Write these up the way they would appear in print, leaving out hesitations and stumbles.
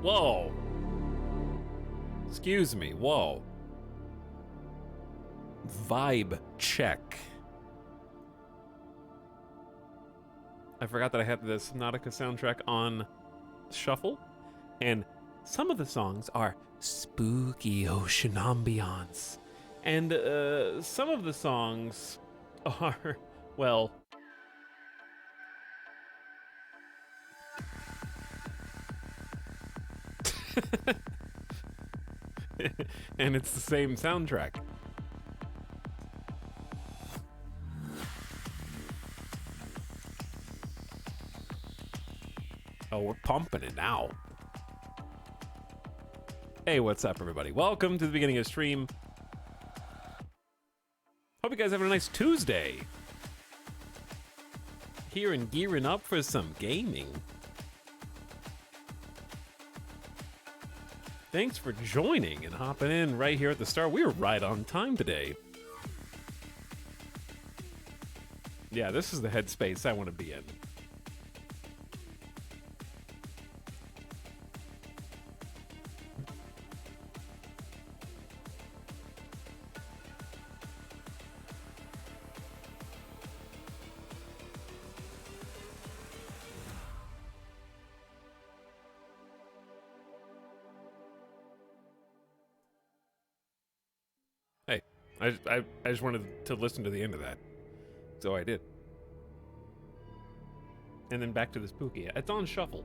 Whoa. Excuse me, whoa. Vibe check. I forgot that I had the Subnautica soundtrack on shuffle, and some of the songs are spooky ocean ambiance, and some of the songs are, well, and it's the same soundtrack. Oh, we're pumping it now. Hey, what's up, everybody? Welcome to the beginning of the stream. Hope you guys having a nice Tuesday. Here and gearing up for some gaming. Thanks for joining and hopping in right here at the start. We were right on time today. Yeah, this is the headspace I want to be in. Hey, I just wanted to listen to the end of that, so I did. And then back to the spooky. It's on shuffle.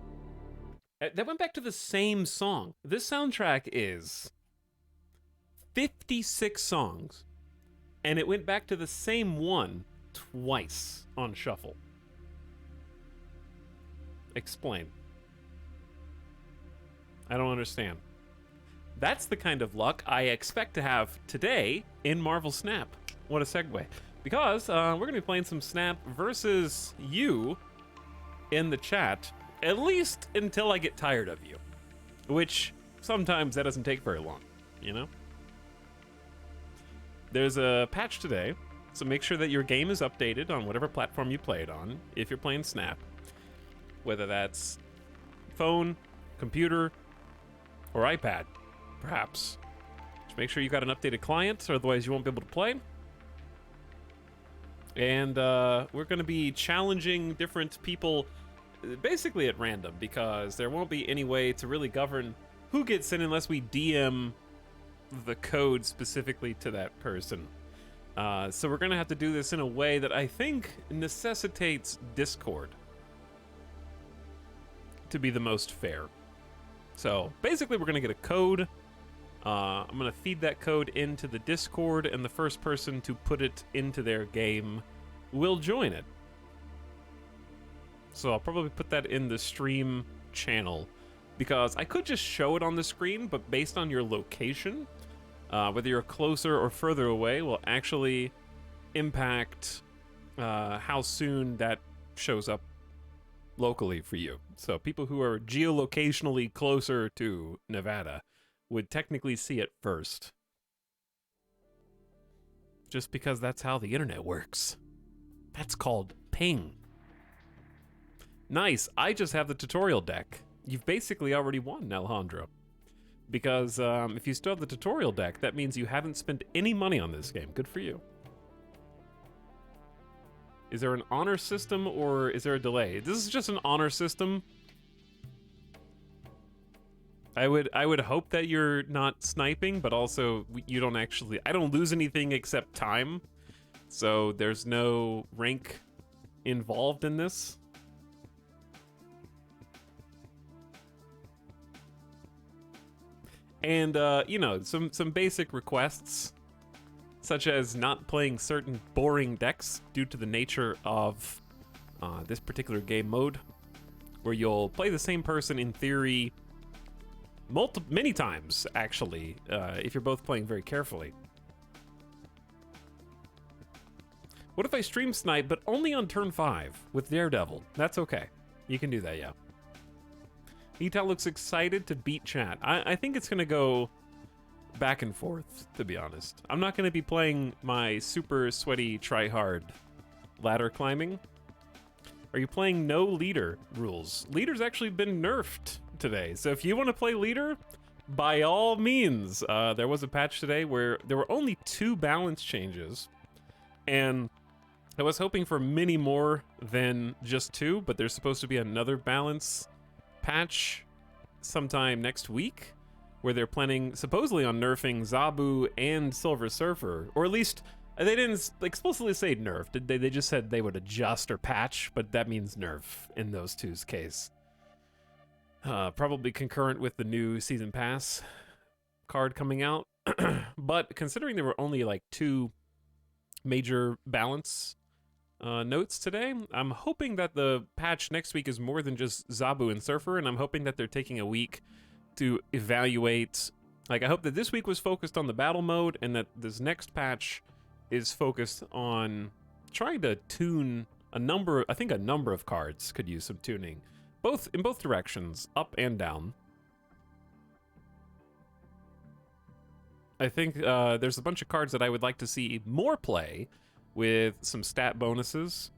That went back to the same song. This soundtrack is 56 songs, and it went back to the same one twice on shuffle. Explain. I don't understand. That's the kind of luck I expect to have today in Marvel Snap. What a segue. Because we're going to be playing some Snap versus you in the chat, at least until I get tired of you. Which, sometimes that doesn't take very long, you know? There's a patch today, so make sure that your game is updated on whatever platform you play it on, if you're playing Snap. Whether that's phone, computer, or iPad. Perhaps. Just make sure you got an updated client, or otherwise you won't be able to play. And we're going to be challenging different people basically at random, because there won't be any way to really govern who gets in unless we DM the code specifically to that person. So we're going to have to do this in a way that I think necessitates Discord to be the most fair. So basically we're going to get a code. I'm going to feed that code into the Discord, and the first person to put it into their game will join it. So I'll probably put that in the stream channel, because I could just show it on the screen, but based on your location, whether you're closer or further away will actually impact how soon that shows up locally for you. So people who are geolocationally closer to Nevada would technically see it first. Just because that's how the internet works. That's called ping. Nice, I just have the tutorial deck. You've basically already won, Alejandro. Because if you still have the tutorial deck, that means you haven't spent any money on this game. Good for you. Is there an honor system, or is there a delay? This is just an honor system. I would hope that you're not sniping, but also you don't actually... I don't lose anything except time, so there's no rank involved in this. And, you know, some basic requests, such as not playing certain boring decks due to the nature of this particular game mode, where you'll play the same person in theory many times, actually, if you're both playing very carefully. What if I stream snipe, but only on turn 5 with Daredevil? That's okay. You can do that, yeah. Etal looks excited to beat chat. I think it's going to go back and forth, to be honest. I'm not going to be playing my super sweaty try-hard ladder climbing. Are you playing no leader rules? Leader's actually been nerfed today. So if you want to play leader, by all means. There was a patch today where there were only 2 balance changes, and I was hoping for many more than just 2, but there's supposed to be another balance patch sometime next week, where they're planning supposedly on nerfing Zabu and Silver Surfer, or at least they didn't explicitly say nerf. They just said they would adjust or patch, but that means nerf in those two's case. Probably concurrent with the new season pass card coming out. But considering there were only like 2 major balance notes today, I'm hoping that the patch next week is more than just Zabu and Surfer, and I'm hoping that they're taking a week to evaluate. Like, I hope that this week was focused on the battle mode, and that this next patch is focused on trying to tune a number of cards could use some tuning, in both directions, up and down. I think there's a bunch of cards that I would like to see more play with some stat bonuses.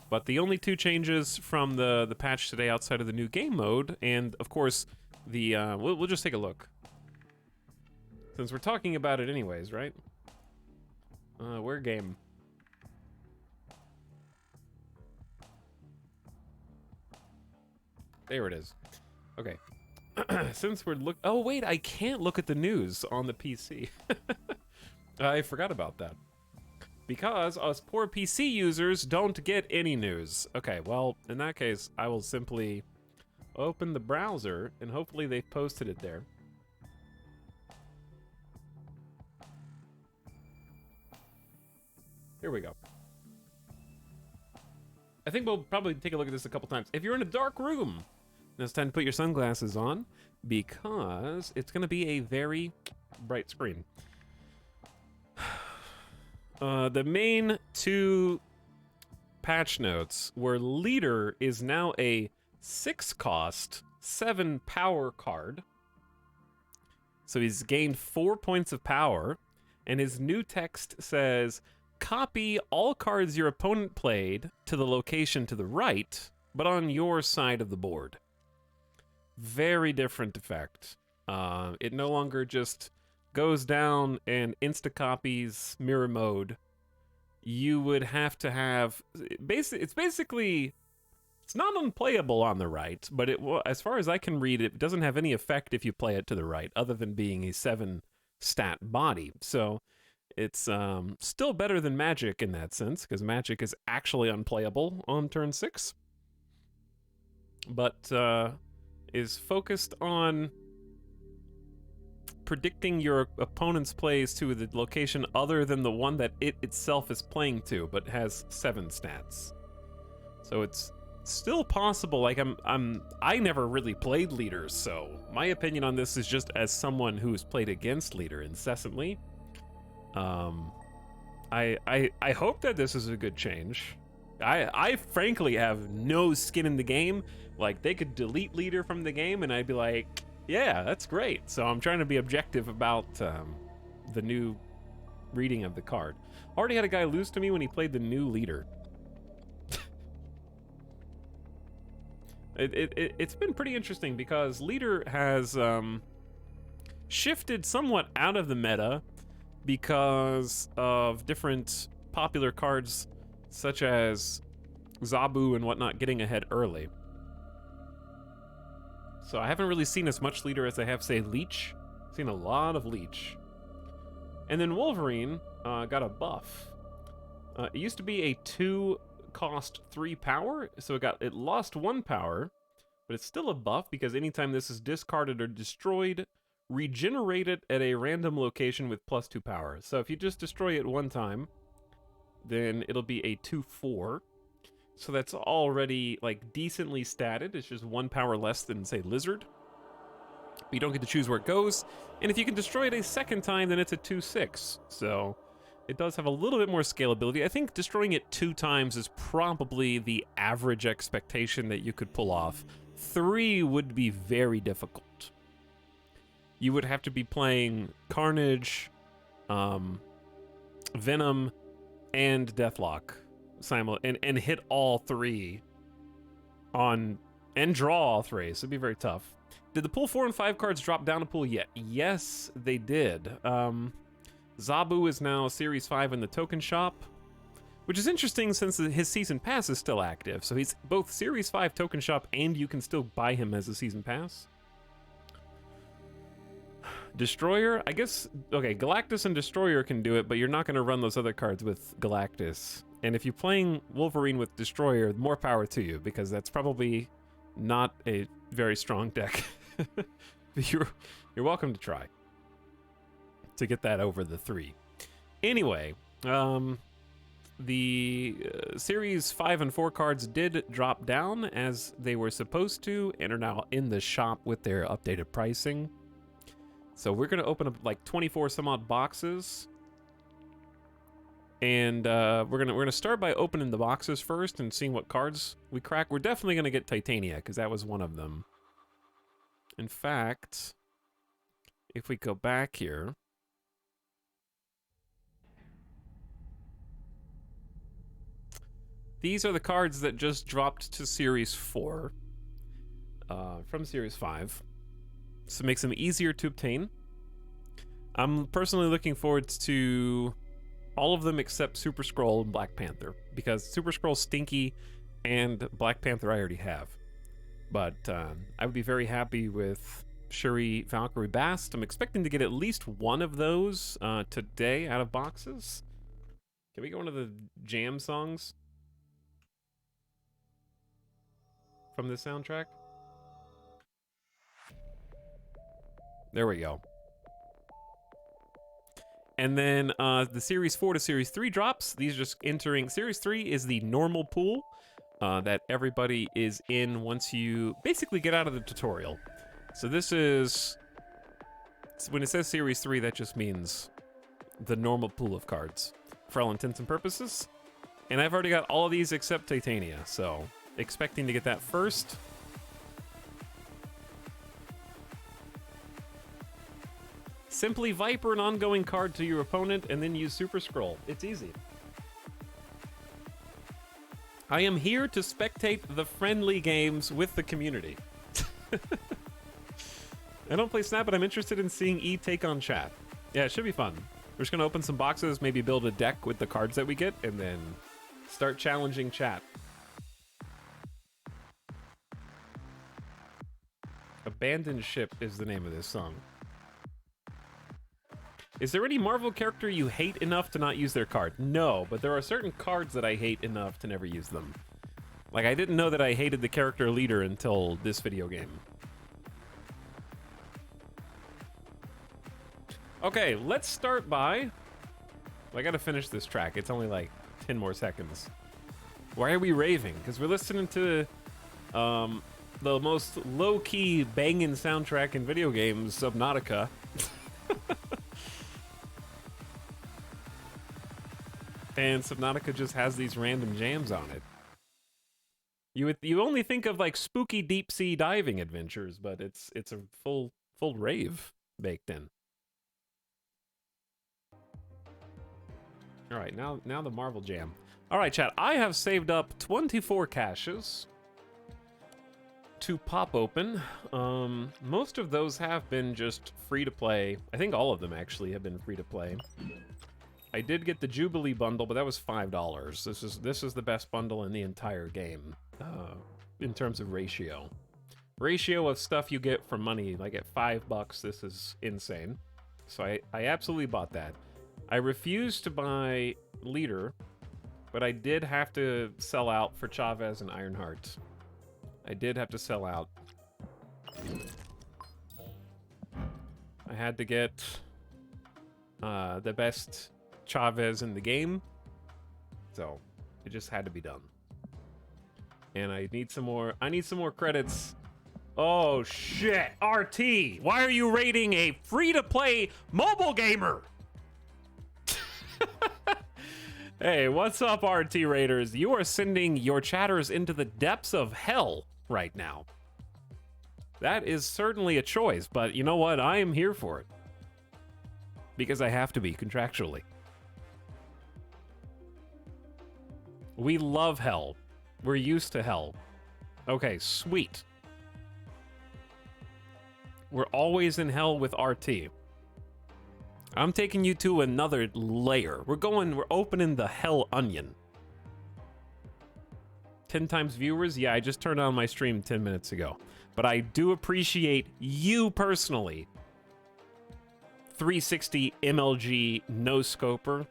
But the only 2 changes from the patch today outside of the new game mode, and of course, we'll just take a look. Since we're talking about it anyways, right? Where game? There it is. Okay. Since we're oh wait, I can't look at the news on the PC. I forgot about that. Because us poor PC users don't get any news. Okay, well, in that case, I will simply open the browser, and hopefully they've posted it there. Here we go. I think we'll probably take a look at this a couple times. If you're in a dark room, now it's time to put your sunglasses on, because it's going to be a very bright screen. The main 2 patch notes were Leader is now a 6 cost, 7 power card. So he's gained 4 points of power, and his new text says, copy all cards your opponent played to the location to the right, but on your side of the board. Very different effect. It no longer just goes down and insta-copies mirror mode. You would have to have... It's basically... It's not unplayable on the right, but as far as I can read, it doesn't have any effect if you play it to the right, other than being a 7 stat body. So it's still better than Magic in that sense, because Magic is actually unplayable on turn 6. But is focused on predicting your opponent's plays to the location other than the one that it itself is playing to, but has 7 stats. So it's still possible. Like I never really played leaders, so my opinion on this is just as someone who's played against leader incessantly. I hope that this is a good change. I frankly have no skin in the game. Like, they could delete leader from the game and I'd be like, yeah, that's great. So I'm trying to be objective about the new reading of the card. Already had a guy lose to me when he played the new leader. It's been pretty interesting because leader has shifted somewhat out of the meta because of different popular cards such as Zabu and whatnot getting ahead early. So I haven't really seen as much leader as I have, say, Leech. Seen a lot of Leech. And then Wolverine got a buff. It used to be a 2 cost 3 power, so it lost 1 power, but it's still a buff because anytime this is discarded or destroyed, regenerate it at a random location with +2 power. So if you just destroy it 1 time, then it'll be a 2/4. So that's already, like, decently statted. It's just 1 power less than, say, Lizard. But you don't get to choose where it goes. And if you can destroy it a second time, then it's a 2/6. So it does have a little bit more scalability. I think destroying it 2 times is probably the average expectation that you could pull off. 3 would be very difficult. You would have to be playing Carnage, Venom, and Deathlock and hit all 3 on And draw all three, so it'd be very tough. Did the pool 4 and 5 cards drop down a pool yet? Yes, they did. Zabu is now Series 5 in the token shop, which is interesting since his Season Pass is still active. So he's both Series 5 token shop and you can still buy him as a Season Pass. Destroyer, I guess, okay, Galactus and Destroyer can do it, but you're not going to run those other cards with Galactus. And if you're playing Wolverine with Destroyer, more power to you, because that's probably not a very strong deck. You're welcome to try to get that over the 3. Anyway, the Series 5 and 4 cards did drop down as they were supposed to and are now in the shop with their updated pricing. So we're going to open up like 24 some odd boxes. And we're gonna start by opening the boxes first and seeing what cards we crack. We're definitely gonna get Titania, because that was one of them. In fact, if we go back here, these are the cards that just dropped to Series 4 from Series 5. So it makes them easier to obtain. I'm personally looking forward to all of them except Super Skrull and Black Panther, because Super Skrull's stinky and Black Panther I already have. But I would be very happy with Shuri, Valkyrie, Bast. I'm expecting to get at least one of those today out of boxes. Can we go into the jam songs from the soundtrack? There we go. And then the Series 4 to Series 3 drops. These are just entering. Series 3 is the normal pool that everybody is in once you basically get out of the tutorial. So this is, when it says Series 3, that just means the normal pool of cards for all intents and purposes. And I've already got all of these except Titania, so expecting to get that first. Simply Viper an ongoing card to your opponent and then use Super Skrull. It's easy. I am here to spectate the friendly games with the community. I don't play Snap, but I'm interested in seeing E take on chat. Yeah, it should be fun. We're just gonna open some boxes, maybe build a deck with the cards that we get, and then start challenging chat. Abandoned Ship is the name of this song. Is there any Marvel character you hate enough to not use their card? No, but there are certain cards that I hate enough to never use them. Like, I didn't know that I hated the character leader until this video game. Okay, let's start by... I gotta finish this track. It's only like 10 more seconds. Why are we raving? Because we're listening to the most low-key banging soundtrack in video games, Subnautica. And Subnautica just has these random jams on it. You only think of like spooky deep sea diving adventures, but it's a full rave baked in. All right, now the Marvel jam. All right, chat. I have saved up 24 caches to pop open. Most of those have been just free to play. I think all of them actually have been free to play. I did get the Jubilee bundle, but that was $5. This is the best bundle in the entire game, in terms of ratio. Ratio of stuff you get for money, like at $5, this is insane. So I absolutely bought that. I refused to buy Leader, but I did have to sell out for Chavez and Ironheart. I did have to sell out. I had to get the best Chavez in the game, so it just had to be done. And I need some more credits. Oh shit, RT, why are you rating a free-to-play mobile gamer? Hey, what's up, RT Raiders? You are sending your chatters into the depths of hell right now. That is certainly a choice, but you know what? I am here for it. Because I have to be, contractually. We love hell. We're used to hell. Okay, sweet. We're always in hell with RT. I'm taking you to another layer. We're opening the hell onion. 10 times viewers? Yeah, I just turned on my stream 10 minutes ago. But I do appreciate you personally. 360 MLG no scoper.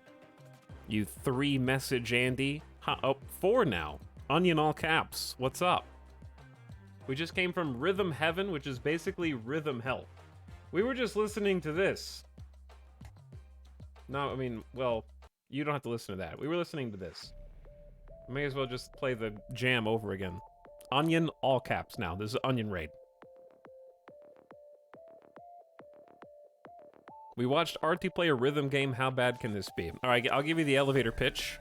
You 3-message Andy. Oh, 4 now. Onion all caps. What's up? We just came from Rhythm Heaven, which is basically Rhythm Hell. We were just listening to this. No, I mean, well, you don't have to listen to that. We were listening to this. May as well just play the jam over again. Onion, all caps now. This is Onion Raid. We watched RT play a rhythm game. How bad can this be? All right, I'll give you the elevator pitch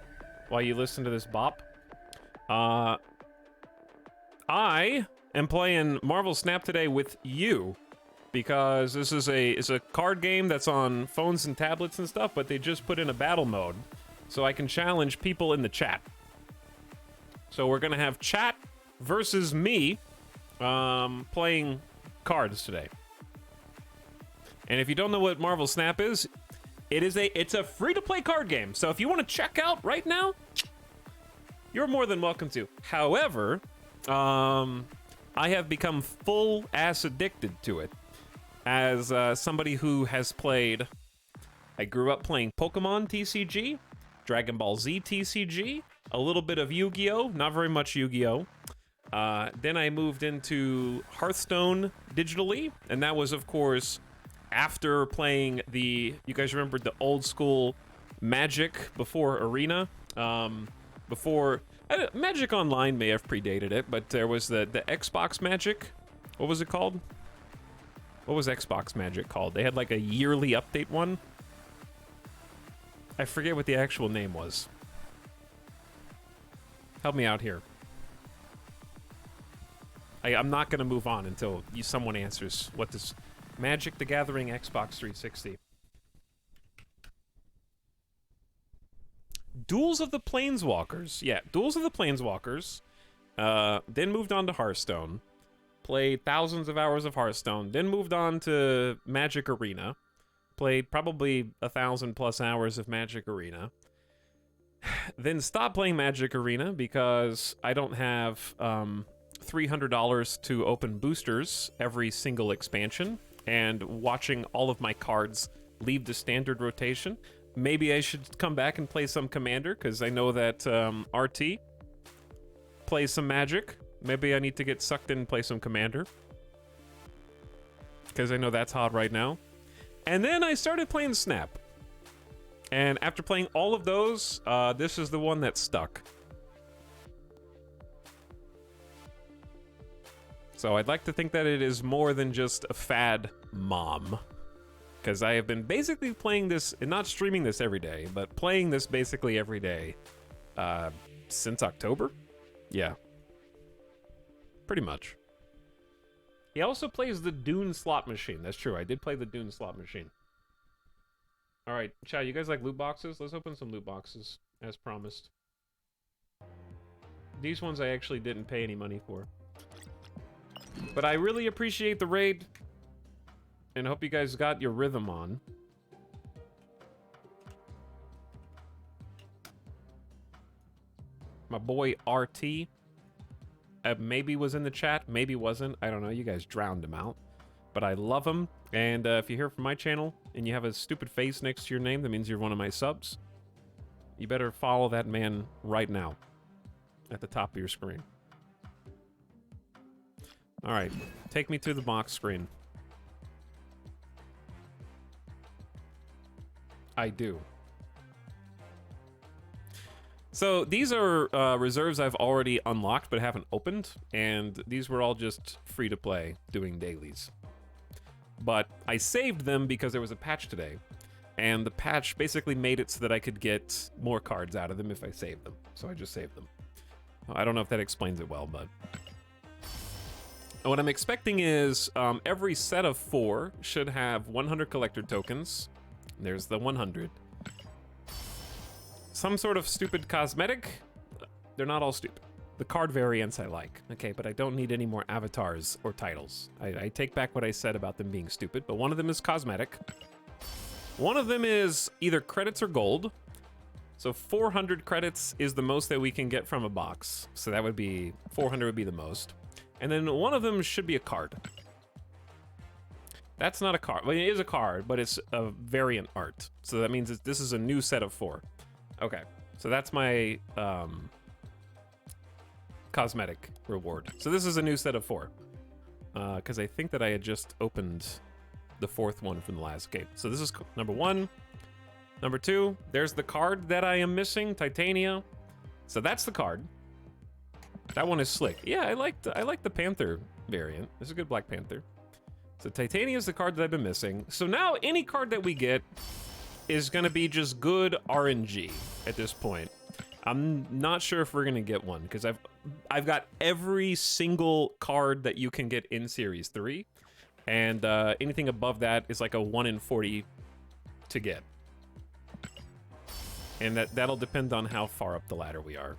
while you listen to this bop. I am playing Marvel Snap today with you because this is it's a card game that's on phones and tablets and stuff, but they just put in a battle mode so I can challenge people in the chat. So we're gonna have chat versus me playing cards today. And if you don't know what Marvel Snap is, it's a free-to-play card game. So if you want to check out right now, you're more than welcome to. However, I have become full-ass addicted to it. As somebody who has played... I grew up playing Pokemon TCG, Dragon Ball Z TCG, a little bit of Yu-Gi-Oh! Not very much Yu-Gi-Oh! Then I moved into Hearthstone digitally, and that was, of course, after playing the... You guys remember the old-school Magic before Arena? Magic Online may have predated it, but there was the Xbox Magic. What was it called? What was Xbox Magic called? They had like a yearly update one. I forget what the actual name was. Help me out here. I'm not going to move on until someone answers what this... Magic the Gathering Xbox 360. Duels of the Planeswalkers. Yeah, Duels of the Planeswalkers. Then moved on to Hearthstone. Played thousands of hours of Hearthstone. Then moved on to Magic Arena. Played probably 1,000+ hours of Magic Arena. Then stopped playing Magic Arena because I don't have $300 to open boosters every single expansion. And watching all of my cards leave the standard rotation. Maybe I should come back and play some Commander, because I know that RT plays some Magic. Maybe I need to get sucked in and play some Commander, because I know that's hot right now. And then I started playing Snap. And after playing all of those, this is the one that stuck. So I'd like to think that it is more than just a fad mom. Because I have been basically playing this, and not streaming this every day, but playing this basically every day since October? Yeah. Pretty much. He also plays the Dune slot machine. That's true, I did play the Dune slot machine. Alright, chat, you guys like loot boxes? Let's open some loot boxes, as promised. These ones I actually didn't pay any money for. But I really appreciate the raid. And hope you guys got your rhythm on. My boy RT maybe was in the chat, maybe wasn't. I don't know, you guys drowned him out. But I love him. And if you're here from my channel and you have a stupid face next to your name, that means you're one of my subs. You better follow that man right now. At the top of your screen. Alright, take me to the box screen. I do. So these are reserves I've already unlocked but haven't opened, and these were all just free to play doing dailies. But I saved them because there was a patch today, and the patch basically made it so that I could get more cards out of them if I saved them. So I just saved them. I don't know if that explains it well, but... What I'm expecting is every set of 4 should have 100 collector tokens. There's the 100. Some sort of stupid cosmetic. They're not all stupid. the card variants I like. Okay, but I don't need any more avatars or titles. I take back what I said about them being stupid, but one of them is cosmetic. One of them is either credits or gold. So 400 credits is the most that we can get from a box. So that would be, 400 would be the most. And then one of them should be a card. That's not a card. Well, it is a card, but it's a variant art. So that means this is a new set of 4. Okay, so that's my cosmetic reward. So this is a new set of 4. Because I think that I had just opened the 4th one from the last game. So this is number 1. Number 2, there's the card that I am missing, Titania. So that's the card. That one is slick. Yeah, I like the Panther variant. This is a good Black Panther. So Titania is the card that I've been missing. So now any card that we get is gonna be just good RNG at this point. I'm not sure if we're gonna get one because I've got every single card that you can get in Series 3, and anything above that is like a 1 in 40 to get. And that'll depend on how far up the ladder we are.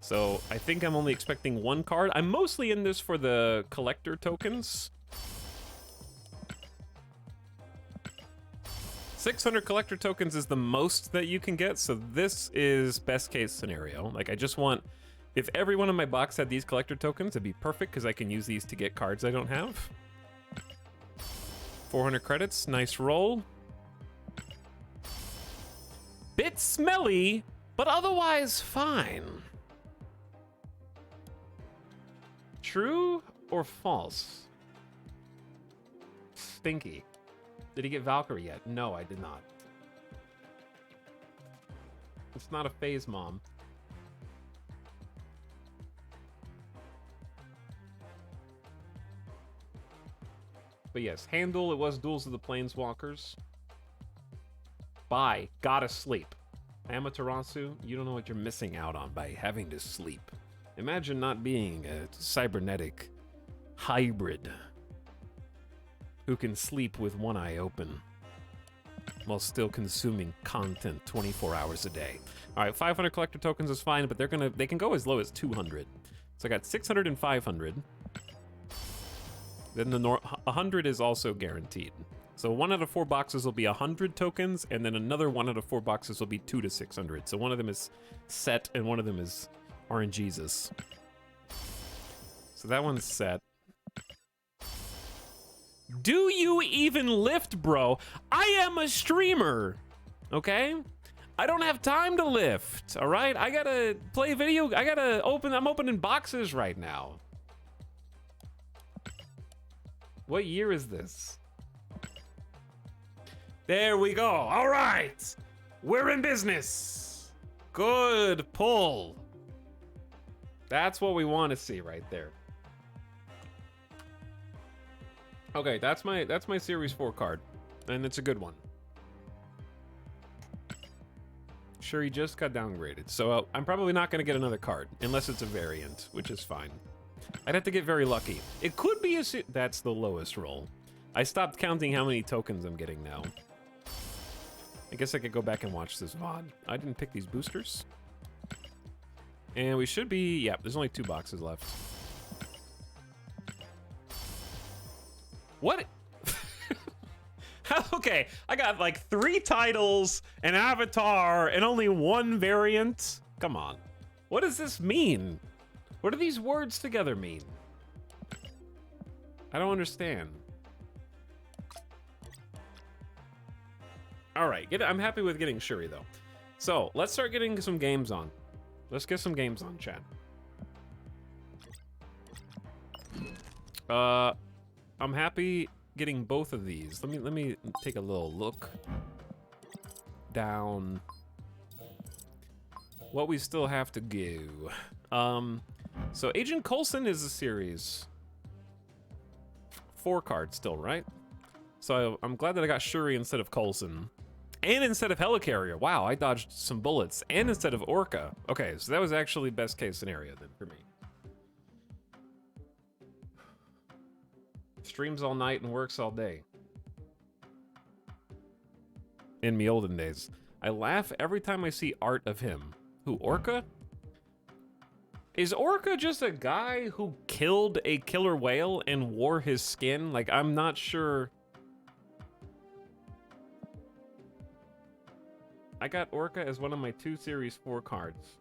So I think I'm only expecting 1 card. I'm mostly in this for the collector tokens. 600 collector tokens is the most that you can get, so this is best case scenario. Like, I just want, if every one of my box had these collector tokens, it'd be perfect because I can use these to get cards I don't have. 400 credits, nice roll. Bit smelly, but otherwise fine. True or false? Stinky. Did he get Valkyrie yet? No, I did not. It's not a phase mom. But yes, handle, it was Duels of the Planeswalkers. Bye. Gotta sleep. Amaterasu, you don't know what you're missing out on by having to sleep. Imagine not being a cybernetic hybrid who can sleep with one eye open while still consuming content 24 hours a day. All right, 500 collector tokens is fine, but they can go as low as 200. So I got 600 and 500. Then the 100 is also guaranteed. So 1 out of 4 boxes will be 100 tokens, and then another 1 out of 4 boxes will be 2 to 600. So one of them is set, and one of them is RNGesus. So that one's set. Do you even lift, bro? I am a streamer, okay? I don't have time to lift, all right? I gotta play video. I'm opening boxes right now. What year is this? There we go. All right. We're in business. Good pull. That's what we want to see right there. Okay, that's my Series 4 card, and it's a good one. Sure, he just got downgraded, so I'm probably not going to get another card, unless it's a variant, which is fine. I'd have to get very lucky. It could be that's the lowest roll. I stopped counting how many tokens I'm getting now. I guess I could go back and watch this VOD. I didn't pick these boosters. And we should be, yeah, there's only 2 boxes left. What? Okay, I got like 3 titles, an avatar, and only 1 variant. Come on. What does this mean? What do these words together mean? I don't understand. All right, I'm happy with getting Shuri though. So let's start getting some games on. Let's get some games on, chat. I'm happy getting both of these. Let me take a little look down what we still have to go. So Agent Coulson is a series 4 card still, right? So I'm glad that I got Shuri instead of Coulson. And instead of Helicarrier. Wow, I dodged some bullets. And instead of Orca. Okay, so that was actually best case scenario then for me. Streams all night and works all day. In me olden days. I laugh every time I see art of him. Who, Orca? Is Orca just a guy who killed a killer whale and wore his skin? Like, I'm not sure. I got Orca as one of my 2 Series 4 cards.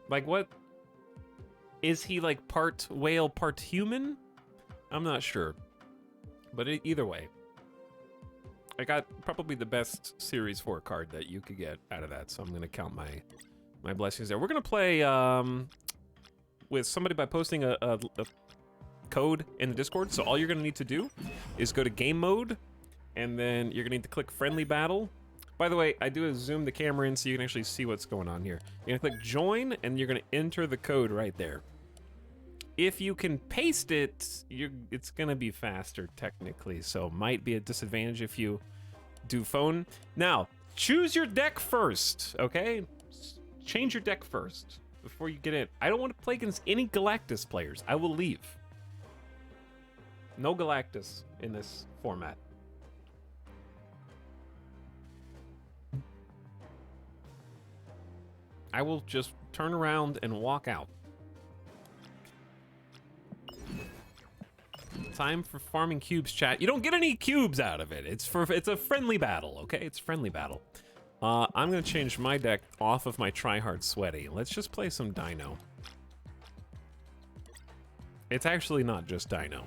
Like, what? Is he like part whale, part human? I'm not sure. But either way, I got probably the best Series 4 card that you could get out of that, so I'm going to count my blessings there. We're going to play with somebody by posting a code in the Discord, so all you're going to need to do is go to game mode, and then you're going to need to click friendly battle. By the way, I do zoom the camera in so you can actually see what's going on here. You're going to click join, and you're going to enter the code right there. If you can paste it, it's going to be faster technically, so might be a disadvantage if you do phone. Now, choose your deck first, okay? Change your deck first before you get in. I don't want to play against any Galactus players. I will leave. No Galactus in this format. I will just turn around and walk out. Time for farming cubes, chat. You don't get any cubes out of it. It's a friendly battle, okay? It's friendly battle. I'm gonna change my deck off of my tryhard sweaty. Let's just play some Dino. It's actually not just Dino.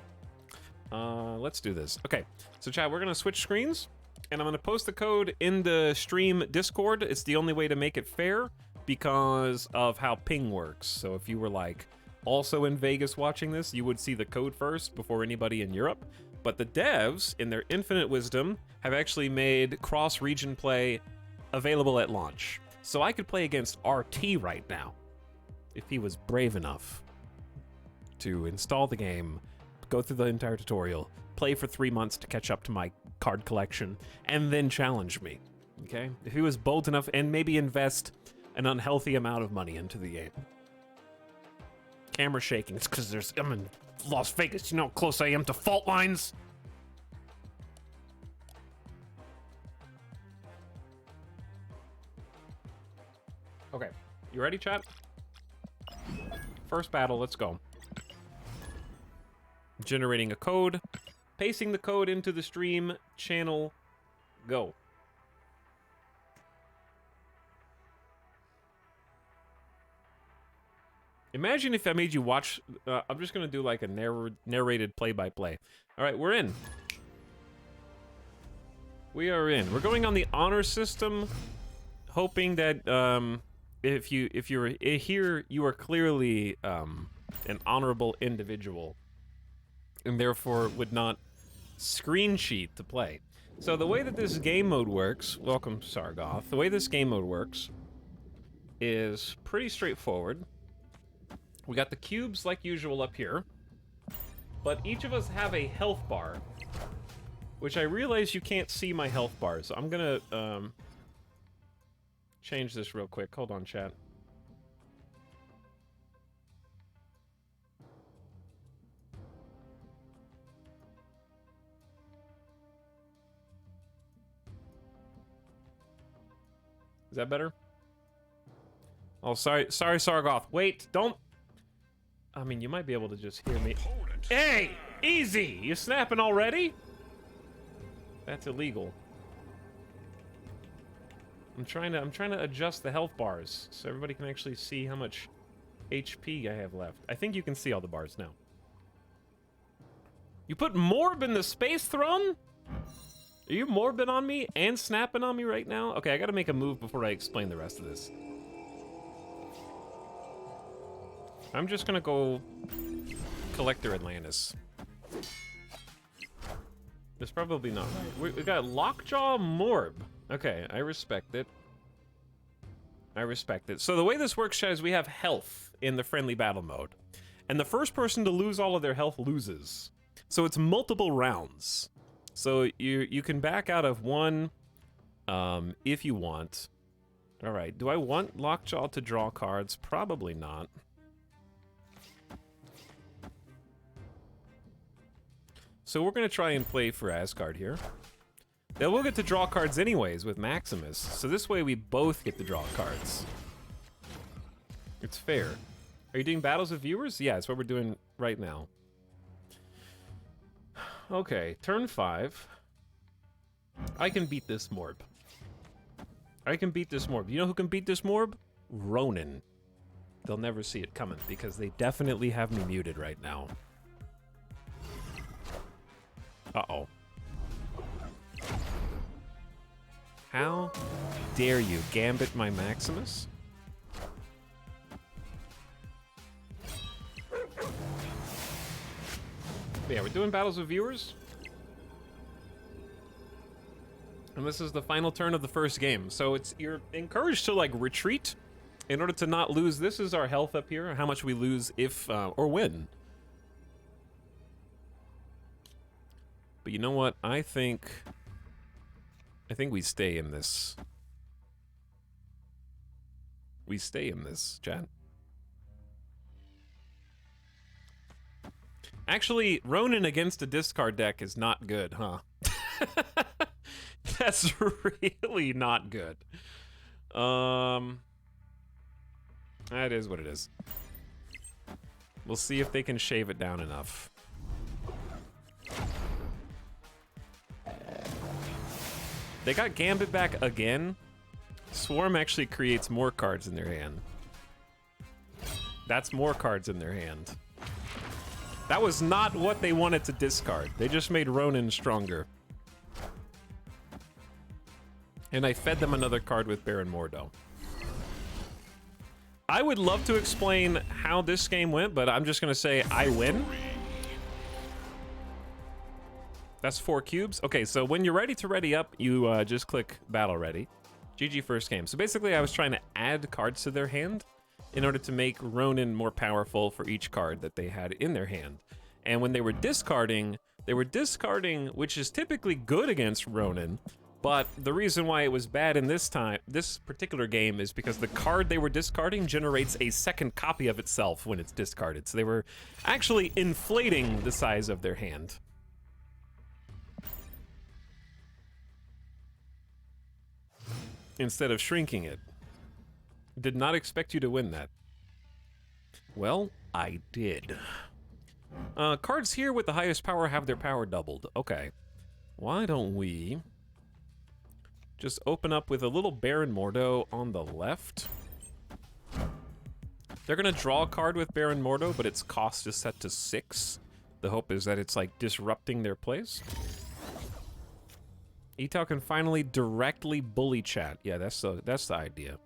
Let's do this. Okay, so chat, we're gonna switch screens, and I'm gonna post the code in the stream Discord. It's the only way to make it fair because of how ping works. So if you were like also in Vegas watching this, you would see the code first before anybody in Europe. But the devs, in their infinite wisdom, have actually made cross-region play available at launch. So I could play against RT right now, if he was brave enough to install the game, go through the entire tutorial, play for 3 months to catch up to my card collection, and then challenge me, okay? If he was bold enough, and maybe invest an unhealthy amount of money into the game. Camera shaking, it's because I'm in Las Vegas, you know how close I am to fault lines? Okay, you ready, chat? First battle, let's go. Generating a code, pasting the code into the stream channel, go. Imagine if I made you watch, I'm just gonna do like a narrated play-by-play. All right, we're in. We are in. We're going on the honor system, hoping that if you're here, you are clearly an honorable individual, and therefore would not screen cheat to play. So the way that this game mode works, welcome Sargoth, the way this game mode works is pretty straightforward. We got the cubes like usual up here, but each of us have a health bar, which I realize you can't see my health bar, so I'm gonna change this real quick. Hold on, chat. Is that better? Oh, sorry, Sargoth. Wait, don't. I mean, you might be able to just hear me. Hey, easy! You snapping already? That's illegal. I'm trying to adjust the health bars so everybody can actually see how much HP I have left. I think you can see all the bars now. You put Morb in the Space Throne? Are you Morbing on me and snapping on me right now? Okay, I gotta make a move before I explain the rest of this. I'm just gonna go Collector Atlantis. It's probably not right. We got Lockjaw Morb. Okay, I respect it. I respect it. So the way this works, chat, is we have health in the friendly battle mode. And the first person to lose all of their health loses. So it's multiple rounds. So you can back out of one if you want. All right, do I want Lockjaw to draw cards? Probably not. So we're gonna try and play for Asgard here. Then we'll get to draw cards anyways with Maximus. So this way we both get to draw cards. It's fair. Are you doing battles with viewers? Yeah, it's what we're doing right now. Okay, turn 5. I can beat this Morb. I can beat this Morb. You know who can beat this Morb? Ronin. They'll never see it coming because they definitely have me muted right now. Uh-oh. How dare you gambit my Maximus? Yeah, we're doing battles with viewers. And this is the final turn of the first game. So you're encouraged to like retreat in order to not lose. This is our health up here, how much we lose if or win. But you know what? I think we stay in this. We stay in this, chat. Actually, Ronin against a discard deck is not good, huh? That's really not good. That is what it is. We'll see if they can shave it down enough. They got Gambit back again. Swarm actually creates more cards in their hand. That's more cards in their hand. That was not what they wanted to discard. They just made Ronin stronger. And I fed them another card with Baron Mordo. I would love to explain how this game went, but I'm just gonna say I win. That's 4 cubes. Okay, so when you're ready to ready up, you just click Battle Ready. GG first game. So basically I was trying to add cards to their hand in order to make Ronin more powerful for each card that they had in their hand. And when they were discarding, which is typically good against Ronin, but the reason why it was bad in this particular game is because the card they were discarding generates a second copy of itself when it's discarded. So they were actually inflating the size of their hand. Instead of shrinking it. Did not expect you to win that. Well, I did. Cards here with the highest power have their power doubled. Okay. Why don't we just open up with a little Baron Mordo on the left? They're gonna draw a card with Baron Mordo, but its cost is set to 6. The hope is that it's like disrupting their plays. Etau can finally directly bully chat. Yeah, that's the idea.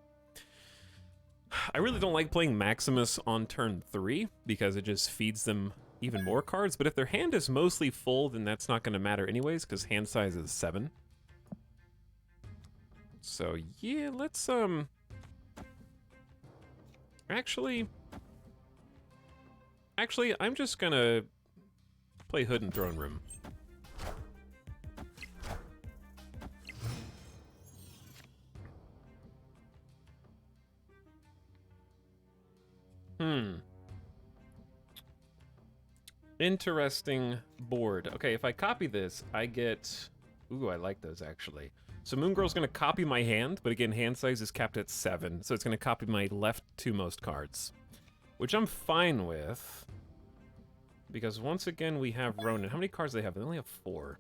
I really don't like playing Maximus on turn 3 because it just feeds them even more cards, but if their hand is mostly full, then that's not going to matter anyways because hand size is 7. So yeah, let's actually I'm just gonna play Hood and Throne Room. Interesting board. Okay, if I copy this, I get... Ooh, I like those, actually. So Moon Girl's gonna copy my hand, but again, hand size is capped at 7, so it's gonna copy my left 2 most cards. Which I'm fine with, because once again, we have Ronin. How many cards do they have? They only have 4.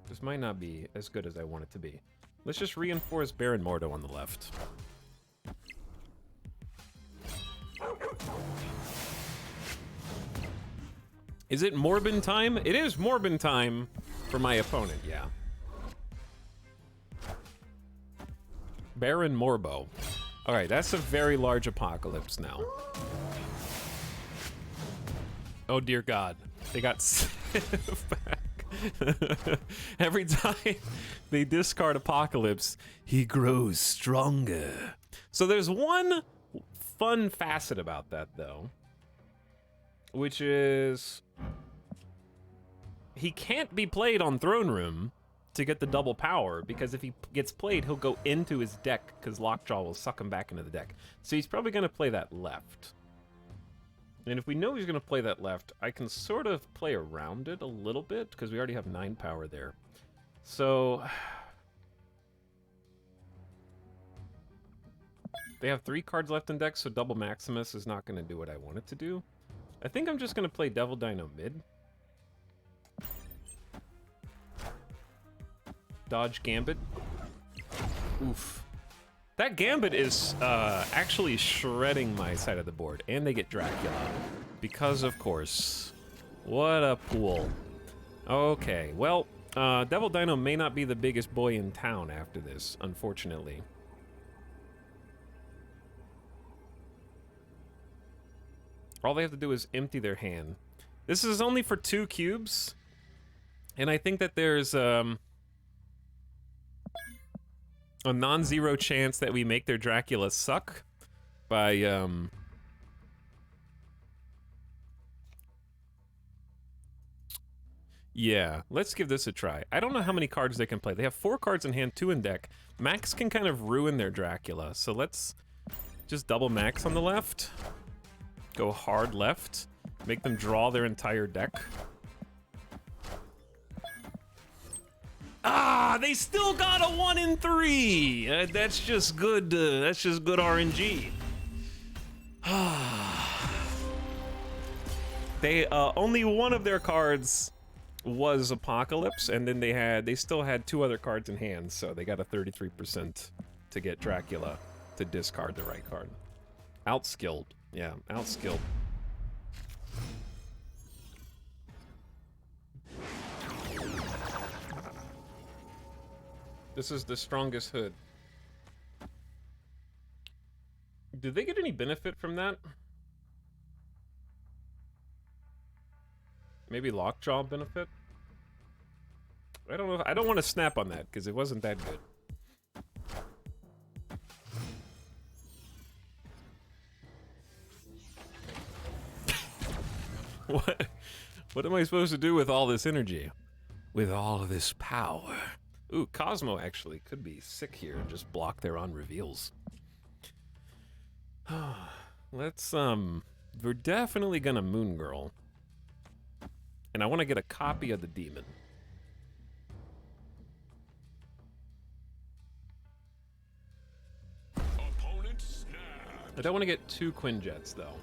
This might not be as good as I want it to be. Let's just reinforce Baron Mordo on the left. Is it Morbin time? It is Morbin time for my opponent, yeah. Baron Morbo. Alright, that's a very large apocalypse now. Oh dear God. They got Sif back. Every time they discard Apocalypse, he grows stronger. So there's one fun facet about that, though, which is he can't be played on Throne Room to get the double power, because if he gets played, he'll go into his deck because Lockjaw will suck him back into the deck. So he's probably going to play that left. And if we know he's going to play that left, I can sort of play around it a little bit because we already have 9 power there. So They have 3 cards left in deck, so double Maximus is not going to do what I want it to do. I think I'm just going to play Devil Dino mid. Dodge Gambit. Oof. That Gambit is actually shredding my side of the board, and they get Dracula. Because, of course. What a pool. Okay, well, Devil Dino may not be the biggest boy in town after this, unfortunately. All they have to do is empty their hand. This is only for 2 cubes, and I think that there's a non-zero chance that we make their Dracula suck by yeah, let's give this a try. I don't know how many cards they can play. They have 4 cards in hand, 2 in deck. Max can kind of ruin their Dracula, so let's just double Max on the left. Go hard left. Make them draw their entire deck. Ah, they still got a 1 in 3. That's just good. That's just good RNG. They only one of their cards was Apocalypse, and then they still had 2 other cards in hand, so they got a 33% to get Dracula to discard the right card. Outskilled, yeah, outskilled. This is the strongest hood. Did they get any benefit from that? Maybe Lockjaw benefit? I don't know. I don't want to snap on that because it wasn't that good. What am I supposed to do with all this energy? With all of this power? Ooh, Cosmo actually could be sick here and just block their on reveals. Let's, we're definitely gonna Moon Girl. And I want to get a copy of the demon. I don't want to get 2 Quinjets, though.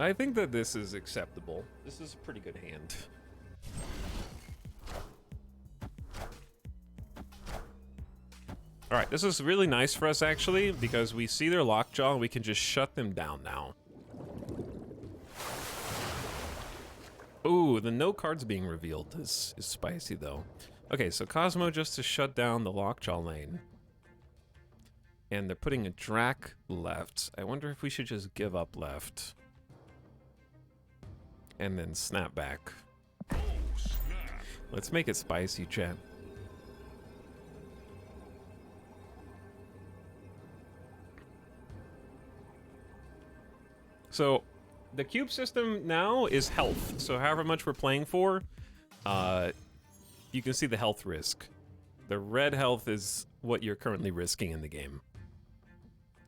I think that this is acceptable. This is a pretty good hand. Alright, this is really nice for us, actually, because we see their Lockjaw and we can just shut them down now. Ooh, the no cards being revealed is spicy, though. Okay, so Cosmo just to shut down the Lockjaw lane. And they're putting a Drac left. I wonder if we should just give up left. And then snap back. Oh, snap. Let's make it spicy, chat. So, the cube system now is health. So however much we're playing for, you can see the health risk. The red health is what you're currently risking in the game.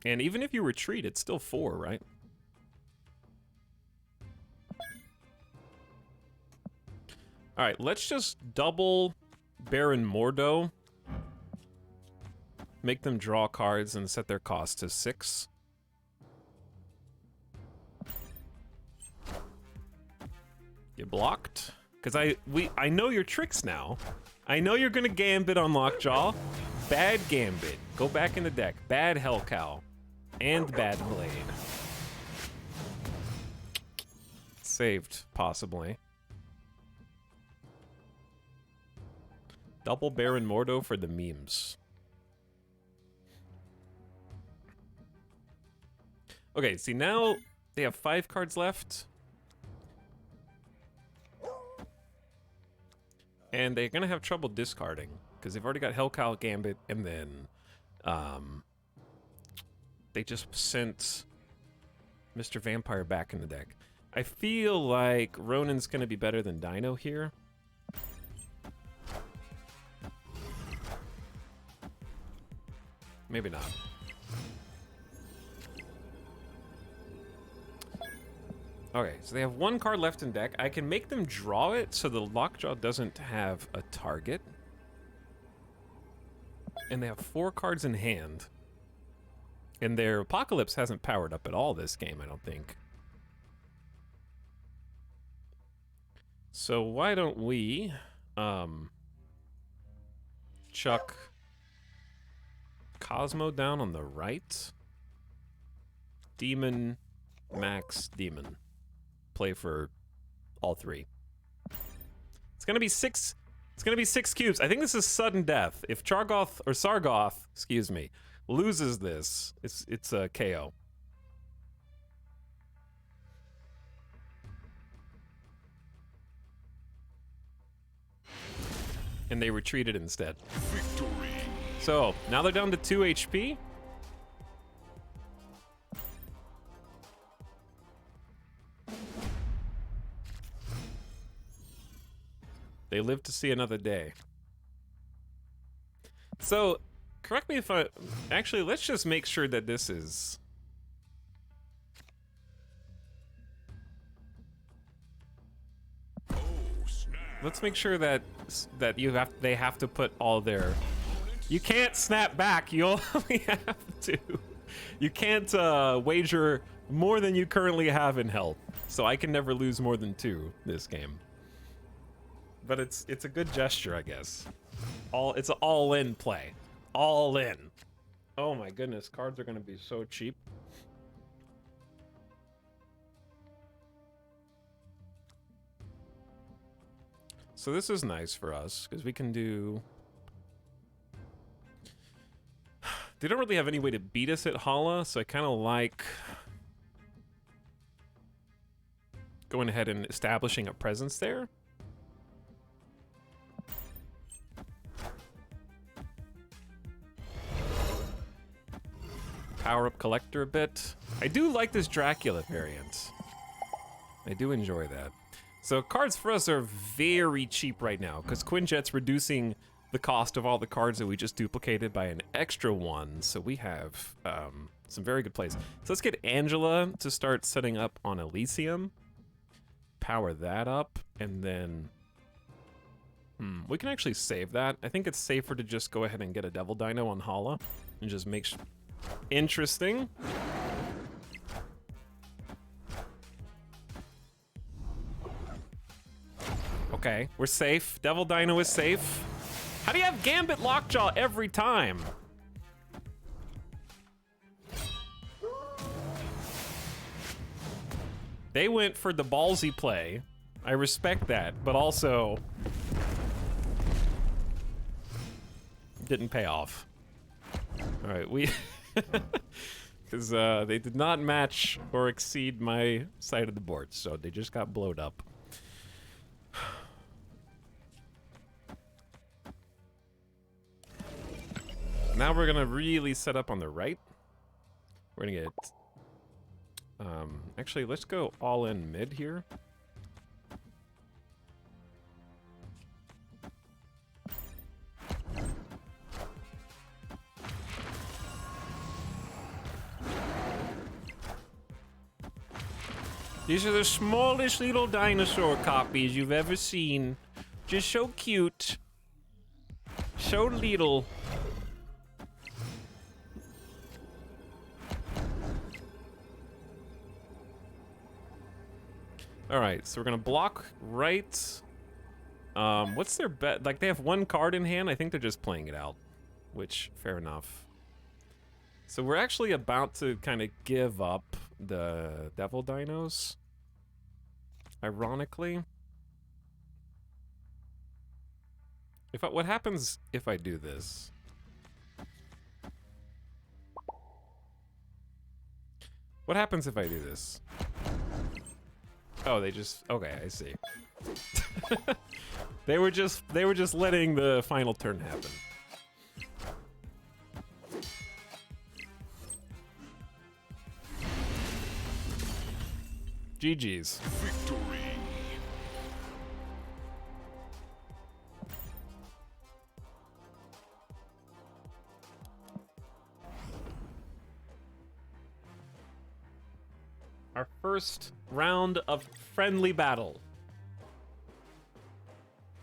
And even if you retreat, it's still 4, right? Alright, let's just double Baron Mordo. Make them draw cards and set their cost to 6. You blocked? Because I know your tricks now. I know you're gonna Gambit on Lockjaw. Bad Gambit. Go back in the deck. Bad Hellcow. And bad Blade. Saved, possibly. Double Baron Mordo for the memes. Okay, see now they have 5 cards left. And they're gonna have trouble discarding, because they've already got Hellcow, Gambit, and then they just sent Mr. Vampire back in the deck. I feel like Ronin's gonna be better than Dino here. Maybe not. Okay, so they have 1 card left in deck. I can make them draw it so the Lockjaw doesn't have a target. And they have 4 cards in hand. And their Apocalypse hasn't powered up at all this game, I don't think. So why don't we chuck Cosmo down on the right. Demon, Max, Demon. Play for all 3. It's gonna be 6. It's gonna be 6 cubes. I think this is sudden death. If Chargoth or Sargoth, excuse me, loses this, it's a KO. And they retreated instead. Victory. So now they're down to 2 HP. They live to see another day. So, correct me if I... Actually, let's just make sure that this is... Let's make sure that they have to put all their... You can't snap back. You only have to... You can't wager more than you currently have in health. So I can never lose more than 2 this game. But it's a good gesture, I guess. It's an all-in play. All in. Oh my goodness, cards are gonna be so cheap. So this is nice for us, because we can do... They don't really have any way to beat us at Hala, so I kind of like going ahead and establishing a presence there. Power up Collector a bit. I do like this Dracula variant. I do enjoy that. So cards for us are very cheap right now because Quinjet's reducing the cost of all the cards that we just duplicated by an extra 1. So we have some very good plays. So let's get Angela to start setting up on Elysium. Power that up and then... we can actually save that. I think it's safer to just go ahead and get a Devil Dino on Hala and just make sure... Interesting. Okay, we're safe. Devil Dino is safe. How do you have Gambit Lockjaw every time? They went for the ballsy play. I respect that, but also didn't pay off. All right, we... Because they did not match or exceed my side of the board, so they just got blowed up. Now we're gonna really set up on the right. We're gonna get... actually, let's go all in mid here. These are the smallest little dinosaur copies you've ever seen. Just so cute. So little. Alright, so we're gonna block right. What's their bet? Like, they have 1 card in hand. I think they're just playing it out. Which, fair enough. So we're actually about to kind of give up the Devil Dinos. Ironically. What happens if I do this? What happens if I do this? Oh, they just... Okay, I see. They were just letting the final turn happen. GG's. Victory. Our first round of friendly battle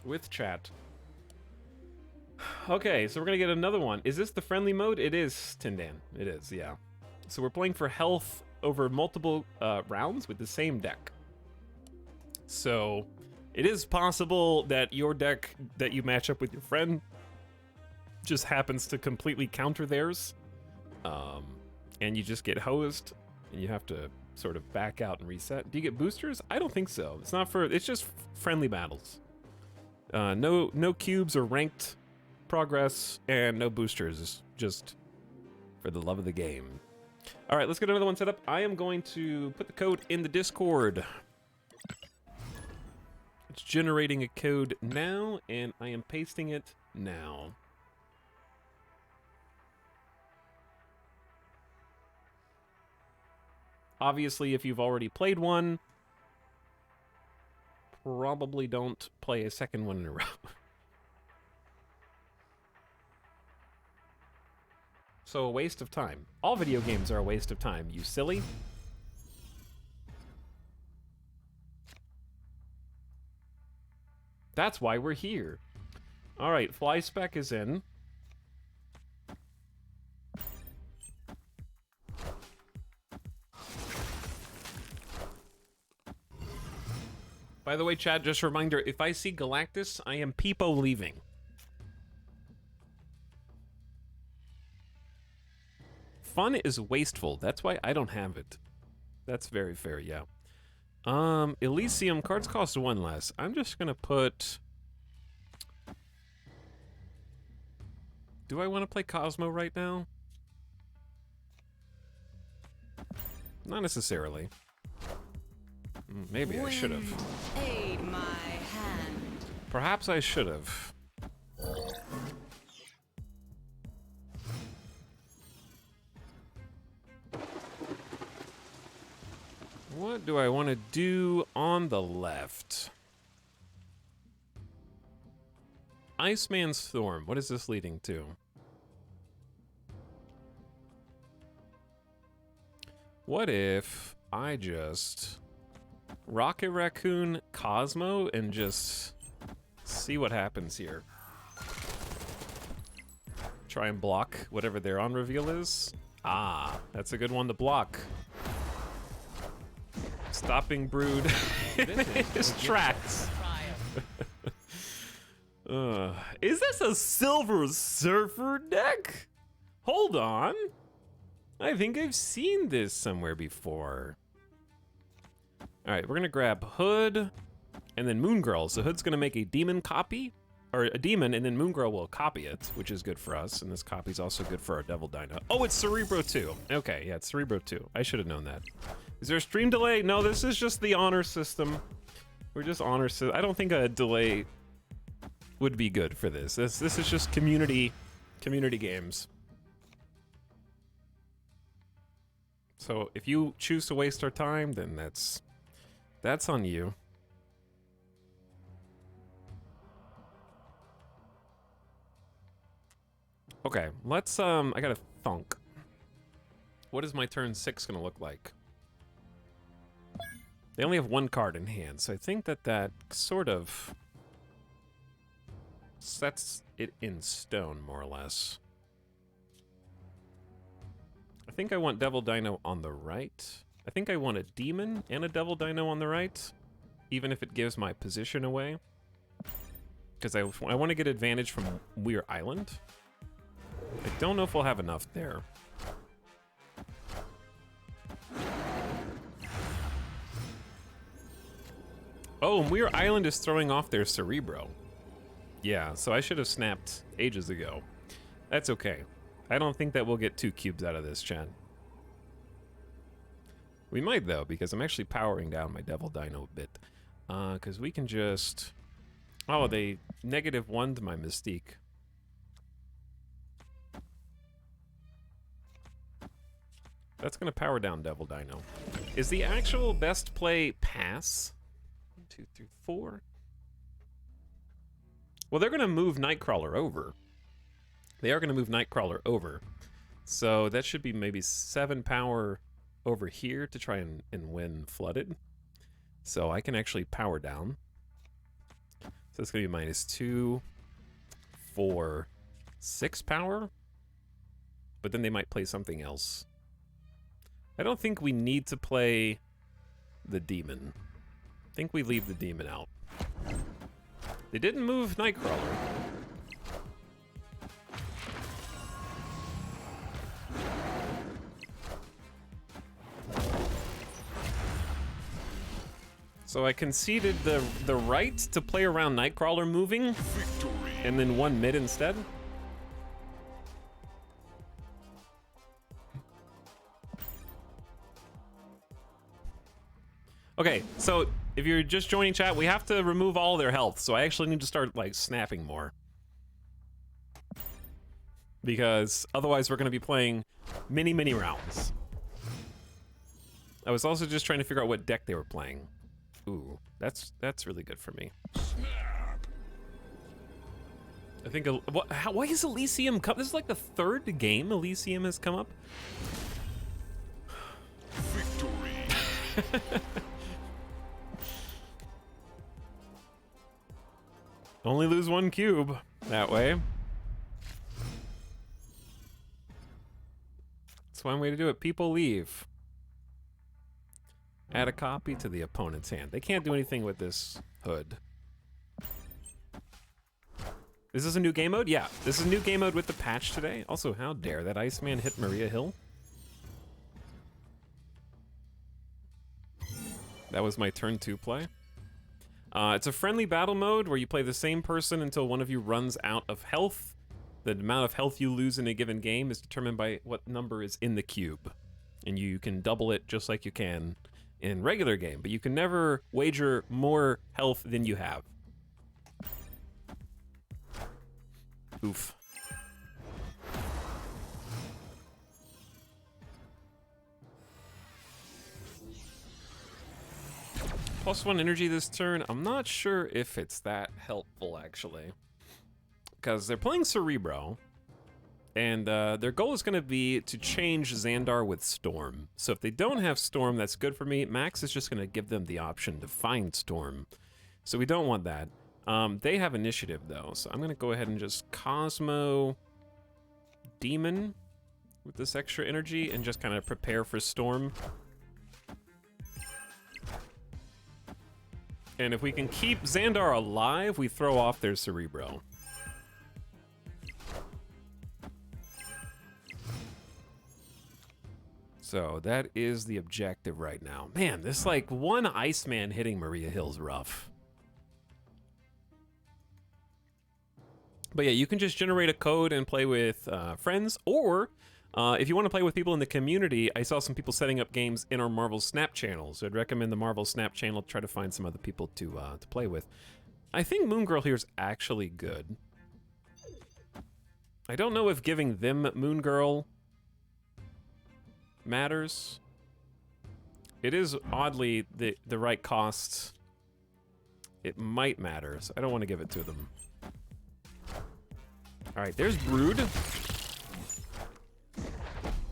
with chat. Okay, so we're gonna get another one. Is this the friendly mode? It is, Tindan. It is, yeah. So we're playing for health over multiple rounds with the same deck. So it is possible that your deck that you match up with your friend just happens to completely counter theirs, and you just get hosed, and you have to sort of back out and reset. Do you get boosters? I don't think so. It's not for. It's just friendly battles. No cubes or ranked progress, and no boosters. Just for the love of the game. All right, let's get another one set up. I am going to put the code in the Discord. It's generating a code now, and I am pasting it now. Obviously, if you've already played one, probably don't play a second one in a row. So a waste of time. All video games are a waste of time, you silly. That's why we're here. All right, fly spec is in. By the way, chat, just a reminder, if I see Galactus, I am peepo leaving. Fun is wasteful. That's why I don't have it. That's very fair, yeah. Elysium cards cost 1 less. I'm just gonna put... Do I want to play Cosmo right now? Not necessarily. Maybe I should have. Aid my hand. Perhaps I should have. What do I want to do on the left? Iceman's Storm. What is this leading to? What if I just Rocket Raccoon Cosmo and just see what happens here? Try and block whatever their on reveal is. Ah, that's a good one to block. Stopping Brood in his tracks. Is this a Silver Surfer deck? Hold on. I think I've seen this somewhere before. All right, we're gonna grab Hood and then Moon Girl. So Hood's gonna make a demon copy, or a demon, and then Moon Girl will copy it, which is good for us. And this copy's also good for our Devil Dino. Oh, it's Cerebro 2. Okay, yeah, it's Cerebro 2. I should have known that. Is there a stream delay? No, this is just the honor system. We're just honor system. I don't think a delay would be good for this. This is just community games. So if you choose to waste our time, then that's on you. Okay, let's I got a thunk. What is my turn 6 gonna look like? They only have 1 card in hand, so I think that sort of sets it in stone, more or less. I think I want Devil Dino on the right. I think I want a Demon and a Devil Dino on the right, even if it gives my position away. Because I want to get advantage from Weir Island. I don't know if we'll have enough there. Oh, and Weir Island is throwing off their Cerebro. Yeah, so I should have snapped ages ago. That's okay. I don't think that we'll get 2 cubes out of this, Chad. We might, though, because I'm actually powering down my Devil Dino a bit. Because we can just... Oh, they -1'd my Mystique. That's going to power down Devil Dino. Is the actual best play pass? 1, 2, 3, 4. Well, they're going to move Nightcrawler over. They are going to move Nightcrawler over. So that should be maybe 7 power over here to try and win Flooded. So I can actually power down. So it's going to be -2, 4, 6 power, but then they might play something else. I don't think we need to play the demon. I think we leave the demon out. They didn't move Nightcrawler. So I conceded the right to play around Nightcrawler moving, victory, and then one mid instead. Okay, so if you're just joining chat, we have to remove all their health, so I actually need to start, like, snapping more. Because otherwise we're going to be playing many rounds. I was also just trying to figure out what deck they were playing. Ooh, that's really good for me. Snap. I think, why is Elysium come? This is like the 3rd game Elysium has come up. Victory. Only lose 1 cube that way. That's one way to do it. People leave. Add a copy to the opponent's hand. They can't do anything with this hood. Is this a new game mode? Yeah, this is a new game mode with the patch today. Also, how dare that Iceman hit Maria Hill? That was my turn 2 play. It's a friendly battle mode where you play the same person until one of you runs out of health. The amount of health you lose in a given game is determined by what number is in the cube. And you can double it just like you can in regular game, but you can never wager more health than you have. Oof. +1 energy this turn. I'm not sure if it's that helpful, actually. Because they're playing Cerebro, and their goal is going to be to change Xandar with Storm. So if they don't have Storm, that's good for me. Max is just going to give them the option to find Storm. So we don't want that. They have initiative, though, so I'm going to go ahead and just Cosmo Demon with this extra energy and just kind of prepare for Storm. And if we can keep Xandar alive, we throw off their Cerebro. So that is the objective right now. Man, this like one Iceman hitting Maria Hill's rough. But yeah, you can just generate a code and play with friends, or if you want to play with people in the community, I saw some people setting up games in our Marvel Snap channel, so I'd recommend the Marvel Snap channel to try to find some other people to play with. I think Moon Girl here is actually good. I don't know if giving them Moon Girl matters. It is oddly the right cost. It might matter, so I don't want to give it to them. All right, there's Brood.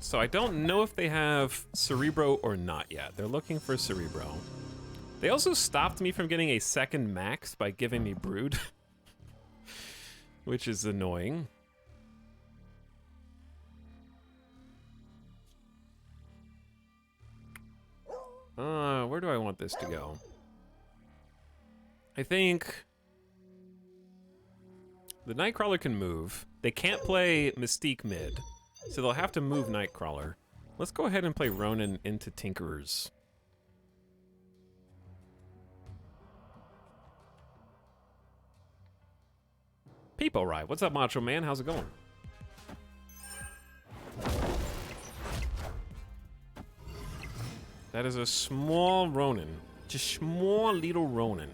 So I don't know if they have Cerebro or not yet. They're looking for Cerebro. They also stopped me from getting a second max by giving me Brood, which is annoying. Where do I want this to go? I think the Nightcrawler can move. They can't play Mystique mid, so they'll have to move Nightcrawler. Let's go ahead and play Ronan into Tinkerers. People arrive. What's up, Macho Man? How's it going? That is a small Ronan. Just small little Ronan.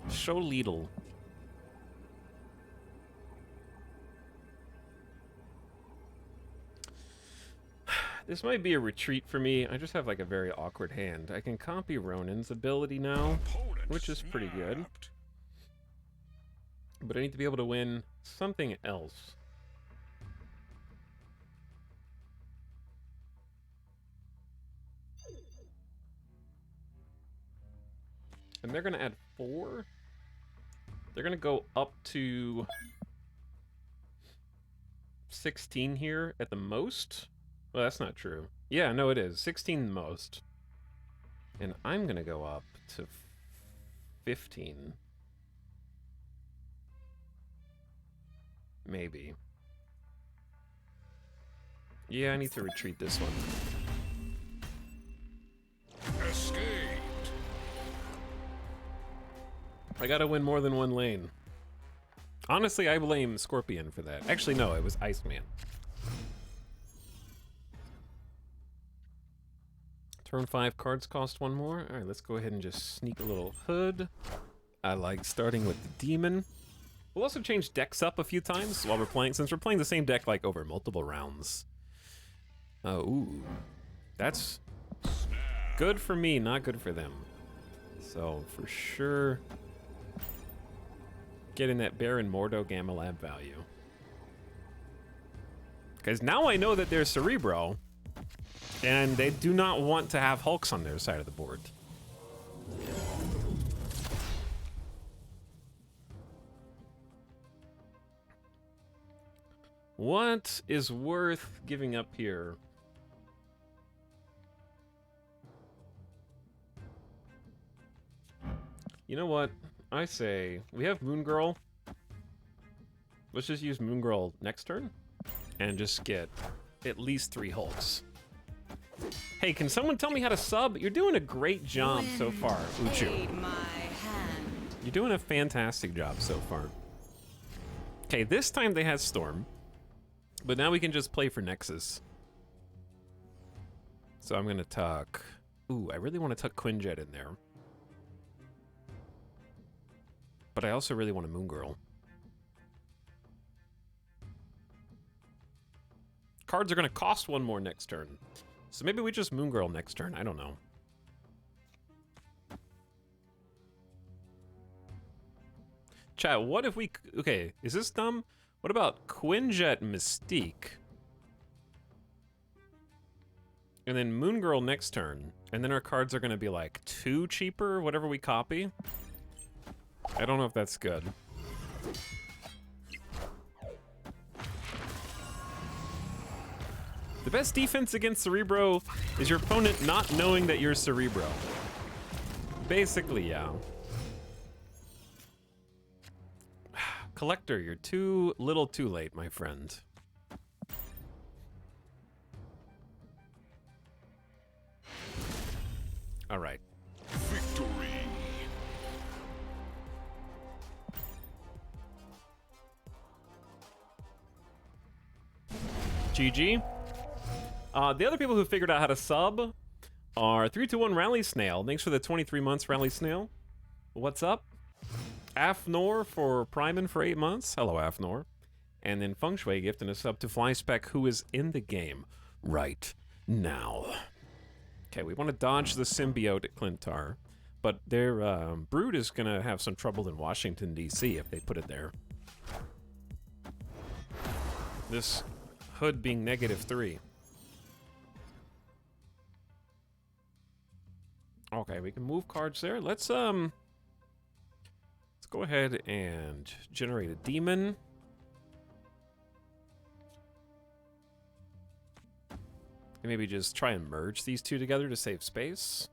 So little. This might be a retreat for me. I just have like a very awkward hand. I can copy Ronan's ability now, which is pretty good. But I need to be able to win something else. And they're going to add 4. They're going to go up to 16 here at the most. Well, that's not true. Yeah, no, it is. 16 the most. And I'm gonna go up to 15. Maybe. Yeah, I need to retreat this one. Escaped. I gotta win more than one lane. Honestly, I blame Scorpion for that. Actually, no, it was Iceman. Turn 5 cards cost one more. Alright, let's go ahead and just sneak a little hood. I like starting with the demon. We'll also change decks up a few times while we're playing, since we're playing the same deck like over multiple rounds. Oh, ooh. That's good for me, not good for them. So, for sure, getting that Baron Mordo Gamma Lab value. Because now I know that they're Cerebro, and they do not want to have Hulks on their side of the board. What is worth giving up here? You know what? I say we have Moon Girl. Let's just use Moon Girl next turn and just get at least 3 Hulks. Hey, can someone tell me how to sub? You're doing a great job so far, Uchu. Aid my hand. You're doing a fantastic job so far. Okay, this time they had Storm, but now we can just play for Nexus. So I'm gonna tuck. Ooh, I really want to tuck Quinjet in there. But I also really want a Moon Girl. Cards are going to cost one more next turn. So maybe we just Moon Girl next turn. I don't know. Chat, what if we... Okay, is this dumb? What about Quinjet Mystique? And then Moon Girl next turn. And then our cards are going to be like 2 cheaper, whatever we copy. I don't know if that's good. The best defense against Cerebro is your opponent not knowing that you're Cerebro. Basically, yeah. Collector, you're too little too late, my friend. All right. Victory. GG. The other people who figured out how to sub are 321 Rally Snail. Thanks for the 23 months, Rally Snail. What's up? Afnor for Priming for 8 months. Hello, Afnor. And then Feng Shui gifting a sub to Flyspec, who is in the game right now. Okay, we want to dodge the symbiote at Clintar, but their Brood is going to have some trouble in Washington, D.C. if they put it there. This hood being -3. Okay, we can move cards there. Let's go ahead and generate a demon. And maybe just try and merge these two together to save space.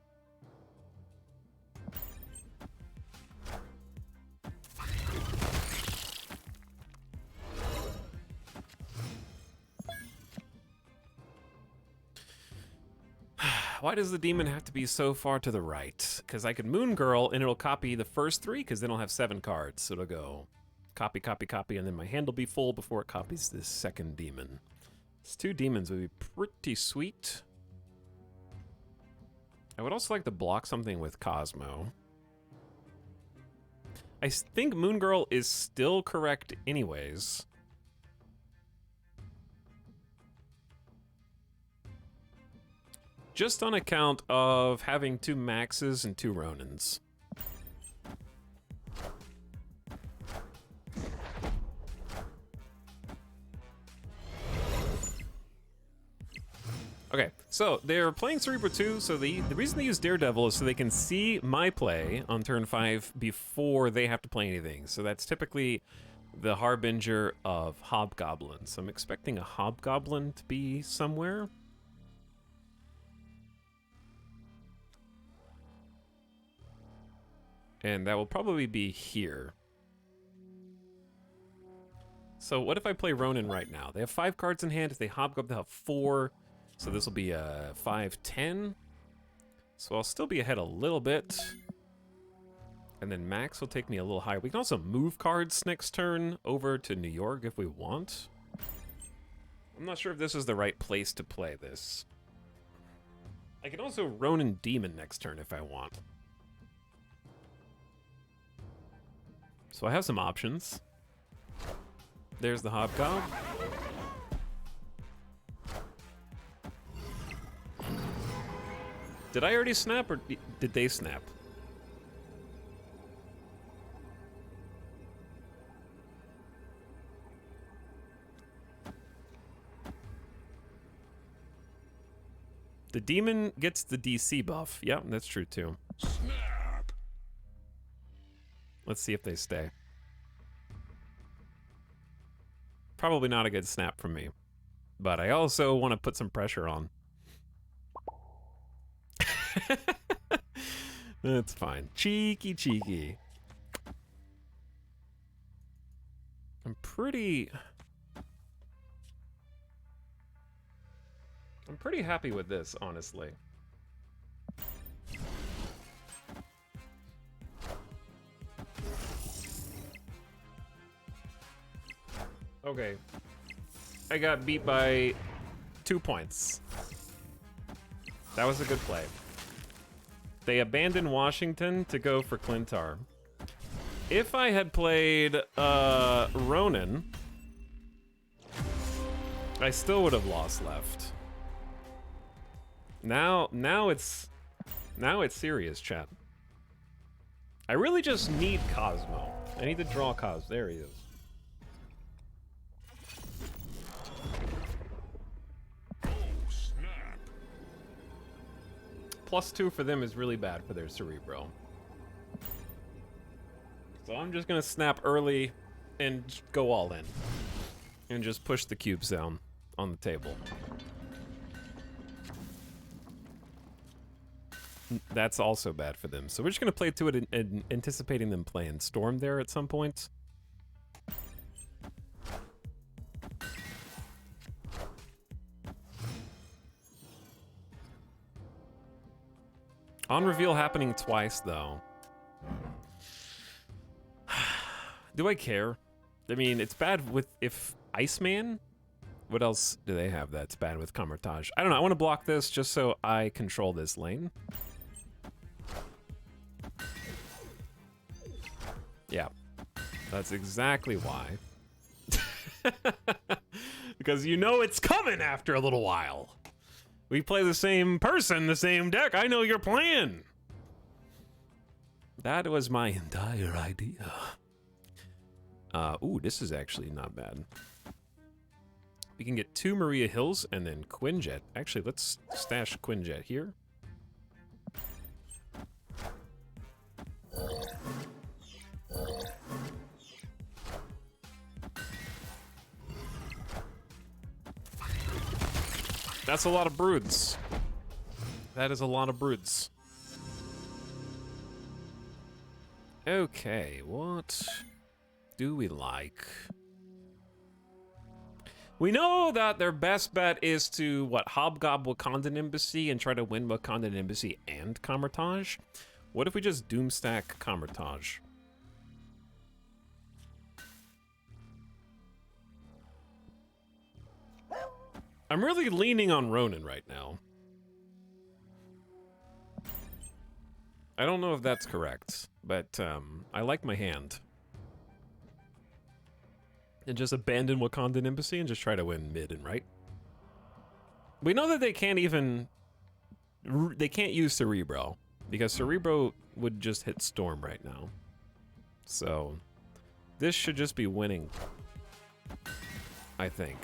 Why does the demon have to be so far to the right? Because I could Moon Girl and it'll copy the first 3 because then I'll have 7 cards. So it'll go copy, copy, copy, and then my hand will be full before it copies this second demon. These 2 demons would be pretty sweet. I would also like to block something with Cosmo. I think Moon Girl is still correct anyways. Just on account of having 2 Maxes and 2 Ronins. Okay, so they're playing Cerebro 2, so the reason they use Daredevil is so they can see my play on turn 5 before they have to play anything. So that's typically the Harbinger of Hobgoblins. I'm expecting a Hobgoblin to be somewhere. And that will probably be here. So what if I play Ronin right now? They have 5 cards in hand. If they Hobgoblin, they'll have 4. So this will be a 5-10. So I'll still be ahead a little bit. And then Max will take me a little higher. We can also move cards next turn over to New York if we want. I'm not sure if this is the right place to play this. I can also Ronin Demon next turn if I want. So I have some options. There's the Hobgoblin. Did I already snap, or did they snap? The demon gets the DC buff. Yeah, that's true too. Snap. Let's see if they stay. Probably not a good snap from me. But I also want to put some pressure on. That's fine. Cheeky, cheeky. I'm pretty happy with this, honestly. Okay. I got beat by 2 points. That was a good play. They abandoned Washington to go for Clintar. If I had played Ronin, I still would have lost left. Now it's serious, chat. I really just need Cosmo. I need to draw Cosmo. There he is. Oh, snap. +2 for them is really bad for their Cerebro. So I'm just gonna snap early and go all in. And just push the cubes down on the table. That's also bad for them. So we're just gonna play to it and anticipating them playing Storm there at some point. On reveal happening twice, though. Do I care? I mean, it's bad with if Iceman. What else do they have that's bad with Kamar-Taj? I don't know. I want to block this just so I control this lane. Yeah, that's exactly why. Because you know it's coming after a little while. We play the same person, the same deck. I know your plan. That was my entire idea. Ooh, this is actually not bad. We can get 2 Maria Hills and then Quinjet. Actually, let's stash Quinjet here. That's a lot of broods. That is a lot of broods. Okay, what do we like? We know that their best bet is to, what, Hobgob Wakandan Embassy and try to win Wakandan Embassy and Kamar-Taj? What if we just Doomstack Kamar-Taj? I'm really leaning on Ronin right now. I don't know if that's correct, but I like my hand. And just abandon Wakandan Embassy and just try to win mid and right. We know that they can't even... They can't use Cerebro, because Cerebro would just hit Storm right now. So, this should just be winning, I think.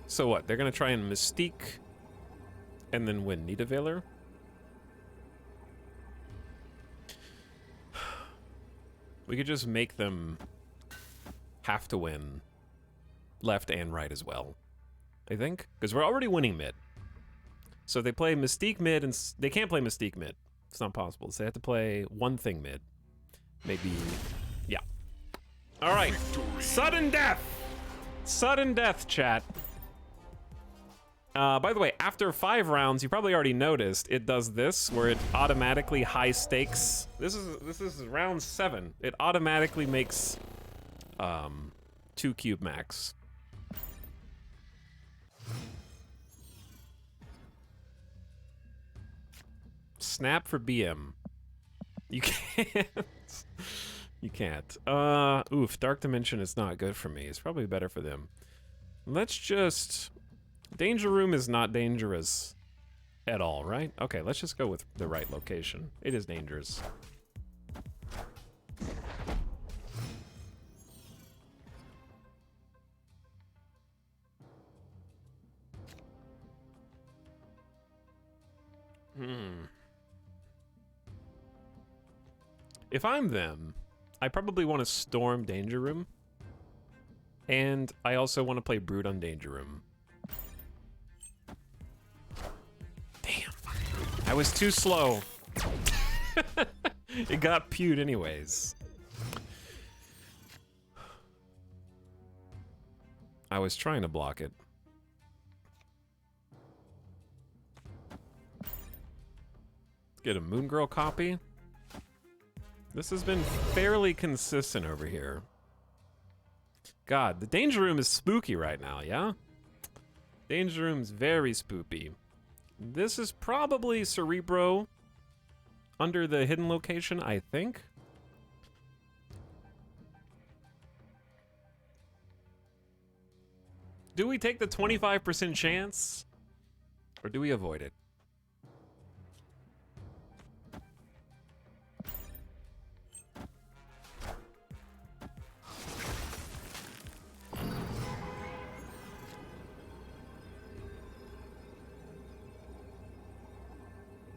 So what? They're gonna try and Mystique and then win Nidaveiler? We could just make them have to win left and right as well, I think. Because we're already winning mid. So if they play Mystique mid, and they can't play Mystique mid. It's not possible. So they have to play one thing mid. Maybe, yeah. All right, sudden death. Sudden death, chat. By the way, after 5 rounds, you probably already noticed it does this, where it automatically high stakes. This is round 7. It automatically makes 2 cube max. Snap for BM. You can't. You can't. Oof, Dark Dimension is not good for me. It's probably better for them. Let's just... Danger Room is not dangerous at all, right? Okay, let's just go with the right location. It is dangerous. If I'm them, I probably want to storm Danger Room. And I also want to play Brood on Danger Room. Damn. I was too slow. It got pewed anyways. I was trying to block it. Get a Moon Girl copy. This has been fairly consistent over here. God, the Danger Room is spooky right now, yeah? Danger Room's very spoopy. This is probably Cerebro under the hidden location, I think. Do we take the 25% chance? Or do we avoid it?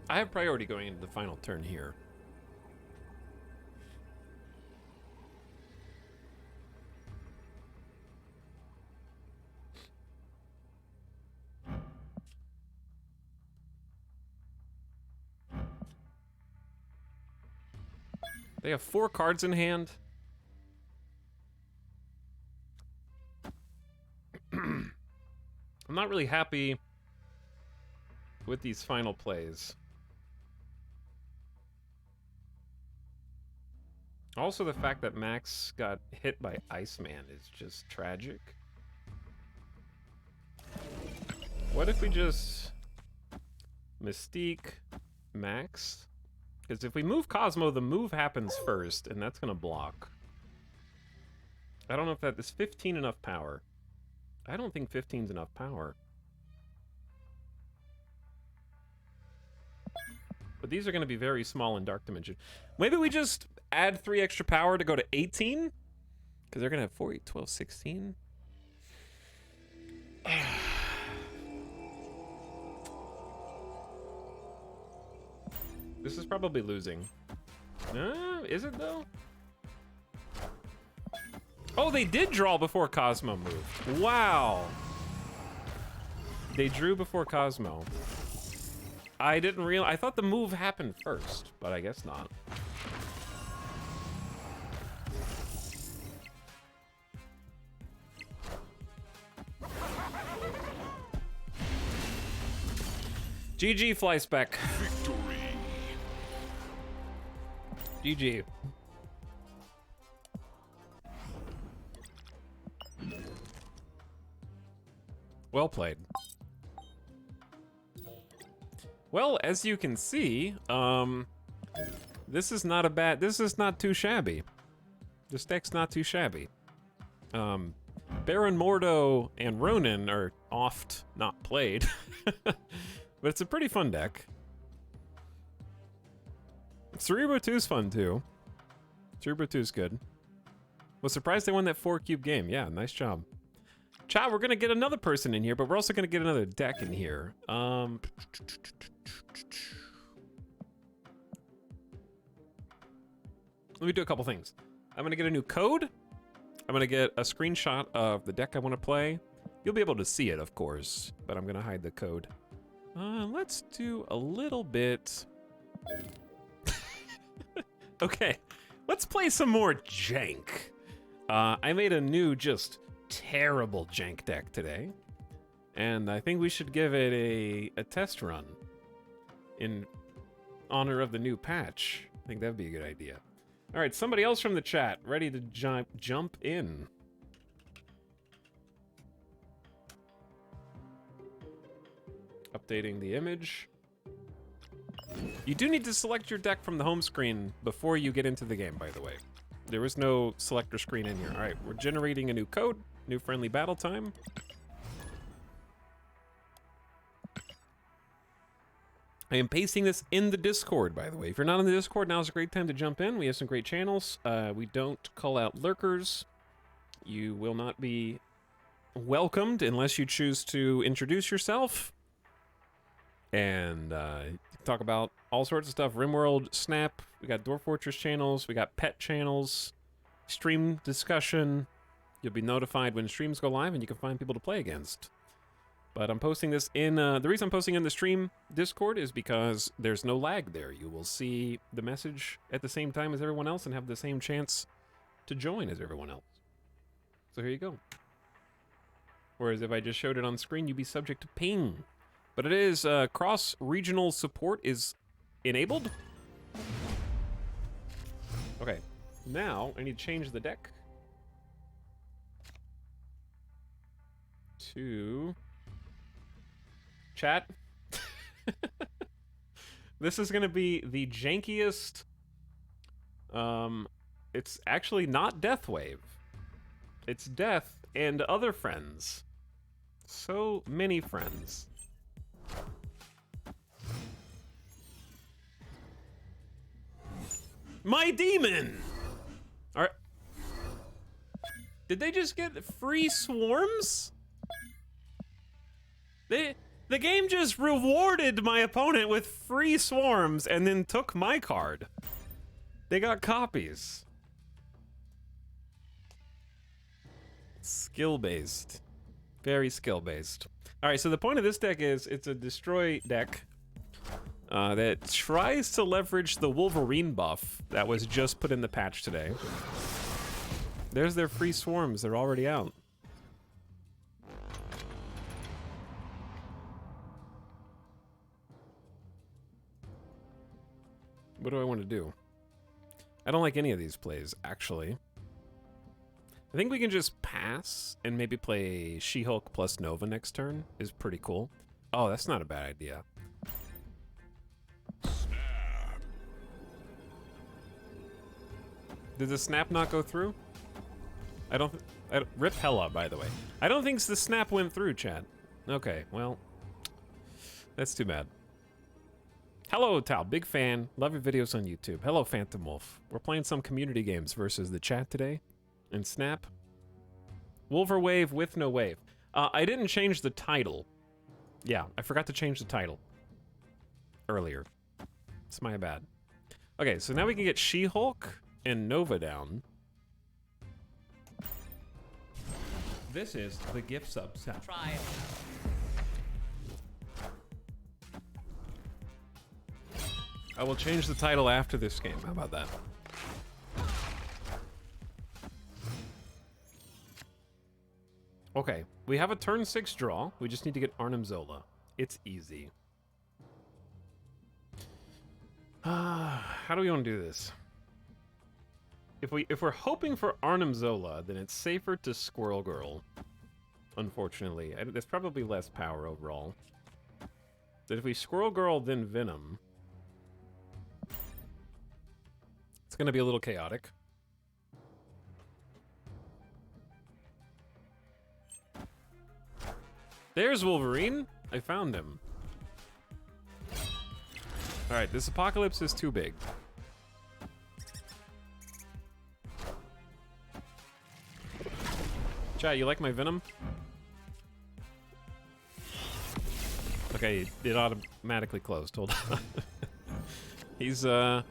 I have priority going into the final turn here. They have 4 cards in hand. I'm not really happy with these final plays. Also, the fact that Max got hit by Iceman is just tragic. What if we just Mystique Max? Because if we move Cosmo, the move happens first, and that's going to block. I don't know if that is 15 enough power. I don't think 15's enough power. But these are going to be very small in Dark Dimension. Maybe we just add 3 extra power to go to 18? Because they're going to have 4, 8, 12, 16. This is probably losing. Is it though? Oh, they did draw before Cosmo moved. Wow. They drew before Cosmo. I didn't realize. I thought the move happened first, but I guess not. GG, fly spec. Victory. GG. Well played. Well, as you can see, this is not a bad. This is not too shabby. This deck's not too shabby. Baron Mordo and Ronin are oft not played, but it's a pretty fun deck. Cerebro 2's fun too. Cerebro 2's good. Was surprised they won that 4-cube game. Yeah, nice job. Chat, we're gonna get another person in here, but we're also gonna get another deck in here. Let me do a couple things. I'm gonna get a new code. I'm gonna get a screenshot of the deck I want to play. You'll be able to see it, of course, but I'm gonna hide the code. Let's do a little bit. Okay, let's play some more jank. I made a new, just terrible jank deck today, and I think we should give it a test run in honor of the new patch. I think that'd be a good idea. All right, somebody else from the chat ready to jump in. Updating the image. You do need to select your deck from the home screen before you get into the game, by the way. There is no selector screen in here. All right, we're generating a new code, new friendly battle time. I am pasting this in the Discord, by the way. If you're not in the Discord, now's a great time to jump in. We have some great channels. We don't call out lurkers. You will not be welcomed unless you choose to introduce yourself. And talk about all sorts of stuff. RimWorld, Snap, we got Dwarf Fortress channels, we got pet channels, stream discussion. You'll be notified when streams go live and you can find people to play against. But I'm posting this in, the reason I'm posting in the stream Discord is because there's no lag there. You will see the message at the same time as everyone else and have the same chance to join as everyone else. So here you go. Whereas if I just showed it on screen, you'd be subject to ping. But it is, cross-regional support is enabled. Okay, now I need to change the deck to chat. This is gonna be the jankiest. It's actually not Deathwave. It's Death and other friends. So many friends. My demon! Alright. Did they just get free swarms? The game just rewarded my opponent with free swarms and then took my card. They got copies. Skill-based. Very skill-based. Alright, so the point of this deck is it's a destroy deck that tries to leverage the Wolverine buff that was just put in the patch today. There's their free swarms. They're already out. What do I want to do? I don't like any of these plays, actually. I think we can just pass and maybe play She-Hulk plus Nova next turn. Is pretty cool. Oh, that's not a bad idea. Snap. Did the snap not go through? I don't rip Hella, by the way. I don't think the snap went through, Chad. Okay, well, that's too bad. Hello, Tal, big fan. Love your videos on YouTube. Hello, Phantom Wolf. We're playing some community games versus the chat today. And Snap. Wolverwave with no wave. I didn't change the title. Yeah, I forgot to change the title earlier. It's my bad. Okay, so now we can get She-Hulk and Nova down. This is the gift sub set. Try it. I will change the title after this game. How about that? Okay, we have a turn 6 draw. We just need to get Arnim Zola. It's easy. How do we want to do this? If we're hoping for Arnim Zola, then it's safer to Squirrel Girl. Unfortunately, there's probably less power overall. But if we Squirrel Girl then Venom, it's gonna be a little chaotic. There's Wolverine. I found him. All right, this apocalypse is too big. Chat, you like my Venom? Okay, it automatically closed. Hold on. He's world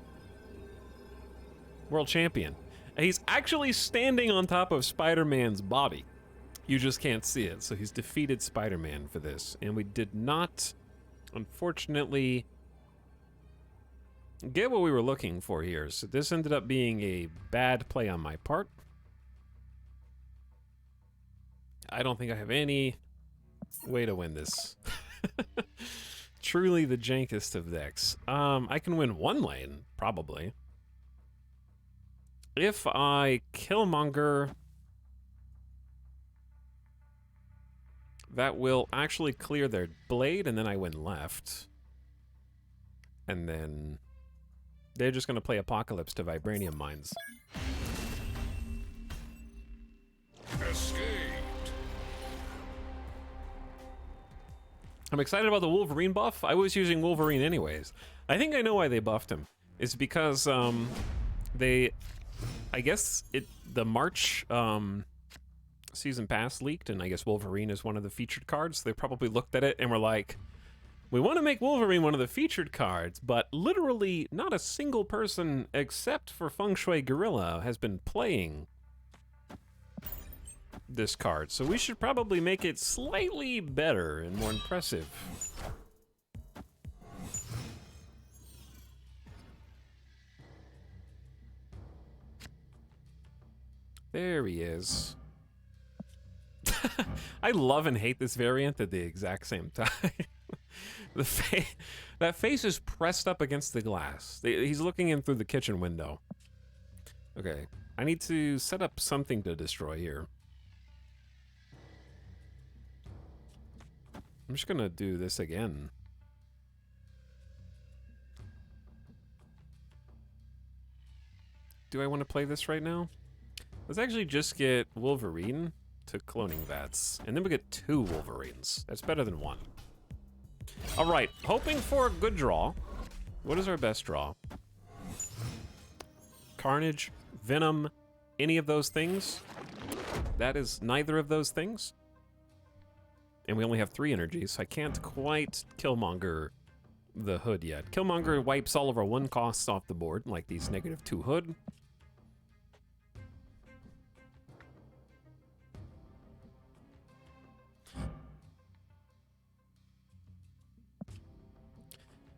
champion. He's actually standing on top of Spider-Man's body. You just can't see it. So he's defeated Spider-Man for this. And we did not, unfortunately, get what we were looking for here. So this ended up being a bad play on my part. I don't think I have any way to win this. Truly the jankest of decks. I can win one lane, probably. If I Killmonger, that will actually clear their blade, and then I win left. And then they're just going to play Apocalypse to Vibranium Mines. Escaped. I'm excited about the Wolverine buff. I was using Wolverine anyways. I think I know why they buffed him. It's because I guess the March season pass leaked, and I guess Wolverine is one of the featured cards. They probably looked at it and were like, we want to make Wolverine one of the featured cards, but literally not a single person except for Feng Shui Gorilla has been playing this card, so we should probably make it slightly better and more impressive. There he is. I love and hate this variant at the exact same time. That face is pressed up against the glass. He's looking in through the kitchen window. Okay, I need to set up something to destroy here. I'm just gonna do this again. Do I want to play this right now? Let's actually just get Wolverine to cloning vats, and then we get 2 Wolverines. That's better than 1. All right, hoping for a good draw. What is our best draw? Carnage, Venom, any of those things? That is neither of those things. And we only have 3 energies, so I can't quite Killmonger the Hood yet. Killmonger wipes all of our 1 costs off the board, like these -2 Hood.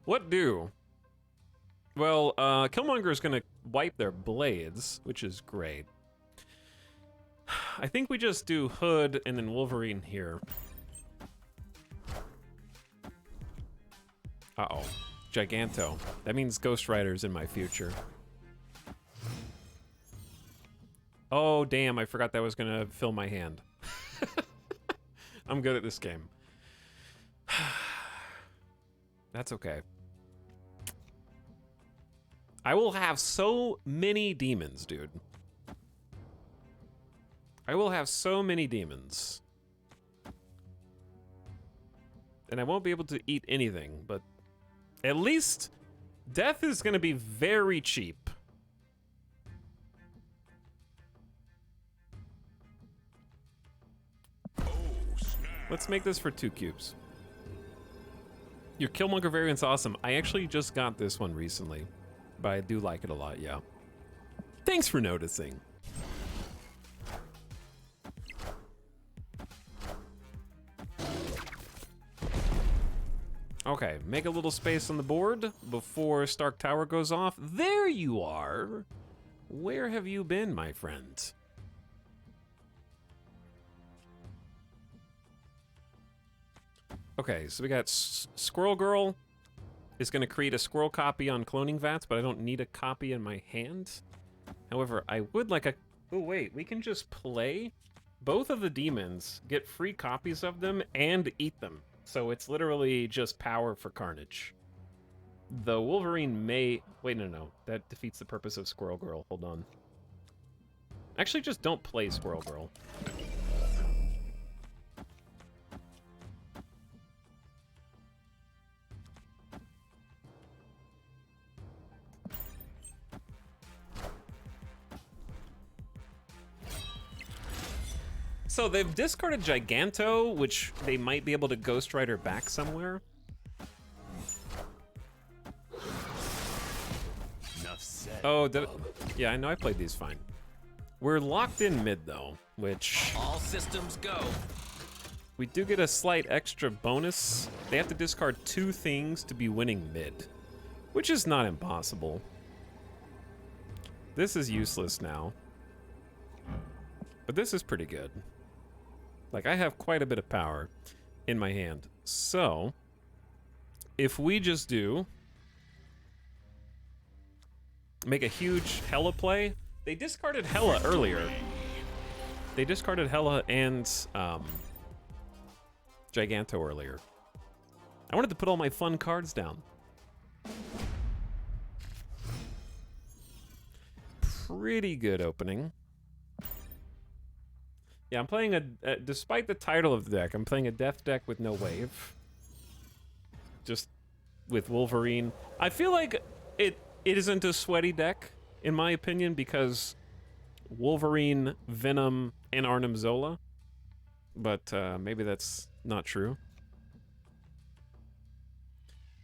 What do? Well, Killmonger is going to wipe their blades, which is great. I think we just do Hood and then Wolverine here. Uh-oh. Giganto. That means Ghost Rider's in my future. Oh, damn, I forgot that was gonna fill my hand. I'm good at this game. That's okay. I will have so many demons, dude. I will have so many demons. And I won't be able to eat anything, but at least death is going to be very cheap. Oh, snap. Let's make this for 2 cubes. Your Killmonger variant's awesome. I actually just got this one recently, but I do like it a lot, yeah. Thanks for noticing. Okay, make a little space on the board before Stark Tower goes off. There you are. Where have you been, my friend? Okay, so we got Squirrel Girl is going to create a squirrel copy on cloning vats, but I don't need a copy in my hand. However, I would like a... Oh, wait, we can just play both of the demons, get free copies of them, and eat them. So it's literally just power for Carnage. The Wolverine may... Wait, no. That defeats the purpose of Squirrel Girl. Hold on. Actually, just don't play Squirrel Girl. So they've discarded Giganto, which they might be able to Ghost Rider back somewhere. Enough said. Oh, yeah, I know I played these fine. We're locked in mid though, which All systems go. we do get a slight extra bonus. They have to discard 2 things to be winning mid, which is not impossible. This is useless now, but this is pretty good. Like, I have quite a bit of power in my hand. So, if we just do make a huge Hela play, they discarded Hela earlier. They discarded Hela and Giganto earlier. I wanted to put all my fun cards down. Pretty good opening. Yeah, I'm playing despite the title of the deck, I'm playing a death deck with no wave. Just with Wolverine. I feel like it isn't a sweaty deck, in my opinion, because Wolverine, Venom, and Arnim Zola. But maybe that's not true.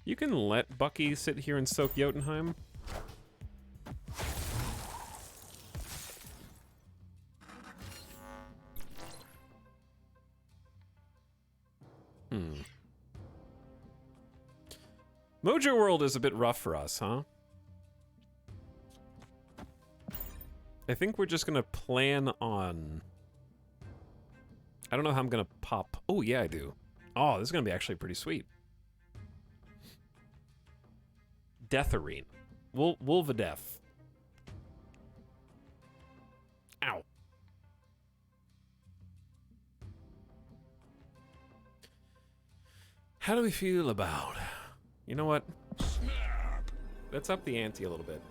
You can let Bucky sit here and soak Jotunheim. Mojo World is a bit rough for us, huh? I think we're just gonna plan on... I don't know how I'm gonna pop... Oh, yeah, I do. Oh, this is gonna be actually pretty sweet. Deatherine. Wolvedeth. Ow. How do we feel about... You know what? Let's up the ante a little bit.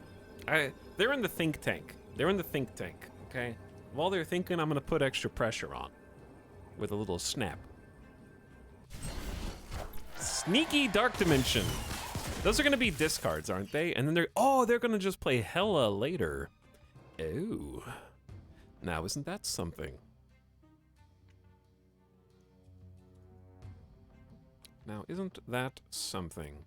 They're in the think tank. They're in the think tank, okay? While they're thinking, I'm gonna put extra pressure on. With a little snap. Sneaky Dark Dimension. Those are gonna be discards, aren't they? And then they're gonna just play Hela later. Oh. Now, isn't that something? Now, isn't that something?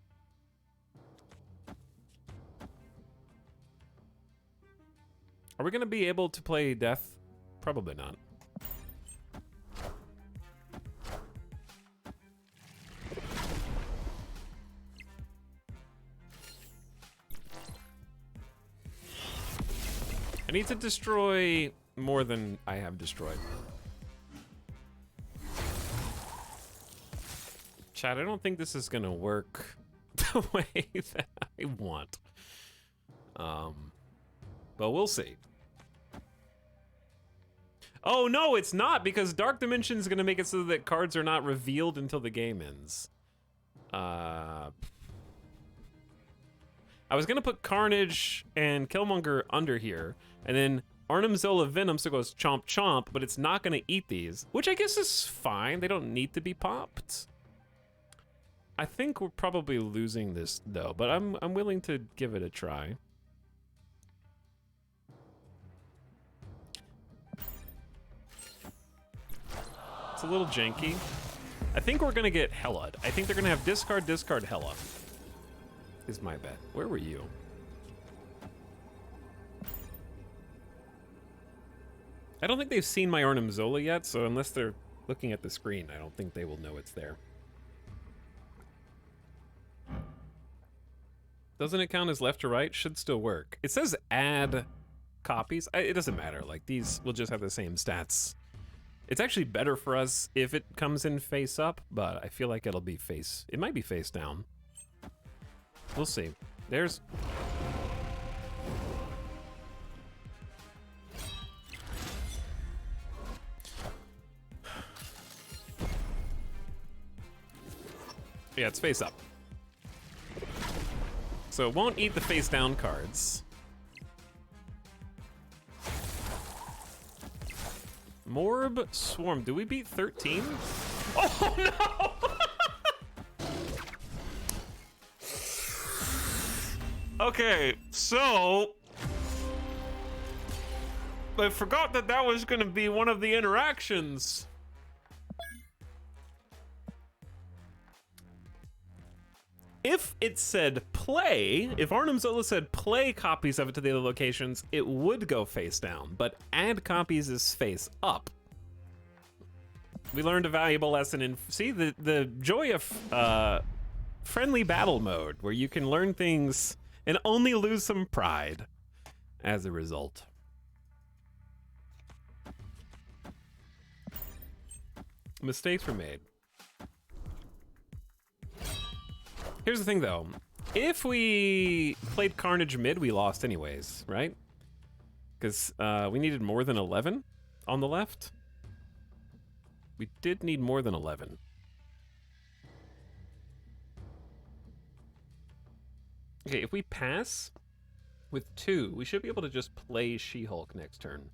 Are we gonna be able to play Death? Probably not. I need to destroy more than I have destroyed. Chad, I don't think this is gonna work the way that I want. But we'll see. Oh no, it's not, because Dark Dimension is gonna make it so that cards are not revealed until the game ends. I was gonna put Carnage and Killmonger under here, and then Arnim Zola Venom so it goes chomp chomp, but it's not gonna eat these, which I guess is fine. They don't need to be popped. I think we're probably losing this though, but I'm willing to give it a try. It's a little janky. I think we're gonna get Hela'd. I think they're gonna have discard, discard, Hela. Is my bet. Where were you? I don't think they've seen my Arnim Zola yet, so unless they're looking at the screen, I don't think they will know it's there. Doesn't it count as left to right? Should still work. It says add copies. It doesn't matter. Like, these will just have the same stats. It's actually better for us if it comes in face up, but I feel like it'll be face... It might be face down. We'll see. There's... Yeah, it's face up. So it won't eat the face down cards. Morb Swarm. Do we beat 13? Oh no! Okay, so I forgot that that was gonna be one of the interactions. if it said play, if Arnim Zola said play copies of it to the other locations, it would go face down, but add copies is face up. We learned a valuable lesson in, see, the joy of friendly battle mode, where you can learn things and only lose some pride as a result. Mistakes were made. Here's the thing, though. If we played Carnage mid, we lost anyways, right? Because we needed more than 11 on the left. We did need more than 11. Okay, if we pass with 2, we should be able to just play She-Hulk next turn.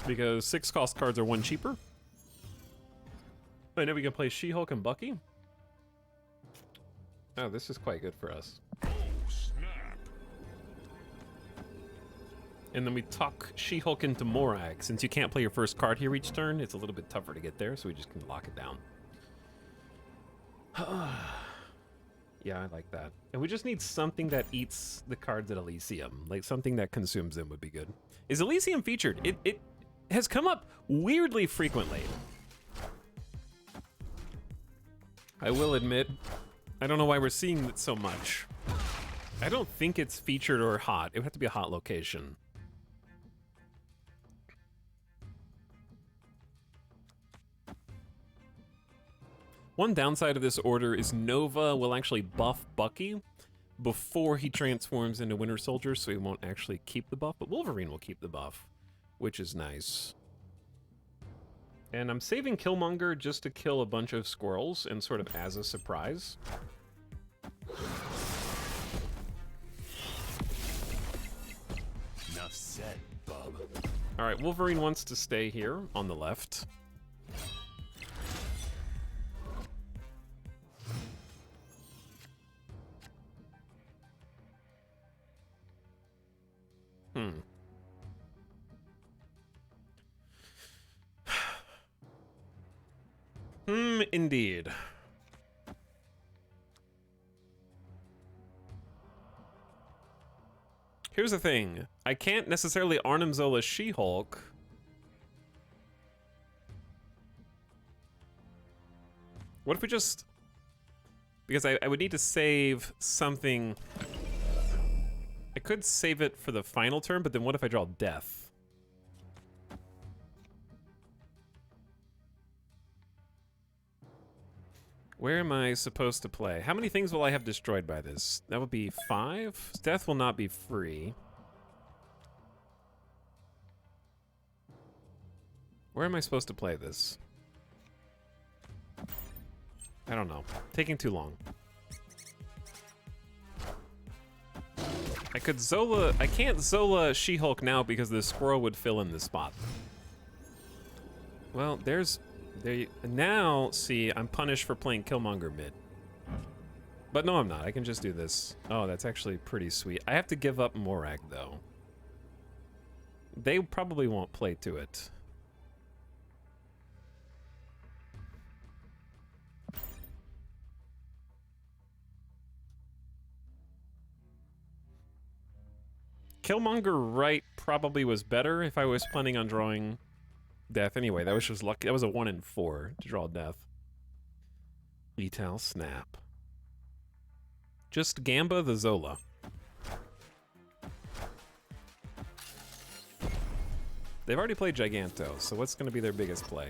Because 6 cost cards are 1 cheaper. I know we can play She-Hulk and Bucky. Oh, this is quite good for us. Oh, snap. And then we tuck She-Hulk into Morag. Since you can't play your first card here each turn, it's a little bit tougher to get there, so we just can lock it down. Yeah, I like that. And we just need something that eats the cards at Elysium. Like, something that consumes them would be good. Is Elysium featured? It has come up weirdly frequently. I will admit, I don't know why we're seeing it so much. I don't think it's featured or hot. It would have to be a hot location. One downside of this order is Nova will actually buff Bucky before he transforms into Winter Soldier, so he won't actually keep the buff, but Wolverine will keep the buff, which is nice. And I'm saving Killmonger just to kill a bunch of squirrels and sort of as a surprise. Enough said, bub. All right, Wolverine wants to stay here on the left. Indeed. Here's the thing. I can't necessarily Arnim Zola She-Hulk. What if we just... Because I would need to save something... I could save it for the final turn, but then what if I draw Death? Where am I supposed to play? How many things will I have destroyed by this? That would be 5? Death will not be free. Where am I supposed to play this? I don't know. Taking too long. I could Zola... I can't Zola She-Hulk now because the squirrel would fill in the spot. Well, there's... Now, see, I'm punished for playing Killmonger mid. But no, I'm not. I can just do this. Oh, that's actually pretty sweet. I have to give up Morag, though. They probably won't play to it. Killmonger right probably was better if I was planning on drawing Death anyway. That was just lucky. That was a 1 in 4 to draw Death. Letal Snap. Just Gamba the Zola. They've already played Giganto, so what's going to be their biggest play?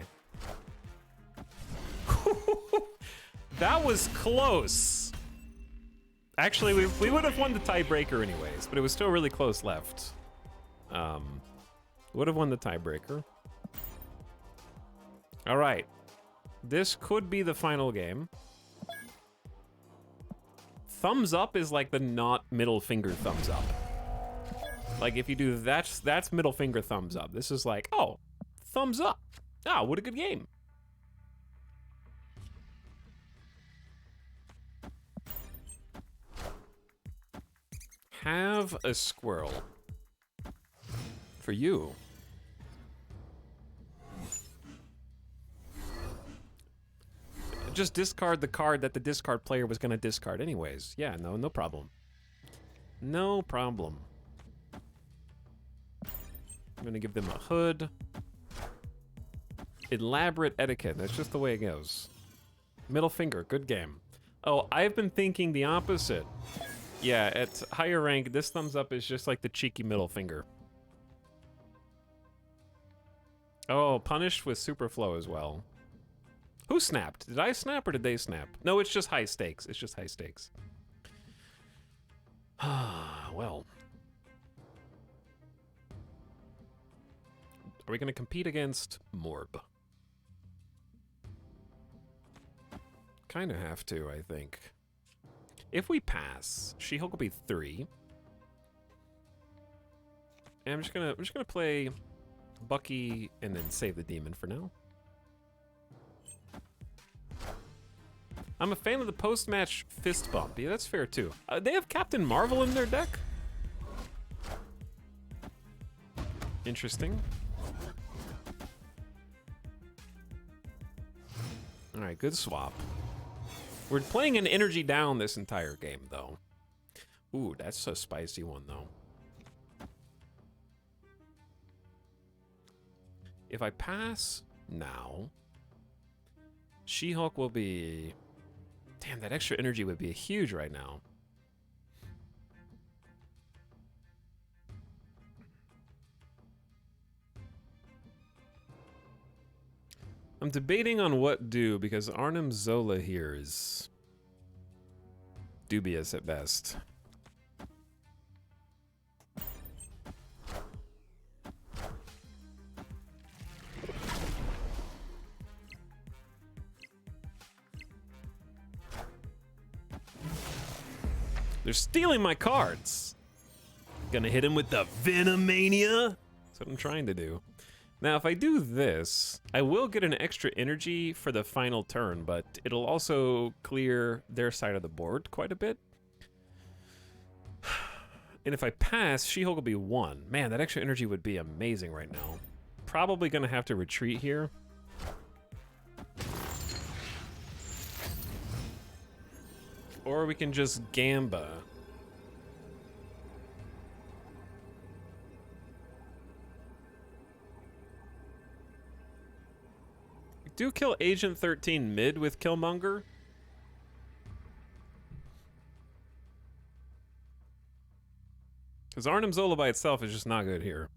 That was close. Actually, we would have won the tiebreaker anyways, but it was still really close left. Would have won the tiebreaker. All right. This could be the final game. Thumbs up is like the not middle finger thumbs up. Like if you do that's middle finger thumbs up. This is like, oh, thumbs up. Ah, what a good game. Have a squirrel. For you. just discard the card that the discard player was gonna discard anyways. Yeah, no problem. No problem. I'm gonna give them a hood. Elaborate etiquette, that's just the way it goes. Middle finger, good game. Oh, I've been thinking the opposite. Yeah, at higher rank, this thumbs up is just like the cheeky middle finger. Oh, punished with super flow as well. Who snapped? Did I snap or did they snap? No, it's just high stakes. It's just high stakes. Well. Are we going to compete against Morb? Kind of have to, I think. If we pass, She-Hulk will be 3. And I'm just gonna play Bucky and then save the demon for now. I'm a fan of the post-match fist bump. Yeah, that's fair too. They have Captain Marvel in their deck? Interesting. Alright, good swap. We're playing an energy down this entire game, though. Ooh, that's a spicy one, though. If I pass now, She-Hulk will be... Damn, that extra energy would be huge right now. I'm debating on what do, because Arnim Zola here is dubious at best. They're stealing my cards. Gonna hit him with the Venomania. That's what I'm trying to do. Now, if I do this, I will get an extra energy for the final turn, but it'll also clear their side of the board quite a bit. And if I pass, She-Hulk will be 1. Man, that extra energy would be amazing right now. Probably gonna have to retreat here. Or we can just Gamba. Do kill Agent 13 mid with Killmonger. Because Arnim Zola by itself is just not good here.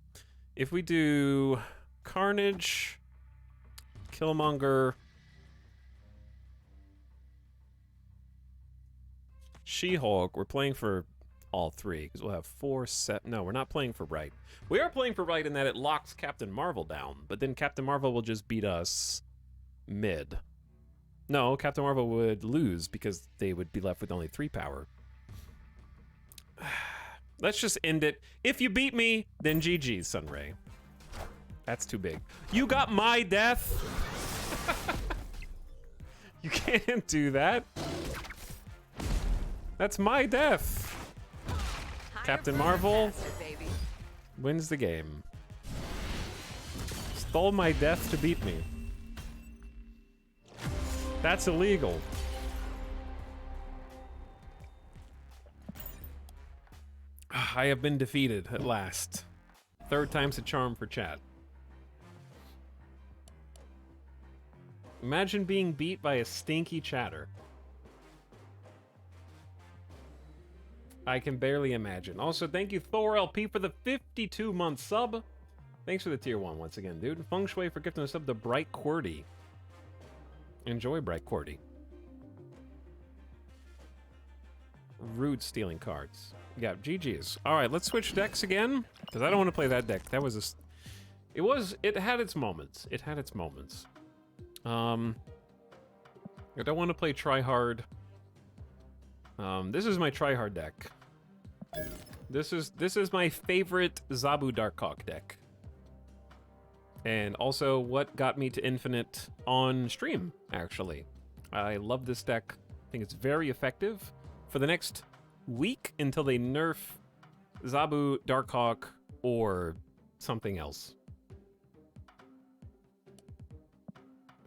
If we do Carnage, Killmonger, She-Hulk, we're playing for all 3, because we'll have 4 set. No, we're not playing for right. We are playing for right in that it locks Captain Marvel down, but then Captain Marvel will just beat us mid. No, Captain Marvel would lose because they would be left with only 3 power. Let's just end it. If you beat me, then GG's, Sunray. That's too big. You got my death? You can't do that. That's my death. Captain Marvel wins the game. Stole my death to beat me. That's illegal. I have been defeated at last. 3rd time's a charm for chat. Imagine being beat by a stinky chatter. I can barely imagine. Also, thank you Thor LP for the 52-month sub. Thanks for the tier 1 once again, dude. Feng Shui for gifting a sub to Bright Qwerty. Enjoy Bright Qwerty. Rude stealing cards. Yeah, GG's. All right, let's switch decks again, because I don't want to play that deck. That was a... It had its moments. It had its moments. I don't want to play Tryhard. This is my Tryhard deck. This is my favorite Zabu Darkhawk deck. And also what got me to Infinite on stream, actually. I love this deck. I think it's very effective for the next week until they nerf Zabu Darkhawk or something else.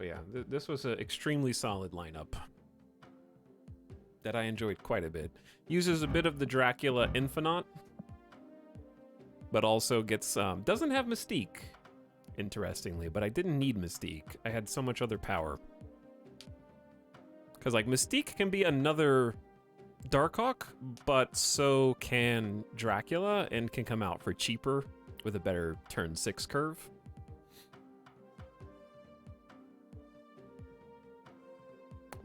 But yeah, this was an extremely solid lineup that I enjoyed quite a bit. Uses a bit of the Dracula Infinite, but also gets doesn't have Mystique, interestingly. But I didn't need Mystique. I had so much other power. Because like Mystique can be another Darkhawk, but so can Dracula, and can come out for cheaper with a better turn 6 curve.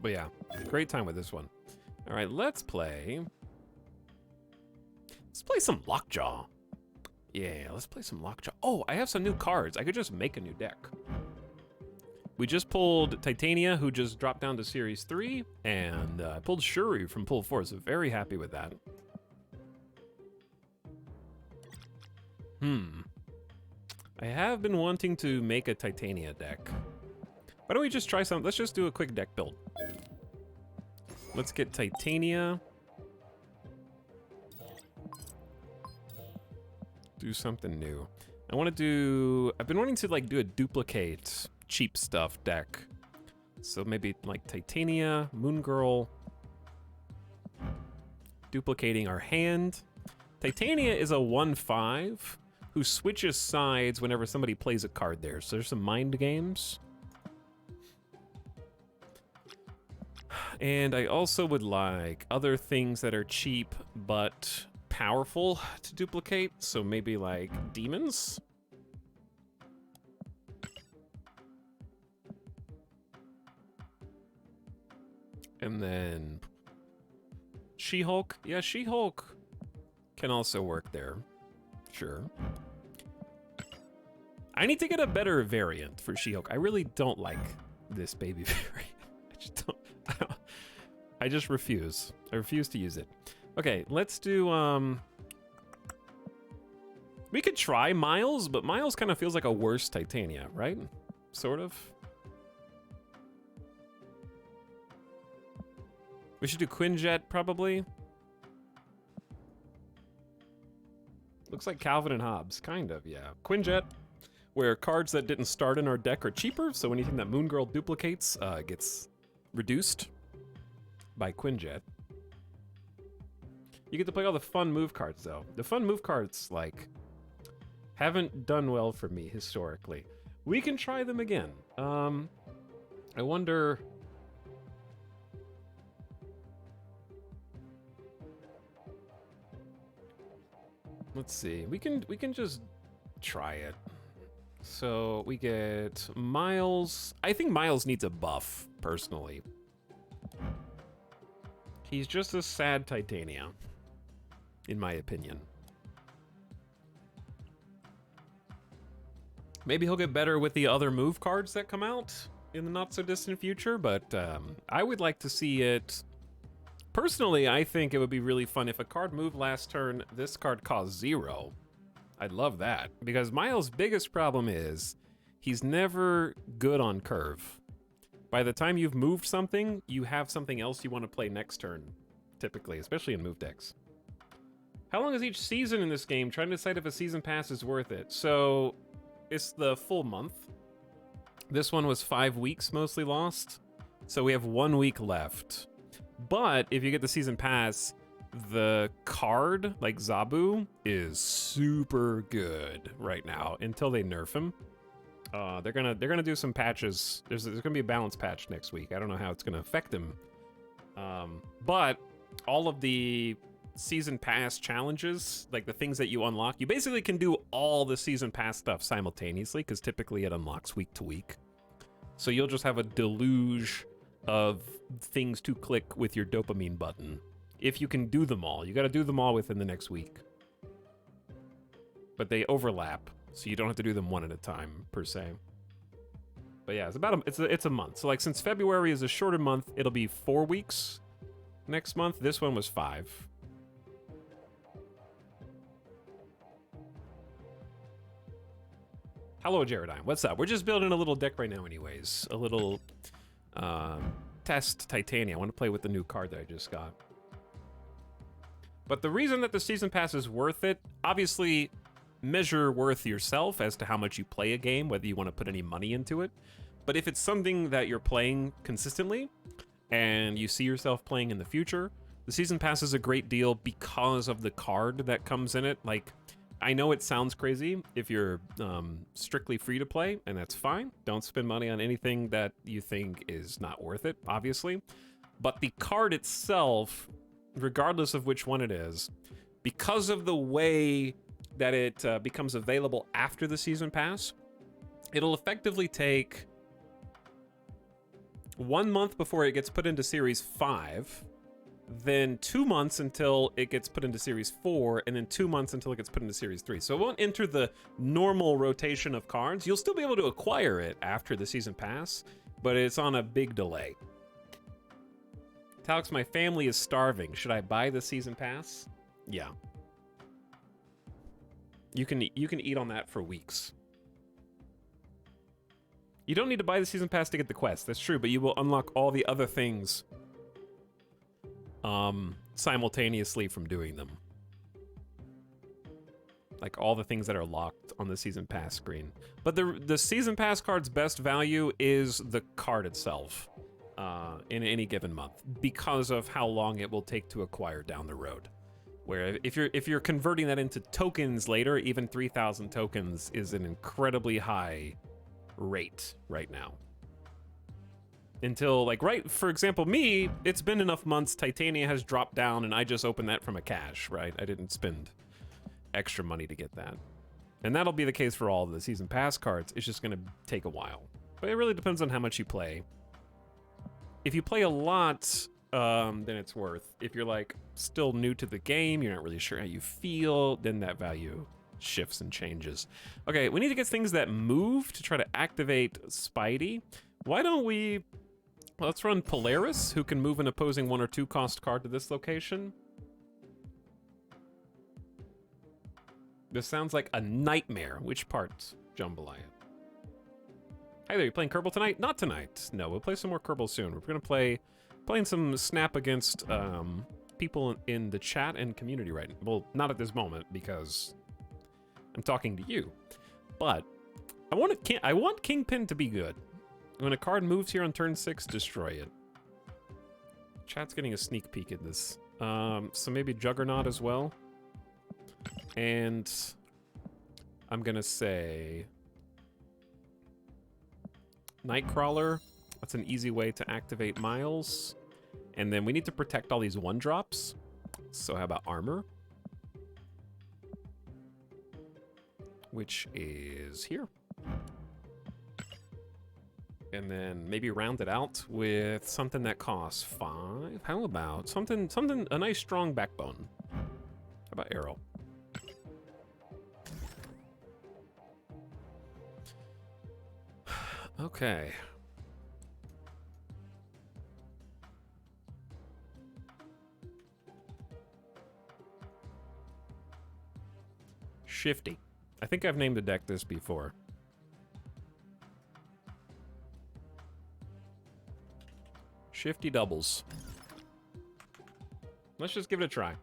But yeah, great time with this one. All right, let's play some Lockjaw. Yeah, let's play some Lockjaw. Oh, I have some new cards. I could just make a new deck. We just pulled Titania, who just dropped down to Series 3, and I pulled Shuri from Pool 4, so very happy with that. I have been wanting to make a Titania deck. Why don't we just try some? Let's just do a quick deck build. Let's get Titania. Do something new. I want to do... I've been wanting to like do a duplicate cheap stuff deck. So maybe like Titania, Moon Girl. Duplicating our hand. Titania is a 1/5 who switches sides whenever somebody plays a card there. So there's some mind games. And I also would like other things that are cheap but powerful to duplicate. So maybe like demons. And then She-Hulk. Yeah, She-Hulk can also work there. Sure. I need to get a better variant for She-Hulk. I really don't like this baby variant. I just refuse. I refuse to use it. Okay, let's do, we could try Miles, but Miles kind of feels like a worse Titania, right? Sort of. We should do Quinjet, probably. Looks like Calvin and Hobbes, kind of, yeah. Quinjet, where cards that didn't start in our deck are cheaper, so anything that Moon Girl duplicates gets reduced by Quinjet. You get to play all the fun move cards, though. The fun move cards, like, haven't done well for me historically. We can try them again. I wonder... Let's see. We can just try it. So we get Miles. I think Miles needs a buff, personally. He's just a sad Titania, in my opinion. Maybe he'll get better with the other move cards that come out in the not-so-distant future, but I would like to see it... Personally, I think it would be really fun if a card moved last turn, this card cost 0. I'd love that, because Miles' biggest problem is he's never good on curve. By the time you've moved something, you have something else you want to play next turn, typically, especially in move decks. How long is each season in this game? Trying to decide if a season pass is worth it. So, it's the full month. This one was 5 weeks, mostly lost. So we have 1 week left. But if you get the season pass, the card, like Zabu, is super good right now until they nerf him. They're gonna do some patches. There's gonna be a balance patch next week. I don't know how it's gonna affect him. But all of the season pass challenges, like the things that you unlock, you basically can do all the season pass stuff simultaneously, because typically it unlocks week to week. So you'll just have a deluge of things to click with your dopamine button. If you can do them all, you got to do them all within the next week. But they overlap, so you don't have to do them one at a time per se. But yeah, it's a month. So like since February is a shorter month, it'll be 4 weeks next month. This one was 5. Hello, Jaredine. What's up? We're just building a little deck right now anyways. A little test Titania. I want to play with the new card that I just got. But the reason that the season pass is worth it, obviously measure worth yourself as to how much you play a game, whether you want to put any money into it. But if it's something that you're playing consistently and you see yourself playing in the future, the season pass is a great deal because of the card that comes in it. Like, I know it sounds crazy if you're strictly free to play, and that's fine. Don't spend money on anything that you think is not worth it, obviously. But the card itself, regardless of which one it is, because of the way that it becomes available after the season pass, it'll effectively take 1 month before it gets put into Series 5, then 2 months until it gets put into Series 4, and then 2 months until it gets put into Series 3. So it won't enter the normal rotation of cards. You'll still be able to acquire it after the season pass, but it's on a big delay. Talix, my family is starving. Should I buy the season pass? Yeah. You can eat on that for weeks. You don't need to buy the season pass to get the quest. That's true, but you will unlock all the other things simultaneously from doing them. Like all the things that are locked on the season pass screen. But the season pass card's best value is the card itself in any given month because of how long it will take to acquire down the road. Where if you're converting that into tokens later, even 3,000 tokens is an incredibly high rate right now. Until, like, right, for example, me, it's been enough months, Titania has dropped down, and I just opened that from a cache, right? I didn't spend extra money to get that. And that'll be the case for all of the season pass cards. It's just gonna take a while. But it really depends on how much you play. If you play a lot, then it's worth. If you're, like, still new to the game, you're not really sure how you feel, then that value shifts and changes. Okay, we need to get things that move to try to activate Spidey. Why don't we... Let's run Polaris, who can move an opposing 1 or 2 cost card to this location. This sounds like a nightmare. Which part, Jambalaya? Hi there, you playing Kerbal tonight? Not tonight. No, we'll play some more Kerbal soon. We're gonna playing some Snap against people in the chat and community right now. Well, not at this moment because I'm talking to you. But I want Kingpin to be good. When a card moves here on turn 6, destroy it. Chat's getting a sneak peek at this. So maybe Juggernaut as well. And I'm gonna say Nightcrawler. That's an easy way to activate Miles. And then we need to protect all these 1-drops. So how about Armor? Which is here. And then maybe round it out with something that costs 5. How about something, a nice strong backbone? How about Arrow? Okay. Shifty. I think I've named the deck this before. Shifty doubles. Let's just give it a try.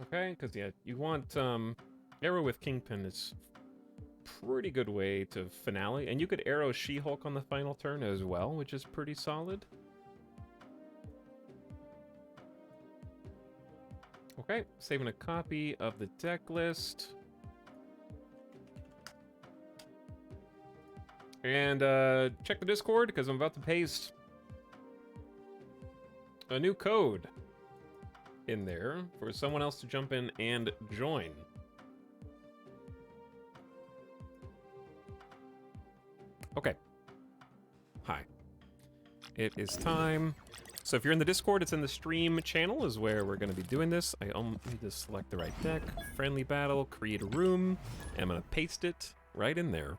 Okay, because yeah, you want Arrow with Kingpin is pretty good way to finale, and you could Arrow She-Hulk on the final turn as well, which is pretty solid. Okay, saving a copy of the deck list. And check the Discord, because I'm about to paste a new code in there for someone else to jump in and join. Okay. Hi. It is time. So if you're in the Discord, it's in the stream channel is where we're going to be doing this. I need to select the right deck. Friendly battle, create a room. And I'm going to paste it right in there.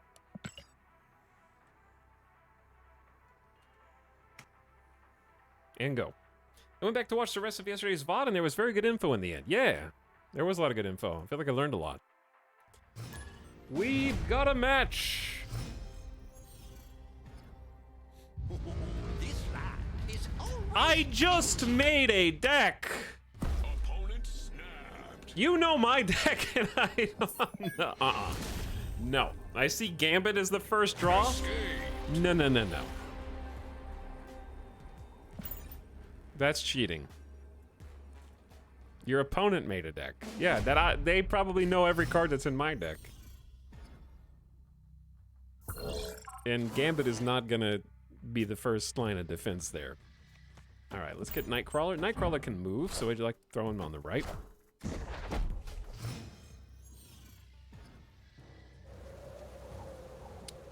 And go. I went back to watch the rest of yesterday's VOD, and there was very good info in the end. Yeah, there was a lot of good info. I feel like I learned a lot. We've got a match. This land is already I just made a deck. Opponent snapped. You know my deck, and I don't. No. I see Gambit as the first draw. Escape. No, no, no, no. That's cheating. Your opponent made a deck. Yeah, they probably know every card that's in my deck. And Gambit is not gonna be the first line of defense there. All right, let's get Nightcrawler. Nightcrawler can move, so would you like to throw him on the right?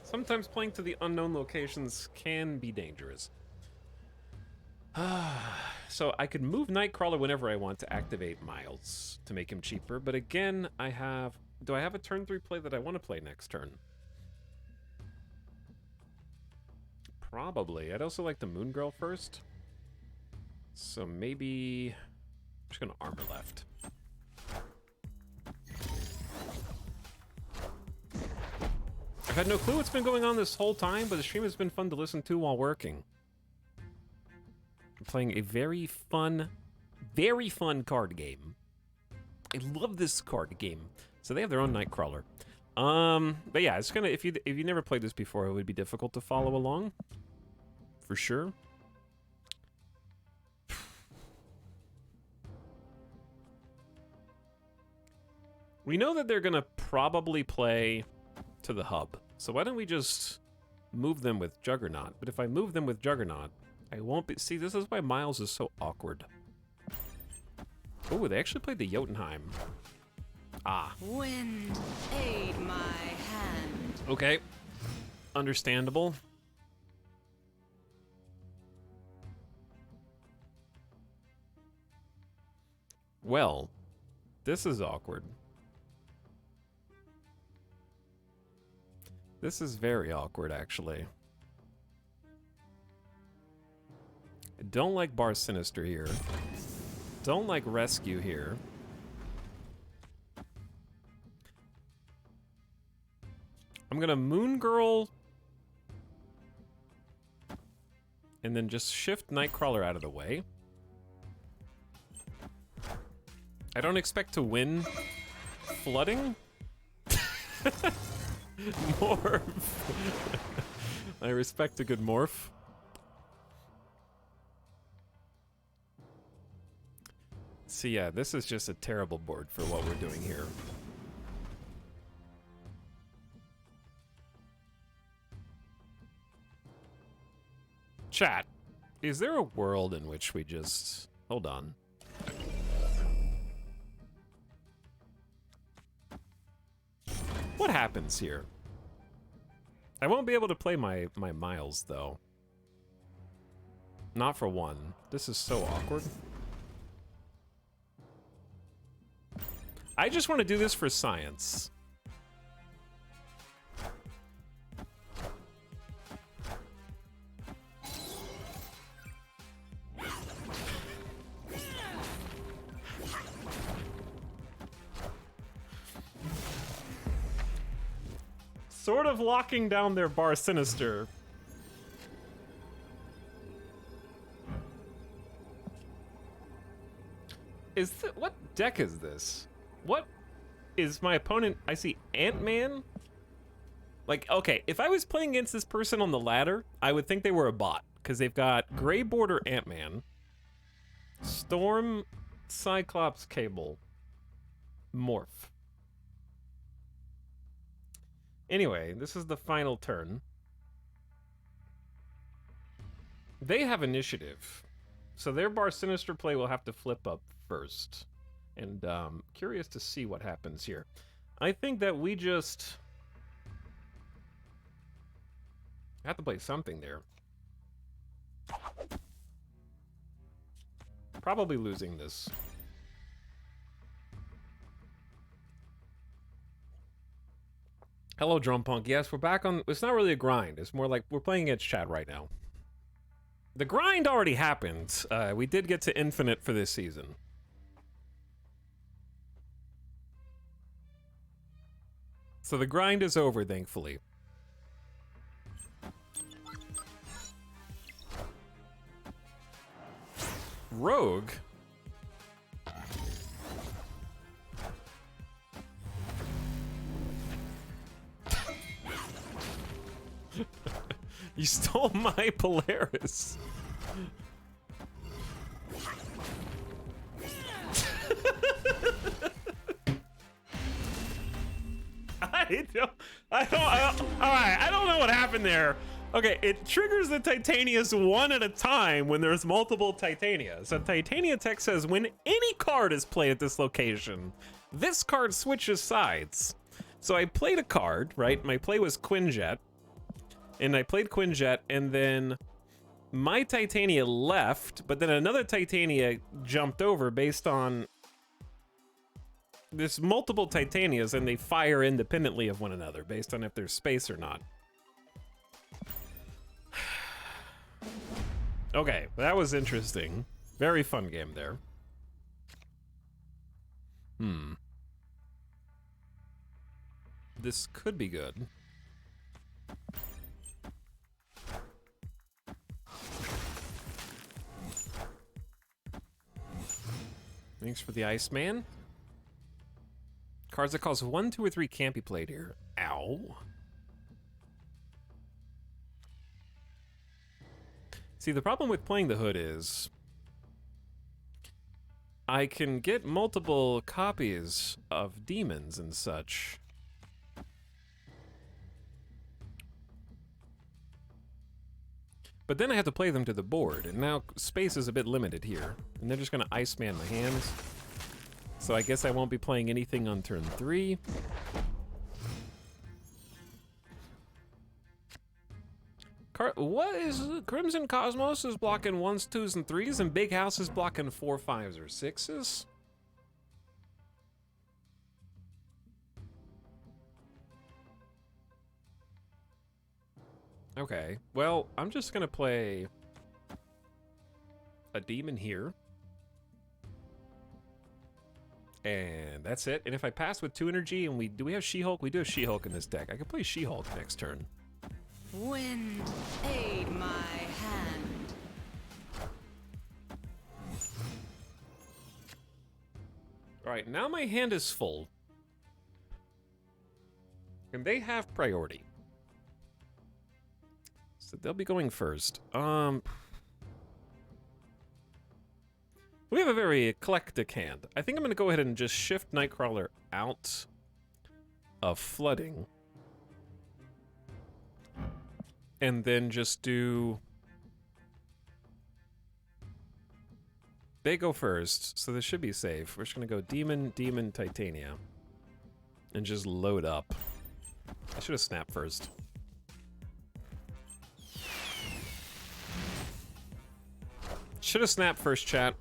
Sometimes playing to the unknown locations can be dangerous. So I could move Nightcrawler whenever I want to activate Miles to make him cheaper, but again, do I have a turn 3 play that I want to play next turn? Probably. I'd also like the Moon Girl first. So maybe I'm just gonna armor left. I've had no clue what's been going on this whole time, but the stream has been fun to listen to while working. I'm playing a very fun card game. I love this card game. So they have their own Nightcrawler. But yeah, it's gonna if you never played this before, it would be difficult to follow along. For sure. We know that they're gonna probably play to the hub. So why don't we just move them with Juggernaut? But if I move them with Juggernaut, I won't be... See, this is why Miles is so awkward. Oh, they actually played the Jotunheim. Ah. Wind, aid my hand. Okay. Understandable. Well, this is awkward. This is very awkward, actually. I don't like Bar Sinister here. Don't like Rescue here. I'm gonna Moon Girl and then just shift Nightcrawler out of the way. I don't expect to win flooding. Morph. I respect a good morph. So yeah, this is just a terrible board for what we're doing here. Chat, is there a world in which we just... Hold on. What happens here? I won't be able to play my Miles, though. Not for one. This is so awkward. I just want to do this for science. Sort of locking down their Bar Sinister. What deck is this? What is my opponent? I see Ant-Man? Like, okay, if I was playing against this person on the ladder, I would think they were a bot, because they've got Gray Border Ant-Man, Storm, Cyclops Cable, Morph. Anyway, this is the final turn. They have initiative, so their Bar Sinister play will have to flip up first. And curious to see what happens here. I think that we just have to play something there. Probably losing this. Hello, Drum Punk. Yes, we're back on... It's not really a grind. It's more like we're playing against chat right now. The grind already happened. We did get to Infinite for this season. So the grind is over, thankfully. Rogue? You stole my Polaris. I don't know what happened there. Okay, it triggers the Titanias one at a time when there's multiple Titanias. So Titania tech says when any card is played at this location, this card switches sides. So I played a card, right? My play was Quinjet, and I played Quinjet, and then my Titania left, but then another Titania jumped over based on there's multiple Titanias, and they fire independently of one another based on if there's space or not. Okay, that was interesting. Very fun game there. This could be good. Thanks for the Iceman. Cards that cost 1, 2, or 3 can't be played here. Ow. See, the problem with playing the Hood is I can get multiple copies of demons and such. But then I have to play them to the board, and now space is a bit limited here. And they're just gonna Iceman my hands. So I guess I won't be playing anything on turn 3. What is Crimson Cosmos is blocking 1s, 2s, and 3s, and Big House is blocking 4, 5s, or 6s? Okay, well, I'm just gonna play a demon here. And that's it. And if I pass with 2 energy and do we have She-Hulk? We do have She-Hulk in this deck. I could play She-Hulk next turn. Wind, aid my hand. All right, now my hand is full. And they have priority. So they'll be going first. We have a very eclectic hand. I think I'm going to go ahead and just shift Nightcrawler out of flooding. And then just do... They go first, so this should be safe. We're just going to go Demon, Demon, Titania. And just load up. I should have snapped first. Should have snapped first, chat.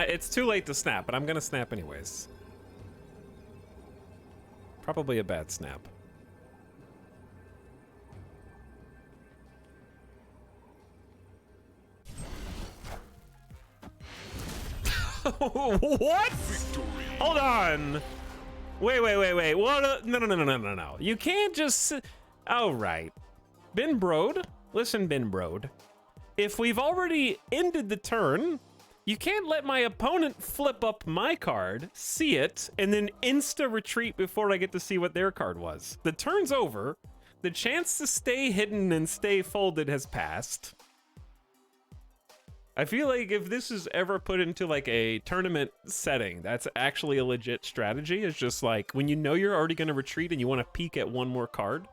It's too late to snap, but I'm gonna snap anyways. Probably a bad snap. What? Victory. Hold on. Wait. What? No. You can't just... All right. Ben Brode. Listen, Ben Brode. If we've already ended the turn, you can't let my opponent flip up my card, see it, and then insta-retreat before I get to see what their card was. The turn's over. The chance to stay hidden and stay folded has passed. I feel like if this is ever put into like a tournament setting, that's actually a legit strategy. It's just like when you know you're already going to retreat and you want to peek at one more card,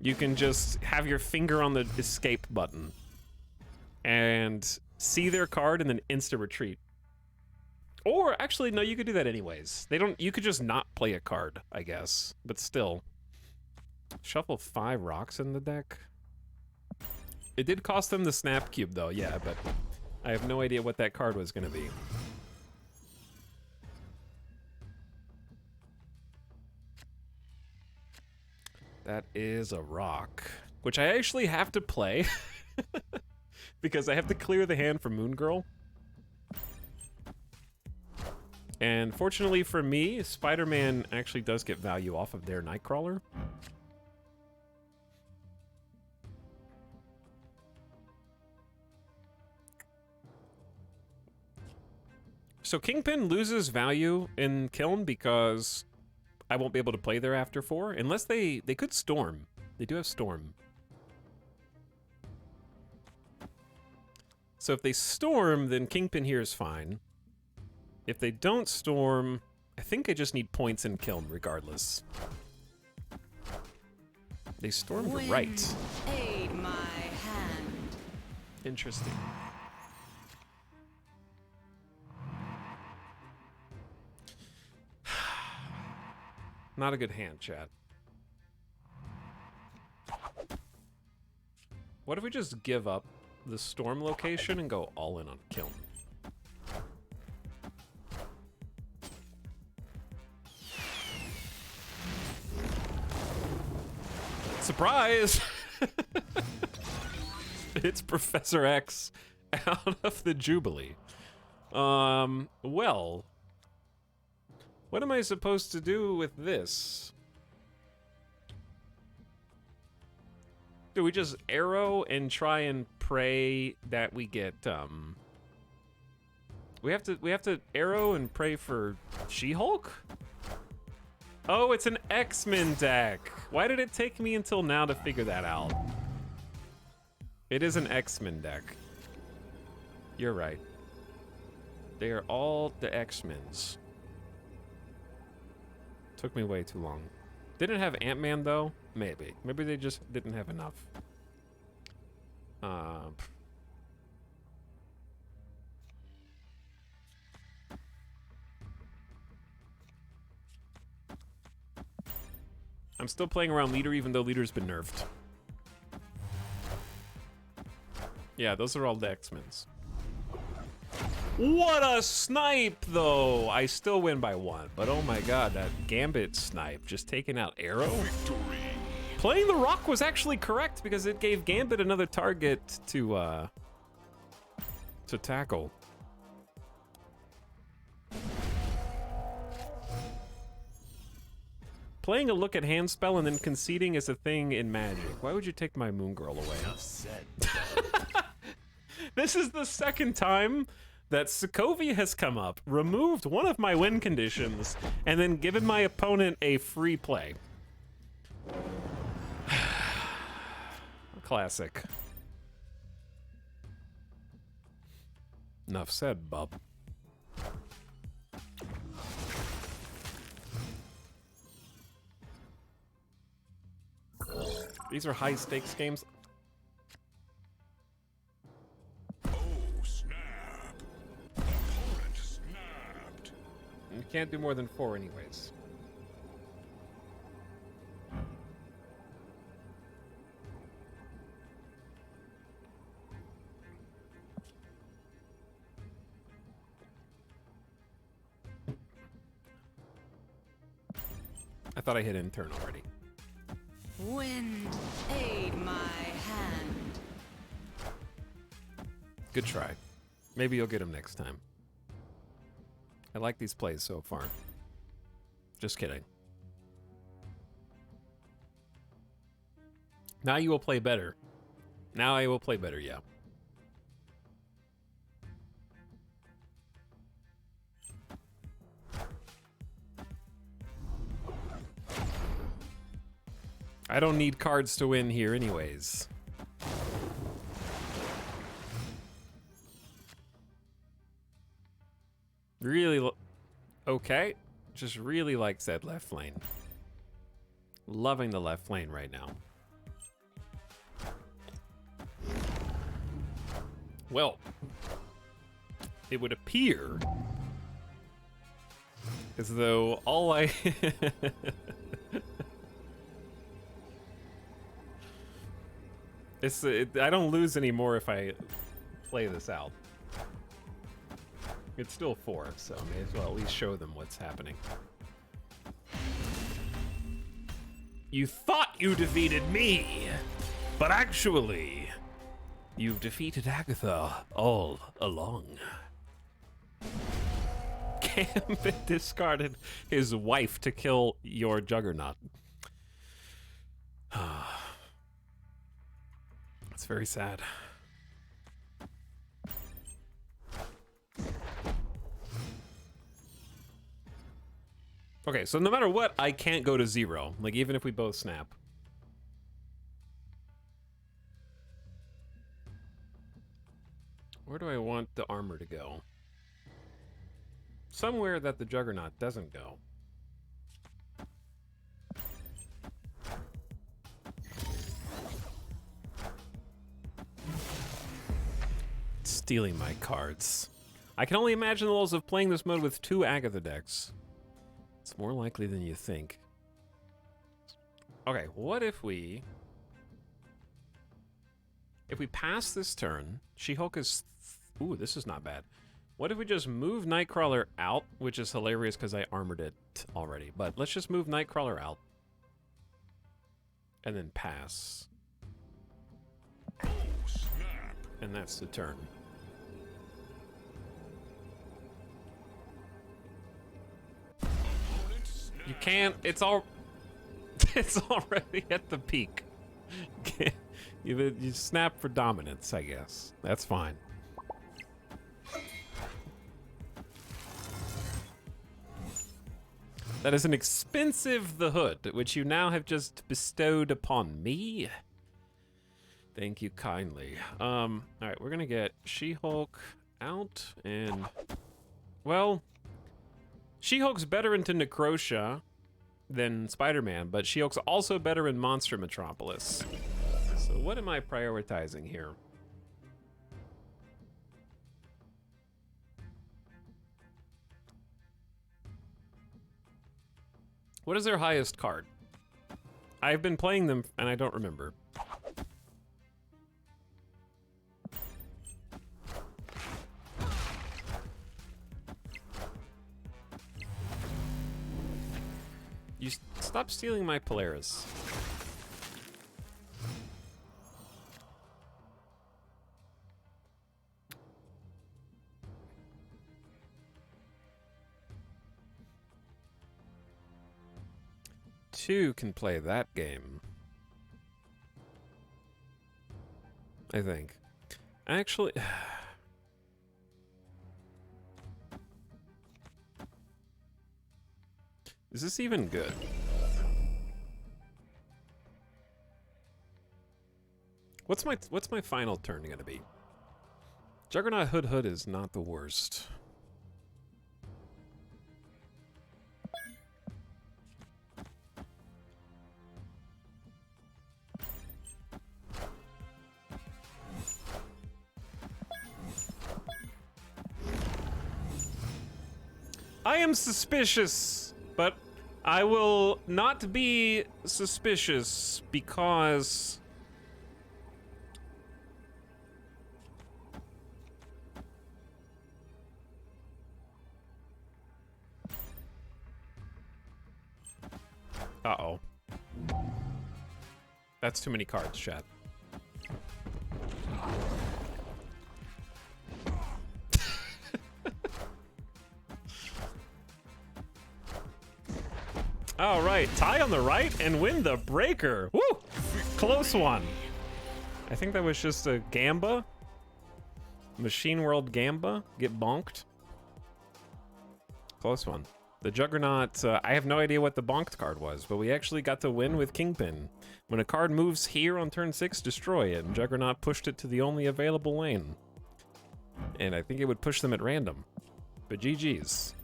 you can just have your finger on the escape button and see their card and then insta retreat. Or actually, no, you could do that anyways. You could just not play a card, I guess, but still. Shuffle 5 rocks in the deck. It did cost them the snap cube though, yeah, but I have no idea what that card was gonna be. That is a rock, which I actually have to play because I have to clear the hand for Moon Girl. And fortunately for me, Spider-Man actually does get value off of their Nightcrawler. So Kingpin loses value in Kiln because I won't be able to play there after 4, unless they could Storm. They do have Storm. So if they Storm, then Kingpin here is fine. If they don't Storm, I think I just need points in Kiln regardless. They stormed Wind, right. aid my hand. Interesting. Not a good hand, chat. What if we just give up the storm location and go all in on Kiln? Surprise! It's Professor X out of the Jubilee. Well, what am I supposed to do with this? Do we just arrow and try and pray that we get we have to arrow and pray for She-Hulk? Oh, it's an X-Men deck. Why did it take me until now to figure that out? It is an X-Men deck. You're right. They are all the X-Men's. Took me way too long. Didn't it have Ant-Man though? Maybe. Maybe they just didn't have enough. I'm still playing around Leader even though Leader's been nerfed. Yeah, those are all the X-Men's. What a snipe, though! I still win by 1, but oh my god, that Gambit snipe, just taking out Arrow? Victory. Playing the Rock was actually correct because it gave Gambit another target to tackle. Playing a look at hand spell and then conceding is a thing in Magic. Why would you take my Moon Girl away? Enough said. This is the second time that Sokovia has come up, removed one of my win conditions, and then given my opponent a free play. Classic. Enough said, bub. These are high-stakes games. Oh, snap. Opponent snapped. You can't do more than 4 anyways. I thought I hit intern already. Wind, aid my hand. Good try. Maybe you'll get him next time. I like these plays so far. Just kidding. Now you will play better. Now I will play better, yeah. I don't need cards to win here anyways. Really, okay. Just really like that left lane. Loving the left lane right now. Well, it would appear as though all I... I don't lose anymore if I play this out. It's still 4, so I may as well at least show them what's happening. You thought you defeated me, but actually, you've defeated Agatha all along. Gambit discarded his wife to kill your Juggernaut. It's very sad. Okay, so no matter what, I can't go to 0. Like, even if we both snap. Where do I want the armor to go? Somewhere that the Juggernaut doesn't go. Stealing my cards. I can only imagine the lulls of playing this mode with 2 Agatha decks. It's more likely than you think. Okay, what if we pass this turn, She-Hulk is... Ooh, this is not bad. What if we just move Nightcrawler out, which is hilarious because I armored it already, but let's just move Nightcrawler out. And then pass. Oh, snap. And that's the turn. Opponent snap. You can't, it's already at the peak. You snap for dominance, I guess. That's fine. That is an expensive The Hood, which you now have just bestowed upon me. Thank you kindly. All right, we're gonna get She-Hulk out, and well, She-Hulk's better into Necrosha than Spider-Man, but She-Hulk's also better in Monster Metropolis. So what am I prioritizing here? What is their highest card? I've been playing them and I don't remember. You stop stealing my Polaris. Two can play that game. I think. Actually... Is this even good? What's my final turn gonna be? Juggernaut Hood is not the worst. I am suspicious, but I will not be suspicious because... Uh-oh. That's too many cards, chat. All right, tie on the right and win the breaker. Woo! Close one. I think that was just a Gamba. Machine World Gamba. Get bonked. Close one. The Juggernaut, I have no idea what the bonked card was, but we actually got to win with Kingpin. When a card moves here on turn 6, destroy it, and Juggernaut pushed it to the only available lane. And I think it would push them at random. But GG's.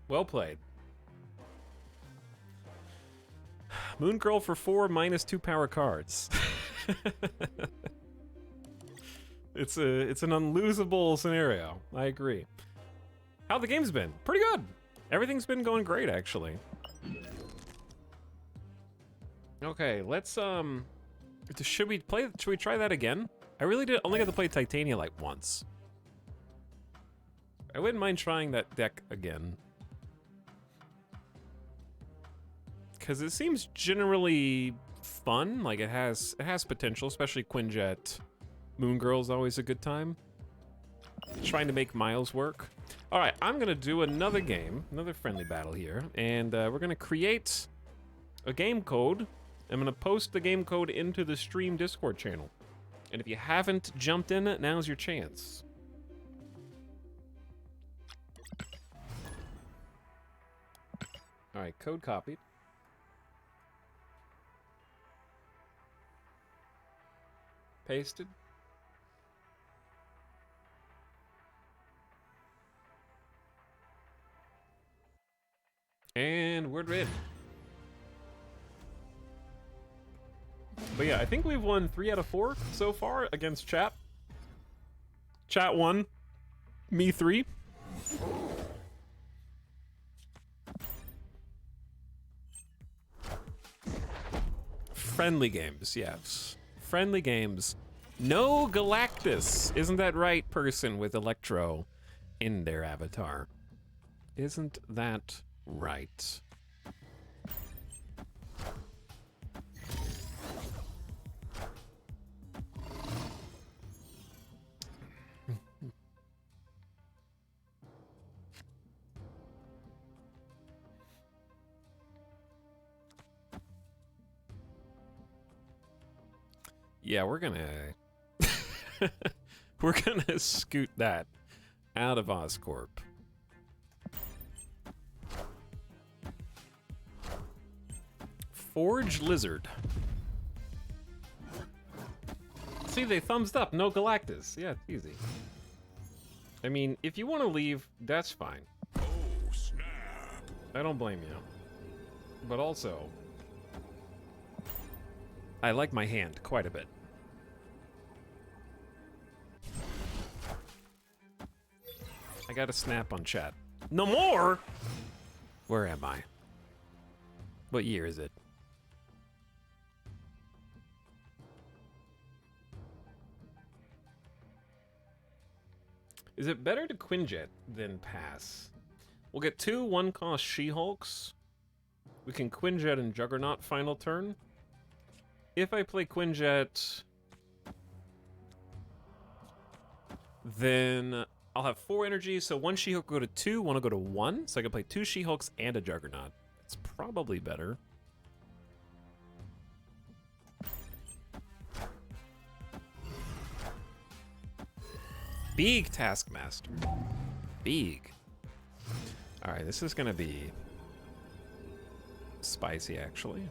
Well played. Moon Girl for 4 -2 power cards. It's an unlosable scenario. I agree. How the game's been? Pretty good. Everything's been going great, actually. Okay, let's should we try that again? I really only got to play Titania like once. I wouldn't mind trying that deck again. Because it seems generally fun. Like it has potential, especially Quinjet. Moon Girl's always a good time. Trying to make Miles work. All right, I'm gonna do another game, another friendly battle here, and we're gonna create a game code. I'm gonna post the game code into the stream Discord channel. And if you haven't jumped in, now's your chance. All right, code copied. Pasted. And we're in. But yeah, I think we've won 3 out of 4 so far against chat. Chat 1, me 3. Friendly games, yes. Friendly games. No Galactus. Isn't that right, person with Electro in their avatar? Isn't that right? Yeah, we're gonna we're gonna scoot that out of Oscorp. Forge Lizard. See, they thumbs up. No Galactus. Yeah, it's easy. I mean, if you want to leave, that's fine. Oh, snap. I don't blame you. But also, I like my hand quite a bit. I got a snap on chat. No more? Where am I? What year is it? Is it better to Quinjet than pass? We'll get 2 1-cost She-Hulks. We can Quinjet and Juggernaut final turn. If I play Quinjet, then I'll have 4 energy, so 1 She-Hulk will go to 2, 1 will go to 1, so I can play 2 She-Hulks and a Juggernaut. It's probably better. Big Taskmaster. Big. Alright, this is gonna be spicy, actually.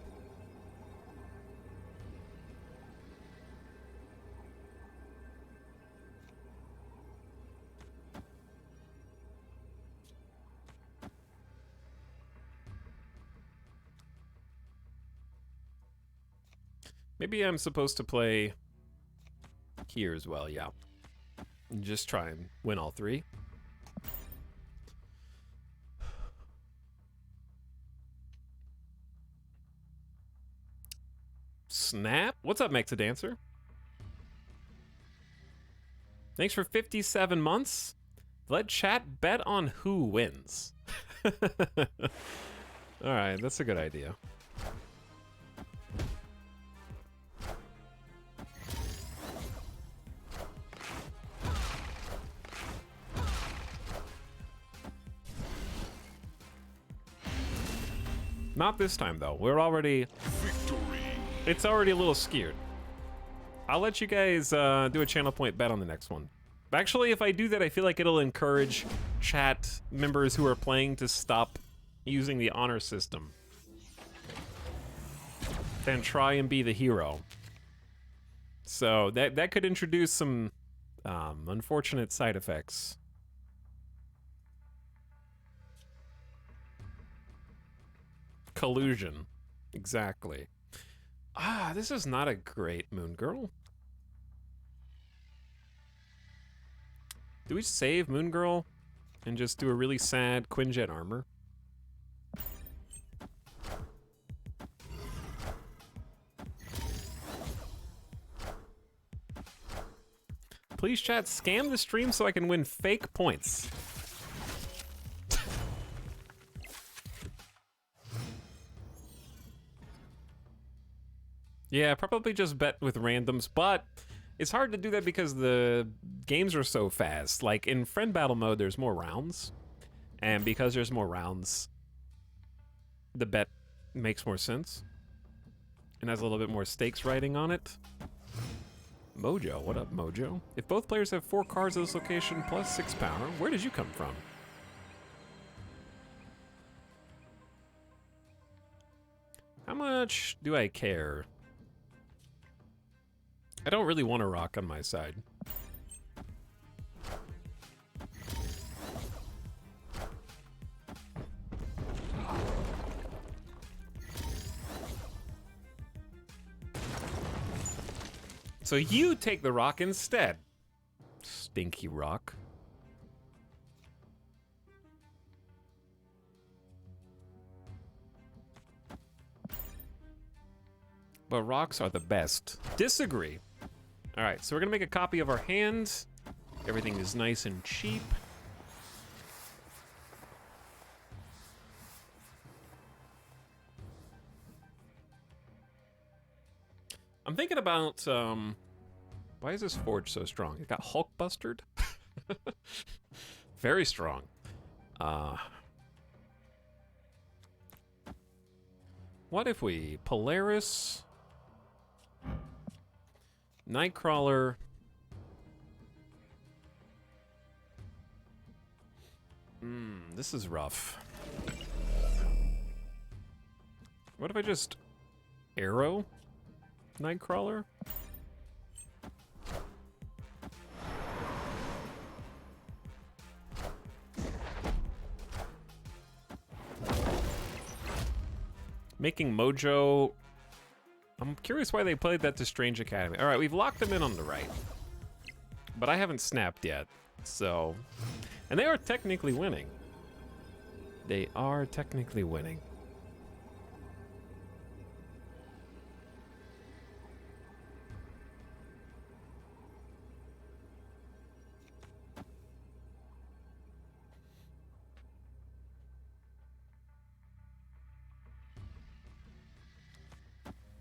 Maybe I'm supposed to play here as well, yeah. And just try and win all 3. Snap? What's up, Mexa Dancer? Thanks for 57 months. Let chat bet on who wins. Alright, that's a good idea. Not this time, though. We're already... Victory. It's already a little skewed. I'll let you guys do a channel point bet on the next one. Actually, if I do that, I feel like it'll encourage chat members who are playing to stop using the honor system. Then try and be the hero. So that could introduce some unfortunate side effects. Collusion. Exactly. Ah, this is not a great Moon Girl. Do we save Moon Girl and just do a really sad Quinjet armor? Please chat, scam the stream so I can win fake points. Yeah, probably just bet with randoms, but it's hard to do that because the games are so fast. Like in friend battle mode, there's more rounds, and because there's more rounds, the bet makes more sense and has a little bit more stakes riding on it. Mojo, what up, Mojo? If both players have 4 cards at this location plus 6 power, where did you come from? How much do I care? I don't really want a rock on my side. So you take the rock instead. Stinky rock. But rocks are the best. Disagree. All right, so we're gonna make a copy of our hand. Everything is nice and cheap. I'm thinking about, why is this forge so strong? It got Hulk bustered? Very strong. What if we Polaris, Nightcrawler, this is rough. What if I just arrow Nightcrawler? Making Mojo. I'm curious why they played that to Strange Academy. All right, we've locked them in on the right, but I haven't snapped yet. So, and they are technically winning. They are technically winning.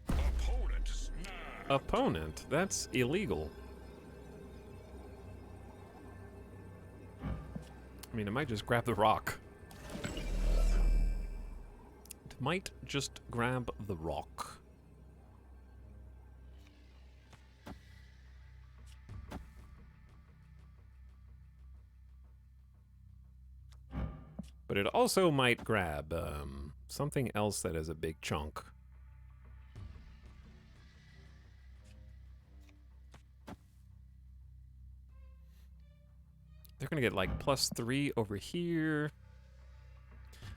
Opponent snapped. Opponent? That's illegal. I mean, I might just grab the rock. It might just grab the rock. But it also might grab something else that is a big chunk. They're gonna get like +3 over here.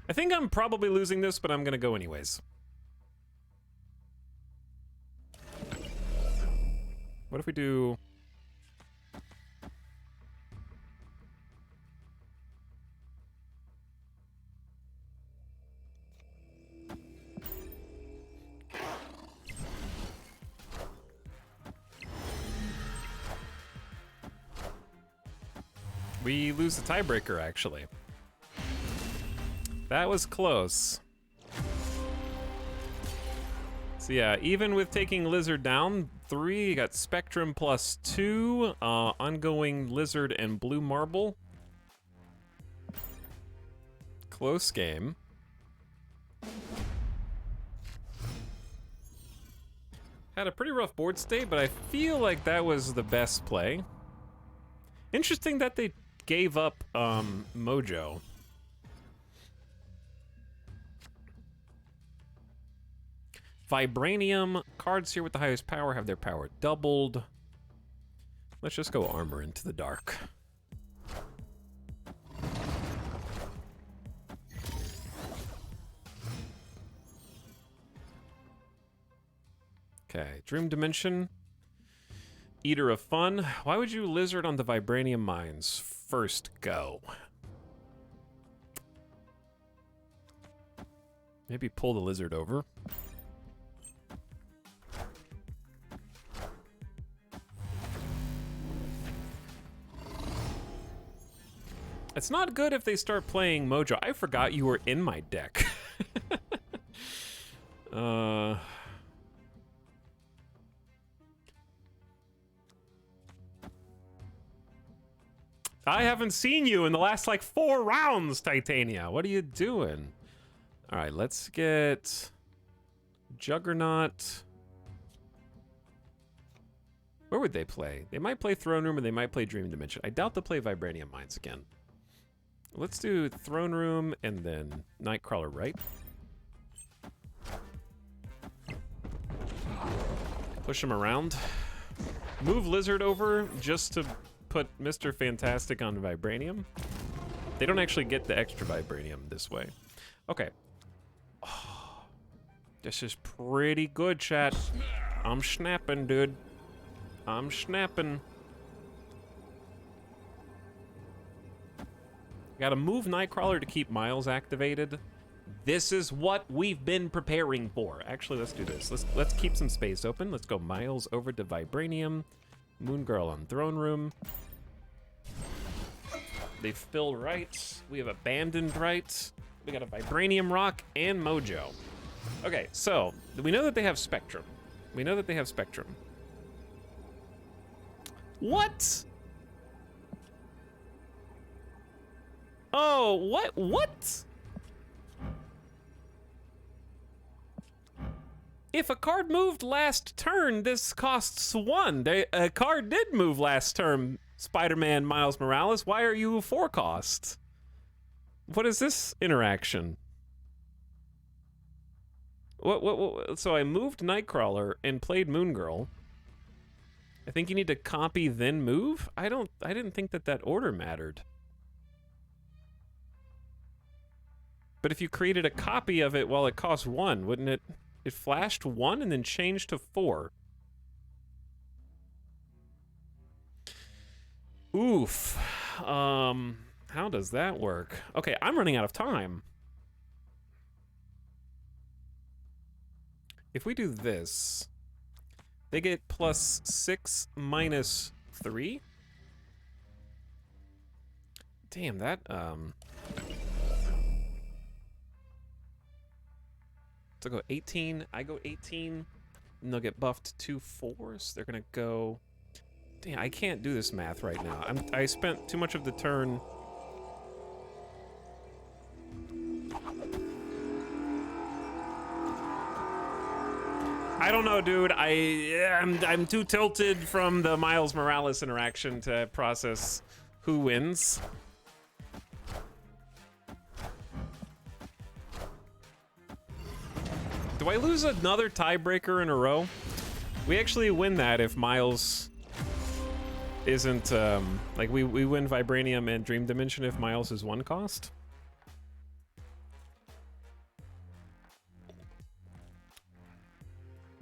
I think I'm probably losing this, but I'm gonna go anyways. What if we do... We lose the tiebreaker, actually. That was close. So yeah, even with taking Lizard down 3, you got Spectrum +2, ongoing Lizard and Blue Marble. Close game. Had a pretty rough board state, but I feel like that was the best play. Interesting that they gave up Mojo. Vibranium. Cards here with the highest power have their power doubled. Let's just go Armor into the Dark. Okay, Dream Dimension. Eater of Fun. Why would you Lizard on the Vibranium Mines? First go. Maybe pull the Lizard over. It's not good if they start playing Mojo. I forgot you were in my deck. I haven't seen you in the last, like, 4 rounds, Titania. What are you doing? All right, let's get Juggernaut. Where would they play? They might play Throne Room or they might play Dream Dimension. I doubt they'll play Vibranium Mines again. Let's do Throne Room and then Nightcrawler, right? Push him around. Move Lizard over just to put Mr. Fantastic on Vibranium. They don't actually get the extra Vibranium this way. Okay. Oh, this is pretty good, chat. I'm snapping, dude. I'm snapping. Gotta move Nightcrawler to keep Miles activated. This is what we've been preparing for. Actually, let's do this. Let's keep some space open. Let's go Miles over to Vibranium. Moon Girl on Throne Room. They fill right. We have abandoned right. We got a Vibranium Rock and Mojo. Okay, so we know that they have Spectrum. We know that they have Spectrum. What? Oh, what? If a card moved last turn, this costs 1. A card did move last turn, Spider-Man Miles Morales. Why are you 4 cost? What is this interaction? What? So I moved Nightcrawler and played Moon Girl. I think you need to copy then move? I didn't think that order mattered. But if you created a copy of it while it cost 1, wouldn't it? It flashed 1 and then changed to 4. Oof. How does that work? Okay, I'm running out of time. If we do this, they get +6 minus 3. Damn, that, So go 18, I go 18, and they'll get buffed 2 4s. They're gonna go... Damn, I can't do this math right now. I spent too much of the turn... I don't know, dude. I'm too tilted from the Miles Morales interaction to process who wins. Do I lose another tiebreaker in a row? We actually win that if Miles isn't, like, we win Vibranium and Dream Dimension if Miles is 1 cost.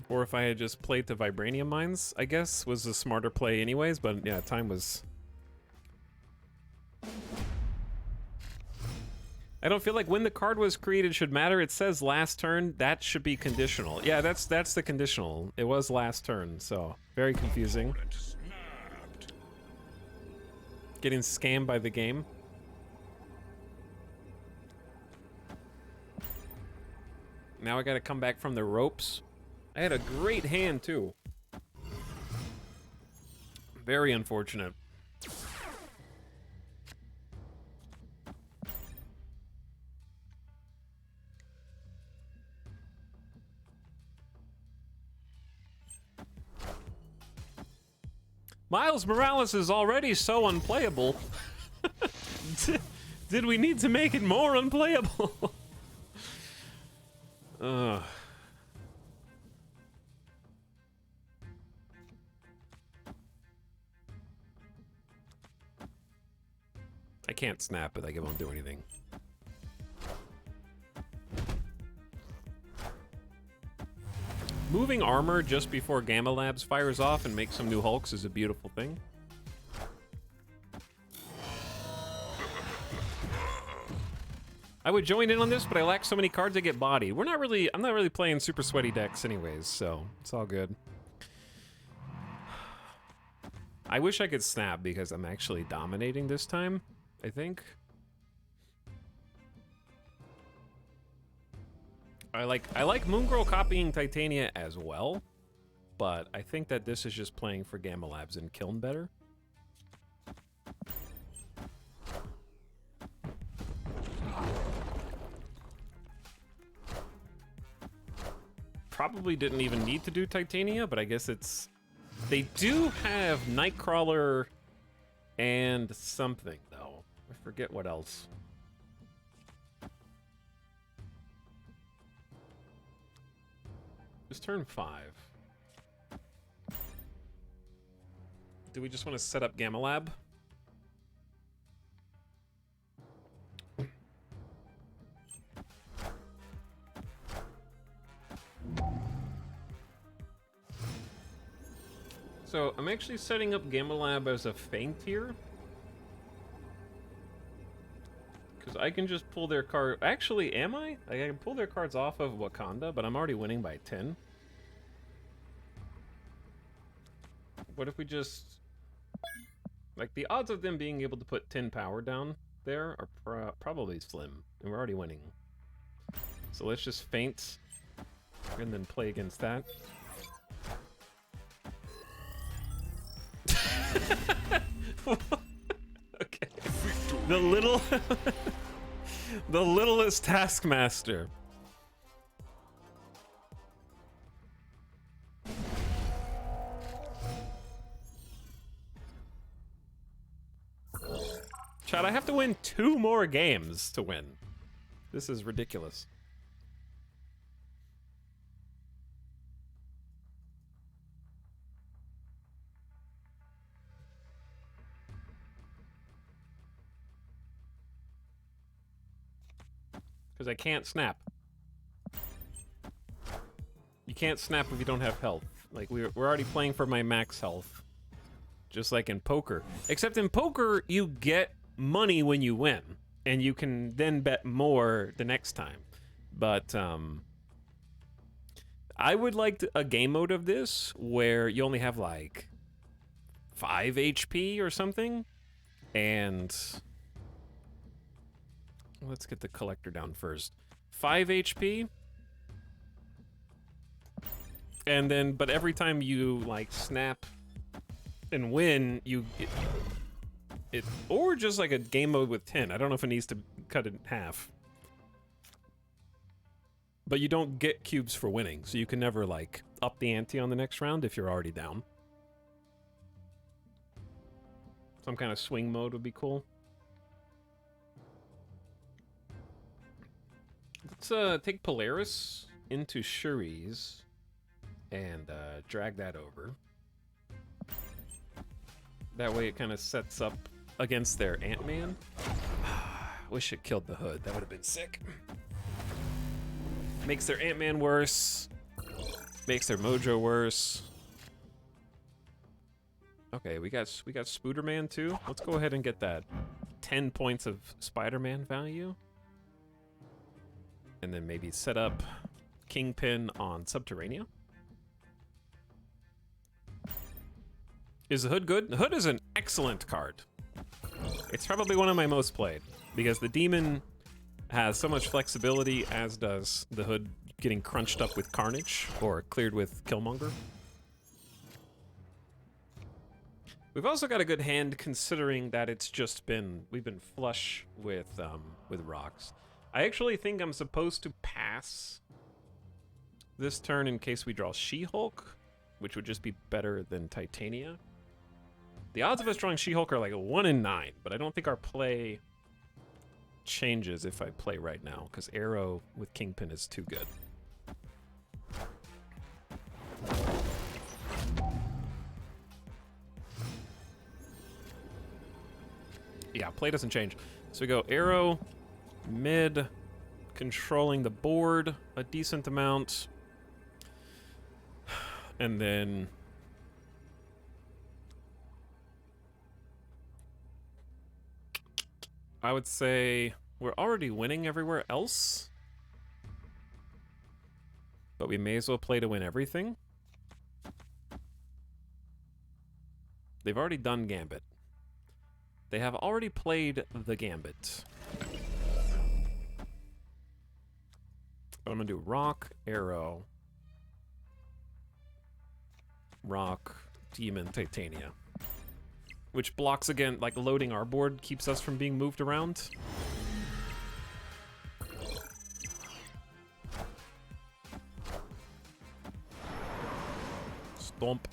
Or if I had just played the Vibranium Mines, I guess, was a smarter play anyways, but yeah, time was... I don't feel like when the card was created should matter. It says last turn. That should be conditional. Yeah, that's the conditional. It was last turn, so very confusing. Getting scammed by the game. Now I gotta come back from the ropes. I had a great hand too. Very unfortunate. Miles Morales is already so unplayable. Did we need to make it more unplayable? I can't snap it, like it won't do anything. Moving armor just before Gamma Labs fires off and makes some new Hulks is a beautiful thing. I would join in on this, but I lack so many cards I get bodied. I'm not really playing super sweaty decks anyways, so it's all good. I wish I could snap because I'm actually dominating this time, I think. I like Moon Girl copying Titania as well, but I think that this is just playing for Gamma Labs and Kiln better. probably didn't even need to do Titania, but I guess it's... They do have Nightcrawler and something, though. I forget what else. It's turn 5. Do we just want to set up Gamma Lab? So I'm actually setting up Gamma Lab as a feint here. Because I can just pull their card. Actually, am I? I can pull their cards off of Wakanda, but I'm already winning by 10. What if we just... Like, the odds of them being able to put 10 power down there are probably slim, and we're already winning. So let's just feint, and then play against that. Okay. The little... the littlest Taskmaster. Chad, I have to win 2 more games to win. This is ridiculous. Because I can't snap. You can't snap if you don't have health. Like, we're already playing for my max health. Just like in poker. Except in poker, you get money when you win. And you can then bet more the next time. But, I would like a game mode of this where you only have, like, 5 HP or something. And... let's get the collector down first. 5 HP. And then, but every time you, like, snap and win, you get it. Or just like a game mode with 10. I don't know if it needs to cut it in half. But you don't get cubes for winning, so you can never, like, up the ante on the next round if you're already down. Some kind of swing mode would be cool. Let's take Polaris into Shuri's and drag that over. That way it kind of sets up against their Ant-Man. Wish it killed the Hood. That would have been sick. Makes their Ant-Man worse. Makes their Mojo worse. Okay, we got Spooderman too. Let's go ahead and get that 10 points of Spider-Man value. And then maybe set up Kingpin on Subterranea. Is the Hood good? The Hood is an excellent card. It's probably one of my most played, because the Demon has so much flexibility, as does the Hood getting crunched up with Carnage, or cleared with Killmonger. We've also got a good hand, considering that it's just been... we've been flush with rocks. I actually think I'm supposed to pass this turn in case we draw She-Hulk, which would just be better than Titania. The odds of us drawing She-Hulk are like 1 in 9, but I don't think our play changes if I play right now, because Arrow with Kingpin is too good. Yeah, play doesn't change. So we go Arrow, mid, controlling the board a decent amount, and then I would say we're already winning everywhere else, but we may as well play to win everything. They've already done Gambit. They have already played the Gambit. But I'm gonna do Rock, Arrow, Rock, Demon, Titania. Which blocks again, like loading our board keeps us from being moved around. bump.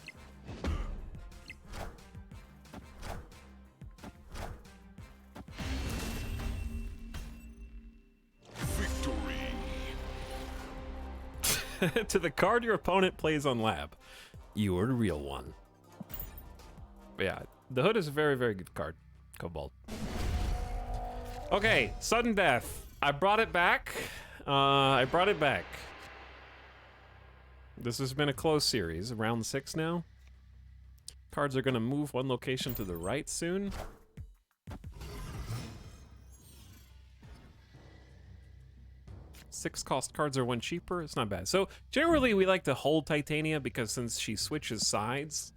Victory. To the card your opponent plays on lab. You are the real one. But yeah, the Hood is a very, very good card. Cobalt. Okay, sudden death. I brought it back. This has been a close series. Round 6 now. Cards are gonna move one location to the right soon. Six cost cards are one cheaper. It's not bad. So generally we like to hold Titania because since she switches sides,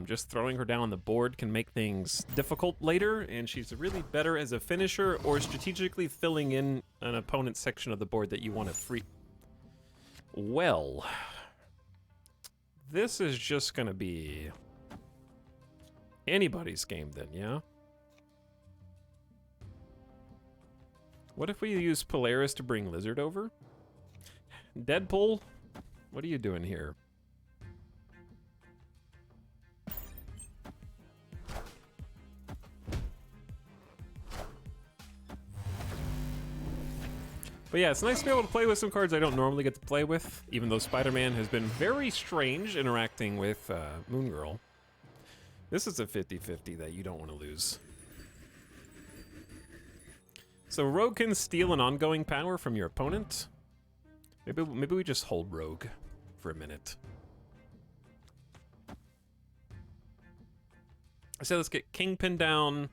just throwing her down on the board can make things difficult later, and she's really better as a finisher or strategically filling in an opponent's section of the board that you want to free. Well, this is just gonna be anybody's game then, yeah? What if we use Polaris to bring Lizard over? Deadpool, what are you doing here? But yeah, it's nice to be able to play with some cards I don't normally get to play with, even though Spider-Man has been very strange interacting with Moon Girl. This is a 50-50 that you don't want to lose. So Rogue can steal an ongoing power from your opponent. Maybe we just hold Rogue for a minute. I said let's get Kingpin down.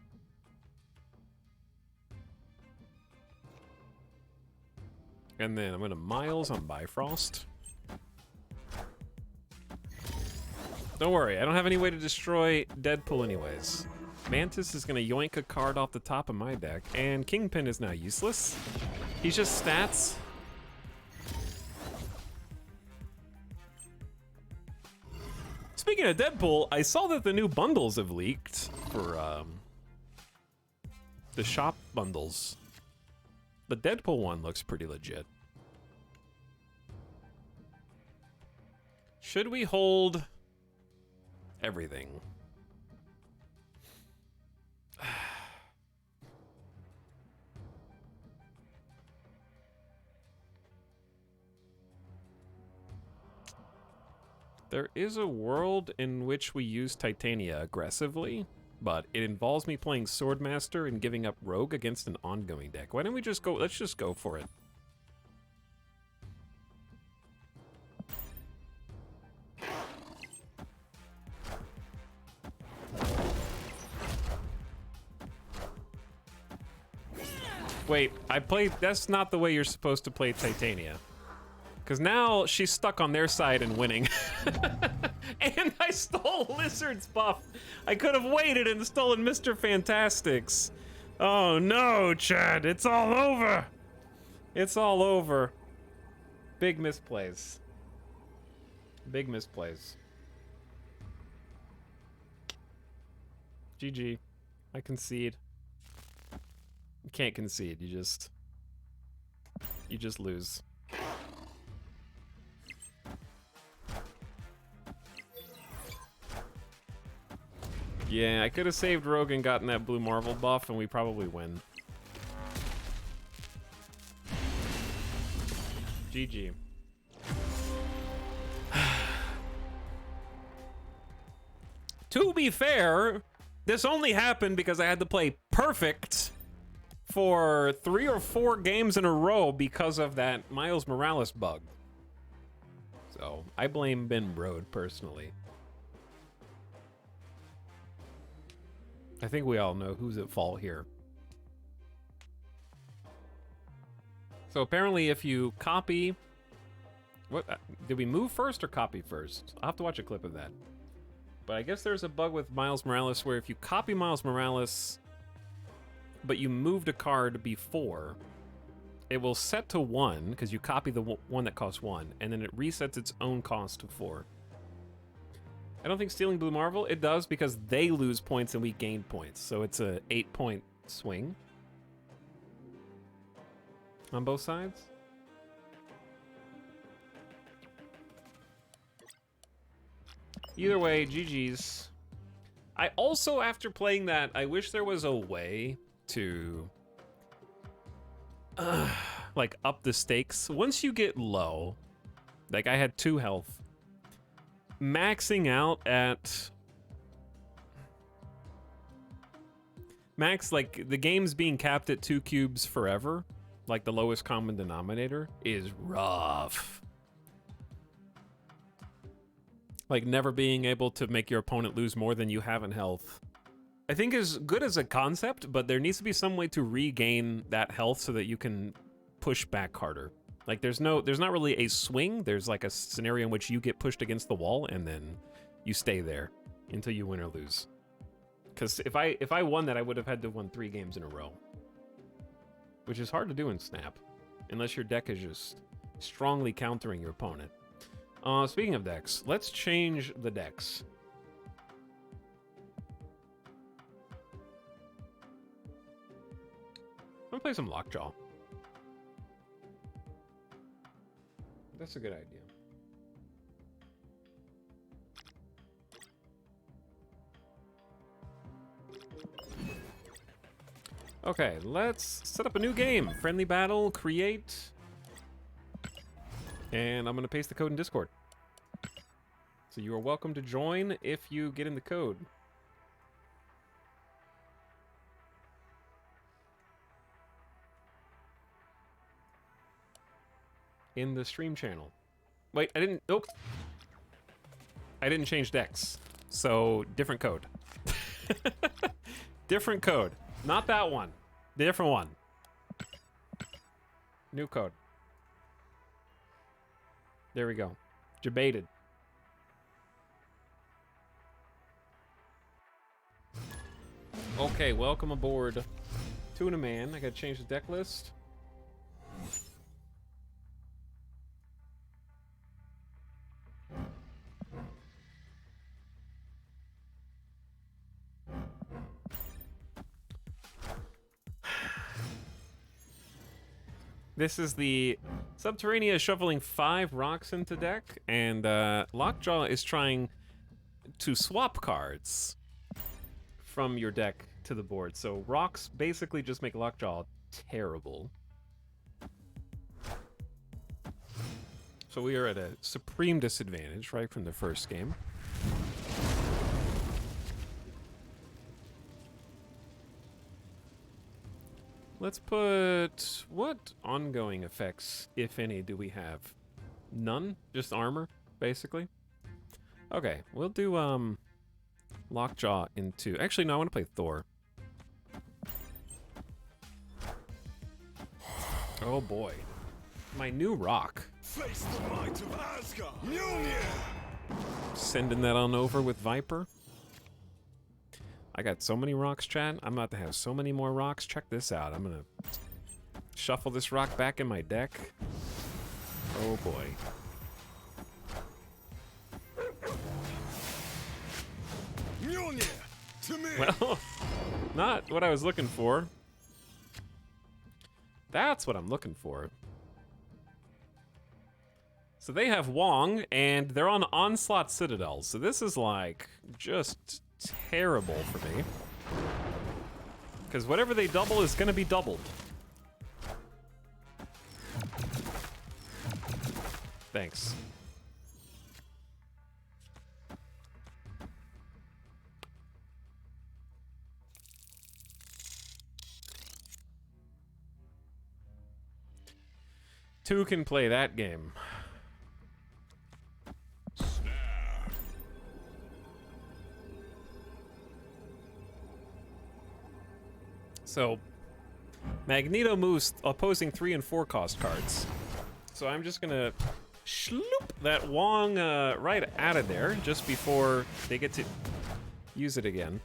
And then I'm gonna Miles on Bifrost. Don't worry, I don't have any way to destroy Deadpool anyways. Mantis is gonna yoink a card off the top of my deck, and Kingpin is now useless. He's just stats. Speaking of Deadpool, I saw that the new bundles have leaked for the shop bundles. The Deadpool one looks pretty legit. Should we hold everything? There is a world in which we use Titania aggressively, but it involves me playing Swordmaster and giving up Rogue against an ongoing deck. Why don't we just go, let's just go for it. Wait, that's not the way you're supposed to play Titania. Because now she's stuck on their side and winning. And I stole Lizard's buff. I could have waited and stolen Mr. Fantastics. Oh no, Chad, it's all over. It's all over. Big misplays. Big misplays. GG. I concede. You can't concede, you just lose. Yeah, I could have saved Rogue and gotten that blue Marvel buff, and we probably win. GG. To be fair, this only happened because I had to play perfect for 3 or 4 games in a row because of that Miles Morales bug. So, I blame Ben Brode personally. I think we all know who's at fault here. So apparently if you copy... What? Did we move first or copy first? I'll have to watch a clip of that. But I guess there's a bug with Miles Morales where if you copy Miles Morales, but you moved a card before, it will set to 1, because you copy the one that costs 1, and then it resets its own cost to 4. I don't think stealing Blue Marvel, it does because they lose points and we gain points. So it's a 8-point swing on both sides. Either way, GG's. I also, after playing that, I wish there was a way to like up the stakes. Once you get low, like I had 2 health, maxing out at max, like the game's being capped at 2 cubes forever, like the lowest common denominator, is rough. Like never being able to make your opponent lose more than you have in health, I think is good as a concept, but there needs to be some way to regain that health so that you can push back harder. Like there's not really a swing. There's like a scenario in which you get pushed against the wall and then you stay there until you win or lose. Because if I won that, I would have had to win 3 games in a row, which is hard to do in Snap, unless your deck is just strongly countering your opponent. Speaking of decks, let's change the decks. I'm gonna play some Lockjaw. That's a good idea. Okay, let's set up a new game. Friendly battle, create. And I'm gonna paste the code in Discord. So you are welcome to join if you get in the code. In the stream channel. Wait, I didn't, nope. I didn't change decks. So, different code. Different code. Not that one. Different one. New code. There we go. Debated. Okay, welcome aboard. Tuna Man. I gotta change the deck list. This is the Subterranea shuffling 5 rocks into deck, and Lockjaw is trying to swap cards from your deck to the board. So rocks basically just make Lockjaw terrible. So we are at a supreme disadvantage right from the first game. Let's put, what ongoing effects, if any, do we have? None? Just armor, basically? Okay, we'll do, Lockjaw into, actually, no, I want to play Thor. Oh boy. My new rock. Face the might of Asgard. Mjolnir. Sending that on over with Viper. I got so many rocks, chat. I'm about to have so many more rocks. Check this out. I'm gonna shuffle this rock back in my deck. Oh boy. Mjolnir to me. Well, not what I was looking for. That's what I'm looking for. So they have Wong, and they're on Onslaught Citadel. So this is like just terrible for me. Because whatever they double is going to be doubled. Thanks. Two can play that game. So, Magneto moves opposing 3 and 4 cost cards. So I'm just gonna shloop that Wong right out of there just before they get to use it again.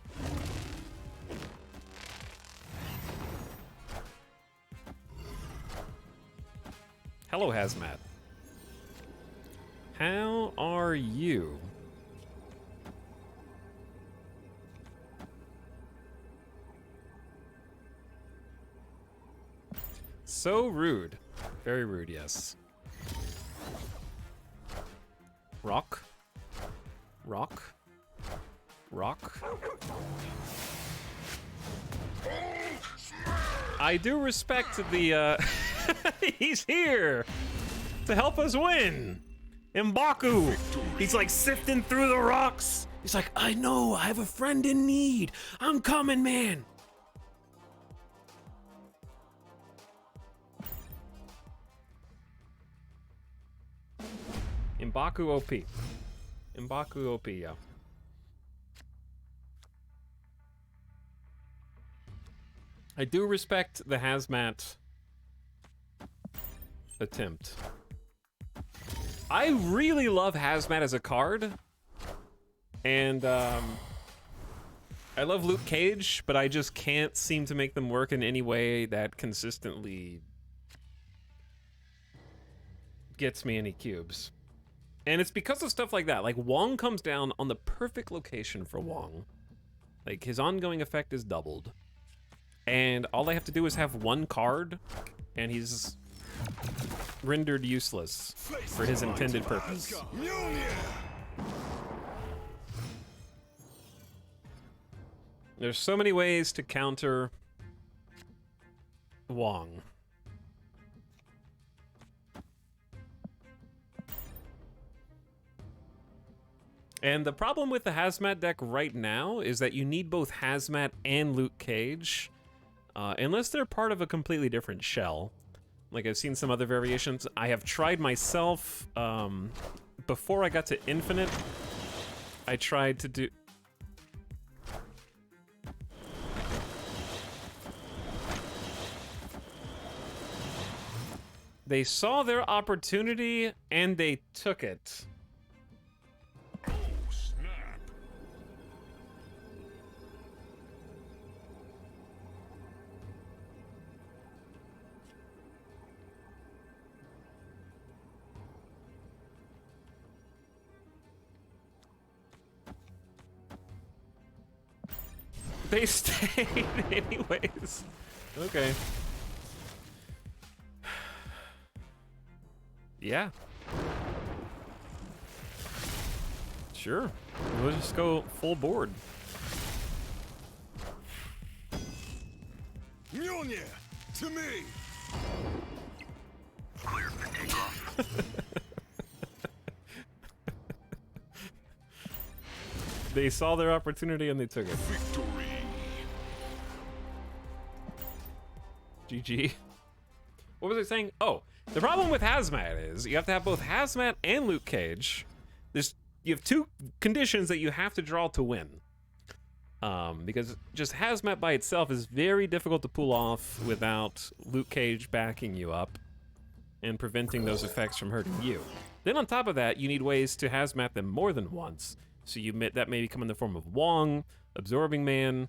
Hello, Hazmat. How are you? So rude. Very rude, yes. Rock. Rock. Rock. I do respect the, he's here to help us win. M'Baku. He's like sifting through the rocks. He's like, I know, I have a friend in need. I'm coming, man. M'Baku OP. M'Baku OP, yeah. I do respect the hazmat attempt. I really love hazmat as a card. And I love Luke Cage, but I just can't seem to make them work in any way that consistently gets me any cubes. And it's because of stuff like that. Like, Wong comes down on the perfect location for Wong. Like, his ongoing effect is doubled. And all I have to do is have one card, and he's rendered useless for his intended purpose. There's so many ways to counter Wong. And the problem with the Hazmat deck right now is that you need both Hazmat and Luke Cage, unless they're part of a completely different shell. Like, I've seen some other variations. I have tried myself, before I got to Infinite, I tried to do... They saw their opportunity, and they took it. Oh, snap. They stayed anyways. Okay. Yeah. Sure. We'll just go full board. Mjolnir, to me. Clear for takeoff. They saw their opportunity and they took it. Victory. GG. What was I saying? Oh, the problem with Hazmat is you have to have both Hazmat and Luke Cage. You have two conditions that you have to draw to win. Because just Hazmat by itself is very difficult to pull off without Luke Cage backing you up and preventing those effects from hurting you. Then on top of that, you need ways to Hazmat them more than once. So that may come in the form of Wong, Absorbing Man,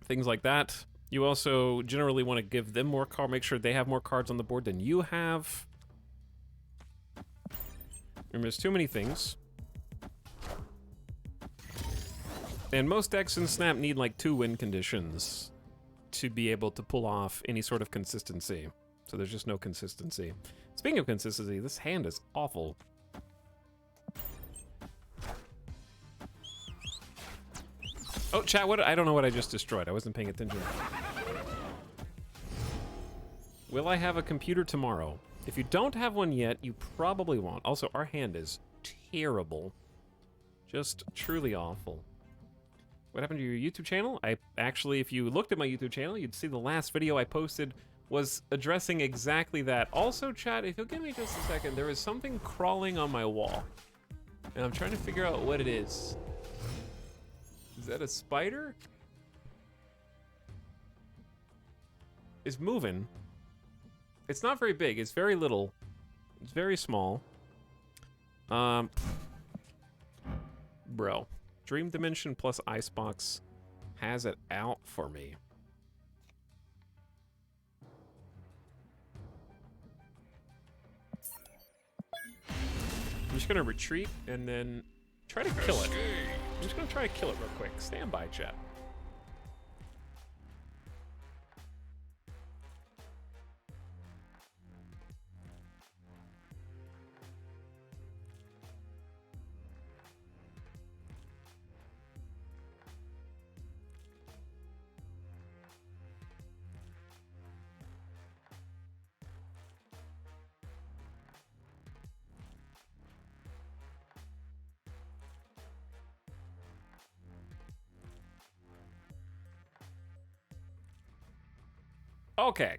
things like that. You also generally want to give them more cards, make sure they have more cards on the board than you have. And there's too many things. And most decks in Snap need like 2 win conditions to be able to pull off any sort of consistency. So there's just no consistency. Speaking of consistency, this hand is awful. Oh, chat, what? I don't know what I just destroyed. I wasn't paying attention. Will I have a computer tomorrow? If you don't have one yet, you probably won't. Also, our hand is terrible. Just truly awful. What happened to your YouTube channel? I actually, if you looked at my YouTube channel, you'd see the last video I posted was addressing exactly that. Also, chat, if you'll give me just a second, there is something crawling on my wall. And I'm trying to figure out what it is. Is that a spider? It's moving. It's not very big. It's very little. It's very small. Bro. Dream Dimension plus Icebox has it out for me. I'm just gonna retreat and then try to kill it. I'm just gonna try to kill it real quick. Stand by, chat. Okay.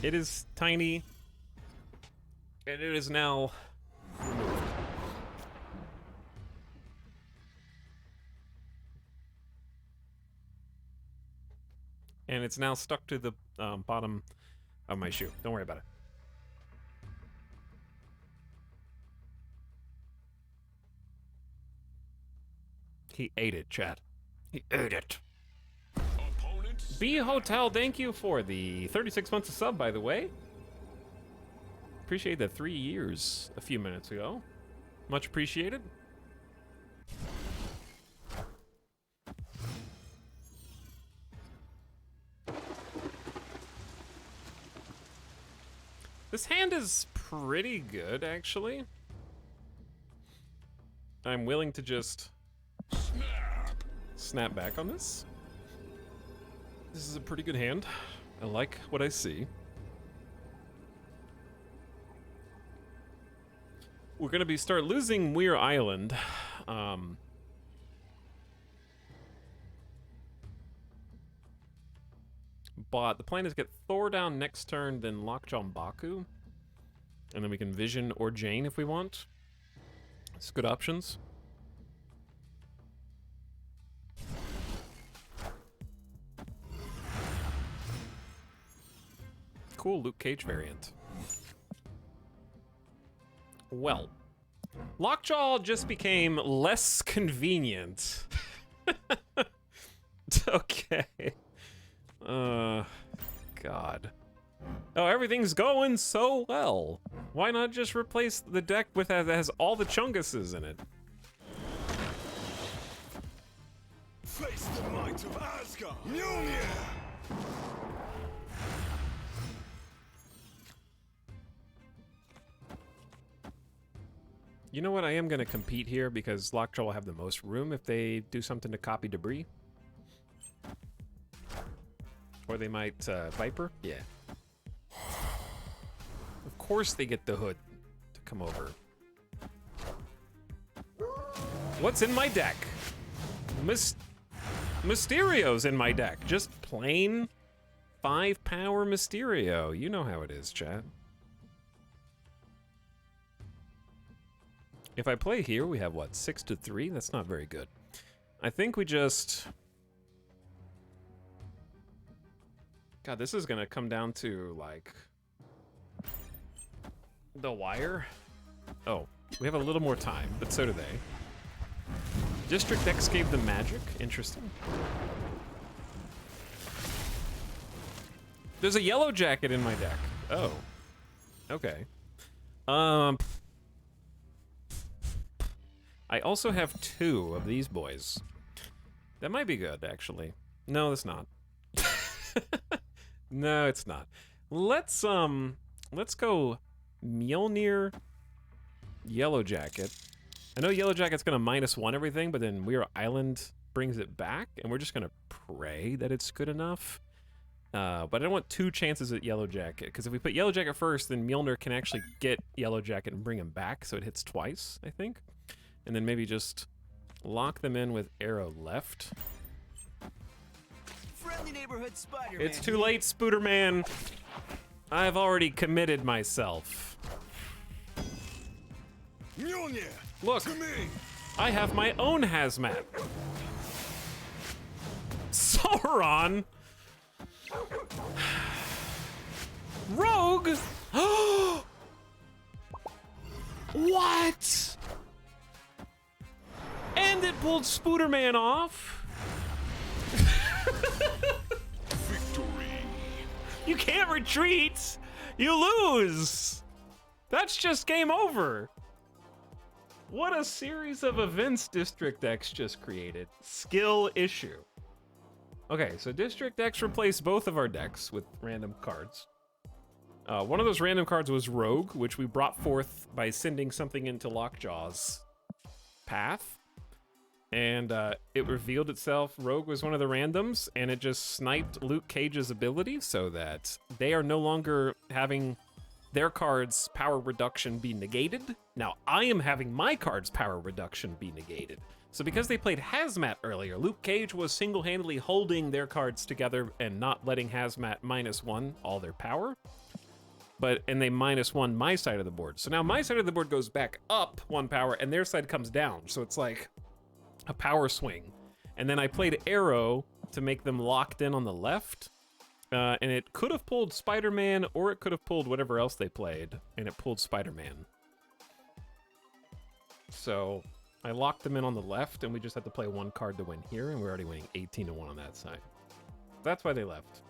It is tiny. And it is now removed. And it's now stuck to the bottom of my shoe. Don't worry about it. He ate it, chat. He ate it. Opponents. B Hotel, thank you for the 36 months of sub, by the way. Appreciate the 3 years a few minutes ago. Much appreciated. This hand is pretty good, actually. I'm willing to just snap back on this. This is a pretty good hand. I like what I see. We're gonna start losing Weir Island. But the plan is get Thor down next turn, then Lockjaw and Baku. And then we can Vision or Jane if we want. It's good options. Cool Luke Cage variant. Well, Lockjaw just became less convenient. Okay. God. Oh, everything's going so well. Why not just replace the deck with that has all the Chunguses in it? Face the might of Asgard. Mjolnir. You know what? I am going to compete here because Lockjaw will have the most room if they do something to copy debris. Or they might Viper. Yeah. Of course they get the hood to come over. What's in my deck? Mysterio's in my deck. Just plain 5-power Mysterio. You know how it is, chat. If I play here, we have what, 6-3? That's not very good. I think we just... God, this is gonna come down to, like... the wire? Oh, we have a little more time, but so do they. District X gave the magic. Interesting. There's a yellow jacket in my deck. Oh. Okay. I also have 2 of these boys. That might be good, actually. No, it's not. No, it's not. Let's go Mjolnir, Yellow Jacket. I know Yellow Jacket's gonna -1 everything, but then Weir Island brings it back, and we're just gonna pray that it's good enough. But I don't want 2 chances at Yellow Jacket, because if we put Yellow Jacket first, then Mjolnir can actually get Yellow Jacket and bring him back, so it hits twice, I think. And then maybe just lock them in with arrow left. Friendly neighborhood Spider-Man. It's too late, Spooderman. I've already committed myself. Mjolnir. Look, To me. I have my own hazmat. Sauron. Rogue. What? And it pulled Spooderman off. Victory. You can't retreat. You lose. That's just game over. What a series of events District X just created. Skill issue. Okay, so District X replaced both of our decks with random cards. One of those random cards was Rogue, which we brought forth by sending something into Lockjaw's path. And it revealed itself Rogue was one of the randoms, and it just sniped Luke Cage's ability so that they are no longer having their cards' power reduction be negated. Now I am having my card's power reduction be negated. So because they played Hazmat earlier, Luke Cage was single-handedly holding their cards together and not letting Hazmat -1 all their power. And they -1 my side of the board. So now my side of the board goes back up 1 power and their side comes down. So it's like a power swing. And then I played Arrow to make them locked in on the left. And it could have pulled Spider-Man, or it could have pulled whatever else they played, and it pulled Spider-Man. So I locked them in on the left, and we just had to play 1 card to win here, and we're already winning 18-1 on that side. That's why they left.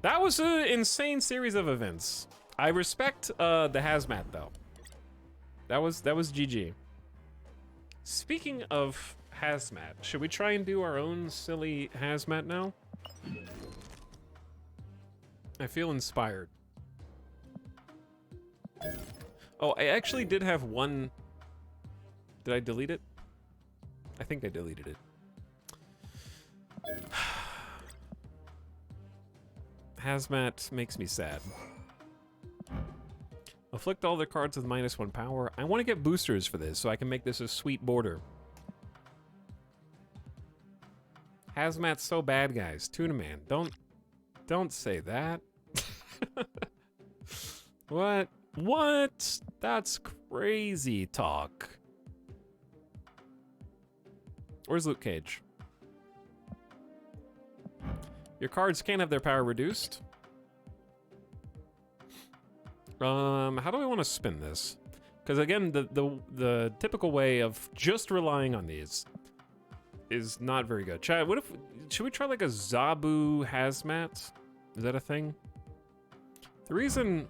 That was an insane series of events. I respect the Hazmat, though. That was GG. Speaking of Hazmat, should we try and do our own silly Hazmat now? I feel inspired. Oh, I actually did have one. Did I delete it? I think I deleted it. Hazmat makes me sad. Afflict all their cards with -1 power. I want to get boosters for this so I can make this a sweet border. Hazmat's so bad, guys. Tuna Man, don't say that. What? What? That's crazy talk. Where's Luke Cage? Your cards can't have their power reduced. How do I want to spin this? Because again, the typical way of just relying on these is not very good. Chad, should we try like a Zabu Hazmat? Is that a thing? The reason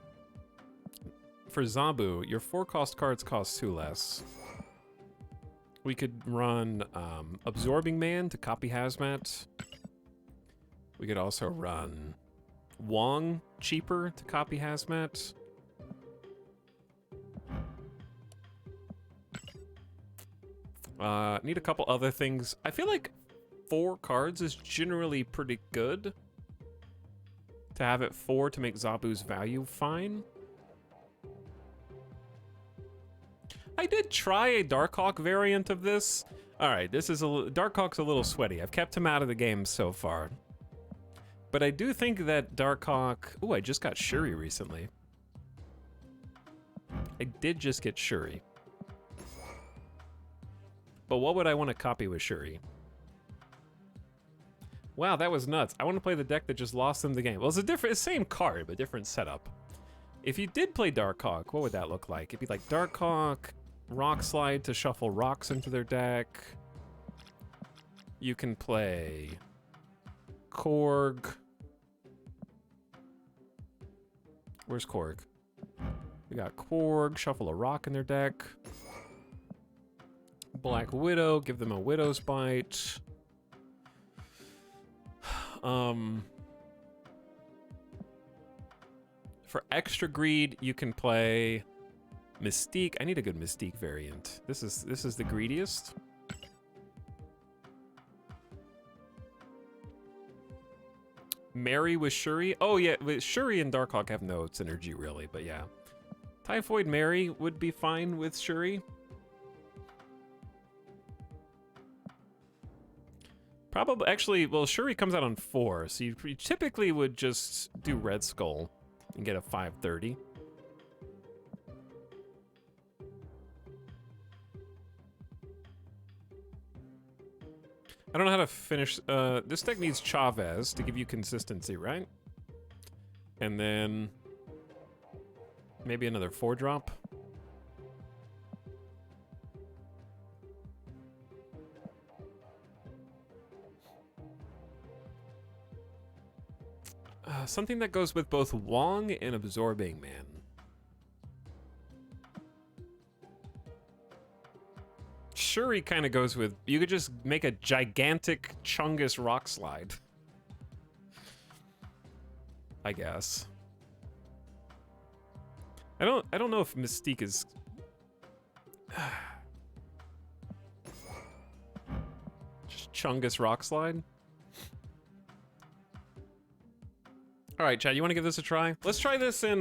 for Zabu, your 4-cost cards cost 2 less. We could run Absorbing Man to copy Hazmat. We could also run Wong cheaper to copy Hazmat. Need a couple other things. I feel like 4 cards is generally pretty good. To have it 4 to make Zabu's value fine. I did try a Darkhawk variant of this. All right, Darkhawk's a little sweaty. I've kept him out of the game so far. But I do think that Darkhawk... Ooh, I just got Shuri recently. I did just get Shuri. But what would I want to copy with Shuri? Wow, that was nuts. I want to play the deck that just lost them the game. Well, it's the same card, but different setup. If you did play Darkhawk, what would that look like? It'd be like Darkhawk, Rock Slide to shuffle rocks into their deck. You can play Korg. Where's Korg? We got Korg, shuffle a rock in their deck. Black Widow, give them a Widow's Bite. For extra greed, you can play Mystique. I need a good Mystique variant. This is the greediest. Mary with Shuri. Oh yeah, Shuri and Darkhawk have no synergy really, but yeah. Typhoid Mary would be fine with Shuri. Probably, actually, well, Shuri comes out on 4, so you typically would just do Red Skull and get a 530. I don't know how to finish. This deck needs Chavez to give you consistency, right? And then maybe another 4-drop. Something that goes with both Wong and Absorbing Man. Shuri kind of goes with, you could just make a gigantic Chungus Rock Slide. I guess. I don't know if Mystique is just Chungus Rock Slide. All right, Chad, you want to give this a try? Let's try this in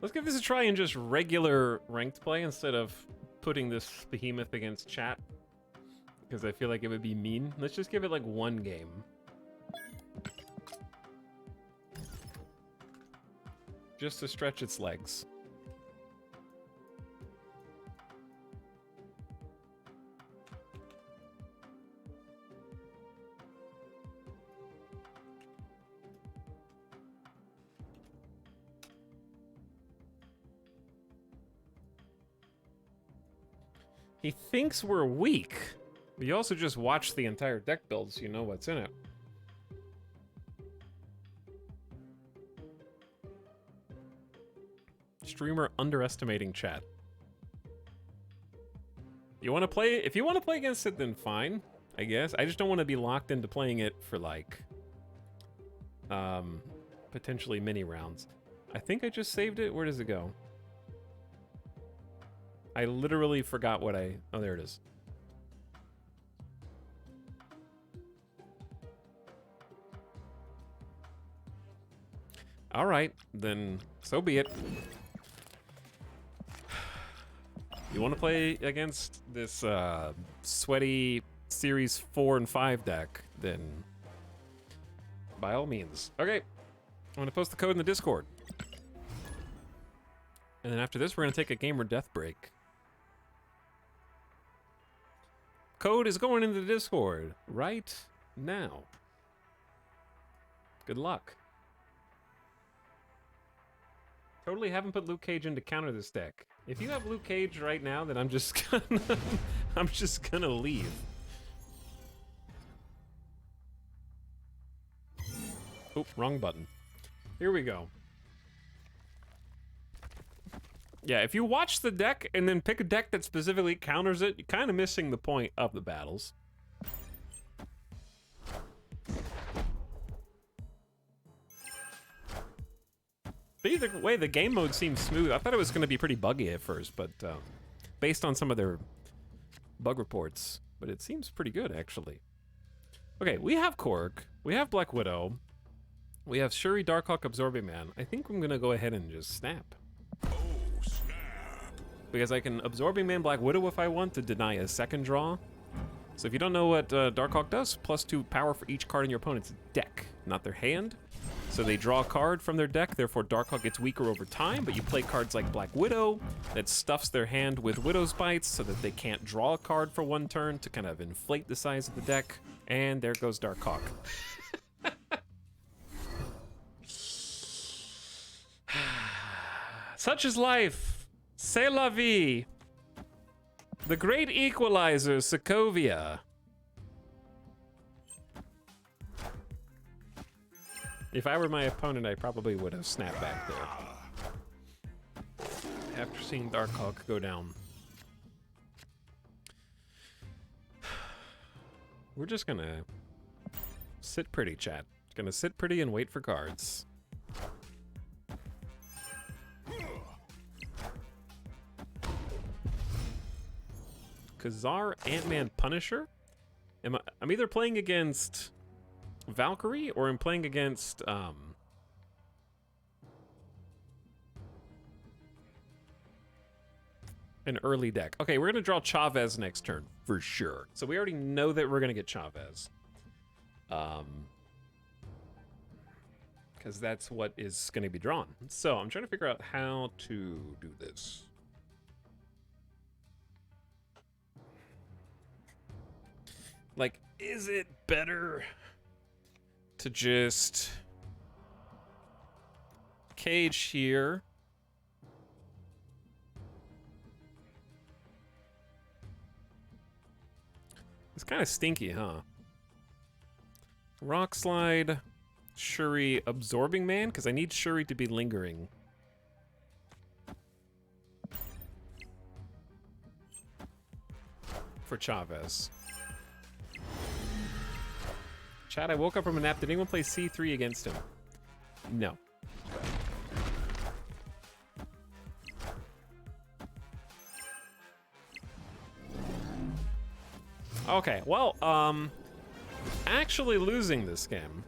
Let's give this a try in just regular ranked play instead of putting this behemoth against chat. Because I feel like it would be mean. Let's just give it like one game. Just to stretch its legs. He thinks we're weak. But you also just watch the entire deck build so you know what's in it. Streamer underestimating chat. You want to play? If you want to play against it, then fine, I guess. I just don't want to be locked into playing it for like potentially mini rounds. I think I just saved it. Where does it go? I literally forgot what I... Oh, there it is. All right, then so be it. You want to play against this sweaty Series 4 and 5 deck, then by all means. Okay, I'm going to post the code in the Discord. And then after this, we're going to take a game or death break. Code is going into the Discord right now. Good luck. Totally haven't put Luke Cage in to counter this deck. If you have Luke Cage right now, then I'm just gonna leave. Oh, wrong button. Here we go. Yeah, if you watch the deck and then pick a deck that specifically counters it, you're kind of missing the point of the battles. But either way, the game mode seems smooth. I thought it was going to be pretty buggy at first, but based on some of their bug reports, but it seems pretty good, actually. Okay, we have Korg, we have Black Widow, we have Shuri, Darkhawk, Absorbing Man. I think I'm going to go ahead and just snap. Because I can Absorbing Man Black Widow if I want to deny a second draw. So if you don't know what Darkhawk does, +2 power for each card in your opponent's deck, not their hand. So they draw a card from their deck, therefore Darkhawk gets weaker over time, but you play cards like Black Widow that stuffs their hand with Widow's Bites so that they can't draw a card for one turn to kind of inflate the size of the deck. And there goes Darkhawk. Such is life. C'est la vie. The great equalizer, Sokovia. If I were my opponent, I probably would have snapped back there. After seeing Darkhawk go down. We're just gonna sit pretty, chat. Gonna sit pretty and wait for cards. Kazar, Ant-Man, Punisher? I'm either playing against Valkyrie or I'm playing against an early deck. Okay, we're gonna draw Chavez next turn for sure. So we already know that we're gonna get Chavez. Because that's what is gonna be drawn. So I'm trying to figure out how to do this. Like, is it better to just Cage here? It's kind of stinky, huh? Rock Slide, Shuri, Absorbing Man, because I need Shuri to be lingering. For Chavez. Chad, I woke up from a nap. Did anyone play C3 against him? No. Okay, well, actually losing this game.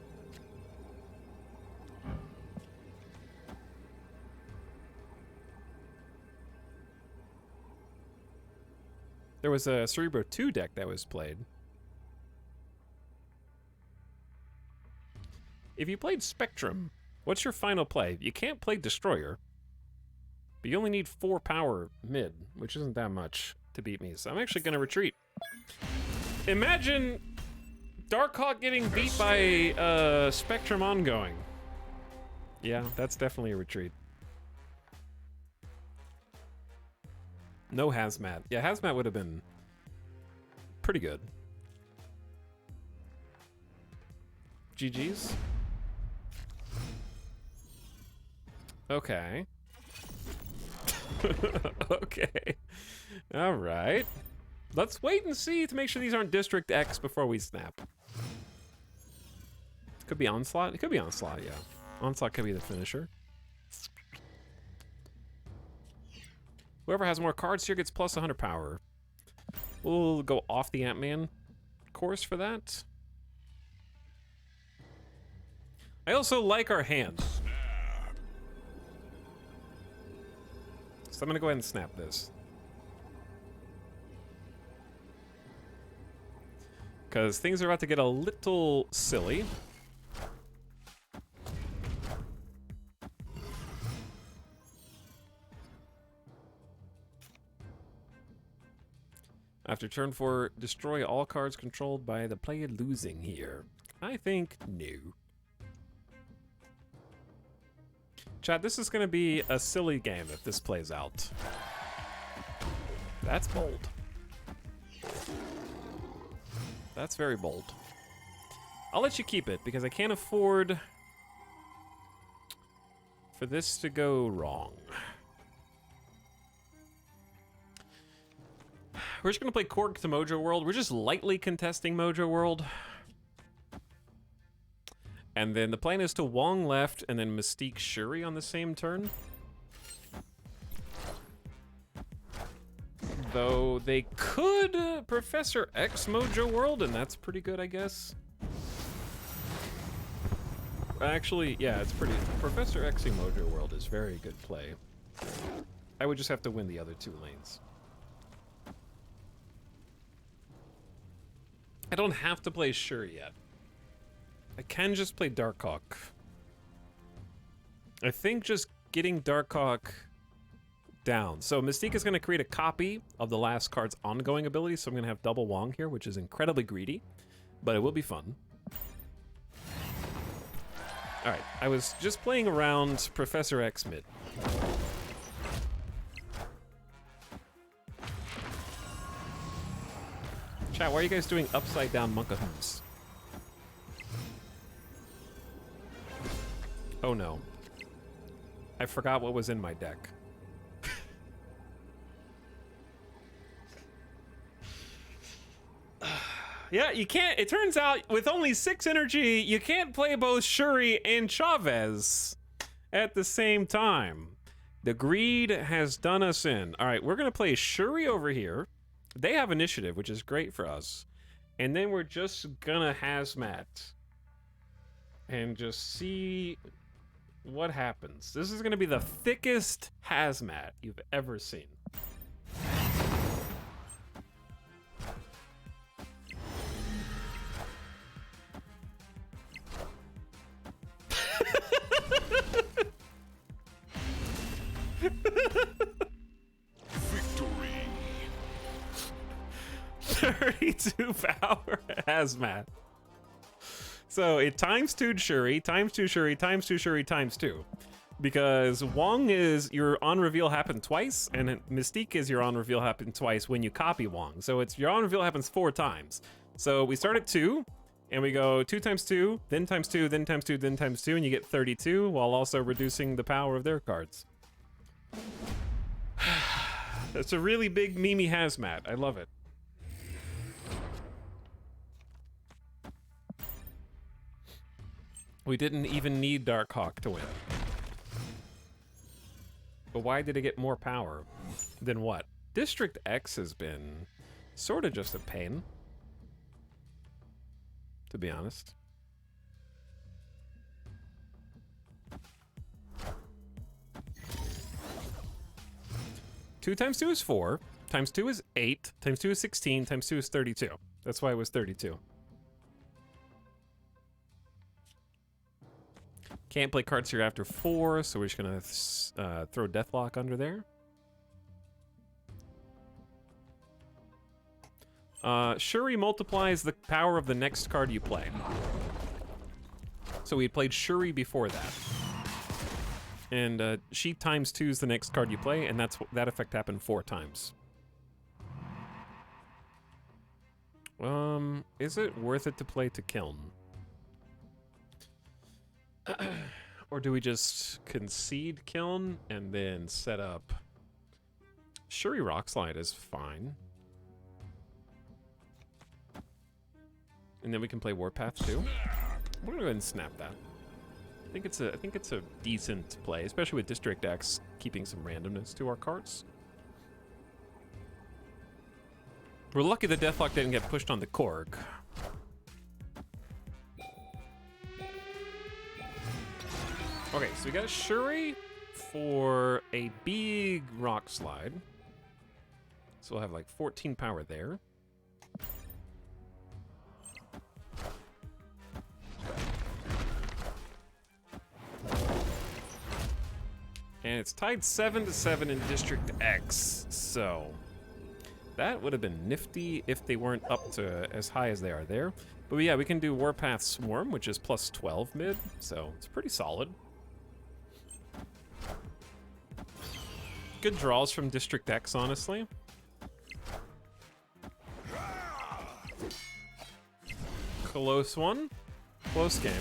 There was a Cerebro 2 deck that was played. If you played Spectrum, what's your final play? You can't play Destroyer, but you only need 4 power mid, which isn't that much to beat me, so I'm actually going to retreat. Imagine Darkhawk getting beat by Spectrum ongoing. Yeah, that's definitely a retreat. No Hazmat. Yeah, Hazmat would have been pretty good. GG's. Okay. Okay. All right. Let's wait and see to make sure these aren't District X before we snap. Could be Onslaught. It could be Onslaught, yeah. Onslaught could be the finisher. Whoever has more cards here gets plus 100 power. We'll go off the Ant-Man course for that. I also like our hand. So I'm gonna go ahead and snap this. Because things are about to get a little silly. After turn 4, destroy all cards controlled by the player losing here. I think no. Chat, this is going to be a silly game if this plays out. That's bold. That's very bold. I'll let you keep it because I can't afford for this to go wrong. We're just gonna play Korg to Mojo World. We're just lightly contesting Mojo World. And then the plan is to Wong left and then Mystique Shuri on the same turn. Though they could Professor X Mojo World, and that's pretty good, I guess. Actually, yeah, it's pretty... Professor X-ing Mojo World is very good play. I would just have to win the other 2 lanes. I don't have to play Shuri yet. I can just play Darkhawk. I think just getting Darkhawk down. So Mystique is going to create a copy of the last card's ongoing ability, so I'm going to have double Wong here, which is incredibly greedy, but it will be fun. Alright, I was just playing around Professor X mid. Chat, why are you guys doing upside down Monkahoons? Oh no. I forgot what was in my deck. Yeah, you can't, it turns out with only 6 energy, you can't play both Shuri and Chavez at the same time. The greed has done us in. All right, we're gonna play Shuri over here. They have initiative, which is great for us. And then we're just gonna Hazmat and just see what happens. This is gonna be the thickest Hazmat you've ever seen. Victory. 32 power Hazmat. So it times 2'd Shuri, times 2 Shuri, times 2 Shuri, times 2. Because Wong is your on reveal happen twice, and Mystique is your on reveal happen twice when you copy Wong. So it's your on reveal happens 4 times. So we start at 2, and we go 2 times 2, then times 2, then times 2, then times 2, and you get 32 while also reducing the power of their cards. That's a really big Mimi Hazmat. I love it. We didn't even need Darkhawk to win. But why did it get more power than what? District X has been sort of just a pain, to be honest. Two times 2 is 4. Times 2 is 8. Times 2 is 16. Times 2 is 32. That's why it was 32. Can't play cards here after 4, so we're just going to throw Deathlock under there. Shuri multiplies the power of the next card you play. So we played Shuri before that. And she times 2's the next card you play, and that effect happened 4 times. Is it worth it to play to Kiln? Or do we just concede Kiln and then set up... Shuri Rockslide is fine. And then we can play Warpath too. We're gonna go ahead and snap that. I think it's a decent play, especially with District X keeping some randomness to our cards. We're lucky the Deathlock didn't get pushed on the Korg. Okay, so we got Shuri for a big rock slide. So we'll have like 14 power there. And it's tied 7-7 in District X, so that would have been nifty if they weren't up to as high as they are there. But yeah, we can do Warpath Swarm, which is plus 12 mid, so it's pretty solid. Good draws from District X, honestly. Close one. Close game.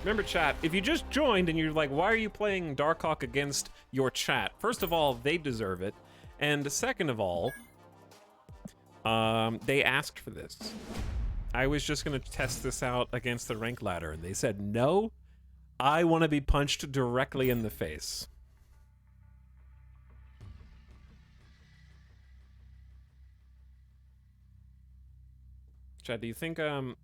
Remember, chat, if you just joined and you're like, why are you playing Darkhawk against your chat? First of all, they deserve it. And second of all, they asked for this. I was just going to test this out against the rank ladder, and they said, no, I want to be punched directly in the face. Chad, do you think, the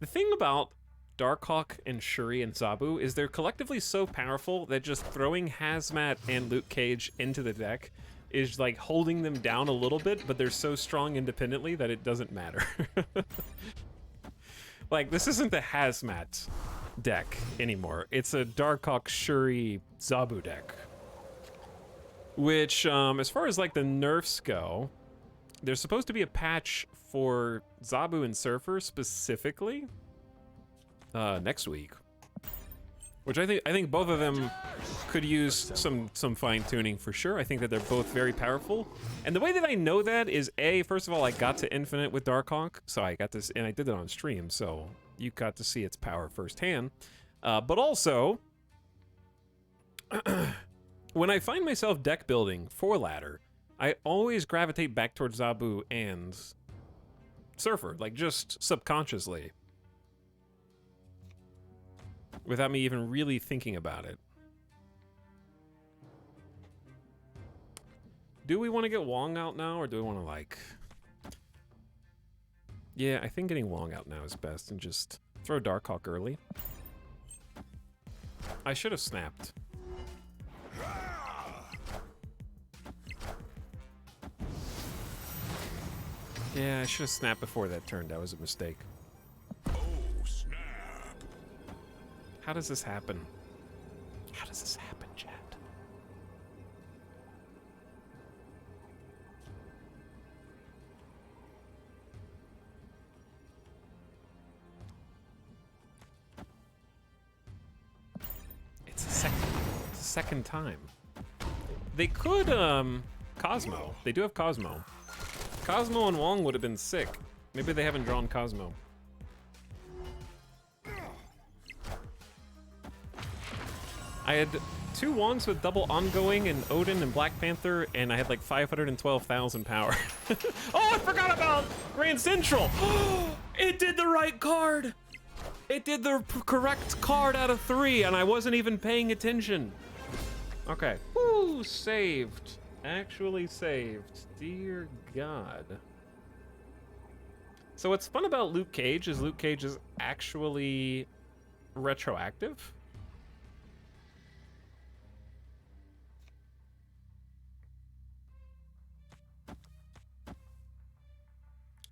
thing about Darkhawk and Shuri and Zabu is they're collectively so powerful that just throwing Hazmat and Luke Cage into the deck is like holding them down a little bit, but they're so strong independently that it doesn't matter. Like, this isn't the Hazmat deck anymore. It's a Darkhawk Shuri Zabu deck. Which, as far as like the nerfs go, there's supposed to be a patch for Zabu and Surfer specifically next week, which I think both of them could use some fine tuning for sure. I think that they're both very powerful, and the way that I know that is first of all, I got to Infinite with Darkhawk, so I got this, and I did it on stream, so you got to see its power firsthand. But also, when I find myself deck building for ladder, I always gravitate back towards Zabu and Surfer, like just subconsciously, without me even really thinking about it. Do we want to get Wong out now, or do we want to, like... Yeah, I think getting Wong out now is best, and just throw Darkhawk early. I should have snapped. Yeah, I should have snapped before that turn. That was a mistake. Oh, snap. How does this happen? How does this happen, chat? It's a second time. They could, Cosmo. They do have Cosmo. Cosmo and Wong would have been sick. Maybe they haven't drawn Cosmo. I had 2 Wongs with double ongoing and Odin and Black Panther, and I had like 512,000 power. Oh, I forgot about Grand Central! It did the right card! It did the correct card out of 3, and I wasn't even paying attention. Okay. Woo, saved. Actually saved. Dear God. So what's fun about Luke Cage is Luke Cage is actually retroactive.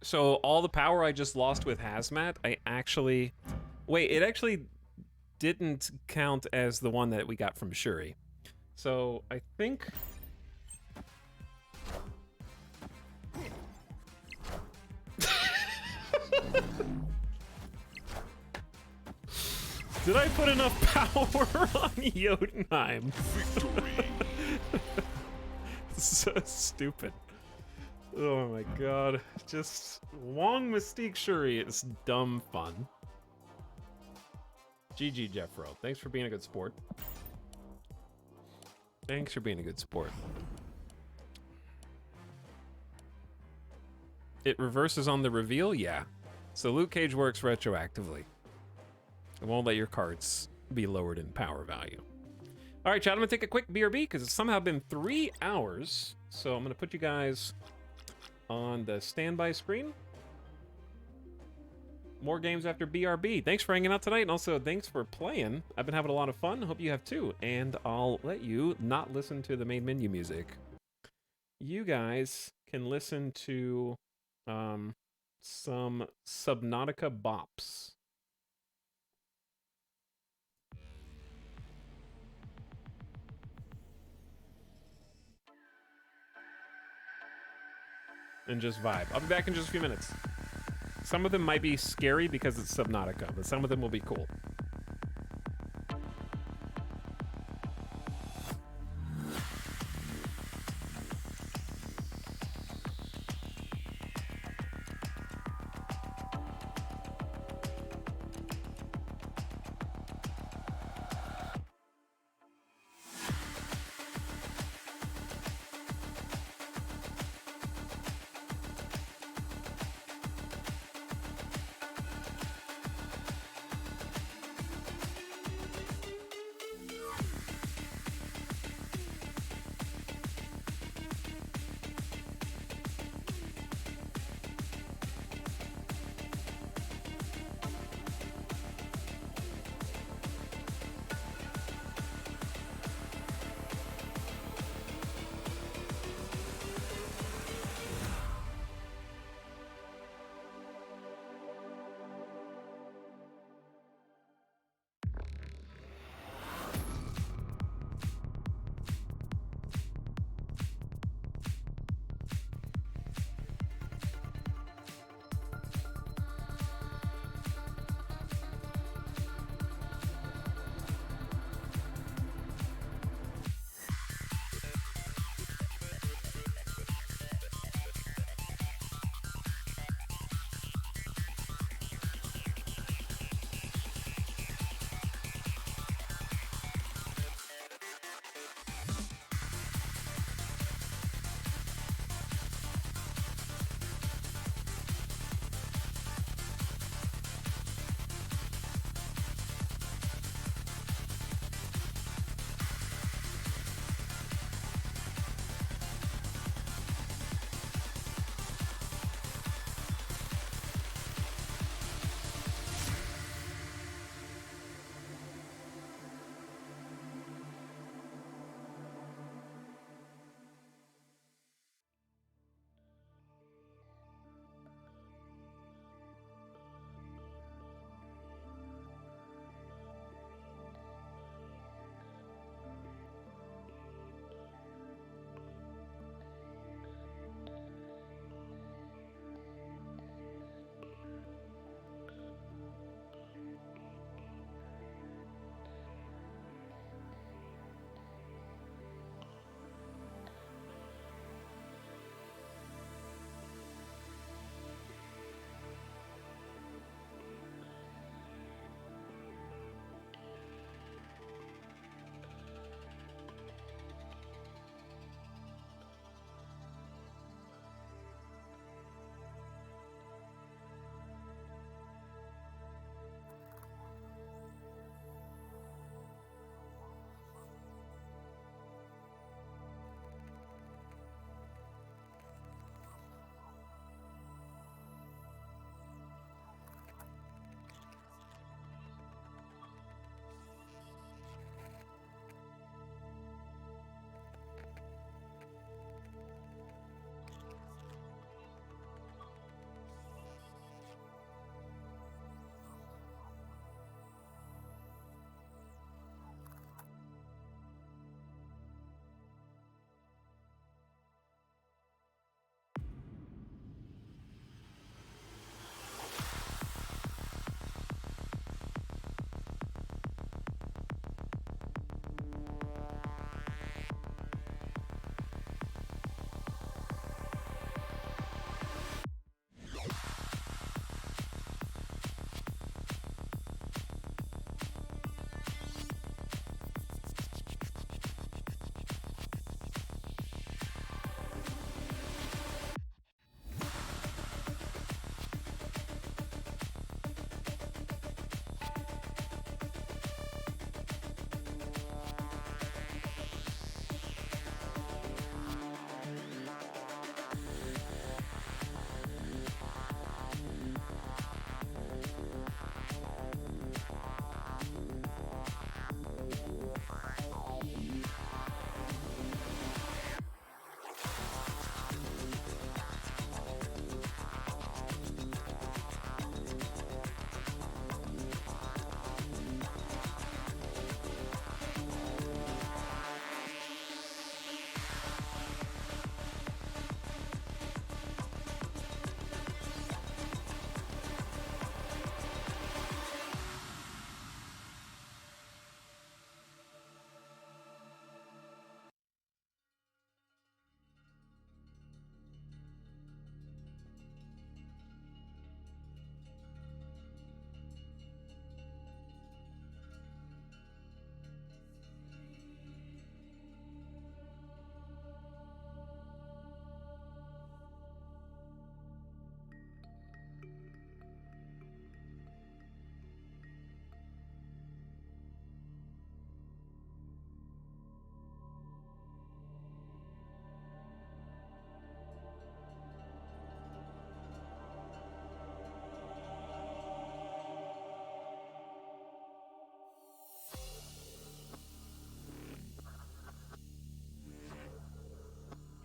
So all the power I just lost with Hazmat, I actually... Wait, it actually didn't count as the one that we got from Shuri. So I think... Did I put enough power on Jotunheim? So stupid. Oh my god. Just Wong Mystique Shuri is dumb fun. GG Jeffro. Thanks for being a good sport. Thanks for being a good sport. It reverses on the reveal? Yeah. So Luke Cage works retroactively. It won't let your cards be lowered in power value. All right, chat, I'm gonna take a quick BRB because it's somehow been 3 hours. So I'm gonna put you guys on the standby screen. More games after BRB. Thanks for hanging out tonight, and also thanks for playing. I've been having a lot of fun. Hope you have too. And I'll let you not listen to the main menu music. You guys can listen to some Subnautica bops. And just vibe. I'll be back in just a few minutes. Some of them might be scary because it's Subnautica, but some of them will be cool.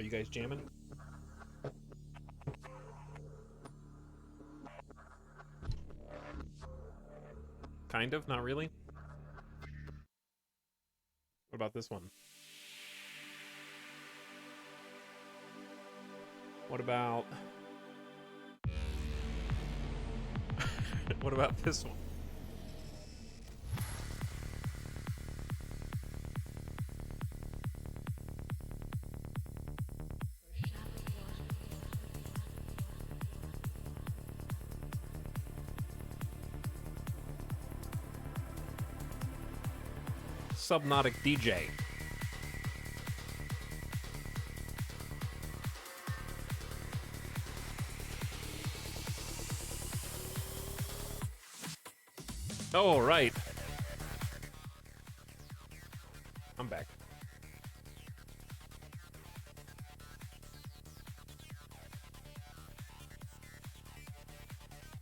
you guys jamming? Kind of, not really. What about this one? What about... what about this one? Subnautic DJ. Oh, right. I'm back.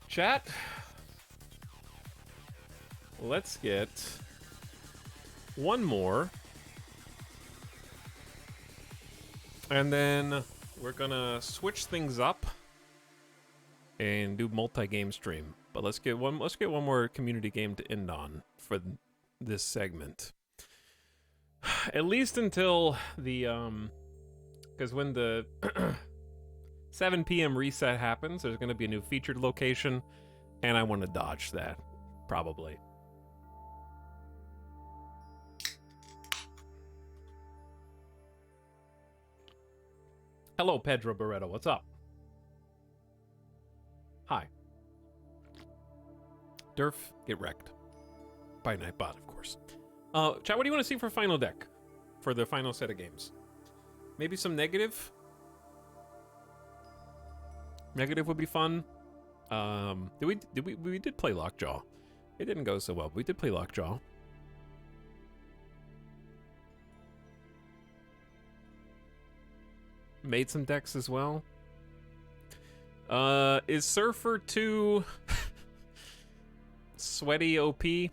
Chat. Let's get one more. And then we're gonna switch things up and do multi-game stream. But let's get one more community game to end on for this segment. At least until the because when the 7 p.m. reset happens, there's going to be a new featured location, and I want to dodge that, probably. Hello, Pedro Barreto. What's up? Hi. Durf, get wrecked. By Nightbot, of course. Chat, what do you want to see for final deck? For the final set of games? Maybe some negative? Negative would be fun. We did play Lockjaw. It didn't go so well, but we did play Lockjaw. Made some decks as well. Is Surfer 2 sweaty OP to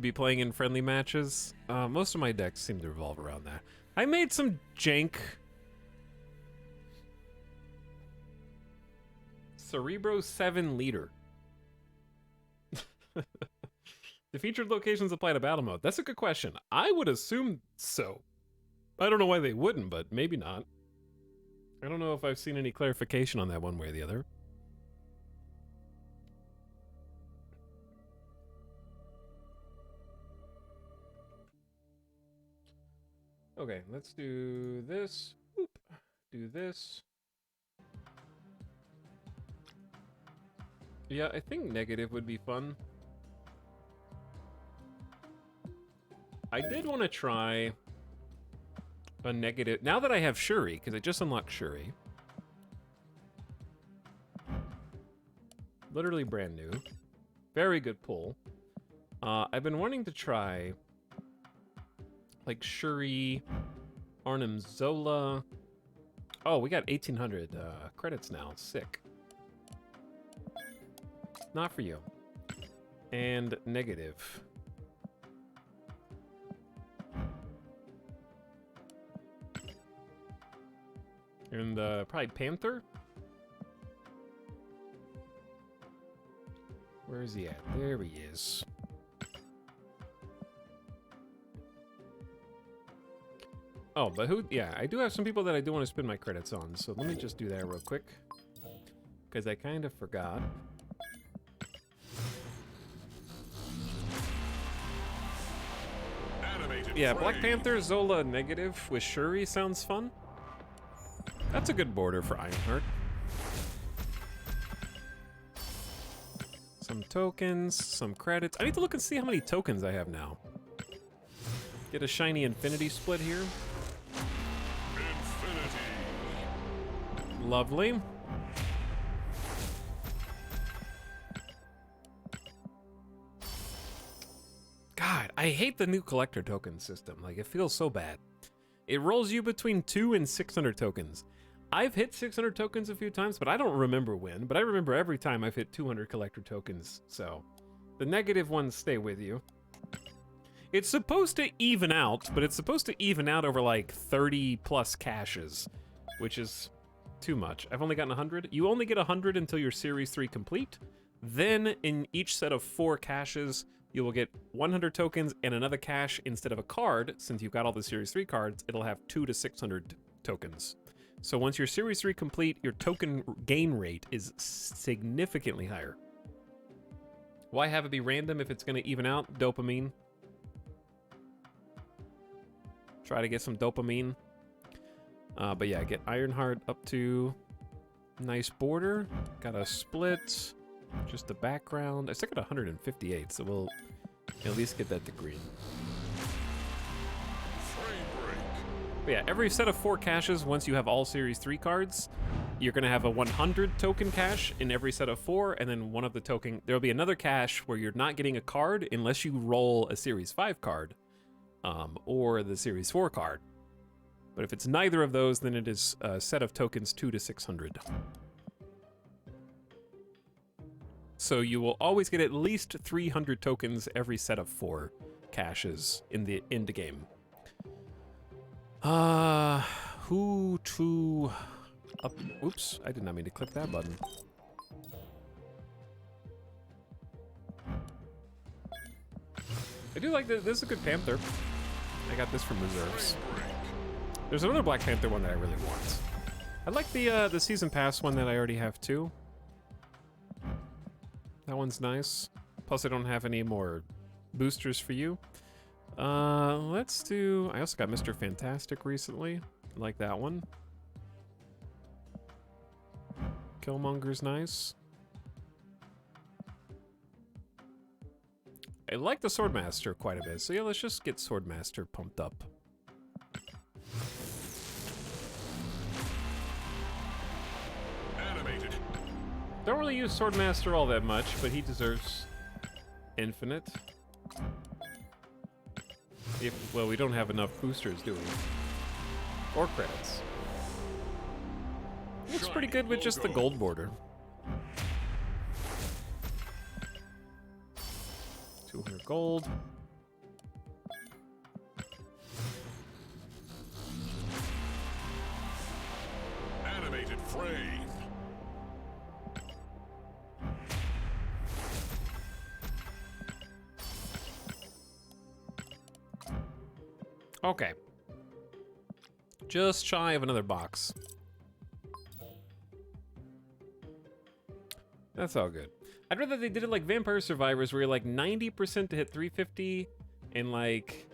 be playing in friendly matches? Most of my decks seem to revolve around that. I made some jank Cerebro 7 leader. The featured locations apply to battle mode. That's a good question. I would assume so. I don't know why they wouldn't, but maybe not. I don't know if I've seen any clarification on that one way or the other. Okay, let's do this. Oop. Do this. Yeah, I think negative would be fun. I did want to try a negative. Now that I have Shuri, because I just unlocked Shuri. Literally brand new. Very good pull. I've been wanting to try like Shuri, Arnim Zola. Oh, we got 1,800 credits now. Sick. Not for you. And negative. And probably Panther. Where is he at? There he is. Oh, but who? Yeah, I do have some people that I do want to spend my credits on. So let me just do that real quick. Because I kind of forgot. Yeah, Black Panther, Zola, negative with Shuri sounds fun. That's a good border for Ironheart. Some tokens, some credits. I need to look and see how many tokens I have now. Get a shiny infinity split here. Infinity. Lovely. God, I hate the new collector token system. Like, it feels so bad. It rolls you between 200 and 600 tokens. I've hit 600 tokens a few times, but I don't remember when. But I remember every time I've hit 200 collector tokens. So, the negative ones stay with you. It's supposed to even out, but it's supposed to even out over like 30 plus caches, which is too much. I've only gotten 100. You only get 100 until your Series 3 complete. Then in each set of 4 caches, you will get 100 tokens and another cache instead of a card. Since you've got all the Series 3 cards, it'll have 2 to 600 tokens. So once your Series 3 complete, your token gain rate is significantly higher. Why have it be random if it's going to even out? Dopamine. Try to get some dopamine. But yeah, get Ironheart up to nice border. Got a split. Just the background. I still got 158, so we'll at least get that to green. But yeah, every set of 4 caches, once you have all Series 3 cards, you're going to have a 100 token cache in every set of 4, and then one of the token... There'll be another cache where you're not getting a card unless you roll a Series 5 card, or the Series 4 card. But if it's neither of those, then it is a set of tokens 2 to 600. So you will always get at least 300 tokens every set of 4 caches in the end game. Who to up? Oops, I did not mean to click that button. I do like this. This is a good Panther. I got this from reserves. There's another Black Panther one that I really want. I like the season pass one that I already have too. That one's nice. Plus, I don't have any more boosters for you. Let's do... I also got Mr. Fantastic recently. I like that one. Killmonger's nice. I like the Swordmaster quite a bit, so yeah, let's just get Swordmaster pumped up. Animated. Don't really use Swordmaster all that much, but he deserves infinite. Well, we don't have enough boosters, do we? Or credits. Looks pretty good with just the gold border. 200 gold. Animated frame. Okay. Just shy of another box. That's all good. I'd rather they did it like Vampire Survivors, where you're like 90% to hit 350 and like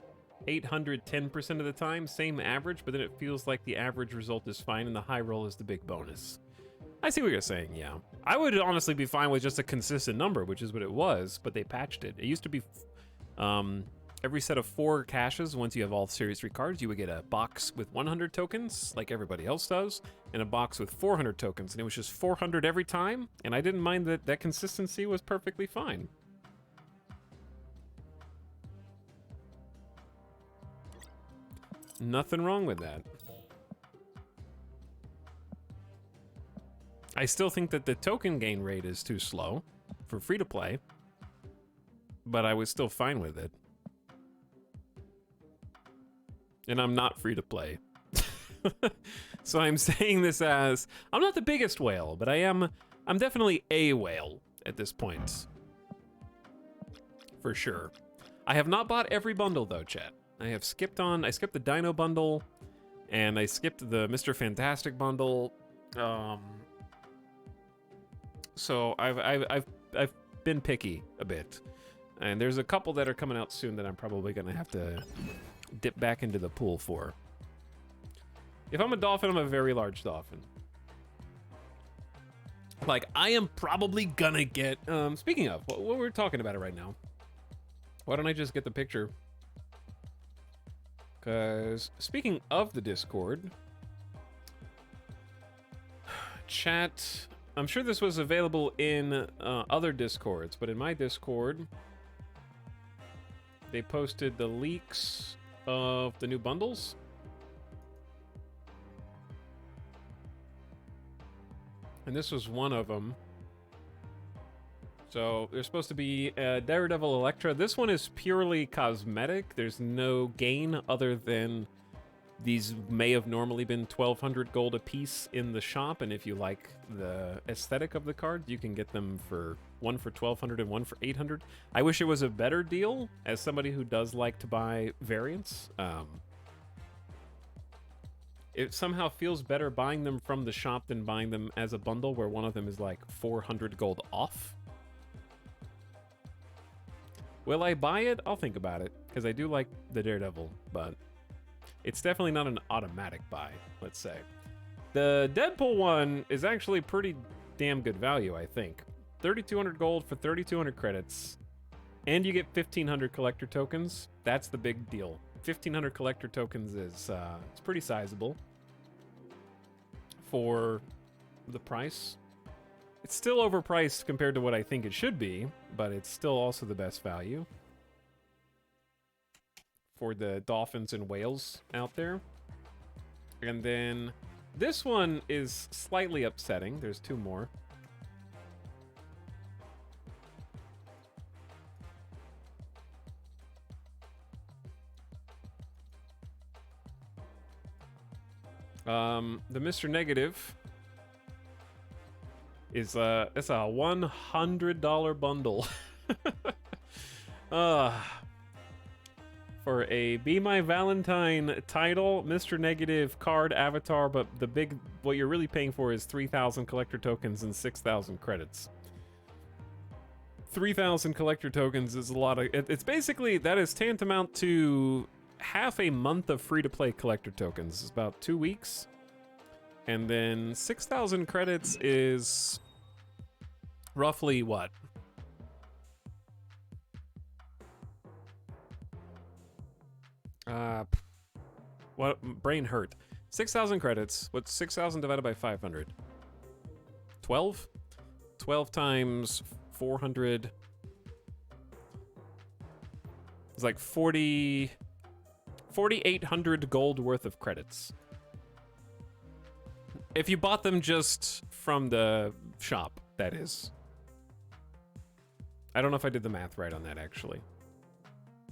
810% of the time, same average, but then it feels like the average result is fine and the high roll is the big bonus. I see what you're saying, yeah. I would honestly be fine with just a consistent number, which is what it was, but they patched it. It used to be every set of 4 caches, once you have all Series 3 cards, you would get a box with 100 tokens, like everybody else does, and a box with 400 tokens, and it was just 400 every time, and I didn't mind that. That consistency was perfectly fine. Nothing wrong with that. I still think that the token gain rate is too slow for free-to-play, but I was still fine with it. And I'm not free to play. So I'm saying this as, I'm not the biggest whale, but I'm definitely a whale at this point. For sure. I have not bought every bundle though, chat. I skipped the Dino bundle, and I skipped the Mr. Fantastic bundle. So I've been picky a bit. And there's a couple that are coming out soon that I'm probably gonna have to dip back into the pool for. If I'm a dolphin, I'm a very large dolphin. Like, I am probably gonna get, speaking of, what we're talking about it right now. Why don't I just get the picture? Because, speaking of the Discord, chat, I'm sure this was available in other Discords, but in my Discord, they posted the leaks of the new bundles. And this was one of them. So there's supposed to be Daredevil Elektra. This one is purely cosmetic. There's no gain other than these may have normally been 1,200 gold a piece in the shop, and if you like the aesthetic of the card, you can get them for one for 1,200 and one for 800. I wish it was a better deal, as somebody who does like to buy variants. It somehow feels better buying them from the shop than buying them as a bundle, where one of them is like 400 gold off. Will I buy it? I'll think about it, because I do like the Daredevil, but it's definitely not an automatic buy, let's say. The Deadpool one is actually pretty damn good value, I think. 3,200 gold for 3,200 credits, and you get 1,500 collector tokens. That's the big deal. 1,500 collector tokens is it's pretty sizable for the price. It's still overpriced compared to what I think it should be, but it's still also the best value for the dolphins and whales out there. And then this one is slightly upsetting. There's two more. The Mr. Negative is it's a $100 bundle. For a Be My Valentine title, Mr. Negative card avatar, but what you're really paying for is 3,000 collector tokens and 6,000 credits. 3,000 collector tokens is a lot of. It's basically, that is tantamount to half a month of free-to-play collector tokens. It's about 2 weeks. And then 6,000 credits is roughly what? What? Brain hurt. 6,000 credits. What's 6,000 divided by 500? 12? 12 times 400. It's like 4,800 gold worth of credits. If you bought them just from the shop, that is. I don't know if I did the math right on that, actually.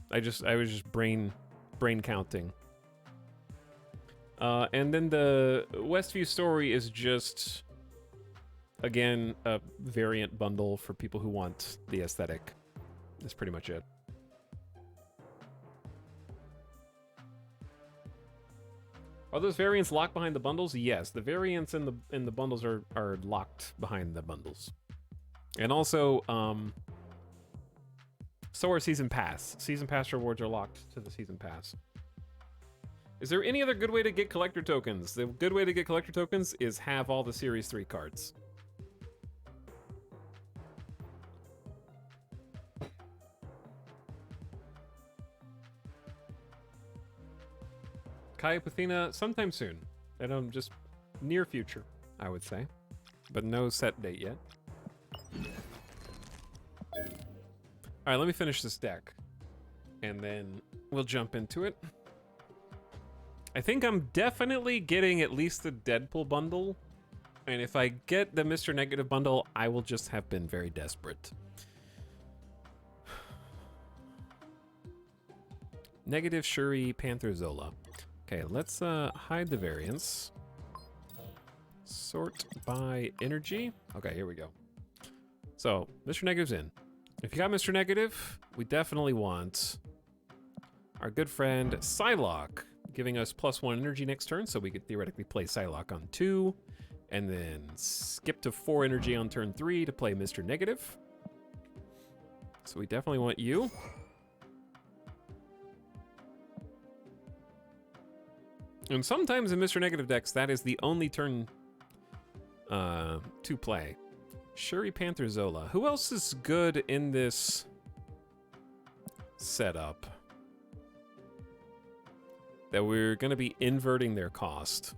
I was just brain counting. And then the Westview story is just, again, a variant bundle for people who want the aesthetic. That's pretty much it. Are those variants locked behind the bundles? Yes, the variants in the bundles are locked behind the bundles. And also, so are Season Pass. Season Pass rewards are locked to the Season Pass. Is there any other good way to get collector tokens? The good way to get collector tokens is have all the Series 3 cards. Kaya Pathina, sometime soon. And just near future, I would say. But no set date yet. Alright, let me finish this deck. And then we'll jump into it. I think I'm definitely getting at least the Deadpool bundle. And if I get the Mr. Negative bundle, I will just have been very desperate. Negative Shuri Panther Zola. Okay, let's hide the variants. Sort by energy. Okay, here we go. So, Mr. Negative's in. If you got Mr. Negative, we definitely want our good friend Psylocke, giving us +1 energy next turn, so we could theoretically play Psylocke on 2, and then skip to 4 energy on turn 3 to play Mr. Negative. So we definitely want you. And sometimes in Mr. Negative decks, that is the only turn to play. Shuri Panther Zola. Who else is good in this setup that we're going to be inverting their cost?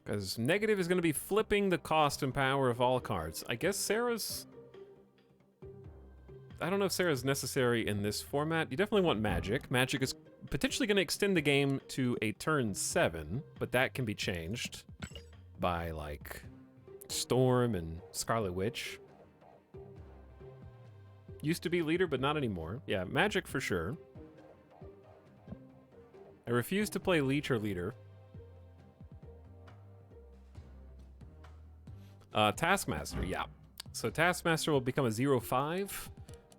Because Negative is going to be flipping the cost and power of all cards. I guess Sarah's... I don't know if Sarah's necessary in this format. You definitely want Magic. Magic is potentially going to extend the game to a turn 7, but that can be changed. by like Storm and Scarlet Witch. Used to be leader, but not anymore. Yeah, Magic for sure. I refuse to play Leech or leader. Taskmaster, yeah. So Taskmaster will become a 0/5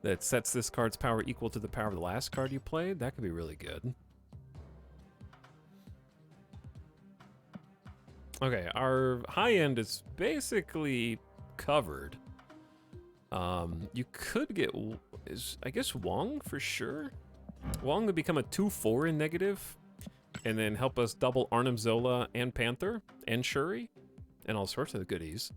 that sets this card's power equal to the power of the last card you played. That could be really good. Okay, our high end is basically covered. You could get, I guess, Wong for sure. Wong would become a 2/4 in negative, and then help us double Arnim Zola and Panther and Shuri, and all sorts of goodies.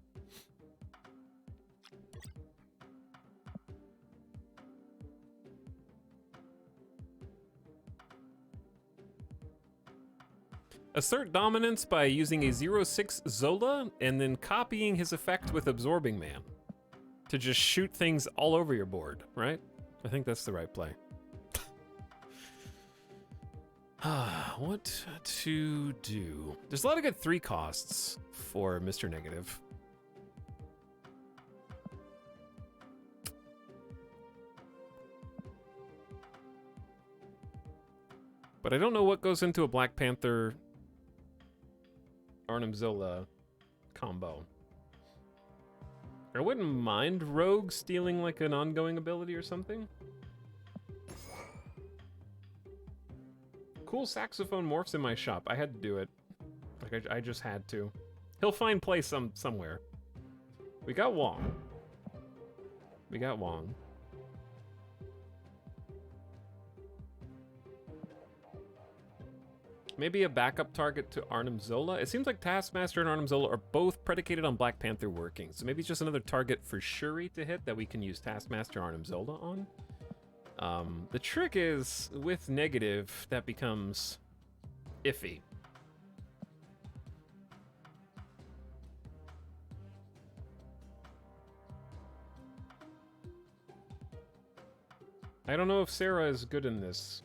Assert dominance by using a 0/6 Zola and then copying his effect with Absorbing Man to just shoot things all over your board, right? I think that's the right play. What to do? There's a lot of good 3 costs for Mr. Negative. But I don't know what goes into a Black Panther Arnim Zola combo. I wouldn't mind Rogue stealing like an ongoing ability or something. Cool saxophone morphs in my shop. I had to do it. Like I just had to. He'll find play somewhere. We got Wong. We got Wong. Maybe a backup target to Arnim Zola. It seems like Taskmaster and Arnim Zola are both predicated on Black Panther working. So maybe it's just another target for Shuri to hit that we can use Taskmaster Arnim Zola on. The trick is, with negative, that becomes iffy. I don't know if Sarah is good in this.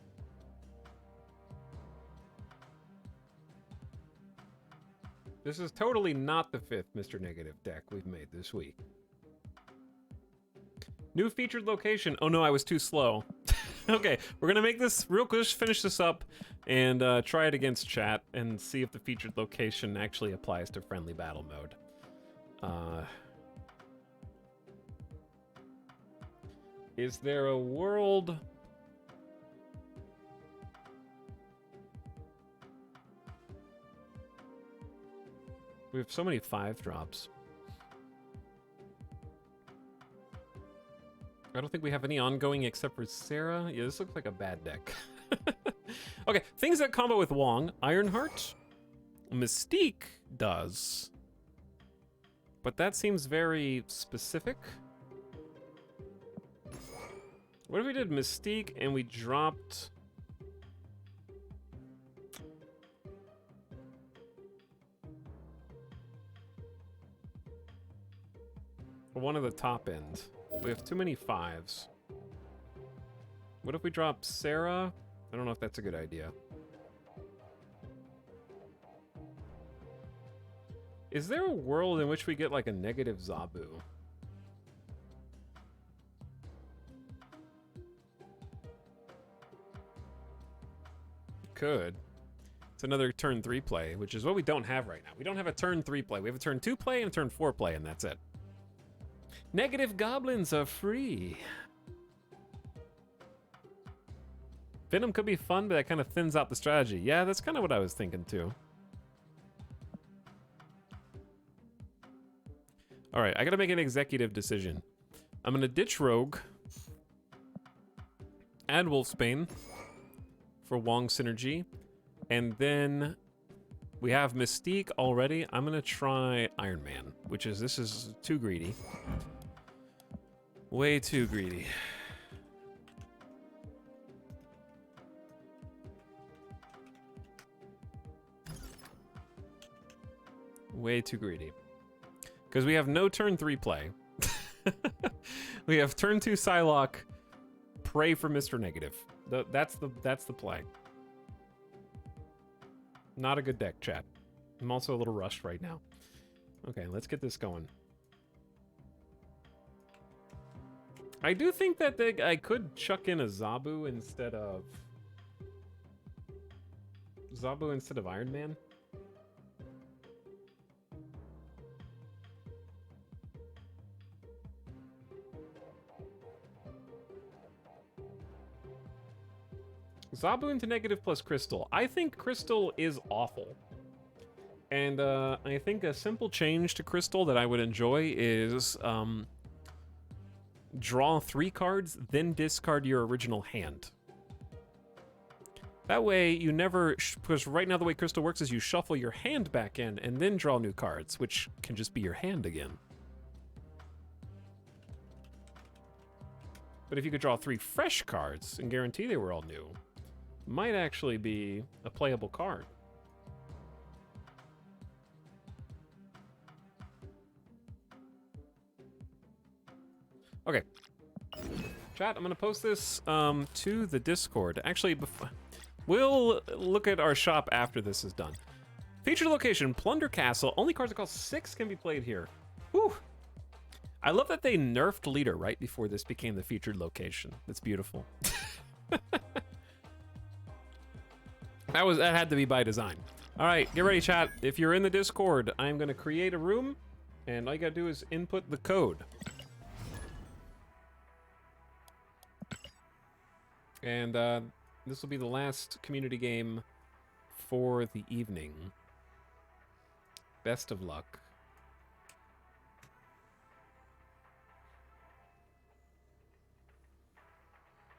This is totally not the 5th Mr. Negative deck we've made this week. New featured location. Oh no, I was too slow. Okay, we're gonna make this real quick, finish this up, and try it against chat and see if the featured location actually applies to friendly battle mode. Is there a world? We have so many 5-drops. I don't think we have any ongoing except for Sarah. Yeah, this looks like a bad deck. Okay, things that combo with Wong. Ironheart. Mystique does. But that seems very specific. What if we did Mystique and we dropped... one of the top end. We have too many 5s. What if we drop Sarah? I don't know if that's a good idea. Is there a world in which we get like a negative Zabu? Could. It's another turn 3 play, which is what we don't have right now. We don't have a turn 3 play. We have a turn 2 play and a turn 4 play, and that's it. Negative goblins are free. Venom could be fun, but that kind of thins out the strategy. Yeah, that's kind of what I was thinking too. All right, I gotta make an executive decision. I'm gonna ditch Rogue, add Wolfsbane for Wong synergy, and then we have Mystique already. I'm gonna try Iron Man, which is, this is too greedy. Way too greedy. Way too greedy. Because we have no turn 3 play. We have turn 2 Psylocke, pray for Mr. Negative. That's the play. Not a good deck, chat. I'm also a little rushed right now. Okay, let's get this going. I do think that I could chuck in a Zabu instead of Iron Man. Zabu into negative plus Crystal. I think Crystal is awful. And I think a simple change to Crystal that I would enjoy is draw 3 cards, then discard your original hand. That way you never, because right now the way Crystal works is you shuffle your hand back in and then draw new cards, which can just be your hand again. But if you could draw 3 fresh cards and guarantee they were all new, might actually be a playable card. Okay. Chat, I'm going to post this to the Discord. Actually, we'll look at our shop after this is done. Featured location, Plunder Castle. Only cards that cost 6 can be played here. Whew. I love that they nerfed Leader right before this became the featured location. That's beautiful. That had to be by design. All right, get ready, chat. If you're in the Discord, I'm going to create a room, and all you got to do is input the code. And this will be the last community game for the evening. Best of luck.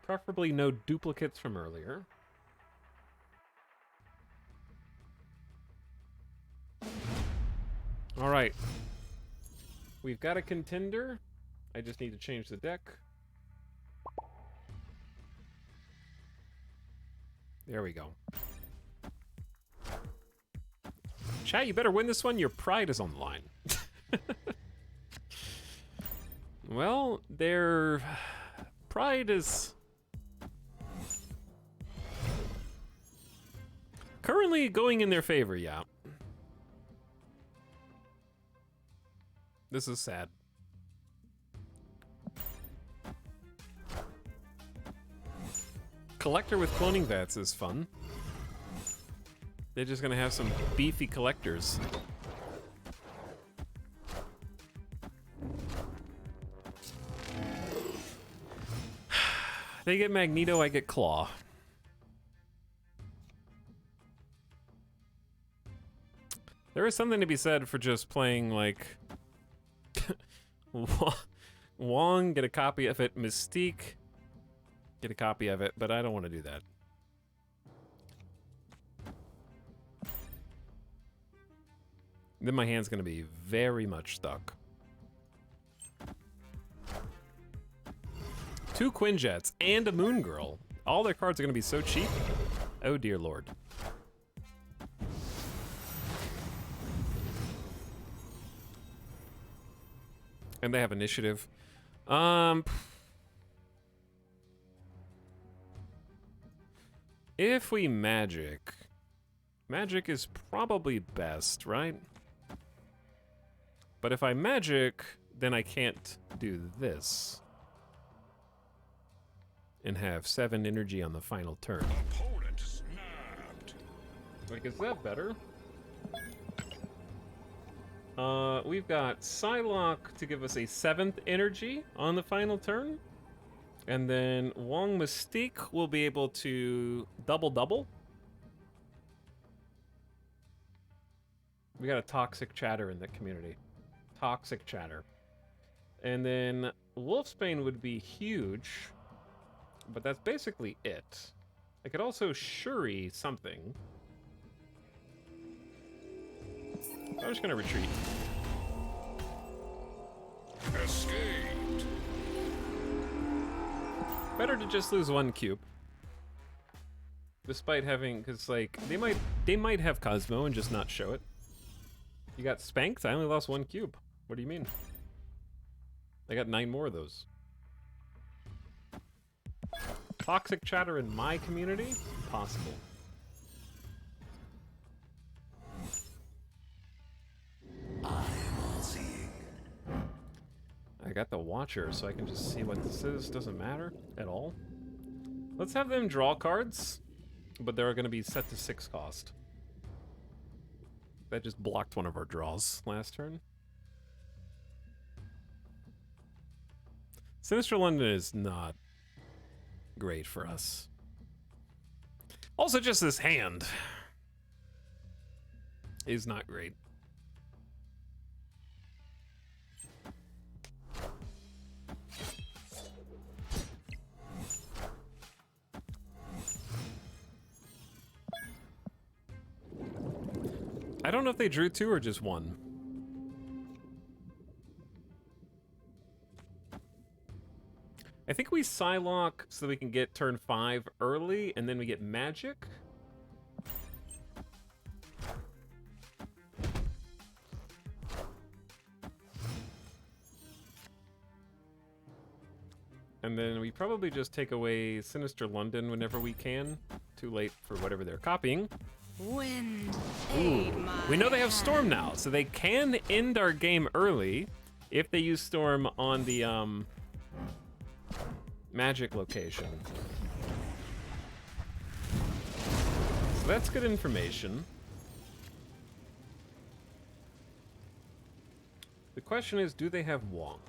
Preferably no duplicates from earlier. All right. We've got a contender. I just need to change the deck. There we go. Chat, you better win this one. Your pride is on the line. Well, their pride is currently going in their favor, yeah. This is sad. Collector with cloning vats is fun. They're just gonna have some beefy collectors. They get Magneto, I get Claw. There is something to be said for just playing, like, Wong, get a copy of it, Mystique, get a copy of it, but I don't want to do that. Then my hand's going to be very much stuck. 2 Quinjets and a Moon Girl. All their cards are going to be so cheap. Oh dear lord. And they have initiative. If we magic is probably best, right? But if I magic, then I can't do this. And have 7 energy on the final turn. Opponent snapped. Like, is that better? We've got Psylocke to give us a 7th energy on the final turn. And then Wong Mystique will be able to double. We got a toxic chatter in the community. Toxic chatter. And then Wolfsbane would be huge, but that's basically it. I could also Shuri something. I'm just gonna retreat. Escaped. Better to just lose 1 cube. Despite having, because like they might have Cosmo and just not show it. You got spanked? I only lost 1 cube. What do you mean? I got 9 more of those. Toxic chatter in my community? Possible. I'm got the Watcher, so I can just see what this is. Doesn't matter at all. Let's have them draw cards, but they're going to be set to 6 cost. That just blocked one of our draws last turn. Sinister London is not great for us. Also, just this hand is not great. I don't know if they drew 2 or just 1. I think we Psylocke so that we can get turn 5 early, and then we get magic. And then we probably just take away Sinister London whenever we can. Too late for whatever they're copying. Wind, aid my We know they have Storm hand. now, so they can end our game early if they use Storm on the magic location. So that's good information. The question is, do they have Wong?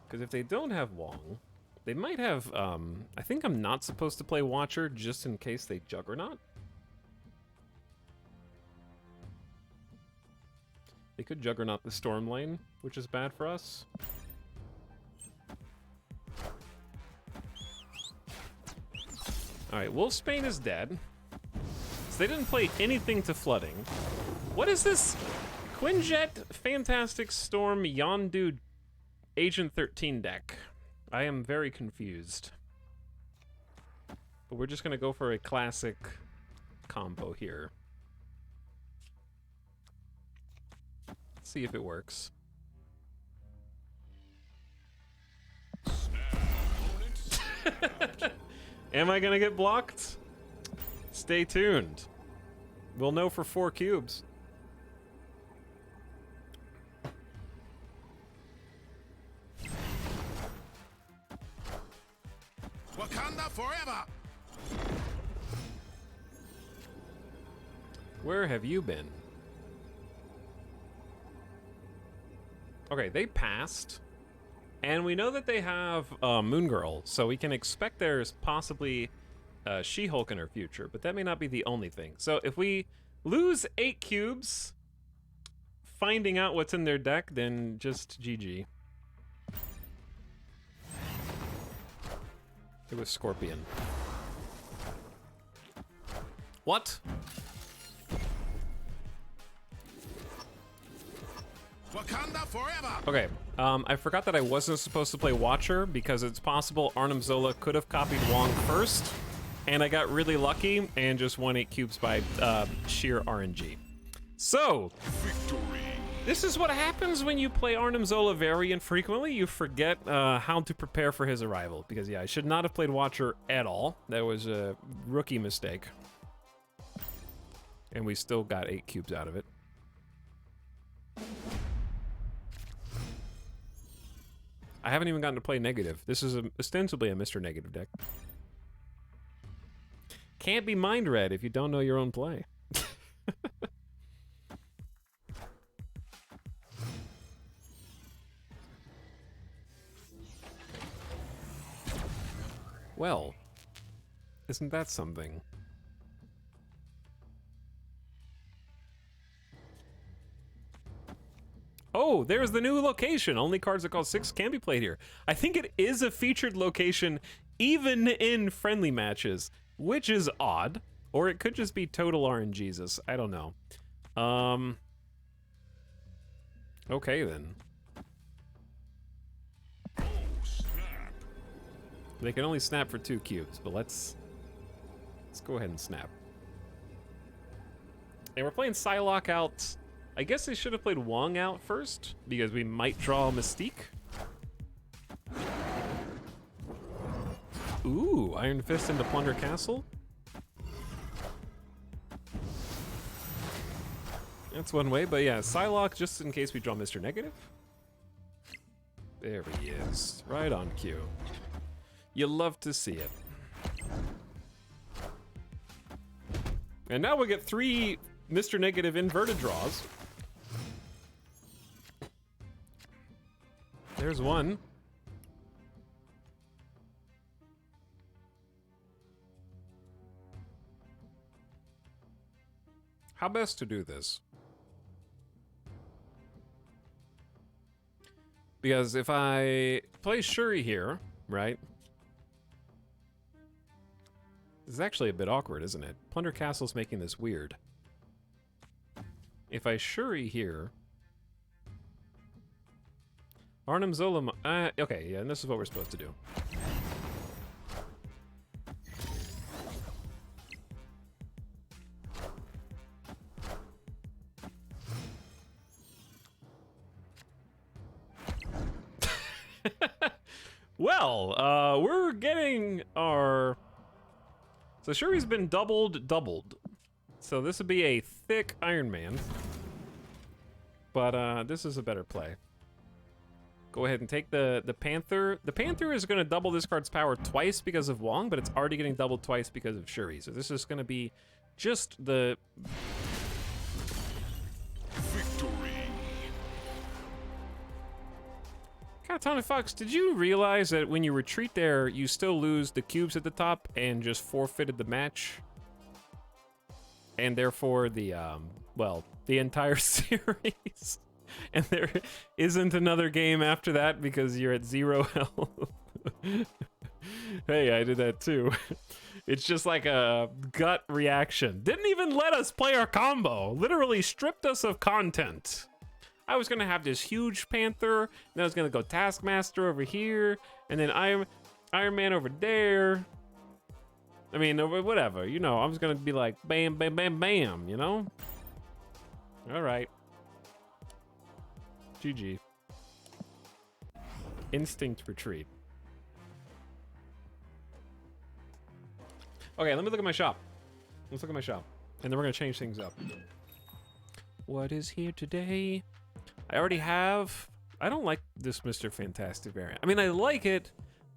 Because if they don't have Wong, they might have, I think I'm not supposed to play Watcher just in case they Juggernaut. They could Juggernaut the Storm lane, which is bad for us. Alright, Wolfsbane is dead. So they didn't play anything to flooding. What is this? Quinjet, Fantastic Storm, Yondu, Agent 13 deck. I am very confused. But we're just gonna go for a classic combo here. See if it works. Am I gonna get blocked? Stay tuned. We'll know for 4 cubes. Wakanda forever! Where have you been? Okay, they passed. And we know that they have Moon Girl, so we can expect there's possibly She-Hulk in her future, but that may not be the only thing. So if we lose 8 cubes, finding out what's in their deck, then just GG. It was Scorpion. What? Wakanda forever! Okay, I forgot that I wasn't supposed to play Watcher because it's possible Arnim Zola could have copied Wong first, and I got really lucky and just won 8 cubes by sheer RNG. So, Victory! this is what happens when you play Arnim Zola very infrequently. You forget how to prepare for his arrival, because yeah, I should not have played Watcher at all. That was a rookie mistake. And we still got 8 cubes out of it. I haven't even gotten to play Negative. This is ostensibly a Mr. Negative deck. Can't be mind read if you don't know your own play. Well, isn't that something? Oh, there's the new location. Only cards that cost 6 can be played here. I think it is a featured location even in friendly matches, which is odd. Or it could just be total RNGesus. I don't know. Okay then. Oh, snap! They can only snap for 2 cubes, but let's go ahead and snap. And we're playing Psylocke out. I guess they should have played Wong out first, because we might draw Mystique. Ooh, Iron Fist into Plunder Castle. That's one way, but yeah, Psylocke just in case we draw Mr. Negative. There he is. Right on cue. You love to see it. And now we get 3 Mr. Negative inverted draws. There's one. How best to do this? Because if I play Shuri here, right? This is actually a bit awkward, isn't it? Plunder Castle's making this weird. If I Shuri here... Arnhem Zola... okay, yeah, and this is what we're supposed to do. Well, we're getting our... So Shuri's been doubled. So this would be a thick Iron Man. But this is a better play. Go ahead and take the Panther. The Panther is going to double this card's power twice because of Wong, but it's already getting doubled twice because of Shuri. So this is going to be just the... Victory. Katana Fox, did you realize that when you retreat there, you still lose the cubes at the top and just forfeited the match? And therefore the, well, the entire series. And there isn't another game after that because you're at 0 health. Hey, I did that too. It's just like a gut reaction. Didn't even let us play our combo. Literally stripped us of content. I was gonna have this huge Panther, then I was gonna go Taskmaster over here, and then Iron Man over there. I mean, whatever, you know, I was gonna be like bam, bam, bam, bam, you know? All right. GG. Instinct retreat. Okay, let me look at my shop. Let's look at my shop. And then we're gonna change things up. What is here today? I already have... I don't like this Mr. Fantastic variant. I mean, I like it,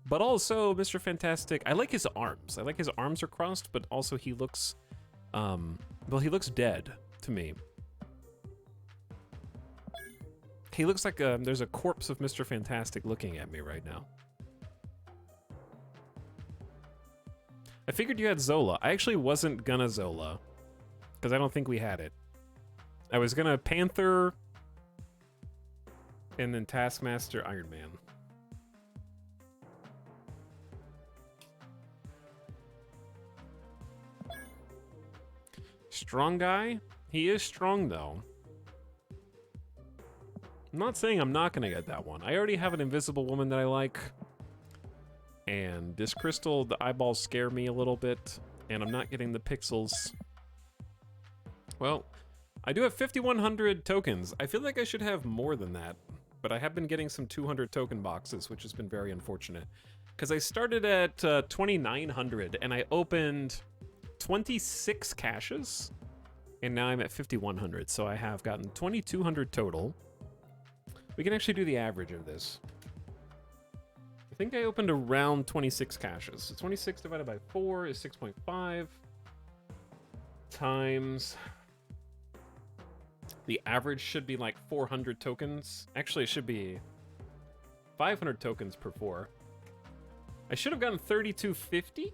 but also Mr. Fantastic... I like his arms. I like his arms are crossed, but also he looks... well, he looks dead to me. He looks like there's a corpse of Mr. Fantastic looking at me right now. I figured you had Zola. I actually wasn't gonna Zola, because I don't think we had it. I was gonna Panther... and then Taskmaster Iron Man. Strong guy? He is strong though. I'm not saying I'm not gonna get that one. I already have an Invisible Woman that I like. And this crystal, the eyeballs scare me a little bit. And I'm not getting the pixels. Well, I do have 5,100 tokens. I feel like I should have more than that. But I have been getting some 200 token boxes, which has been very unfortunate. Because I started at 2,900 and I opened 26 caches. And now I'm at 5,100, so I have gotten 2,200 total. We can actually do the average of this. I think I opened around 26 caches. So 26 divided by 4 is 6.5 times... The average should be like 400 tokens. Actually, it should be 500 tokens per 4. I should have gotten 3,250.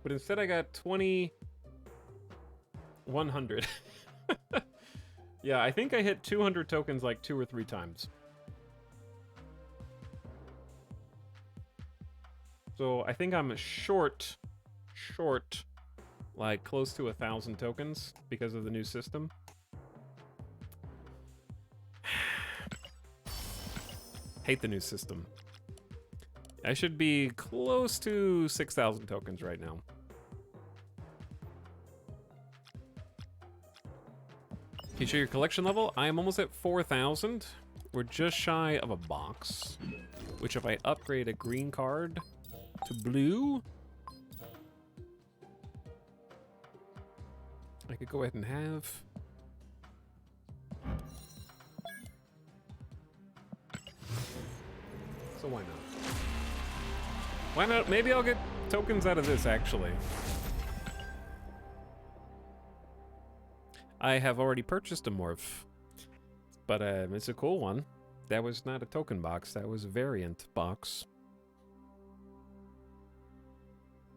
But instead I got 2,100. Yeah, I think I hit 200 tokens like 2 or 3 times. So I think I'm short, like close to 1,000 tokens because of the new system. Hate the new system. I should be close to 6,000 tokens right now. Can you show your collection level? I am almost at 4,000. We're just shy of a box, which if I upgrade a green card to blue, I could go ahead and have. so why not? Why not? Maybe I'll get tokens out of this, actually. I have already purchased a morph, but it's a cool one. That was not a token box, that was a variant box.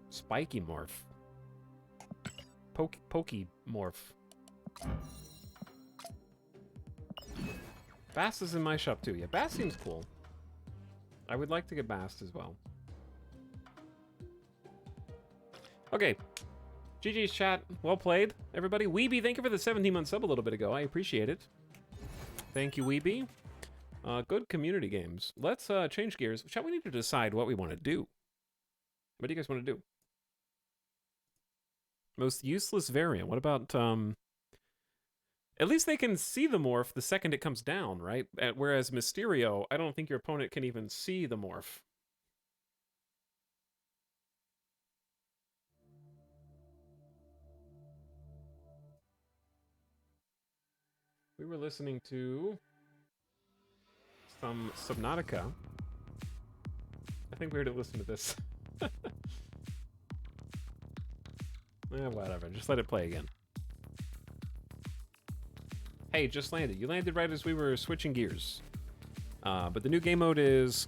Spiky morph. Pokey morph. Bast is in my shop too. Yeah, Bast seems cool. I would like to get Bast as well. Okay. GG's chat. Well played, everybody. Weeby, thank you for the 17-month sub a little bit ago. I appreciate it. Thank you, Weeby. Good community games. Let's change gears. Chat, we need to decide what we want to do. What do you guys want to do? Most useless variant. What about, at least they can see the morph the second it comes down, right? Whereas Mysterio, I don't think your opponent can even see the morph. We were listening to some Subnautica. I think we were to listen to this. Whatever. Just let it play again. Hey, just landed. You landed right as we were switching gears. But the new game mode is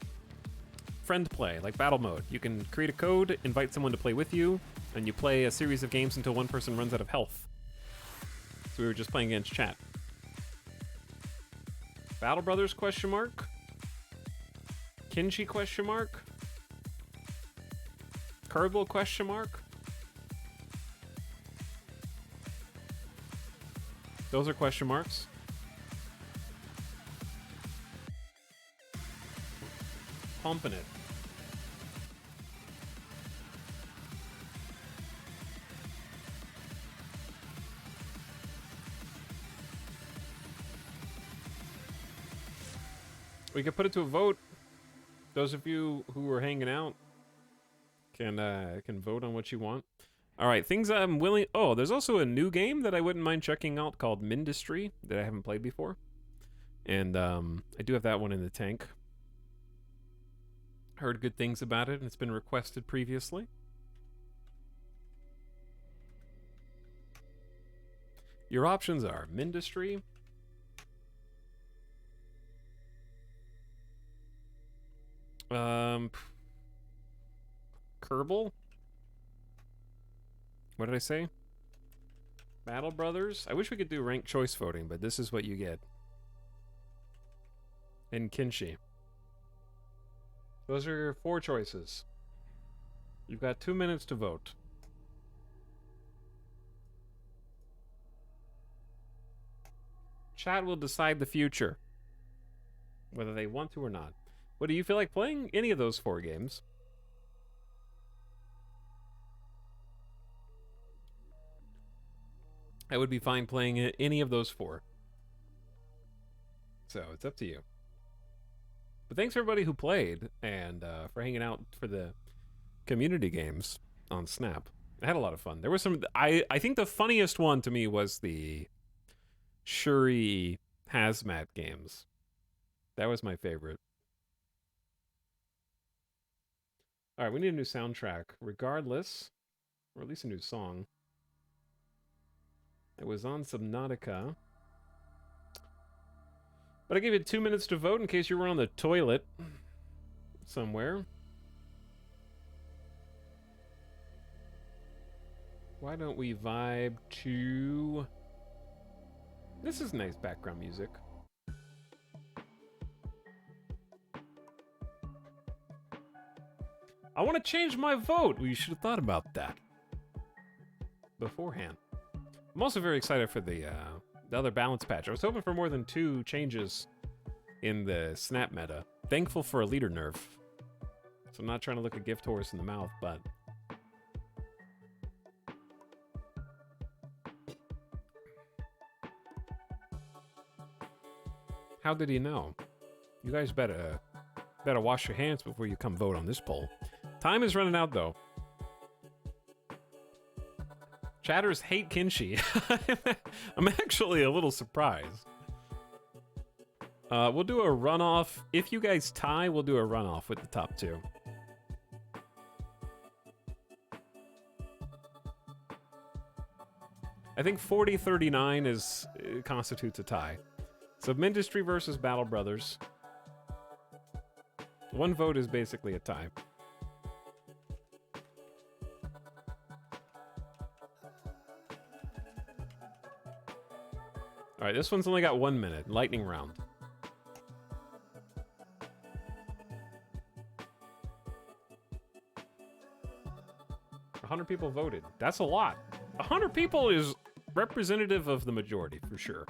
friend play, like battle mode. You can create a code, invite someone to play with you, and you play a series of games until one person runs out of health. So we were just playing against chat. Battle Brothers question mark? Kinshi question mark? Kerbal question mark? Those are question marks. Pumping it. We could put it to a vote. Those of you who are hanging out can vote on what you want. All right, things I'm willing... Oh, there's also a new game that I wouldn't mind checking out called Mindustry that I haven't played before. And I do have that one in the tank. Heard good things about it, and it's been requested previously. Your options are Mindustry, Kerbal. What did I say? Battle Brothers. I wish we could do ranked choice voting, but this is what you get. And Kinshi. Those are your 4 choices. You've got 2 minutes to vote. Chat will decide the future, whether they want to or not. What do you feel like playing? Any of those 4 games? I would be fine playing any of those 4. So it's up to you. But thanks for everybody who played and for hanging out for the community games on Snap. I had a lot of fun. There was some... I think the funniest one to me was the Shuri Hazmat games. That was my favorite. All right, we need a new soundtrack, regardless, or at least a new song. It was on Subnautica. But I gave you 2 minutes to vote in case you were on the toilet somewhere. Why don't we vibe to... This is nice background music. I want to change my vote. Well, you should have thought about that beforehand. I'm also very excited for the other balance patch. I was hoping for more than 2 changes in the snap meta. Thankful for a leader nerf. So I'm not trying to look a gift horse in the mouth, but... How did he know? You guys better wash your hands before you come vote on this poll. Time is running out, though. Chatters hate Kinshi. I'm actually a little surprised. We'll do a runoff. If you guys tie, we'll do a runoff with the top two. I think 40-39 constitutes a tie. So Mindustry versus Battle Brothers. One vote is basically a tie. All right, this one's only got 1 minute. Lightning round. A 100 people voted. That's a lot. 100 people is representative of the majority, for sure.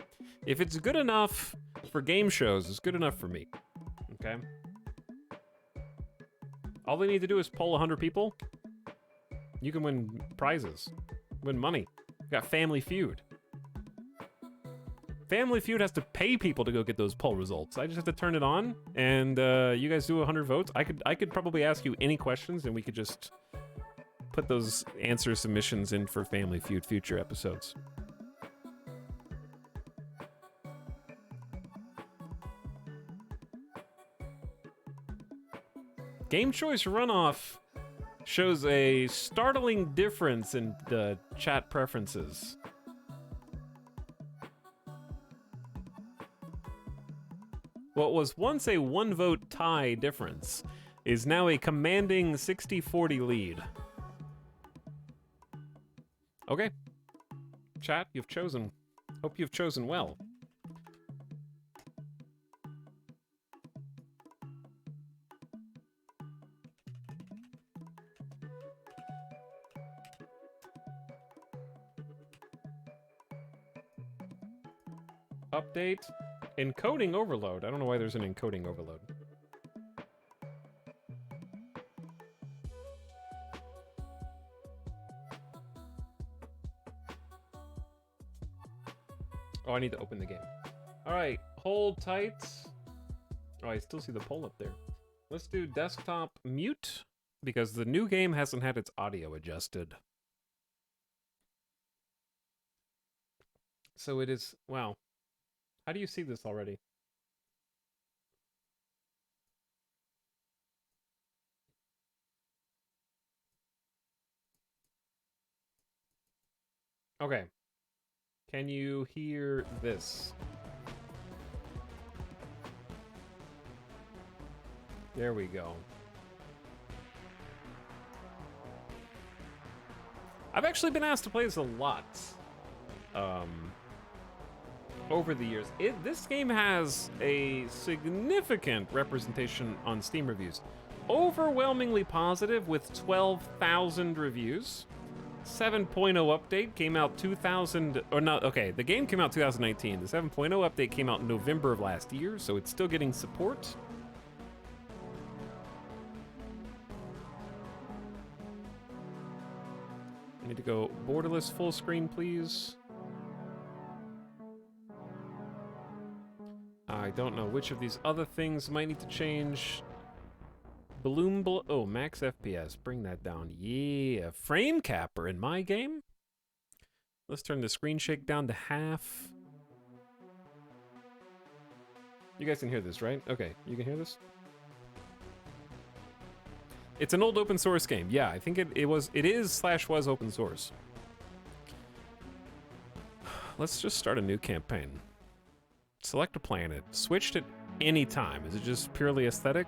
If it's good enough for game shows, it's good enough for me. Okay? All they need to do is poll 100 people. You can win prizes. Win money. You got Family Feud. Family Feud has to pay people to go get those poll results. I just have to turn it on, and you guys do 100 votes. I could probably ask you any questions, and we could just put those answer submissions in for Family Feud future episodes. Game Choice Runoff shows a startling difference in the chat preferences. What was once a one-vote tie difference is now a commanding 60-40 lead. Okay. Chat, you've chosen. Hope you've chosen well. Update. Encoding overload. I don't know why there's an encoding overload. Oh, I need to open the game. All right, hold tight. Oh, I still see the poll up there. Let's do desktop mute because the new game hasn't had its audio adjusted. So it is, wow. How do you see this already? Okay. Can you hear this? There we go. I've actually been asked to play this a lot. Over the years. This game has a significant representation on Steam reviews. Overwhelmingly positive with 12,000 reviews. 7.0 update came out 2000, or not, okay, the game came out 2019. The 7.0 update came out in November of last year, so it's still getting support. I need to go borderless full screen, please. I don't know which of these other things might need to change. Oh, max FPS. Bring that down. Yeah. Frame capper in my game. Let's turn the screen shake down to half. You guys can hear this, right? Okay, you can hear this? It's an old open source game. Yeah, I think it is/was open source. Let's just start a new campaign. Select a planet. Switched at any time. Is it just purely aesthetic?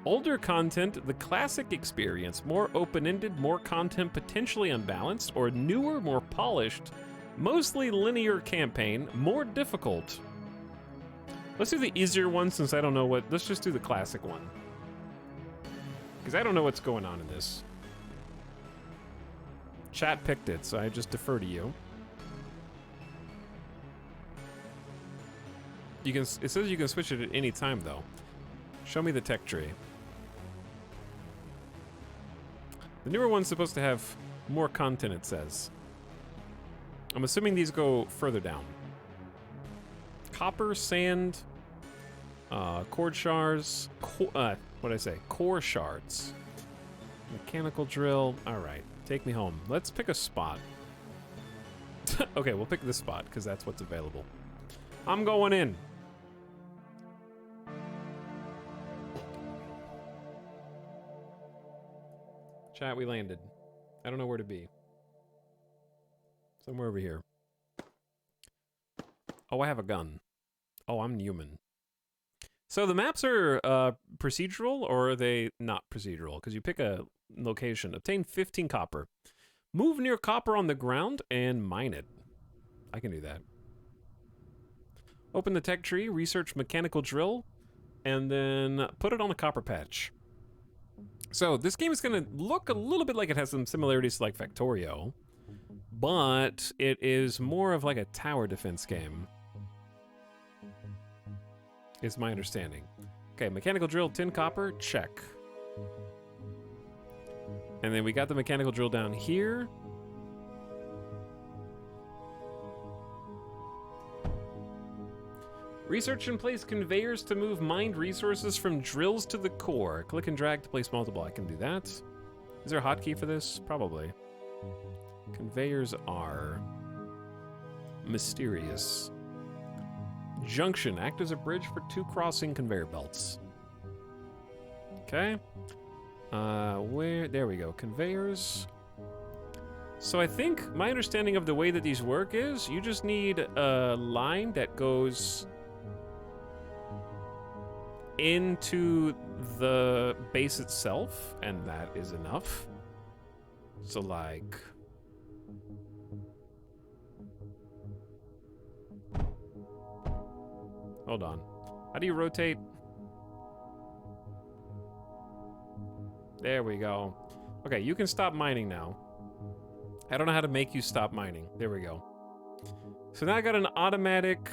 Older content, the classic experience, more open-ended, more content potentially unbalanced, or newer, more polished, mostly linear campaign, more difficult. Let's do the easier one since I don't know what, let's just do the classic one. Because I don't know what's going on in this. Chat picked it, so I just defer to you. It says you can switch it at any time, though. Show me the tech tree. The newer one's supposed to have more content, it says. I'm assuming these go further down. Copper, sand, cord shards, core shards. Mechanical drill. All right, take me home. Let's pick a spot. Okay, we'll pick this spot because that's what's available. I'm going in. Chat, we landed. I don't know where to be. Somewhere over here. Oh, I have a gun. Oh, I'm human. So the maps are procedural, or are they not procedural? Because you pick a location. Obtain 15 copper. Move near copper on the ground and mine it. I can do that. Open the tech tree, research mechanical drill, and then put it on a copper patch. So this game is going to look a little bit like it has some similarities to like Factorio, but it is more of like a tower defense game, is my understanding. Okay, mechanical drill, 10 copper, check. And then we got the mechanical drill down here. Research and place conveyors to move mined resources from drills to the core. Click and drag to place multiple. I can do that. Is there a hotkey for this? Probably. Conveyors are mysterious. Junction. Act as a bridge for 2 crossing conveyor belts. Okay. There we go. Conveyors. So I think my understanding of the way that these work is you just need a line that goes into the base itself, and that is enough. So like, hold on, how do you rotate? There we go. Okay, you can stop mining now. I don't know how to make you stop mining. There we go. So now I got an automatic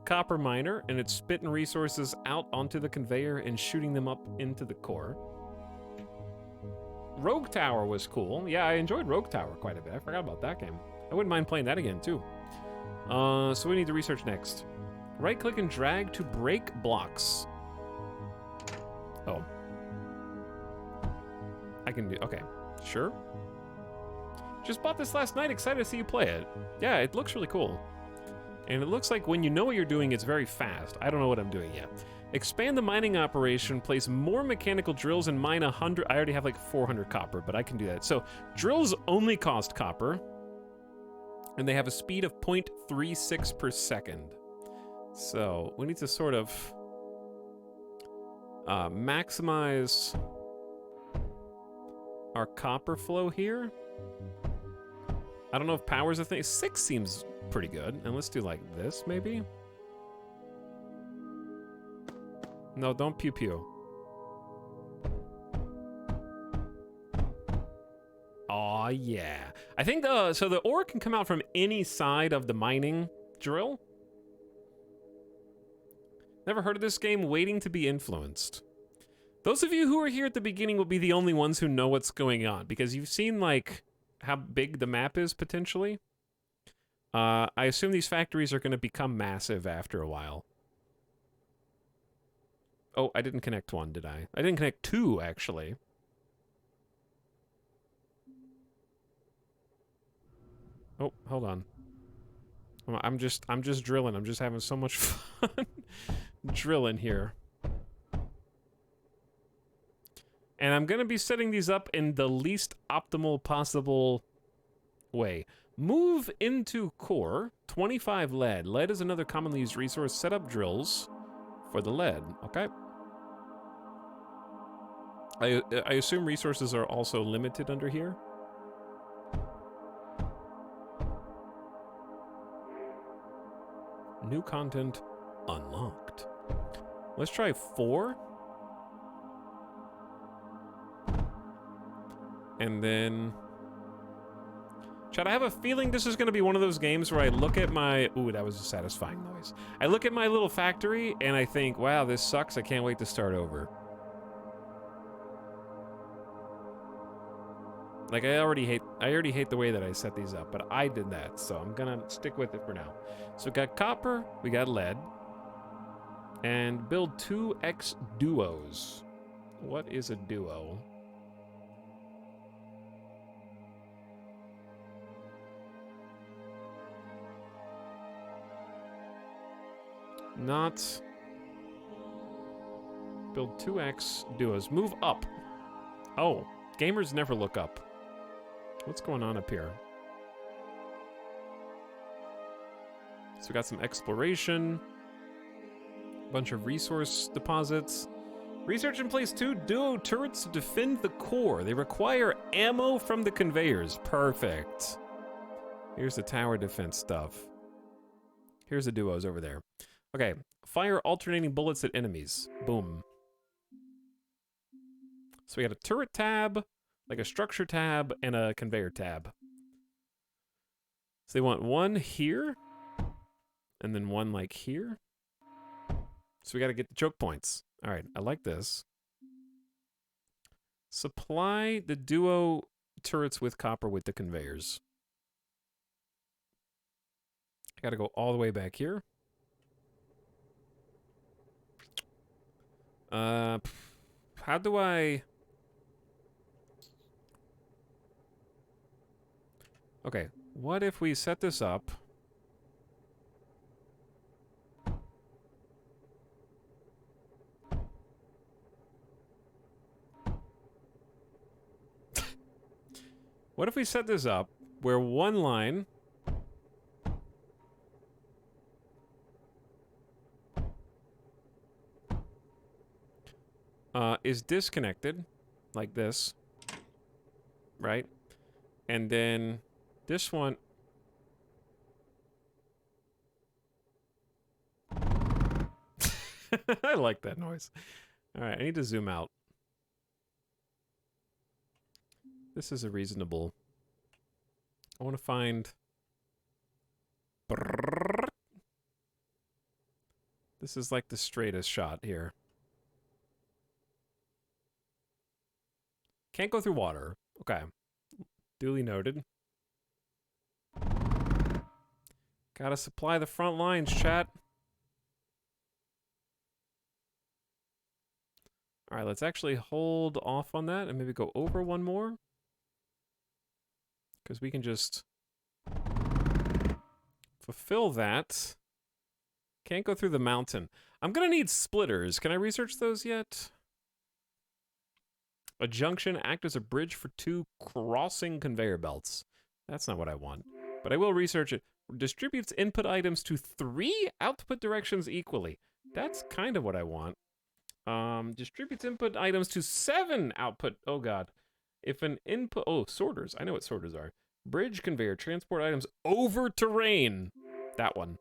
copper miner, and it's spitting resources out onto the conveyor and shooting them up into the core. Rogue Tower was cool. Yeah, I enjoyed Rogue Tower quite a bit. I forgot about that game. I wouldn't mind playing that again, too. So we need to research next. Right-click and drag to break blocks. Oh. I can do... Okay. Sure. Just bought this last night. Excited to see you play it. Yeah, it looks really cool. And it looks like when you know what you're doing, it's very fast. I don't know what I'm doing yet. Expand the mining operation, place more mechanical drills, and mine 100. I already have like 400 copper, but I can do that. So drills only cost copper, and they have a speed of 0.36 per second. So we need to sort of maximize our copper flow here. I don't know if power's a thing. 6 seems pretty good. And let's do like this, maybe? No, don't pew pew. Aw, yeah. I think so the ore can come out from any side of the mining drill. Never heard of this game? Waiting to be influenced. Those of you who are here at the beginning will be the only ones who know what's going on, because you've seen like how big the map is potentially. I assume these factories are going to become massive after a while. Oh, I didn't connect one, did I? I didn't connect 2, actually. Oh, hold on. I'm just drilling. I'm just having so much fun drilling here. And I'm going to be setting these up in the least optimal possible way. Move into core, 25 lead. Lead is another commonly used resource. Set up drills for the lead, okay? I assume resources are also limited under here. New content unlocked. Let's try 4. And then... Chad, I have a feeling this is going to be one of those games where I look at my... Ooh, that was a satisfying noise. I look at my little factory and I think, wow, this sucks. I can't wait to start over. Like, I already hate the way that I set these up, but I did that, so I'm gonna stick with it for now. So we got copper, we got lead, and build 2x duos. What is a duo? Not... Build 2x duos. Move up. Oh, gamers never look up. What's going on up here? So we got some exploration. Bunch of resource deposits. Research in place 2, duo turrets to defend the core. They require ammo from the conveyors. Perfect. Here's the tower defense stuff. Here's the duos over there. Okay, fire alternating bullets at enemies. Boom. So we got a turret tab, like a structure tab, and a conveyor tab. So they want one here, and then one like here. So we got to get the choke points. All right, I like this. Supply the duo turrets with copper with the conveyors. I got to go all the way back here. How do I... Okay, what if we set this up? What if we set this up where one line is disconnected, like this, right? And then this one... I like that noise. All right, I need to zoom out. This is a reasonable... I want to find... This is like the straightest shot here. Can't go through water. Okay. Duly noted. Gotta supply the front lines, chat. Alright, let's actually hold off on that and maybe go over one more. Because we can just fulfill that. Can't go through the mountain. I'm gonna need splitters. Can I research those yet? A junction act as a bridge for 2 crossing conveyor belts. That's not what I want, but I will research it. Distributes input items to 3 output directions equally. That's kind of what I want. Distributes input items to 7 output. Oh god. If an input... Oh, sorters. I know what sorters are. Bridge conveyor. Transport items over terrain. That one.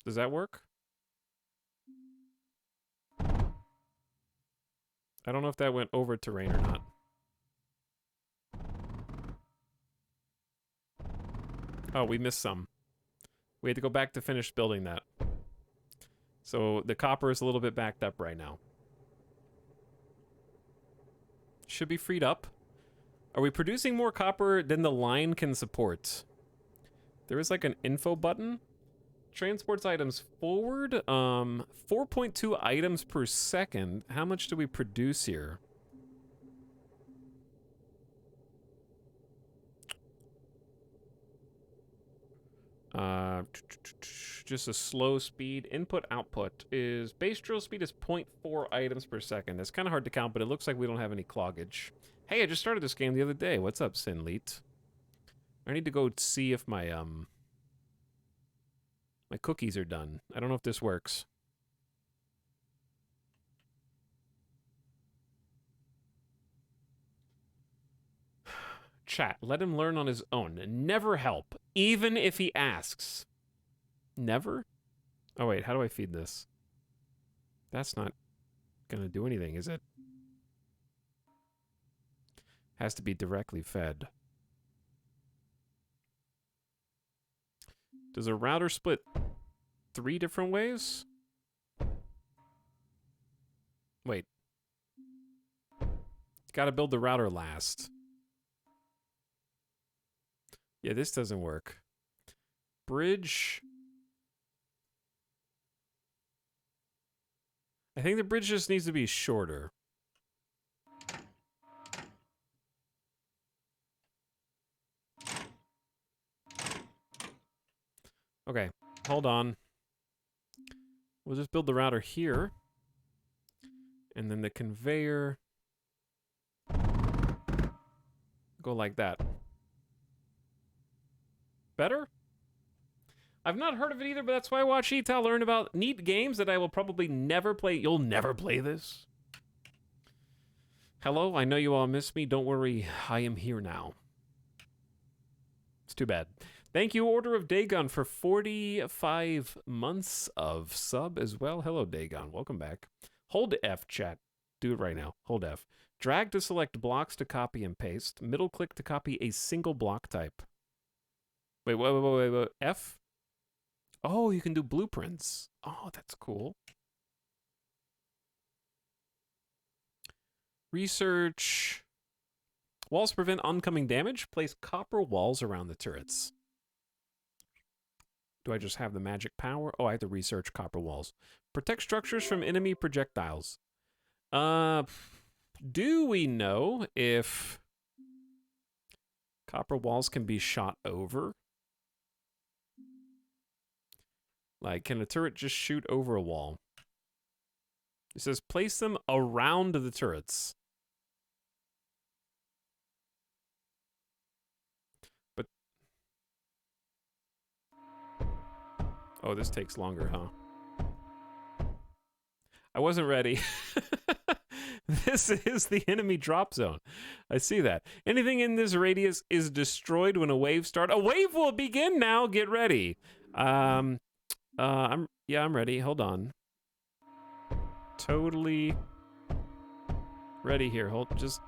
Does that work? I don't know if that went over terrain or not. Oh, we missed some. We had to go back to finish building that. So the copper is a little bit backed up right now. Should be freed up. Are we producing more copper than the line can support? There is like an info button. Transports items forward. 4.2 items per second. How much do we produce here? Just a slow speed. Input output is base drill speed is 0.4 items per second. That's kind of hard to count, but it looks like we don't have any cloggage. Hey, I just started this game the other day. What's up, Sinleet? I need to go see if my my cookies are done. I don't know if this works. Chat, let him learn on his own. Never help, even if he asks. Never? Oh wait, how do I feed this? That's not gonna do anything, is it? Has to be directly fed. Does a router split 3 different ways? Wait. Gotta build the router last. Yeah, this doesn't work. Bridge. I think the bridge just needs to be shorter. Okay, hold on. We'll just build the router here. And then the conveyor. Go like that. Better? I've not heard of it either, but that's why I watch Etal, learn about neat games that I will probably never play. You'll never play this? Hello, I know you all miss me. Don't worry, I am here now. It's too bad. Thank you, Order of Dagon, for 45 months of sub as well. Hello, Dagon. Welcome back. Hold F, chat. Do it right now. Hold F. Drag to select blocks to copy and paste. Middle click to copy a single block type. Wait. F? Oh, you can do blueprints. Oh, that's cool. Research. Walls prevent oncoming damage. Place copper walls around the turrets. Do I just have the magic power? Oh, I have to research copper walls. Protect structures from enemy projectiles. Do we know if copper walls can be shot over? Like, can a turret just shoot over a wall? It says place them around the turrets. But... oh, this takes longer, huh? I wasn't ready. This is the enemy drop zone. I see that. Anything in this radius is destroyed when a wave starts. A wave will begin now. Get ready. I'm ready. Hold on. Totally ready here. Just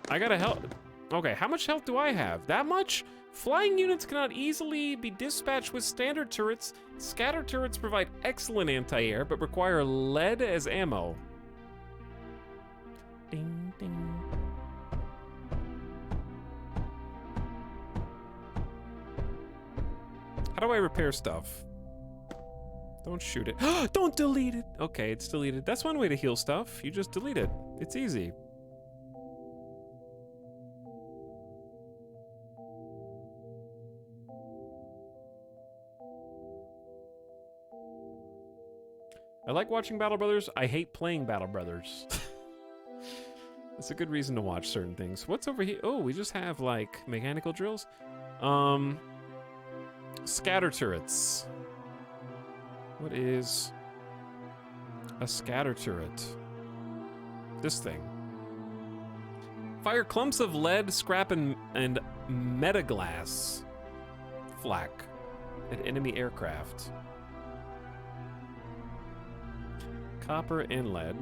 I gotta help. Okay, how much health do I have? That much? Flying units cannot easily be dispatched with standard turrets. Scatter turrets provide excellent anti-air, but require lead as ammo. Ding, ding. How do I repair stuff? Don't shoot it. Don't delete it! Okay, it's deleted. That's one way to heal stuff. You just delete it. It's easy. I like watching Battle Brothers. I hate playing Battle Brothers. It's a good reason to watch certain things. What's over here? Oh, we just have, like, mechanical drills. Scatter turrets. What is a scatter turret? This thing. Fire clumps of lead, scrap, and metaglass flak at enemy aircraft. Copper and lead.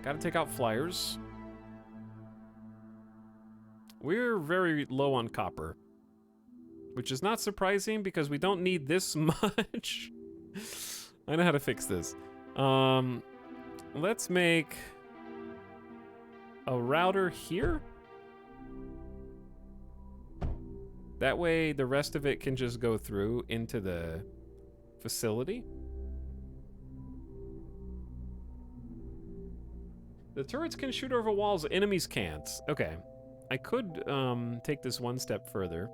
Gotta take out flyers. We're very low on copper, which is not surprising because we don't need this much. I know how to fix this. Let's make a router here. That way the rest of it can just go through into the facility. The turrets can shoot over walls, enemies can't. Okay. I could take this one step further.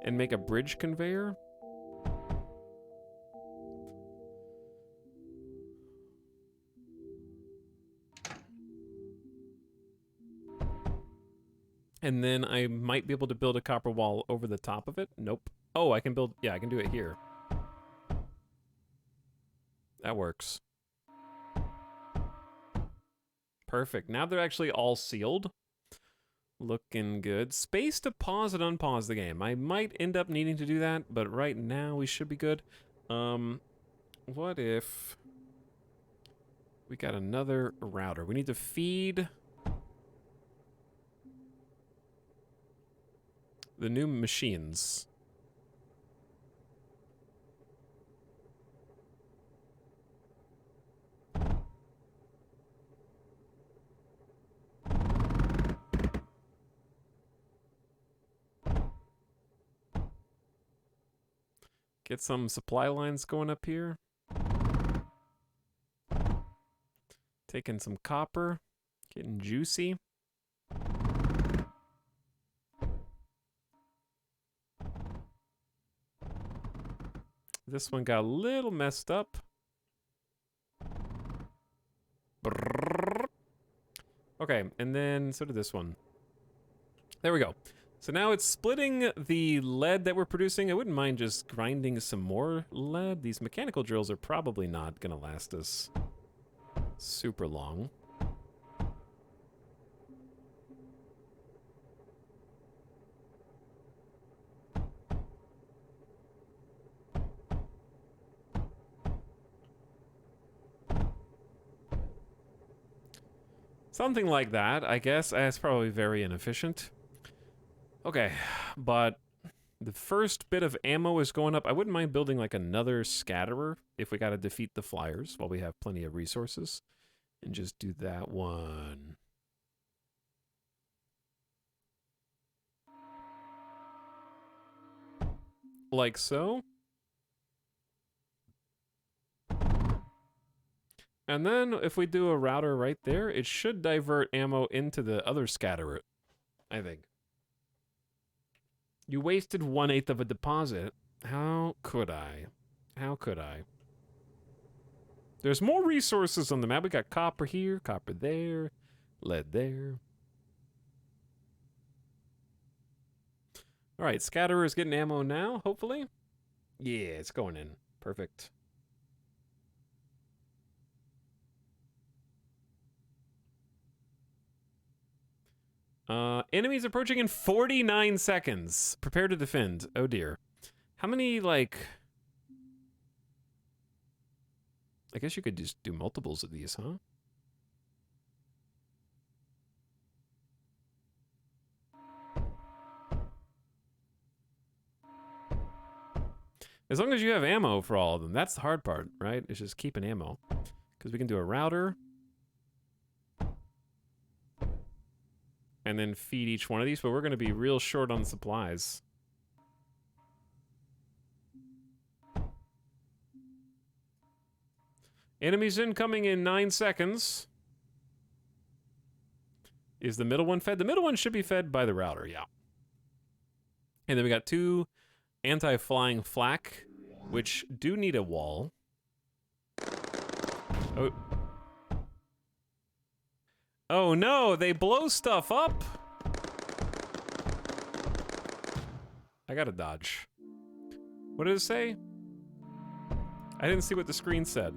And make a bridge conveyor. And then I might be able to build a copper wall over the top of it. Nope. Oh, I can build, yeah, I can do it here. That works. Perfect. Now they're actually all sealed. Looking good. Space to pause and unpause the game. I might end up needing to do that, but right now we should be good. What if we got another router? We need to feed the new machines. Get some supply lines going up here. Taking some copper. Getting juicy. This one got a little messed up. Brrrr. Okay, and then so did this one. There we go. So now it's splitting the lead that we're producing. I wouldn't mind just grinding some more lead. These mechanical drills are probably not going to last us super long. Something like that, I guess. That's probably very inefficient. Okay, but the first bit of ammo is going up. I wouldn't mind building like another scatterer if we gotta defeat the flyers while we have plenty of resources. And just do that one. Like so. And then if we do a router right there, it should divert ammo into the other scatterer, I think. You wasted 1/8 of a deposit. How could I? How could I? There's more resources on the map. We got copper here, copper there, lead there. All right, scatterer is getting ammo now, hopefully. Yeah, it's going in. Perfect. Enemies approaching in 49 seconds. Prepare to defend. Oh dear. How many, like... I guess you could just do multiples of these, huh? As long as you have ammo for all of them. That's the hard part, right? It's just keeping ammo. Because we can do a router. And then feed each one of these, but we're going to be real short on supplies. Enemies incoming in 9 seconds. Is the middle one fed? The middle one should be fed by the router, yeah. And then we got 2 anti-flying flak, which do need a wall. Oh. Oh no, they blow stuff up! I gotta dodge. What did it say? I didn't see what the screen said.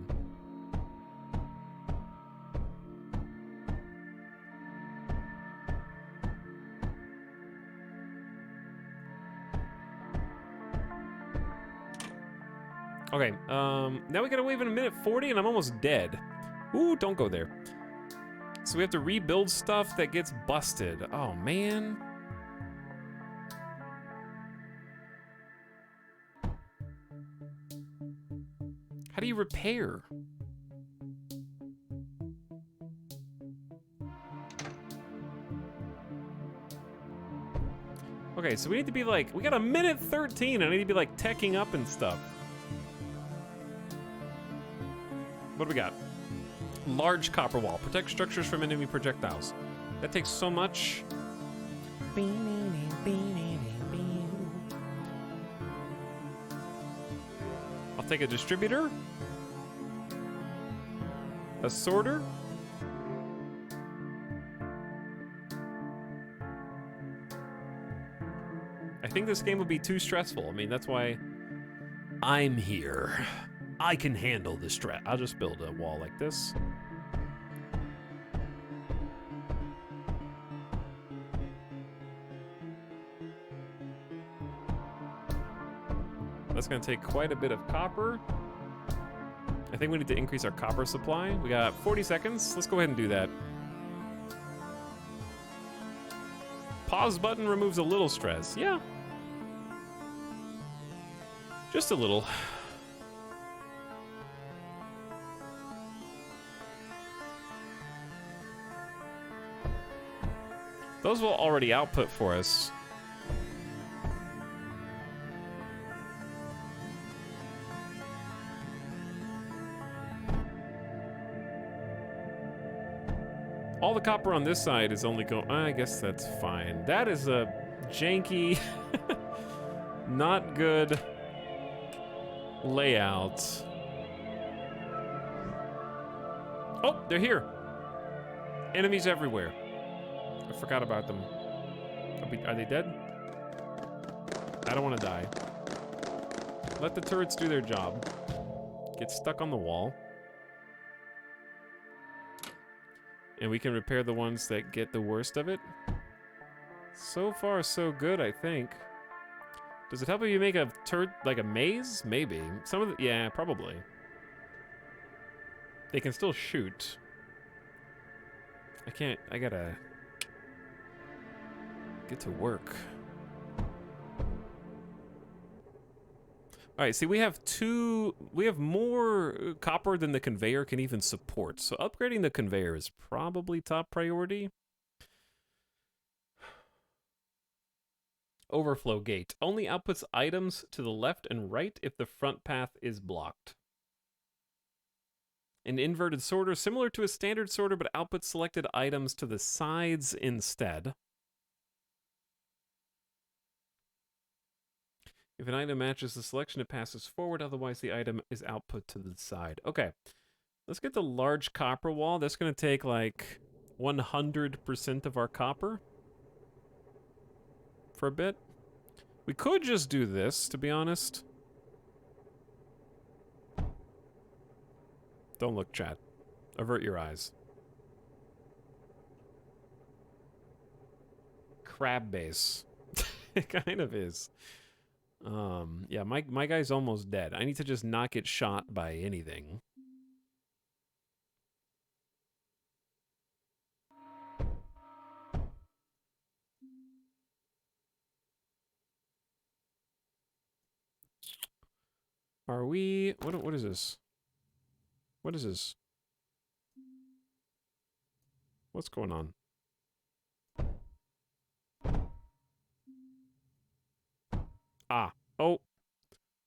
Okay, now we gotta wait in a minute 40 and I'm almost dead. Ooh, don't go there. So we have to rebuild stuff that gets busted. Oh, man. How do you repair? Okay, so we need to be like, we got a minute 13. I need to be like teching up and stuff. What do we got? Large copper wall. Protect structures from enemy projectiles. That takes so much. I'll take a distributor. A sorter. I think this game would be too stressful. I mean, that's why I'm here. I can handle the stress. I'll just build a wall like this. That's going to take quite a bit of copper. I think we need to increase our copper supply. We got 40 seconds. Let's go ahead and do that. Pause button removes a little stress. Yeah. Just a little. Those will already output for us. All the copper on this side is only going... I guess that's fine. That is a janky, not good layout. Oh, they're here. Enemies everywhere. I forgot about them. Are they dead? I don't want to die. Let the turrets do their job. Get stuck on the wall. And we can repair the ones that get the worst of it. So far, so good, I think. Does it help if you make a turret, like a maze? Maybe. Some of the, yeah, probably. They can still shoot. I gotta get to work. All right, see, we have more copper than the conveyor can even support. So upgrading the conveyor is probably top priority. Overflow gate only outputs items to the left and right if the front path is blocked. An inverted sorter, similar to a standard sorter, but outputs selected items to the sides instead. If an item matches the selection, it passes forward. Otherwise, the item is output to the side. Okay. Let's get the large copper wall. That's going to take like 100% of our copper for a bit. We could just do this, to be honest. Don't look, chat. Avert your eyes. Crab base. It kind of is. Yeah, my guy's almost dead. I need to just not get shot by anything. Are we... What is this? What is this? What's going on? Ah. Oh.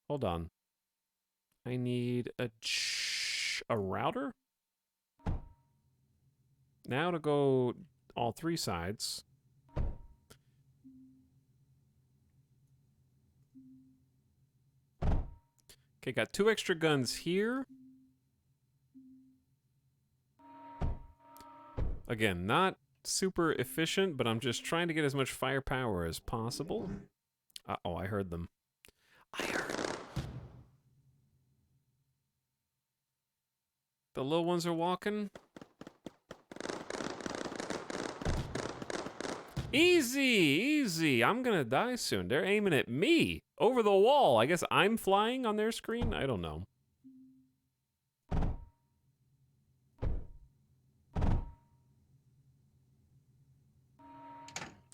Hold on. I need a router? Now to go all three sides. Okay, got 2 extra guns here. Again, not super efficient, but I'm just trying to get as much firepower as possible. Uh-oh, I heard them. I heard them. The little ones are walking. Easy, easy. I'm gonna die soon. They're aiming at me. Over the wall. I guess I'm flying on their screen? I don't know.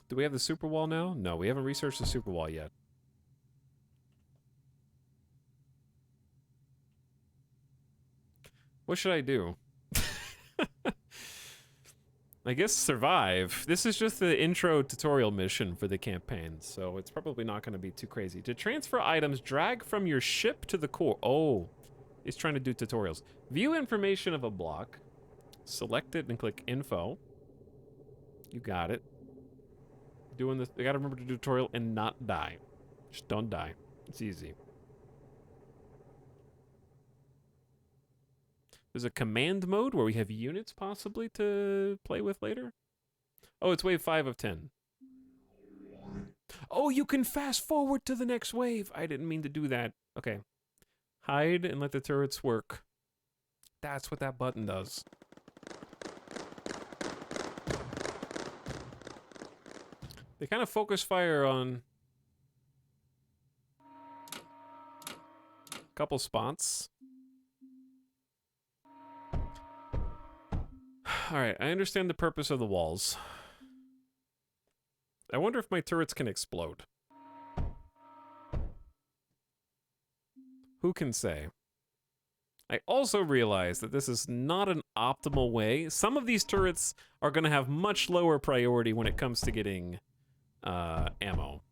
Do we have the super wall now? No, we haven't researched the super wall yet. What should I do? I guess survive. This is just the intro tutorial mission for the campaign, so it's probably not going to be too crazy. To transfer items, drag from your ship to the core. Oh, he's trying to do tutorials. View information of a block. Select it and click info. You got it. Doing this, you gotta remember to do tutorial and not die. Just don't die. It's easy. There's a command mode where we have units possibly to play with later. Oh, it's wave 5 of 10. Oh, you can fast forward to the next wave. I didn't mean to do that. Okay. Hide and let the turrets work. That's what that button does. They kind of focus fire on a couple spots. Alright, I understand the purpose of the walls. I wonder if my turrets can explode. Who can say? I also realize that this is not an optimal way. Some of these turrets are going to have much lower priority when it comes to getting ammo.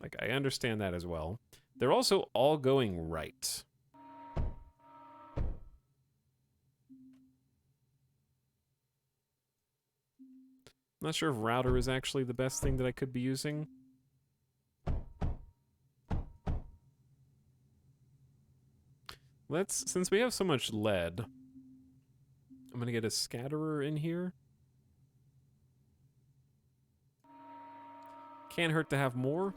Like, I understand that as well. They're also all going right. Not sure if router is actually the best thing that I could be using. Since we have so much lead, I'm gonna get a scatterer in here. Can't hurt to have more.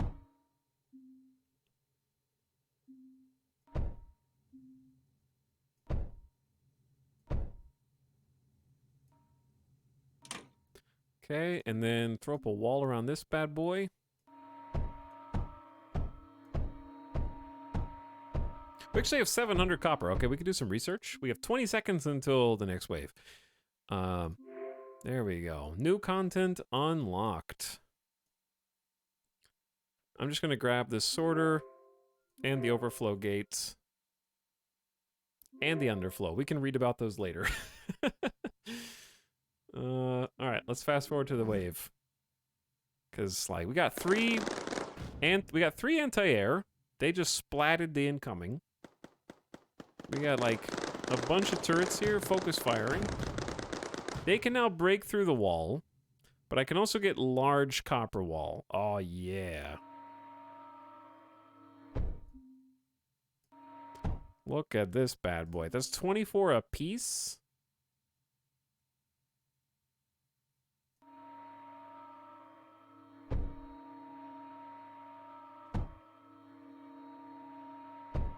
Okay, and then throw up a wall around this bad boy. We actually have 700 copper. Okay, we can do some research. We have 20 seconds until the next wave. There we go. New content unlocked. I'm just going to grab this sorter and the overflow gates and the underflow. We can read about those later. All right, let's fast forward to the wave. Because, like, we got three anti-air. They just splatted the incoming. We got, like, a bunch of turrets here, focus firing. They can now break through the wall, but I can also get large copper wall. Oh, yeah. Look at this bad boy. That's 24 a piece.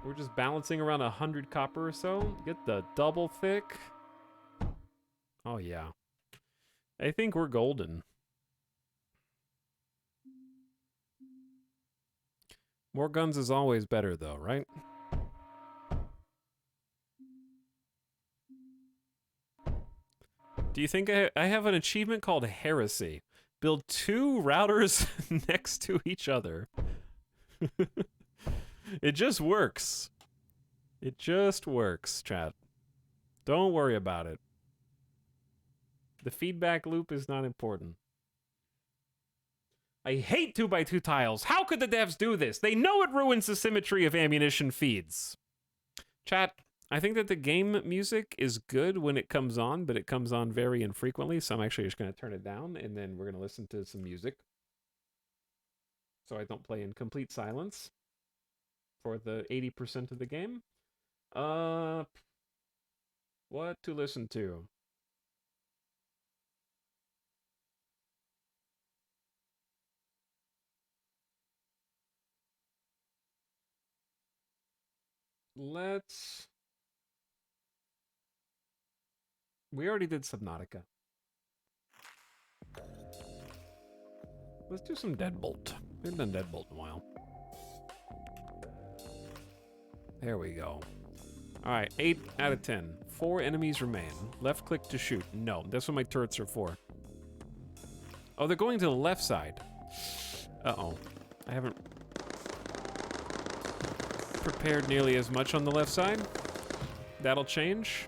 We're just balancing around 100 copper or so. Get the double thick. Oh, yeah. I think we're golden. More guns is always better, though, right? Do you think I have an achievement called Heresy? Build 2 routers next to each other. It just works. It just works, chat. Don't worry about it. The feedback loop is not important. I hate 2x2 tiles. How could the devs do this? They know it ruins the symmetry of ammunition feeds. Chat, I think that the game music is good when it comes on, but it comes on very infrequently, so I'm actually just going to turn it down, and then we're going to listen to some music. So I don't play in complete silence for the 80% of the game. What to listen to? We already did Subnautica. Let's do some Deadbolt. We haven't done Deadbolt in a while. There we go. Alright, 8 out of 10. 4 enemies remain. Left click to shoot. No, that's what my turrets are for. Oh, they're going to the left side. Uh-oh. I haven't prepared nearly as much on the left side. That'll change.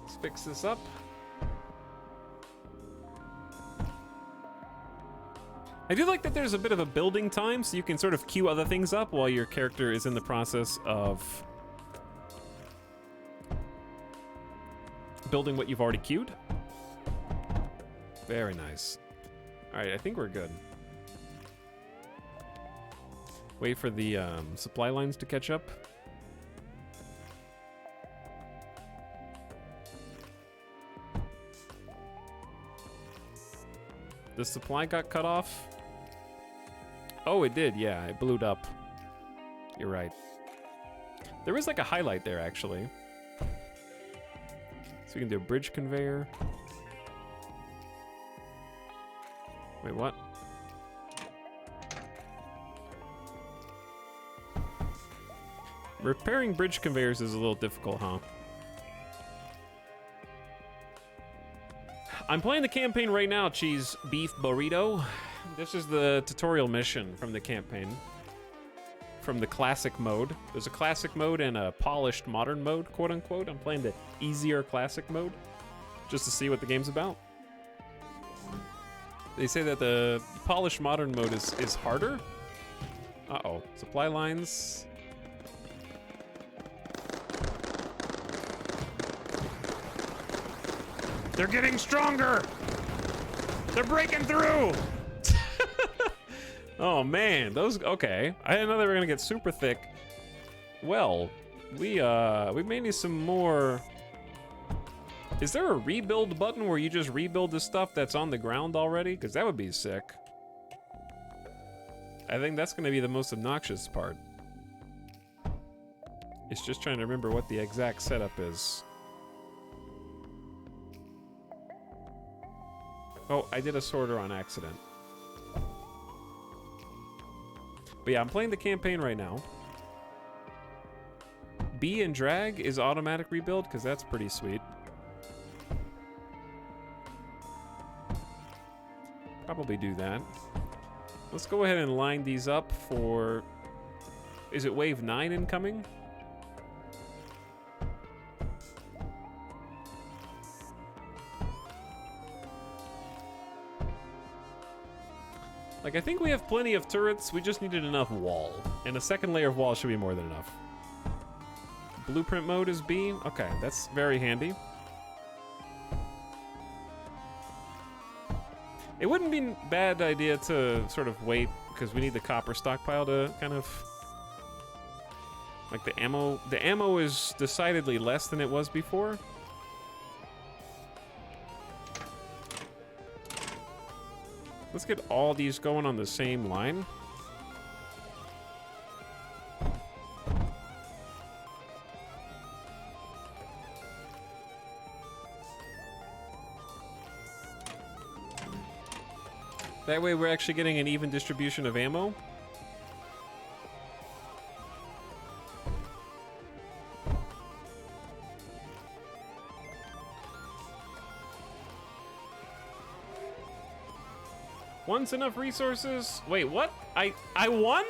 Let's fix this up. I do like that there's a bit of a building time, so you can sort of queue other things up while your character is in the process of building what you've already queued. Very nice. Alright, I think we're good. Wait for the supply lines to catch up. The supply got cut off. Oh, it did, yeah, it blew up. You're right. There was like a highlight there, actually. So we can do a bridge conveyor. Wait, what? Repairing bridge conveyors is a little difficult, huh? I'm playing the campaign right now, Cheese Beef Burrito. This is the tutorial mission from the campaign. From the classic mode. There's a classic mode and a polished modern mode, quote unquote. I'm playing the easier classic mode, just to see what the game's about. They say that the polished modern mode is harder. Uh-oh. Supply lines. They're getting stronger! They're breaking through! Oh man, those, okay. I didn't know they were gonna get super thick. Well, we may need some more. Is there a rebuild button where you just rebuild the stuff that's on the ground already? Because that would be sick. I think that's gonna be the most obnoxious part. It's just trying to remember what the exact setup is. Oh, I did a sorter on accident. But yeah, I'm playing the campaign right now. B and drag is automatic rebuild, because that's pretty sweet. Probably do that. Let's go ahead and line these up for... Is it wave 9 incoming? Like, I think we have plenty of turrets, we just needed enough wall. And a second layer of wall should be more than enough. Blueprint mode is B? Okay, that's very handy. It wouldn't be a bad idea to sort of wait, because we need the copper stockpile to kind of... Like the ammo is decidedly less than it was before. Let's get all these going on the same line. That way we're actually getting an even distribution of ammo. Once enough resources? Wait, what? I won?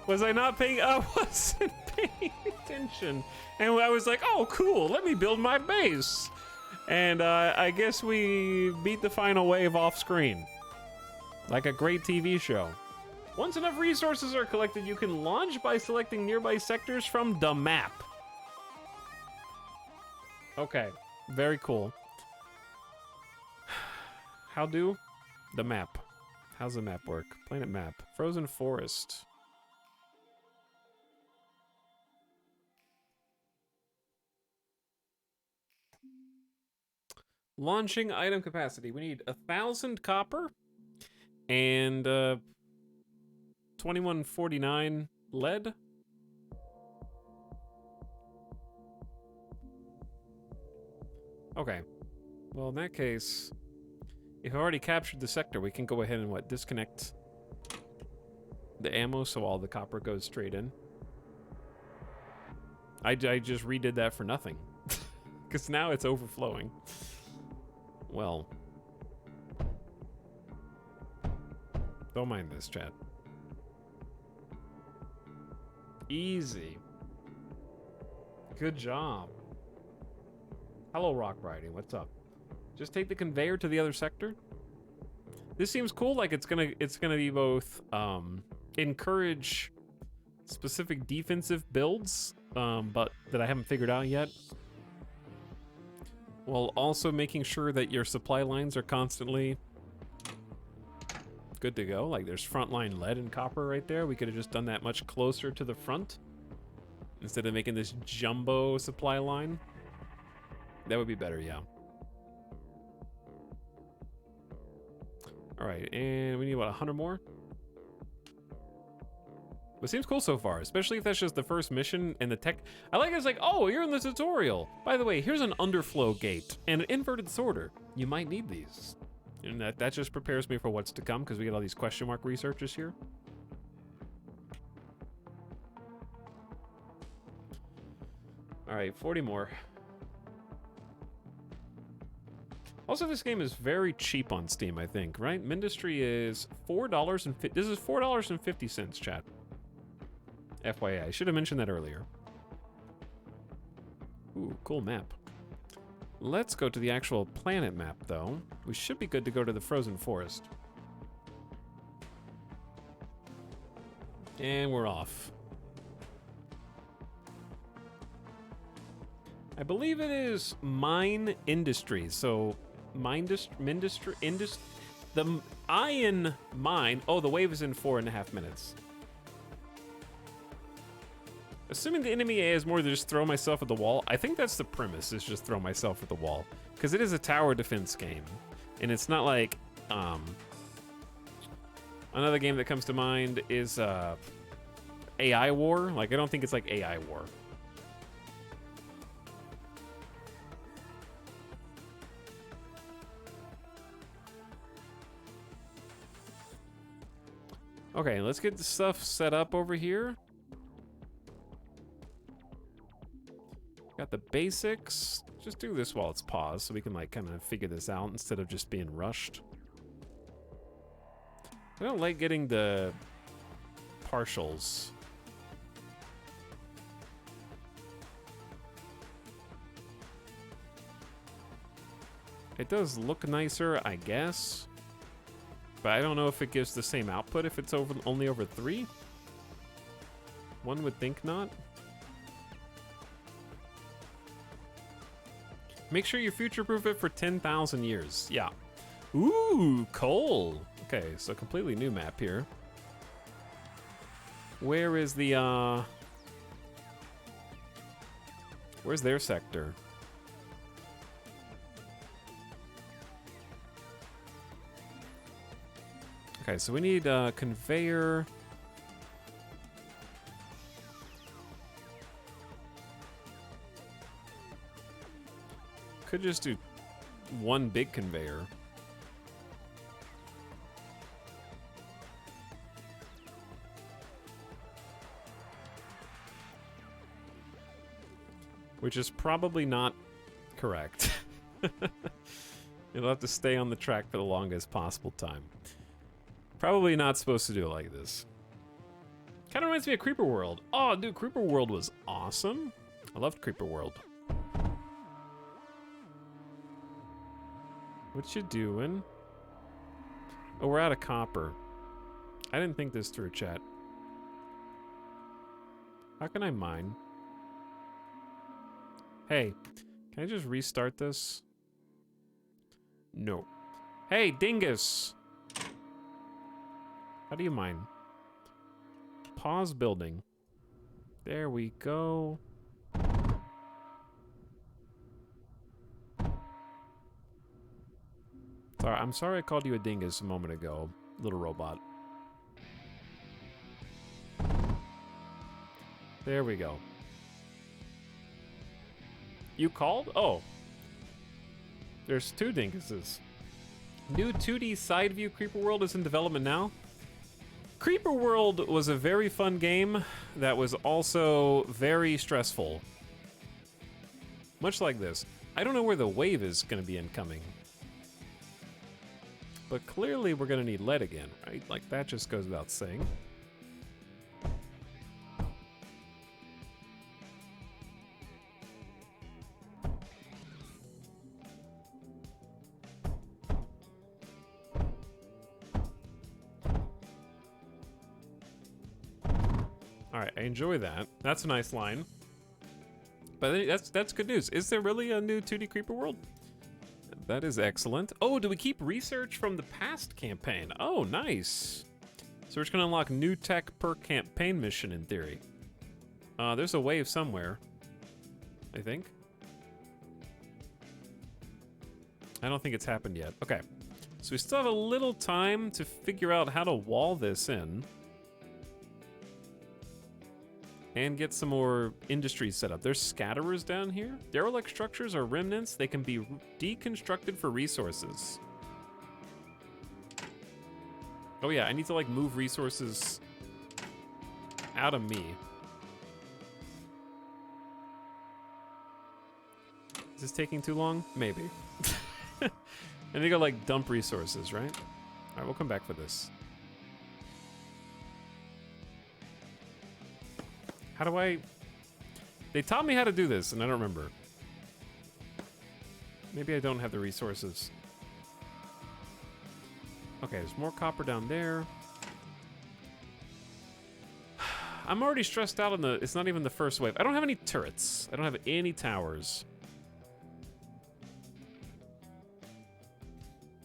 Was I not paying? I wasn't paying attention. And I was like, oh, cool, let me build my base. And I guess we beat the final wave off screen. Like a great TV show. Once enough resources are collected, you can launch by selecting nearby sectors from the map. Okay, very cool. How do? The map. How's the map work? Planet map. Frozen forest. Launching item capacity. We need 1,000 copper and 2149 lead. Okay. Well, in that case, if I've already captured the sector, we can go ahead and disconnect the ammo so all the copper goes straight in. I just redid that for nothing. Because now it's overflowing. Well. Don't mind this, chat. Easy. Good job. Hello, Rock Riding. What's up? Just take the conveyor to the other sector. This seems cool. Like it's gonna be both encourage specific defensive builds, but that I haven't figured out yet, while also making sure that your supply lines are constantly good to go. Like there's frontline lead and copper right there. We could have just done that much closer to the front instead of making this jumbo supply line. That would be better, yeah. All right, and we need, what, 100 more? But it seems cool so far, especially if that's just the first mission and the tech. I like it's like, oh, you're in the tutorial. By the way, here's an underflow gate and an inverted sorter. You might need these. And that just prepares me for what's to come, because we get all these question mark researchers here. All right, 40 more. Also, this game is very cheap on Steam, I think, right? Mindustry is $4.50. This is $4.50, chat. FYI, I should have mentioned that earlier. Ooh, cool map. Let's go to the actual planet map, though. We should be good to go to the frozen forest. And we're off. I believe it is Mine Industries. So, the iron mine. Oh, the wave is in 4.5 minutes. Assuming the enemy A is more than just throw myself at the wall, I think that's the premise, is just throw myself at the wall. Because it is a tower defense game. And it's not like, another game that comes to mind is, AI War. Like, I don't think it's like AI War. Okay, let's get the stuff set up over here. Got the basics. Just do this while it's paused so we can like kind of figure this out instead of just being rushed. I don't like getting the partials. It does look nicer, I guess. But I don't know if it gives the same output if it's only over 3. One would think not. Make sure you future-proof it for 10,000 years. Yeah. Ooh, coal. Okay, so completely new map here. Where is the, where's their sector? Okay, so we need a conveyor. Could just do one big conveyor. Which is probably not correct. You'll have to stay on the track for the longest possible time. Probably not supposed to do it like this. Kind of reminds me of Creeper World. Oh, dude, Creeper World was awesome. I loved Creeper World. What you doing? Oh, we're out of copper. I didn't think this through, chat. How can I mine? Hey, can I just restart this? No. Hey, dingus! How do you mine? Pause building. There we go. Sorry, I'm sorry I called you a dingus a moment ago, little robot. There we go. You called? Oh. There's 2 dinguses. New 2D side view Creeper World is in development now. Creeper World was a very fun game that was also very stressful. Much like this. I don't know where the wave is going to be incoming. But clearly we're going to need lead again, right? Like, that just goes without saying. Alright, I enjoy that. That's a nice line. But that's good news. Is there really a new 2D Creeper World? That is excellent. Oh, do we keep research from the past campaign? Oh, nice. So we're just gonna unlock new tech per campaign mission in theory. There's a wave somewhere, I think. I don't think it's happened yet. Okay, so we still have a little time to figure out how to wall this in. And get some more industries set up. There's scatterers down here. Derelict structures are remnants. They can be deconstructed for resources. Oh yeah, I need to like move resources out of me. Is this taking too long? Maybe. I need to go like dump resources, right? All right, we'll come back for this. How do I... They taught me how to do this, and I don't remember. Maybe I don't have the resources. Okay, there's more copper down there. I'm already stressed out on the... It's not even the first wave. I don't have any turrets. I don't have any towers.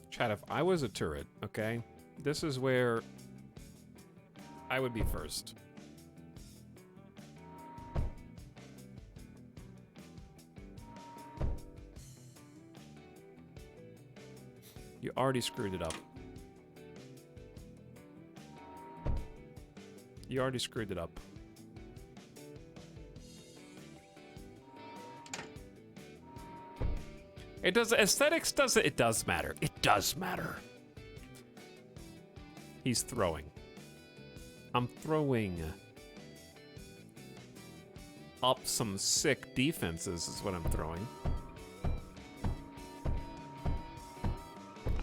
Chat, if I was a turret, okay? This is where I would be first. You already screwed it up. You already screwed it up. It does. Aesthetics does it. It does matter. It does matter. He's throwing. I'm throwing up some sick defenses is what I'm throwing.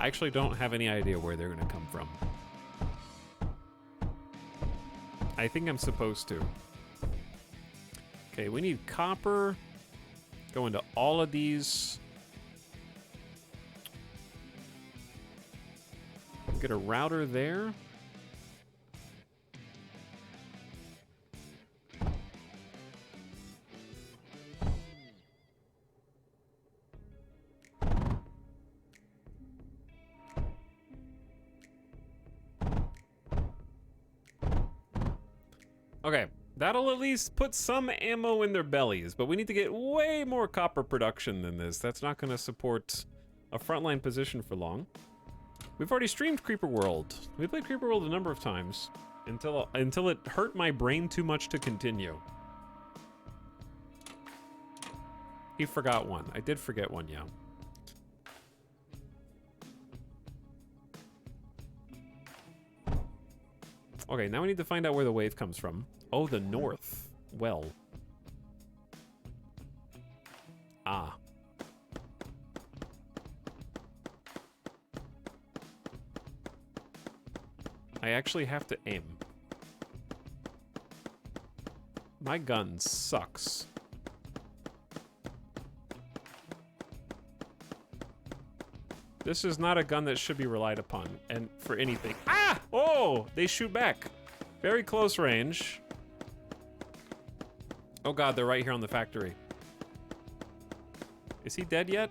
I actually don't have any idea where they're gonna come from. I think I'm supposed to. Okay, we need copper. Go into all of these. Get a router there. Okay, that'll at least put some ammo in their bellies, but we need to get way more copper production than this. That's not going to support a frontline position for long. We've already streamed Creeper World. We played Creeper World a number of times until it hurt my brain too much to continue. He forgot one. I did forget one, yeah. Okay, now we need to find out where the wave comes from. Oh, the north. Well. Ah. I actually have to aim. My gun sucks. This is not a gun that should be relied upon, and for anything. Ah! Oh! They shoot back. Very close range. Oh god, they're right here on the factory. Is he dead yet?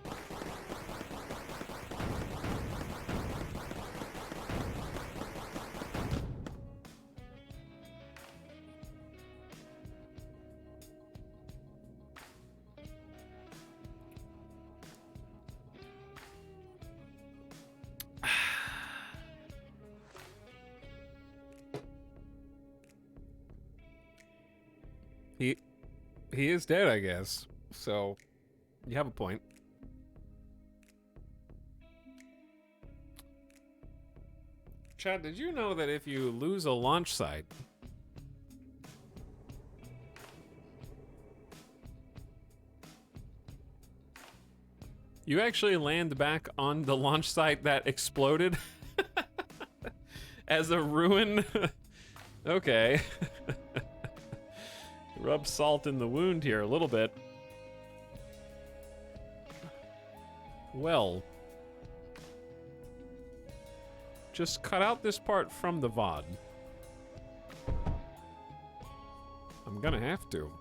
He is dead, I guess. So, you have a point. Chad, did you know that if you lose a launch site, you actually land back on the launch site that exploded as a ruin? Okay. Rub salt in the wound here a little bit. Well, just cut out this part from the VOD. I'm gonna have to.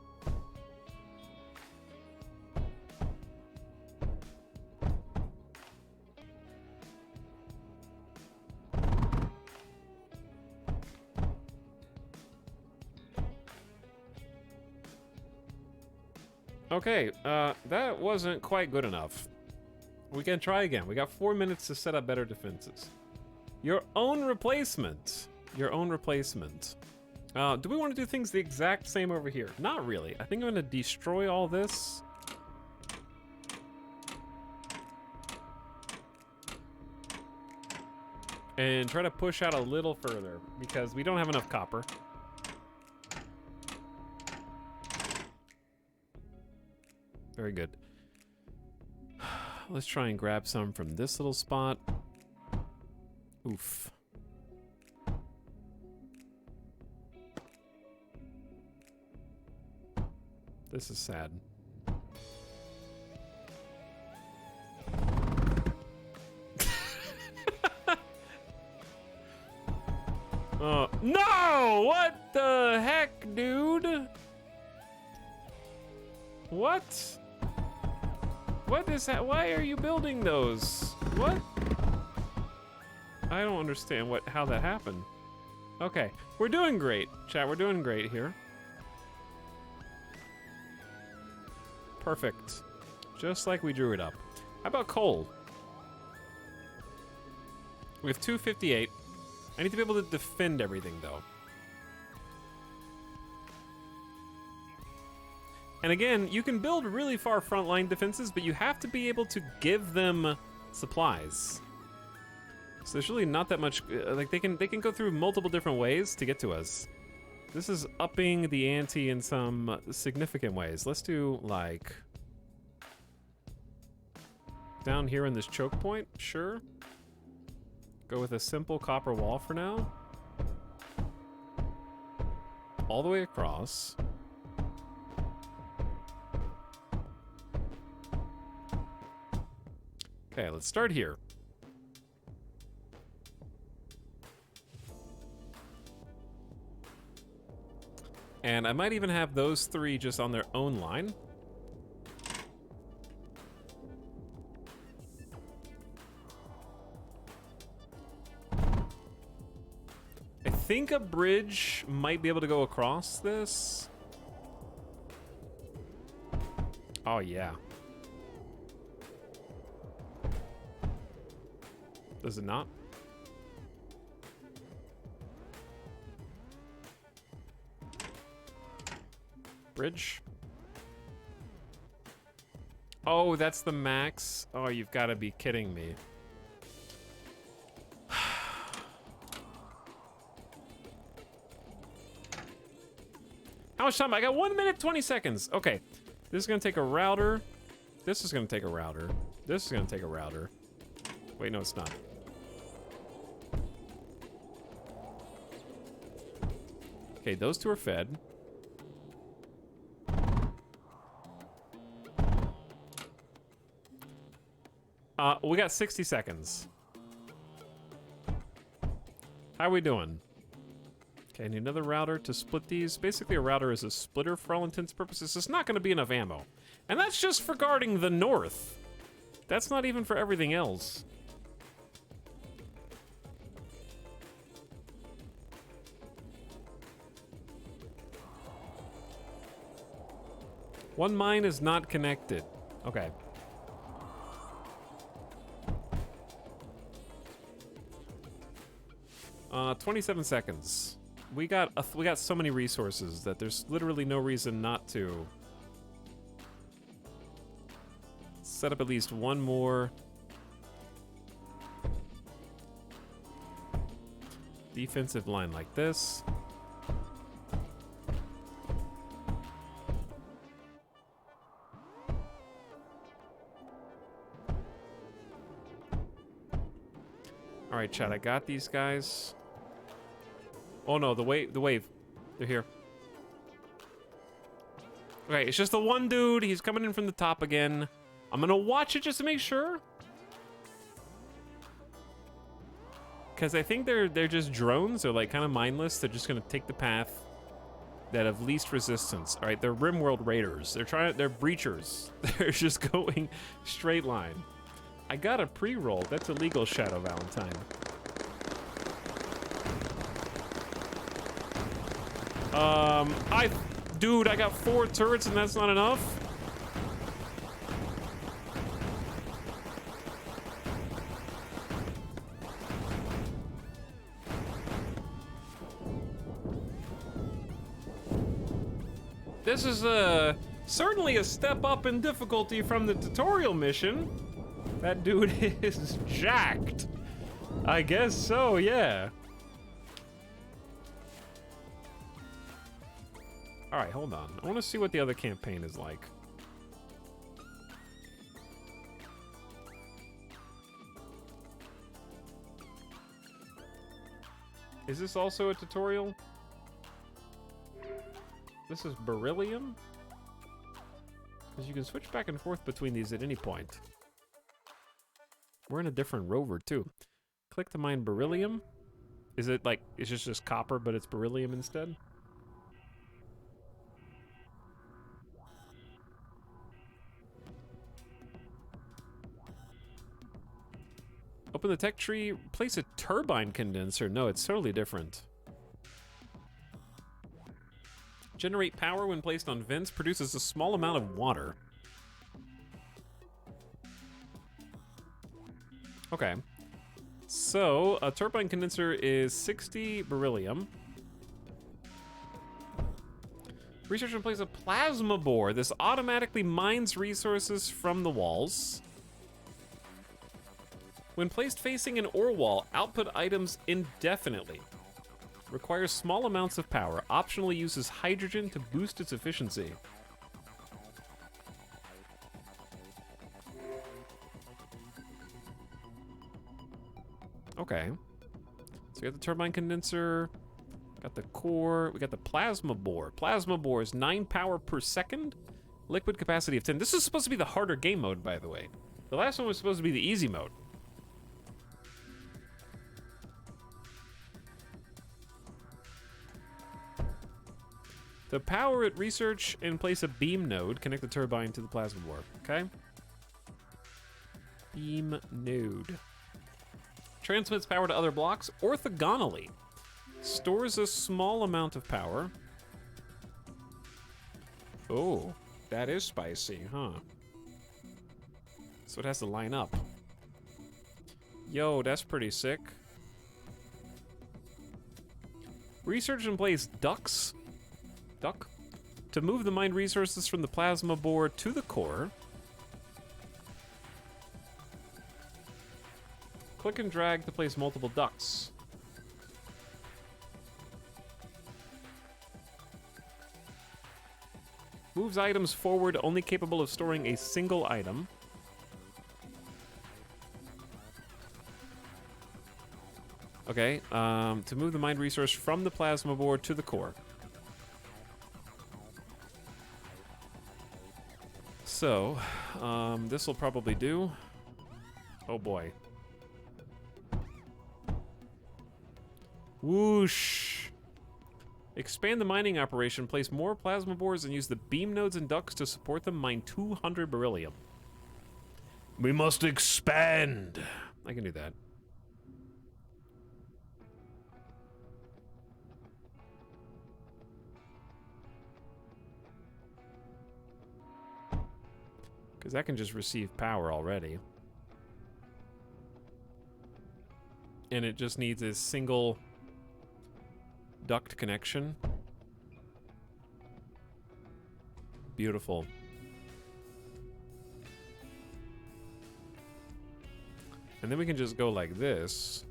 Okay, that wasn't quite good enough. We can try again. We got 4 minutes to set up better defenses. Your own replacement. Your own replacement. Do we want to do things the exact same over here? Not really. I think I'm going to destroy all this. And try to push out a little further, because we don't have enough copper. Very good. Let's try and grab some from this little spot. Oof. This is sad. No! What the heck, dude? What? What is that? Why are you building those? What? I don't understand how that happened. Okay, we're doing great, chat. We're doing great here. Perfect. Just like we drew it up. How about coal? We have 258. I need to be able to defend everything, though. And again, you can build really far frontline defenses, but you have to be able to give them supplies. So there's really not that much, like they can go through multiple different ways to get to us. This is upping the ante in some significant ways. Let's do like down here in this choke point, sure. Go with a simple copper wall for now. All the way across. Okay, let's start here. And I might even have those three just on their own line. I think a bridge might be able to go across this. Oh, yeah. Does it not? Bridge. Oh, that's the max. Oh, you've got to be kidding me. How much time? I got 1 minute, 20 seconds. Okay. This is going to take a router. This is going to take a router. This is going to take a router. Wait, no, it's not. Okay, those two are fed. We got 60 seconds. How are we doing? Okay, I need another router to split these. Basically, a router is a splitter for all intents and purposes. It's not going to be enough ammo. And that's just for guarding the north. That's not even for everything else. One mine is not connected. Okay. Uh, 27 seconds. We got so many resources that there's literally no reason not to set up at least one more defensive line like this. All right, chat, I got these guys. Oh no, the wave. They're here. Okay, it's just the one dude. He's coming in from the top again. I'm gonna watch it just to make sure. Cause I think they're just drones. They're like kind of mindless. They're just gonna take the path that have least resistance. All right, they're Rimworld Raiders. They're breachers. They're just going straight line. I got a pre-roll. That's illegal, Shadow Valentine. Dude, I got 4 turrets and that's not enough? This is certainly a step up in difficulty from the tutorial mission. That dude is jacked. I guess so, yeah. All right, hold on. I want to see what the other campaign is like. Is this also a tutorial? This is beryllium? Because you can switch back and forth between these at any point. We're in a different rover, too. Click to mine beryllium. Is it like, it's just copper, but it's beryllium instead? Open the tech tree, place a turbine condenser. No, it's totally different. Generate power when placed on vents, produces a small amount of water. Okay. So, a turbine condenser is 60 beryllium. Research and place a plasma bore. This automatically mines resources from the walls. When placed facing an ore wall, output items indefinitely. Requires small amounts of power. Optionally uses hydrogen to boost its efficiency. Okay. So we got the turbine condenser, got the core, we got the plasma bore. Plasma bore is 9 power per second, liquid capacity of 10. This is supposed to be the harder game mode, by the way. The last one was supposed to be the easy mode. To power it, research and place a beam node. Connect the turbine to the plasma bore. Okay. Beam node. Transmits power to other blocks orthogonally. Stores a small amount of power. Oh, that is spicy, huh? So it has to line up. Yo, that's pretty sick. Research and place ducts. Duck. To move the mined resources from the plasma bore to the core. Click and drag to place multiple ducts. Moves items forward, only capable of storing a single item. Okay, to move the mined resource from the plasma bore to the core. So, this will probably do. Oh boy. Whoosh. Expand the mining operation, place more plasma bores, and use the beam nodes and ducts to support them. Mine 200 beryllium. We must expand. I can do that. Because that can just receive power already. And it just needs a single duct connection. Beautiful. And then we can just go like this.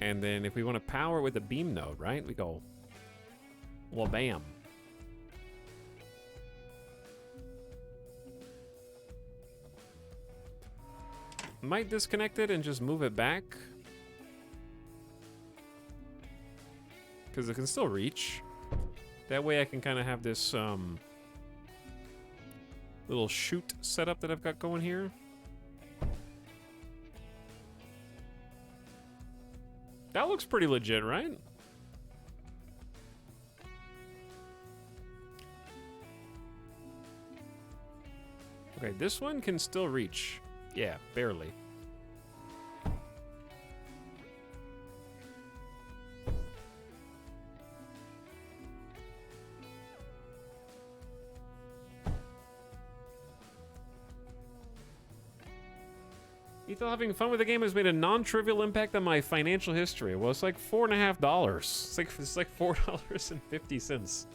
And then if we want to power with a beam node, right? We go, well, bam. Might disconnect it and just move it back. Because it can still reach. That way I can kind of have this little chute setup that I've got going here. That looks pretty legit, right? Okay, this one can still reach. Yeah, barely. Ethel having fun with the game has made a non-trivial impact on my financial history. Well, it's like $4.50. It's like $4.50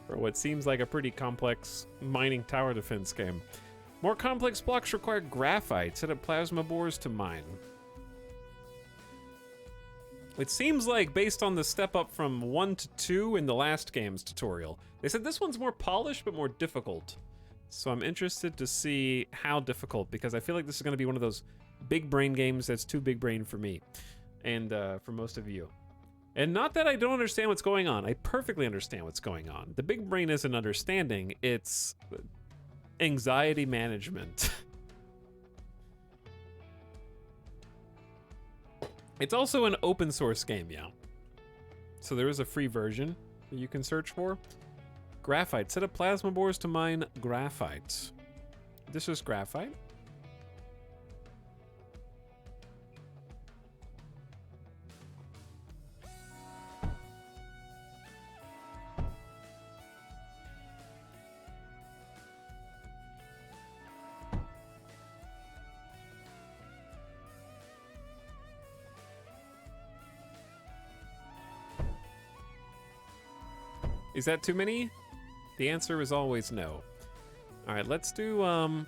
for what seems like a pretty complex mining tower defense game. More complex blocks require graphite. Set up plasma bores to mine. It seems like, based on the step up from 1 to 2 in the last game's tutorial, they said this one's more polished but more difficult. So I'm interested to see how difficult, because I feel like this is going to be one of those big brain games that's too big brain for me and for most of you. And not that I don't understand what's going on. I perfectly understand what's going on. The big brain isn't understanding, it's anxiety management. It's also an open source game, yeah. So there is a free version that you can search for. Graphite. Set up plasma bores to mine graphite. This is graphite. Is that too many? The answer is always no. All right, let's do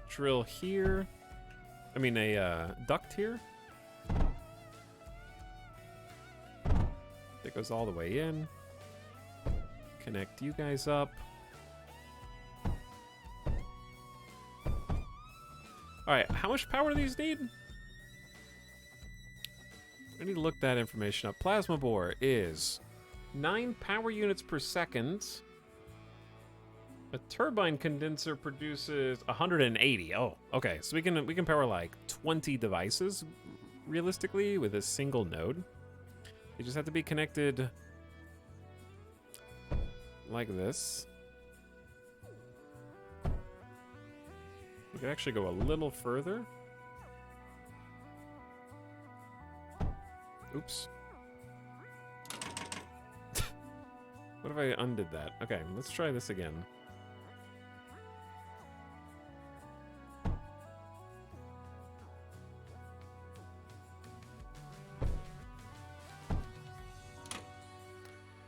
drill here. I mean a duct here. That goes all the way in. Connect you guys up. All right, how much power do these need? I need to look that information up. Plasma bore is 9 power units per second. A turbine condenser produces 180. Oh, okay. So we can power like 20 devices realistically with a single node. They just have to be connected like this. We could actually go a little further. Oops. What if I undid that? Okay, let's try this again.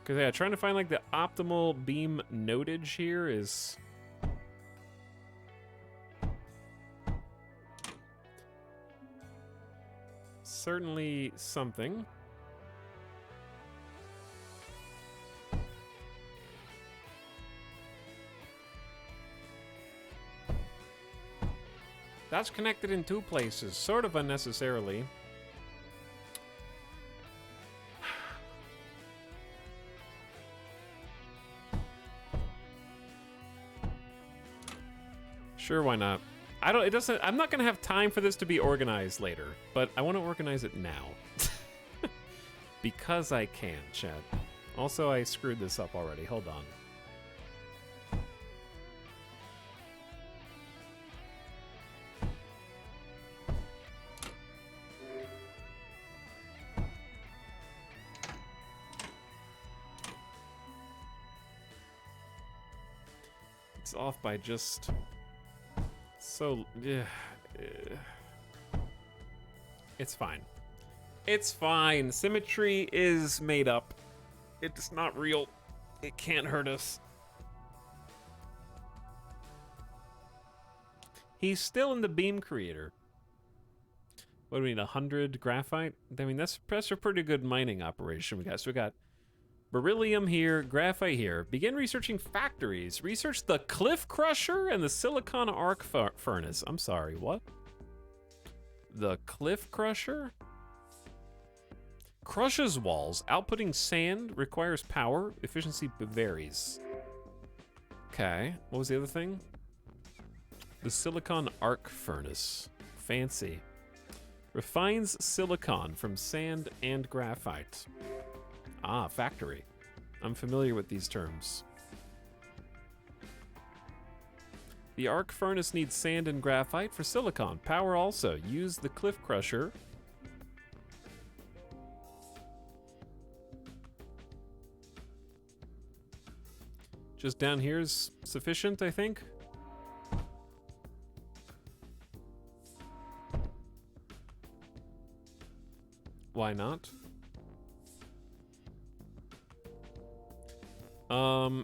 Because, yeah, trying to find, like, the optimal beam nodage here is... certainly something. That's connected in 2 places, sort of unnecessarily. Sure, why not? I'm not gonna have time for this to be organized later, but I want to organize it now. Because I can, chat. Also, I screwed this up already. Hold on. It's off by just... so, yeah. It's fine. It's fine. Symmetry is made up. It's not real. It can't hurt us. He's still in the beam creator. What do we need, 100 graphite? I mean, that's a pretty good mining operation we got. So we got beryllium here, graphite here. Begin researching factories. Research the Cliff Crusher and the Silicon Arc Furnace. I'm sorry, what? The Cliff Crusher? Crushes walls. Outputting sand requires power. Efficiency varies. Okay, what was the other thing? The Silicon Arc Furnace. Fancy. Refines silicon from sand and graphite. Ah, factory. I'm familiar with these terms. The arc furnace needs sand and graphite for silicon. Power also. Use the Cliff Crusher. Just down here is sufficient, I think. Why not?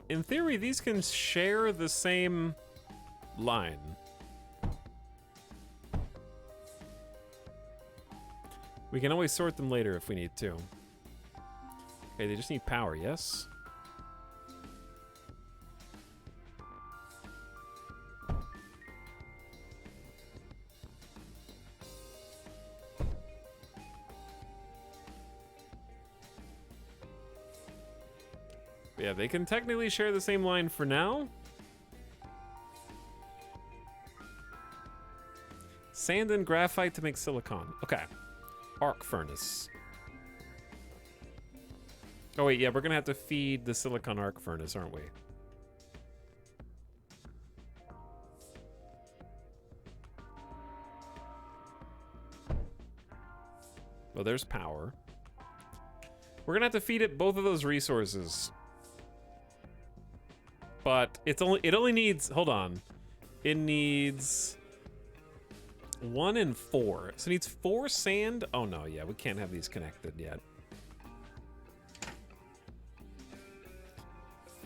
In theory, these can share the same line. We can always sort them later if we need to. Okay, they just need power, yes? Yeah, they can technically share the same line for now. Sand and graphite to make silicon. Okay. Arc furnace. Oh wait, yeah, we're gonna have to feed the silicon arc furnace, aren't we? Well, there's power. We're gonna have to feed it both of those resources. But it only needs, hold on. It needs 1 and 4. So it needs 4 sand. Oh no, yeah, we can't have these connected yet.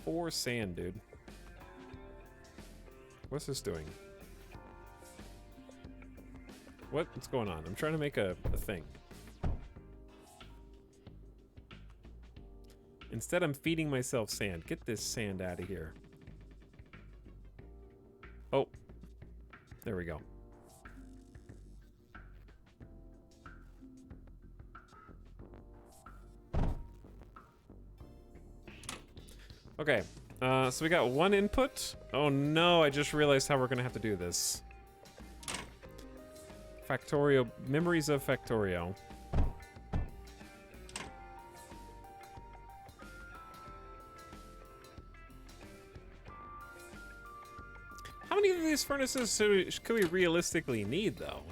4 sand, dude. What's this doing? What's going on? I'm trying to make a thing. Instead, I'm feeding myself sand. Get this sand out of here. Oh. There we go. Okay. So we got 1 input. Oh no, I just realized how we're gonna have to do this. Factorio, memories of Factorio. How many of these furnaces could we realistically need, though?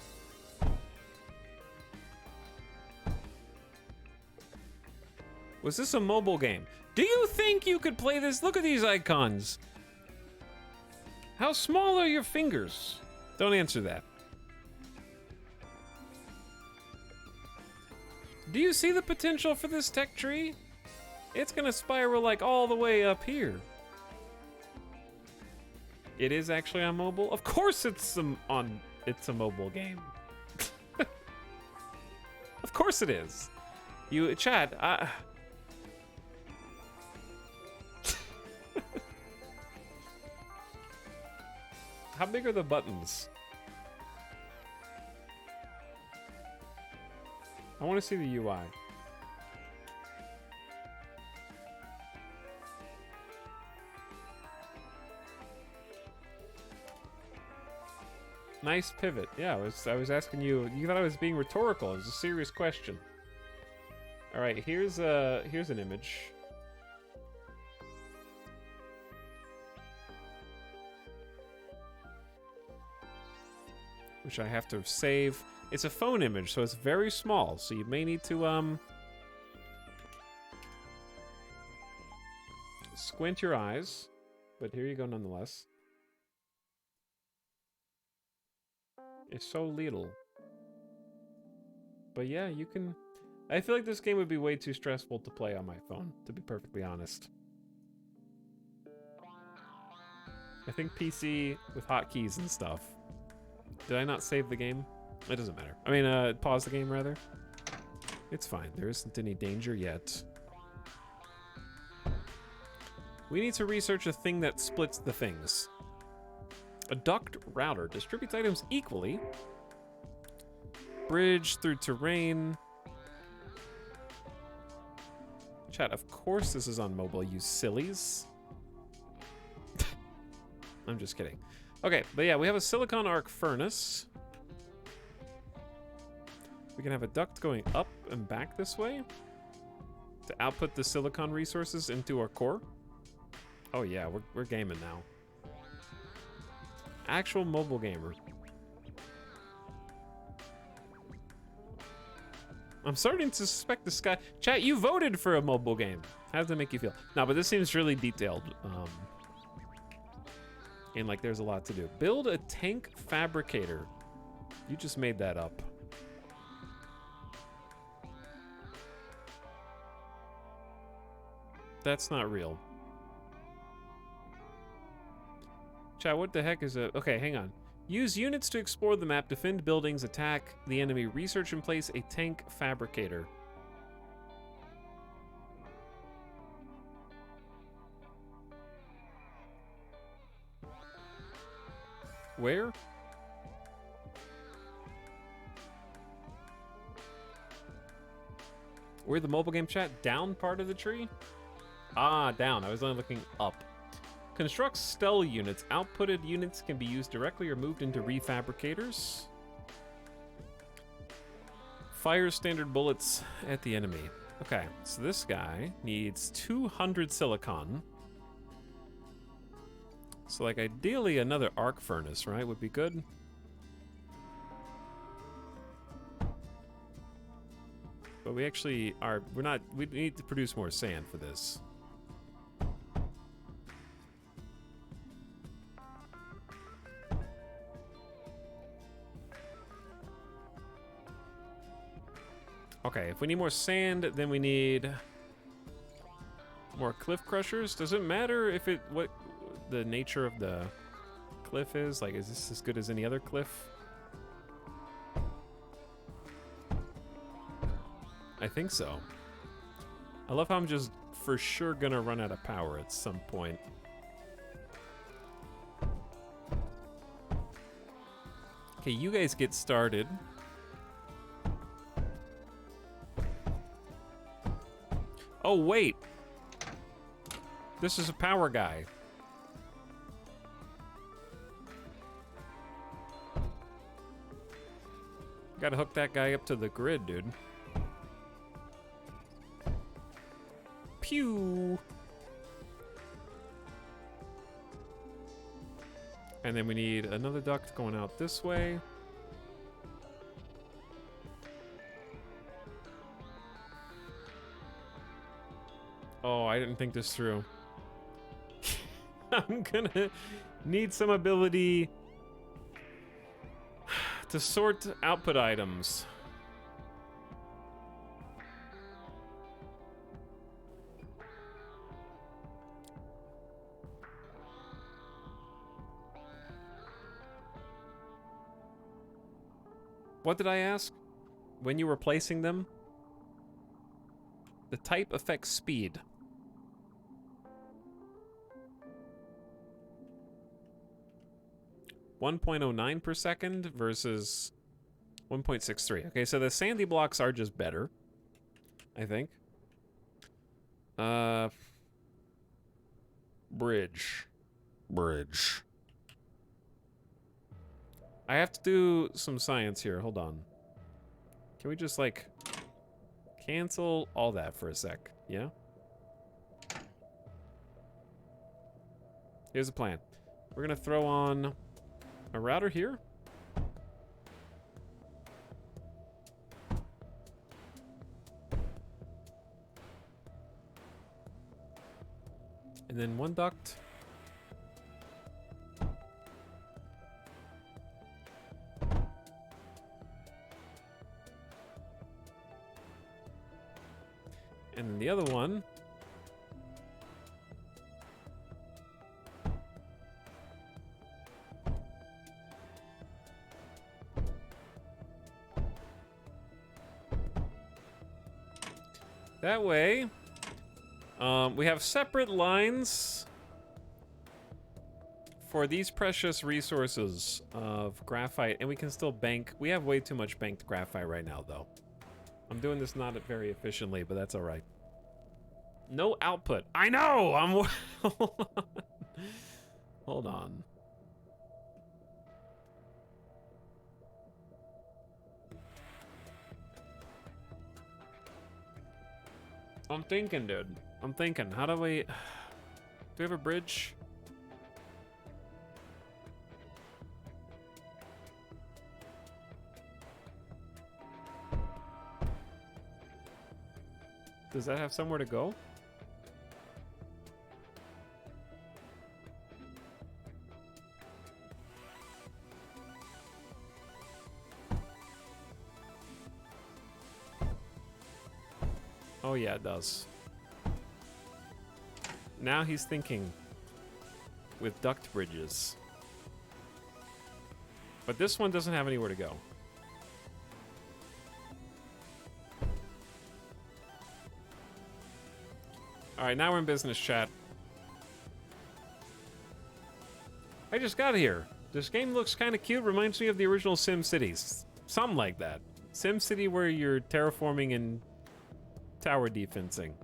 Was this a mobile game? Do you think you could play this? Look at these icons. How small are your fingers? Don't answer that. Do you see the potential for this tech tree? It's gonna spiral like all the way up here. It is actually on mobile? Of course it's a mobile game. Of course it is. You, chat, how big are the buttons? I want to see the UI. Nice pivot. Yeah, I was asking you. You thought I was being rhetorical. It was a serious question. All right, here's an image. Which I have to save. It's a phone image, so it's very small. So you may need to squint your eyes. But here you go nonetheless. It's so little. But yeah, you can... I feel like this game would be way too stressful to play on my phone, to be perfectly honest. I think PC with hotkeys and stuff. Did I not save the game? It doesn't matter. I mean, pause the game, rather. It's fine. There isn't any danger yet. We need to research a thing that splits the things. A duct router distributes items equally. Bridge through terrain. Chat, of course this is on mobile, you sillies. I'm just kidding. Okay, but yeah, we have a silicon arc furnace. We can have a duct going up and back this way to output the silicon resources into our core. Oh yeah, we're gaming now. Actual mobile gamer. I'm starting to suspect the sky. Chat, you voted for a mobile game. How does that make you feel? No, but this seems really detailed. And like there's a lot to do. Build a tank fabricator. You just made that up. That's not real. Chat, what the heck is a... Okay, hang on. Use units to explore the map, defend buildings, attack the enemy, research and place a tank fabricator. Where? Where the mobile game, chat? Down part of the tree? Ah, down. I was only looking up. Construct Stell units. Outputted units can be used directly or moved into refabricators. Fire standard bullets at the enemy. Okay, so this guy needs 200 silicon. So like ideally another arc furnace, right, would be good. But we actually are, we need to produce more sand for this. Okay, if we need more sand, then we need More cliff crushers. Does it matter if it what the nature of the cliff is? Like, is this as good as any other cliff? I think so. I love how I'm just for sure gonna run out of power at some point. Okay, you guys get started. Oh, wait. This is a power guy. Gotta hook that guy up to the grid, dude. Pew! And then we need another duct going out this way. Oh, I didn't think this through. I'm gonna need some ability to sort output items. What did I ask? When you were placing them? The type affects speed. .09 per second versus 1.63. Okay, so the sandy blocks are just better, I think. Bridge. I have to do some science here. Hold on. Can we just, like, cancel all that for a sec? Yeah? Here's the plan. We're gonna throw on a router here. And then one duct. And then the other one. That way, we have separate lines for these precious resources of graphite, and we can still bank. We have way too much banked graphite right now, though. I'm doing this not very efficiently, but that's all right. No output. I know! I'm... Hold on. I'm thinking, dude. I'm thinking. How do we... Do we have a bridge? Does that have somewhere to go? Oh yeah, it does. Now he's thinking with duct bridges. But this one doesn't have anywhere to go. Alright, now we're in business chat. I just got here. This game looks kind of cute. Reminds me of the original SimCities. Something like that. SimCity where you're terraforming and tower defensing.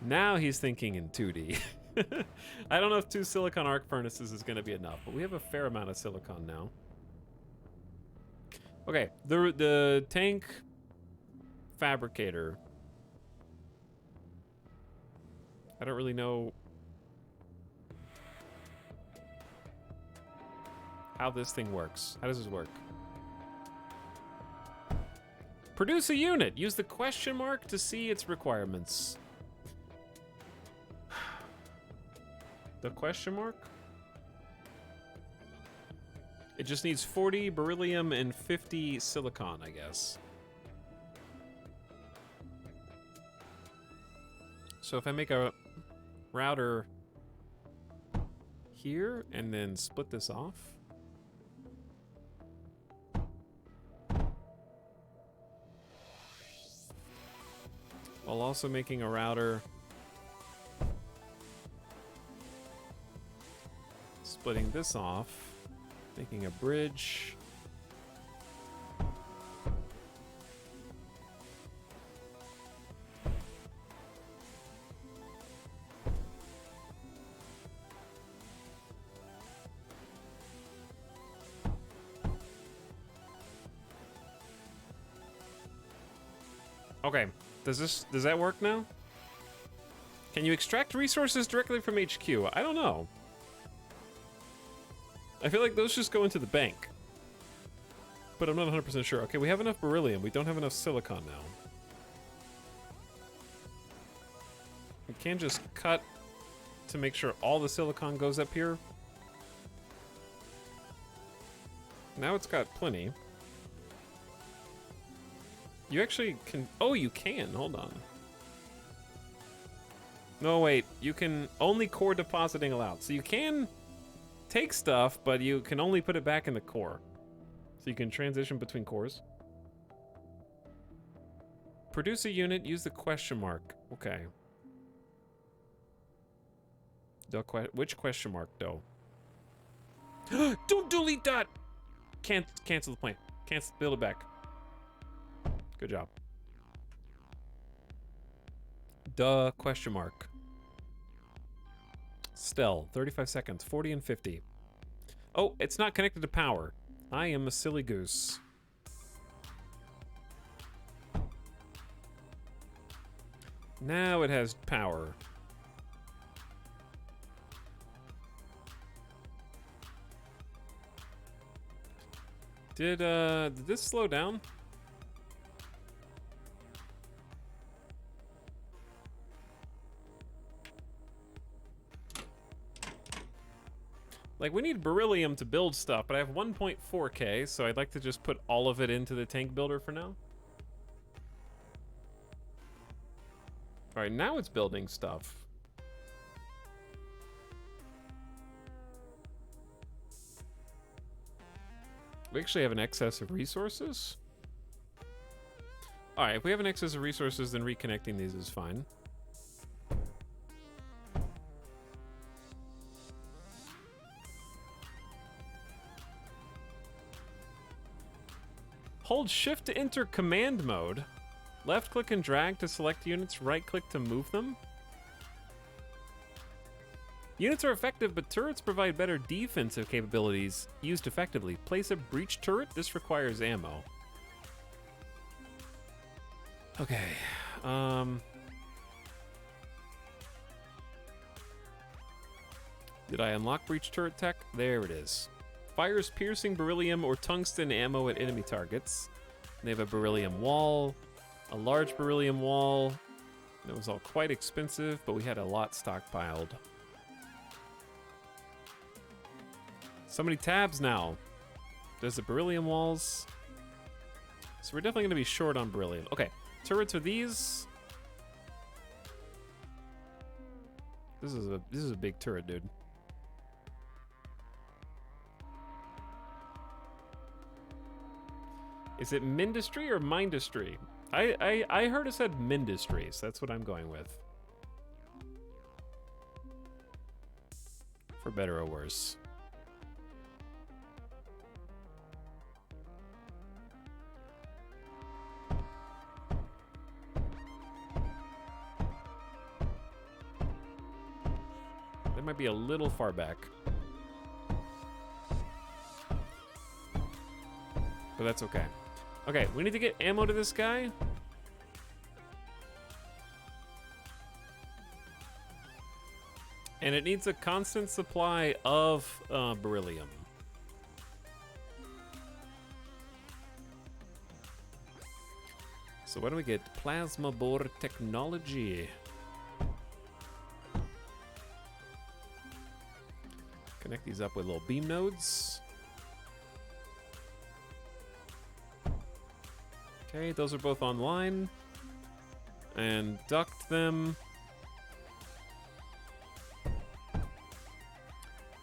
Now he's thinking in 2D. I don't know if 2 silicon arc furnaces is going to be enough, but we have a fair amount of silicon now. Okay, the tank fabricator. I don't really know how this thing works. How does this work? Produce a unit. Use the question mark to see its requirements. The question mark? It just needs 40 beryllium and 50 silicon, I guess. So if I make a router here and then split this off. While also making a router. Splitting this off. Making a bridge. Okay, does that work now? Can you extract resources directly from HQ? I don't know. I feel like those just go into the bank. But I'm not 100% sure. Okay, we have enough beryllium. We don't have enough silicon now. We can just cut to make sure all the silicon goes up here. Now it's got plenty. You actually can... Oh, you can. Hold on. No, wait. You can... Only core depositing allowed. So you can take stuff, but you can only put it back in the core. So you can transition between cores. Produce a unit. Use the question mark. Okay. Which question mark, though? Don't delete that! Can't cancel the plan. Cancel. Build it back. Good job. Duh, question mark. Stell, 35 seconds, 40 and 50. Oh, it's not connected to power. I am a silly goose. Now it has power. Did this slow down? Like, we need beryllium to build stuff, but I have 1.4K, so I'd like to just put all of it into the tank builder for now. Alright, now it's building stuff. We actually have an excess of resources. Alright, if we have an excess of resources, then reconnecting these is fine. Hold shift to enter command mode. Left click and drag to select units, right click to move them. Units are effective, but turrets provide better defensive capabilities used effectively. Place a breach turret. This requires ammo. Okay. Did I unlock breach turret tech? There it is. Fires piercing beryllium or tungsten ammo at enemy targets. They have a beryllium wall, a large beryllium wall. It was all quite expensive, but we had a lot stockpiled. So many tabs now. There's the beryllium walls. So we're definitely going to be short on beryllium. Okay, turrets are these. This is a big turret, dude. Is it Mindustry or Mindustry? I heard it said Mindustry, so that's what I'm going with. For better or worse. That might be a little far back. But that's okay. Okay, we need to get ammo to this guy. And it needs a constant supply of beryllium. So what do we get? Plasma bore technology. Connect these up with little beam nodes. Okay, those are both online. And duct them.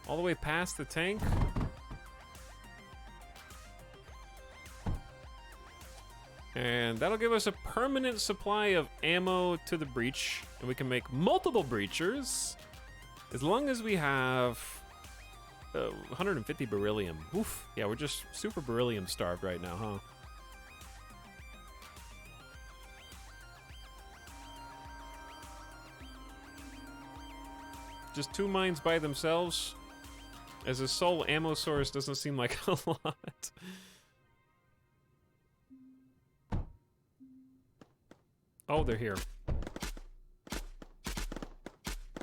All the way past the tank. And that'll give us a permanent supply of ammo to the breach. And we can make multiple breachers. As long as we have 150 beryllium. Oof. Yeah, we're just super beryllium starved right now, huh? Just 2 mines by themselves. As a sole ammo source doesn't seem like a lot. Oh, they're here.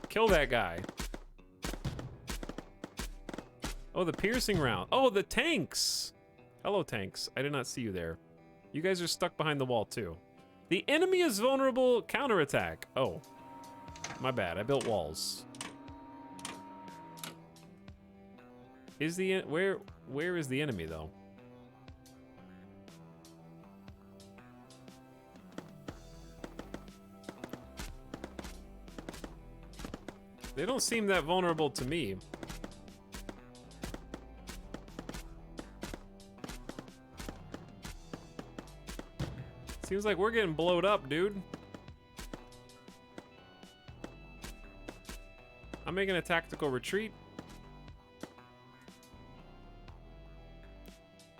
Kill that guy. Oh, the piercing round. Oh, the tanks. Hello, tanks. I did not see you there. You guys are stuck behind the wall, too. The enemy is vulnerable. Counterattack. Oh. My bad. I built walls. Is the... Where is the enemy, though? They don't seem that vulnerable to me. Seems like we're getting blowed up, dude. I'm making a tactical retreat.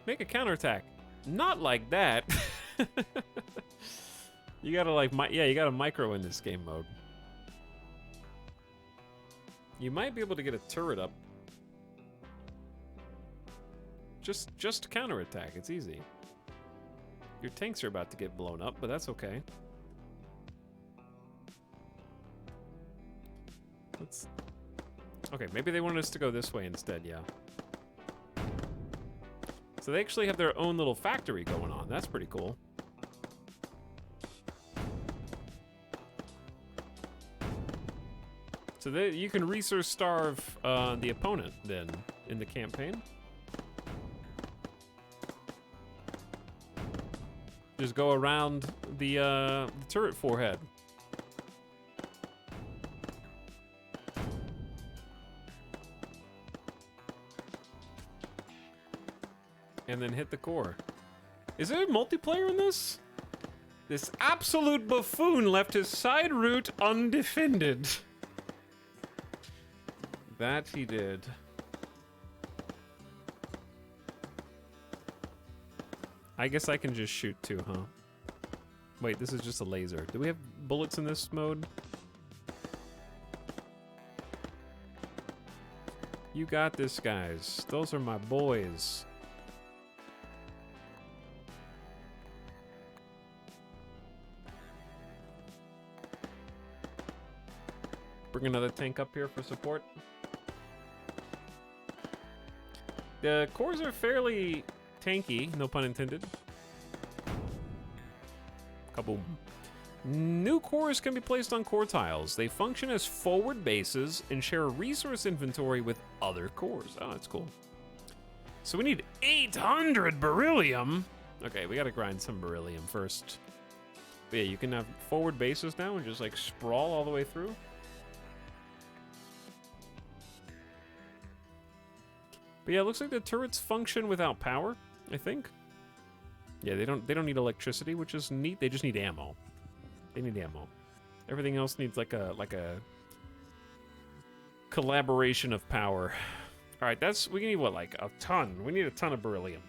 Make a counterattack. Not like that. You gotta like, yeah, you gotta micro in this game mode. You might be able to get a turret up. Just counterattack. It's easy. Your tanks are about to get blown up, but that's okay. Let's... Okay, maybe they wanted us to go this way instead, yeah. So they actually have their own little factory going on. That's pretty cool. So you can resource starve the opponent then in the campaign. Just go around the turret forehead. And then hit the core. Is there a multiplayer in this? This absolute buffoon left his side route undefended. That he did. I guess I can just shoot too, huh? Wait, this is just a laser. Do we have bullets in this mode? You got this, guys. Those are my boys. Bring another tank up here for support. The cores are fairly tanky, no pun intended. Kaboom. New cores can be placed on core tiles. They function as forward bases and share a resource inventory with other cores. Oh, that's cool. So we need 800 beryllium. Okay, we gotta grind some beryllium first. But yeah, you can have forward bases now and just like sprawl all the way through. But yeah, it looks like the turrets function without power, I think. Yeah, they don't need electricity, which is neat. They just need ammo. They need ammo. Everything else needs like a collaboration of power. All right, we need what, like a ton? We need a ton of beryllium.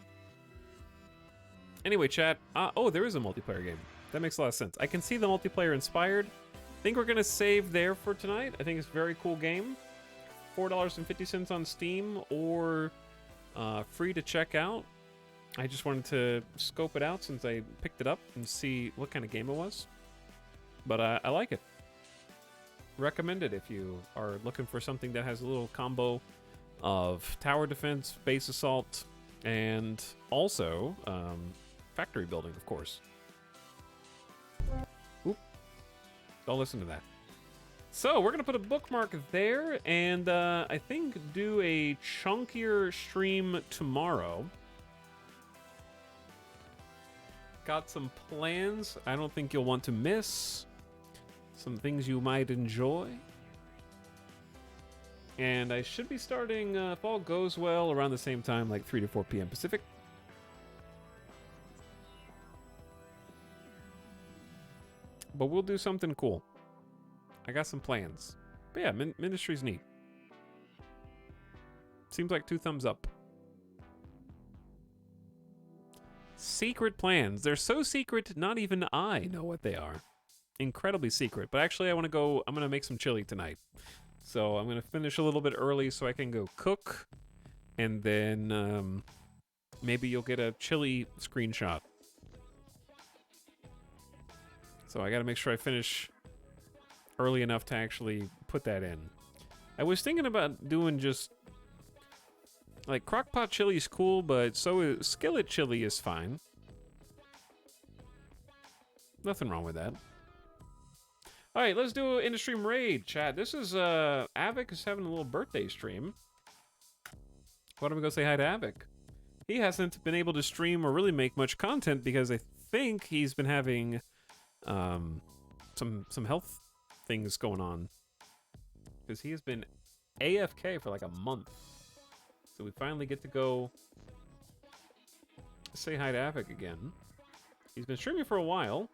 Anyway, chat. Oh, there is a multiplayer game. That makes a lot of sense. I can see the multiplayer inspired. I think we're gonna save there for tonight. I think it's a very cool game. $4.50 on Steam or free to check out. I just wanted to scope it out since I picked it up and see what kind of game it was. But I like it. Recommend it if you are looking for something that has a little combo of tower defense, base assault, and also factory building, of course. Oop. Don't listen to that. So we're gonna put a bookmark there and I think do a chunkier stream tomorrow. Got some plans I don't think you'll want to miss. Some things you might enjoy. And I should be starting, if all goes well, around the same time, like 3 to 4 p.m. Pacific. But we'll do something cool. I got some plans. But yeah, Ministry's neat. Seems like 2 thumbs up. Secret plans. They're so secret, not even I know what they are. Incredibly secret. But actually, I'm going to make some chili tonight. So I'm going to finish a little bit early so I can go cook. And then maybe you'll get a chili screenshot. So I got to make sure I finish early enough to actually put that in. I was thinking about doing just... Like, crockpot chili is cool, but so is skillet chili is fine. Nothing wrong with that. Alright, let's do an in-stream raid, chat. This is, Avic is having a little birthday stream. Why don't we go say hi to Avic? He hasn't been able to stream or really make much content because I think he's been having, some health things going on. Because he has been AFK for like a month. So we finally get to go say hi to Avic again. He's been streaming for a while.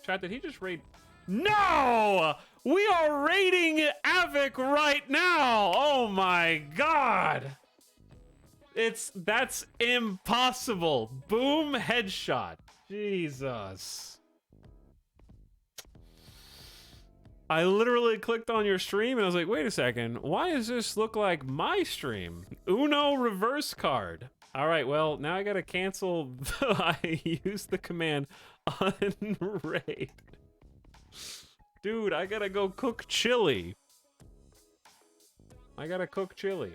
Chat, did he just raid? No! We are raiding Avic right now! Oh my god! That's impossible. Boom, headshot. Jesus. I literally clicked on your stream and I was like, wait a second, why does this look like my stream? Uno reverse card. All right, well, now I gotta cancel. I used the command unraid. Dude, I gotta go cook chili. I gotta cook chili.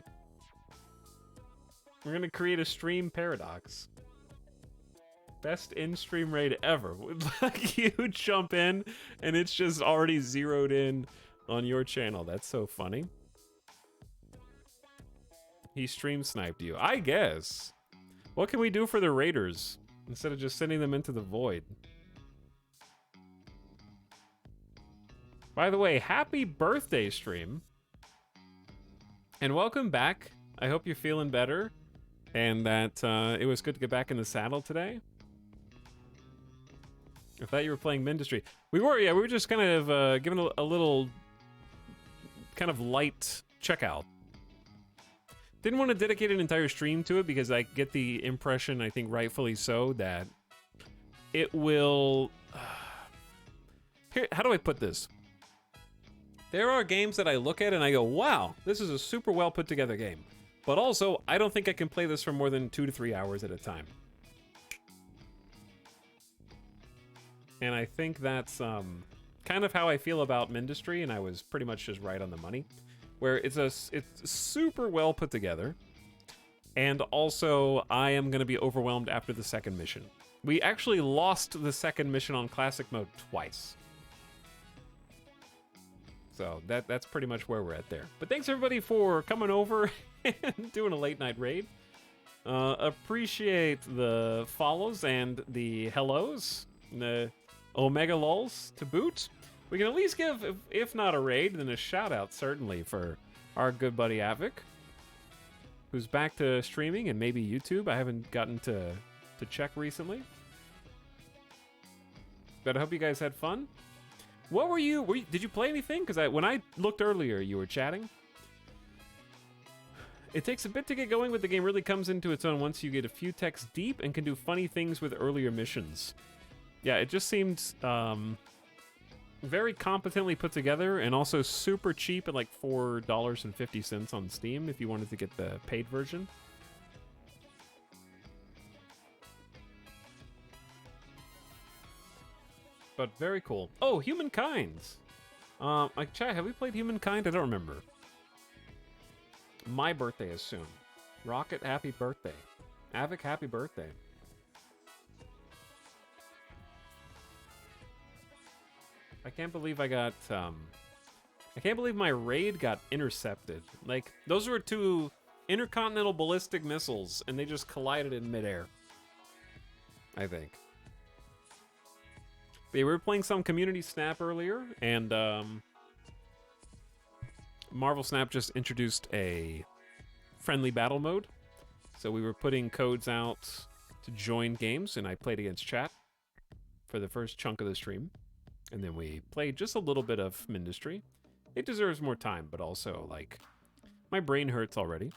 We're gonna create a stream paradox. Best in-stream raid ever. Like, you jump in and it's just already zeroed in on your channel. That's so funny. He stream sniped you. I guess. What can we do for the raiders instead of just sending them into the void? By the way, happy birthday, stream. And welcome back. I hope you're feeling better and that it was good to get back in the saddle today. I thought you were playing Mindustry. We were, yeah, we were just kind of giving a little kind of light checkout. Didn't want to dedicate an entire stream to it because I get the impression, I think rightfully so, that it will... Here, how do I put this? There are games that I look at and I go, wow, this is a super well put together game. But also, I don't think I can play this for more than 2 to 3 hours at a time. And I think that's kind of how I feel about Mindustry, and I was pretty much just right on the money. Where it's super well put together, and also I am going to be overwhelmed after the second mission. We actually lost the second mission on Classic Mode twice. So that's pretty much where we're at there. But thanks everybody for coming over and doing a late night raid. Appreciate the follows and the hellos. The Omega Lulz to boot. We can at least give, if not a raid, then a shout out certainly for our good buddy Avic, who's back to streaming and maybe YouTube. I haven't gotten to check recently. But I hope you guys had fun. What were you did you play anything? Because when I looked earlier, you were chatting. It takes a bit to get going, but the game really comes into its own once you get a few techs deep and can do funny things with earlier missions. Yeah, it just seemed very competently put together and also super cheap at like $4.50 on Steam if you wanted to get the paid version. But very cool. Oh, Humankind. Like, chat, have we played Humankind? I don't remember. My birthday is soon. Rocket, happy birthday. Avic, happy birthday. I can't believe I got, I can't believe my raid got intercepted. Like, those were 2 intercontinental ballistic missiles, and they just collided in midair. I think. But yeah, we were playing some Community Snap earlier, and, Marvel Snap just introduced a friendly battle mode. So we were putting codes out to join games, and I played against chat for the first chunk of the stream. And then we played just a little bit of Mindustry. It deserves more time, but also, like, my brain hurts already.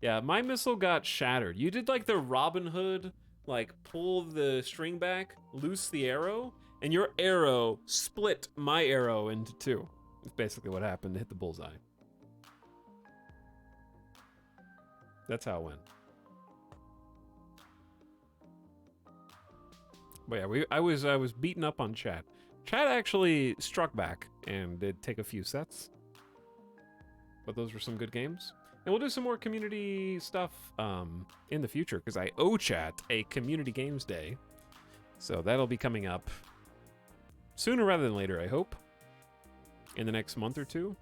Yeah, my missile got shattered. You did, like, the Robin Hood, like, pull the string back, loose the arrow, and your arrow split my arrow into two. That's basically what happened to hit the bullseye. That's how it went. But yeah, I was beaten up on chat. Chat actually struck back and did take a few sets. But those were some good games. And we'll do some more community stuff in the future, because I owe chat a community games day. So that'll be coming up sooner rather than later, I hope. In the next month or two.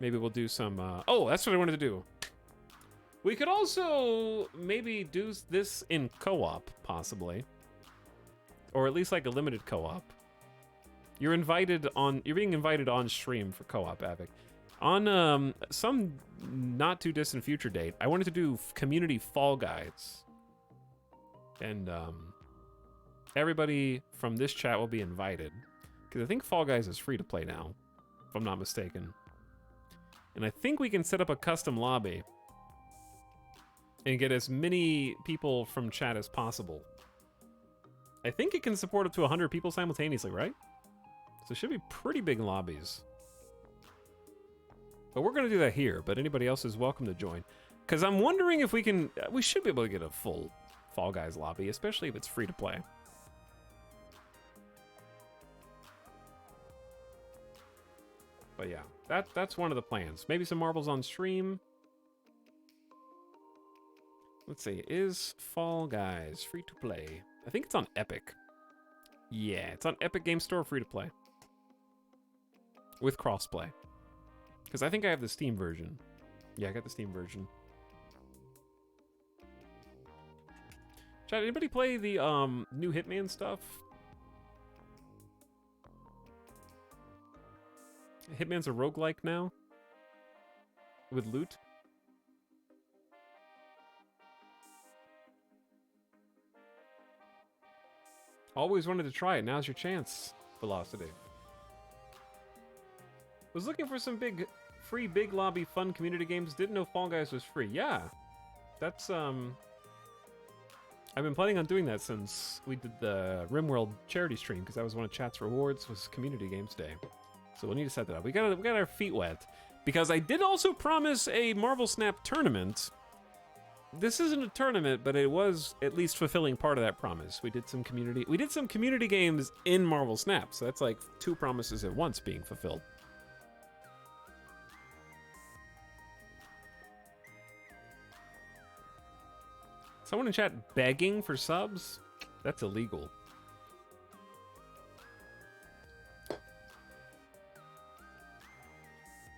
Maybe we'll do some... oh, that's what I wanted to do. We could also maybe do this in co-op, possibly. Or at least like a limited co-op. You're being invited on stream for co-op, Avic. On some not too distant future date, I wanted to do community Fall Guys. And everybody from this chat will be invited. Because I think Fall Guys is free to play now, if I'm not mistaken. And I think we can set up a custom lobby and get as many people from chat as possible. I think it can support up to 100 people simultaneously, right? So it should be pretty big lobbies. But we're going to do that here, but anybody else is welcome to join. Because I'm wondering if we can... we should be able to get a full Fall Guys lobby, especially if it's free to play. But yeah, that's one of the plans. Maybe some marbles on stream. Let's see, is Fall Guys free to play? I think it's on Epic. Yeah, it's on Epic Game Store, free to play. With crossplay. Because I think I have the Steam version. Yeah, I got the Steam version. Chat, anybody play the new Hitman stuff? Hitman's a roguelike now? With loot? Always wanted to try it. Now's your chance, Velocity. Was looking for some free big lobby fun community games. Didn't know Fall Guys was free. Yeah. That's, I've been planning on doing that since we did the RimWorld charity stream, because that was one of chat's rewards, was Community Games Day. So we'll need to set that up. We got our feet wet. Because I did also promise a Marvel Snap tournament. This isn't a tournament, but it was at least fulfilling part of that promise. We did some community games in Marvel Snap, so that's like 2 promises at once being fulfilled. Someone in chat begging for subs? That's illegal.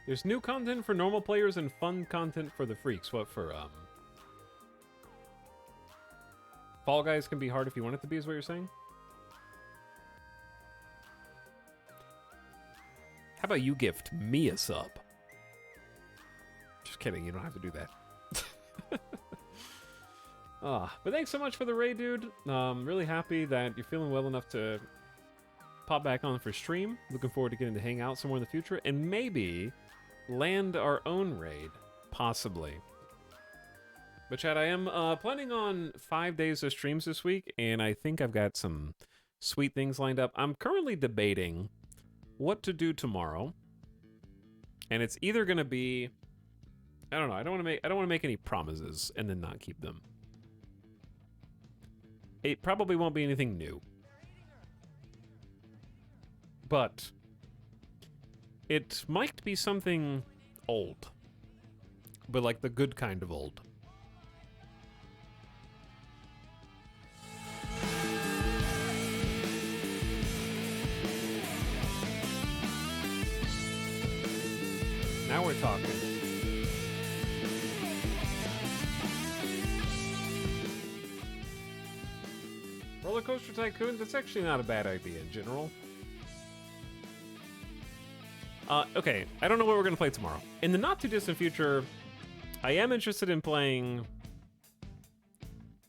There's new content for normal players and fun content for the freaks. What for, Fall Guys can be hard if you want it to be, is what you're saying? How about you gift me a sub? Just kidding, you don't have to do that. But thanks so much for the raid, dude. Really happy that you're feeling well enough to pop back on for stream. Looking forward to getting to hang out somewhere in the future and maybe land our own raid, possibly. But chat, I am planning on 5 days of streams this week, and I think I've got some sweet things lined up. I'm currently debating what to do tomorrow, and it's either going to be, I don't know. I don't want to make any promises and then not keep them. It probably won't be anything new, but it might be something old, but like the good kind of old. Now we're talking. Roller Coaster Tycoon, that's actually not a bad idea in general. Okay, I don't know what we're gonna play tomorrow. In the not too distant future, I am interested in playing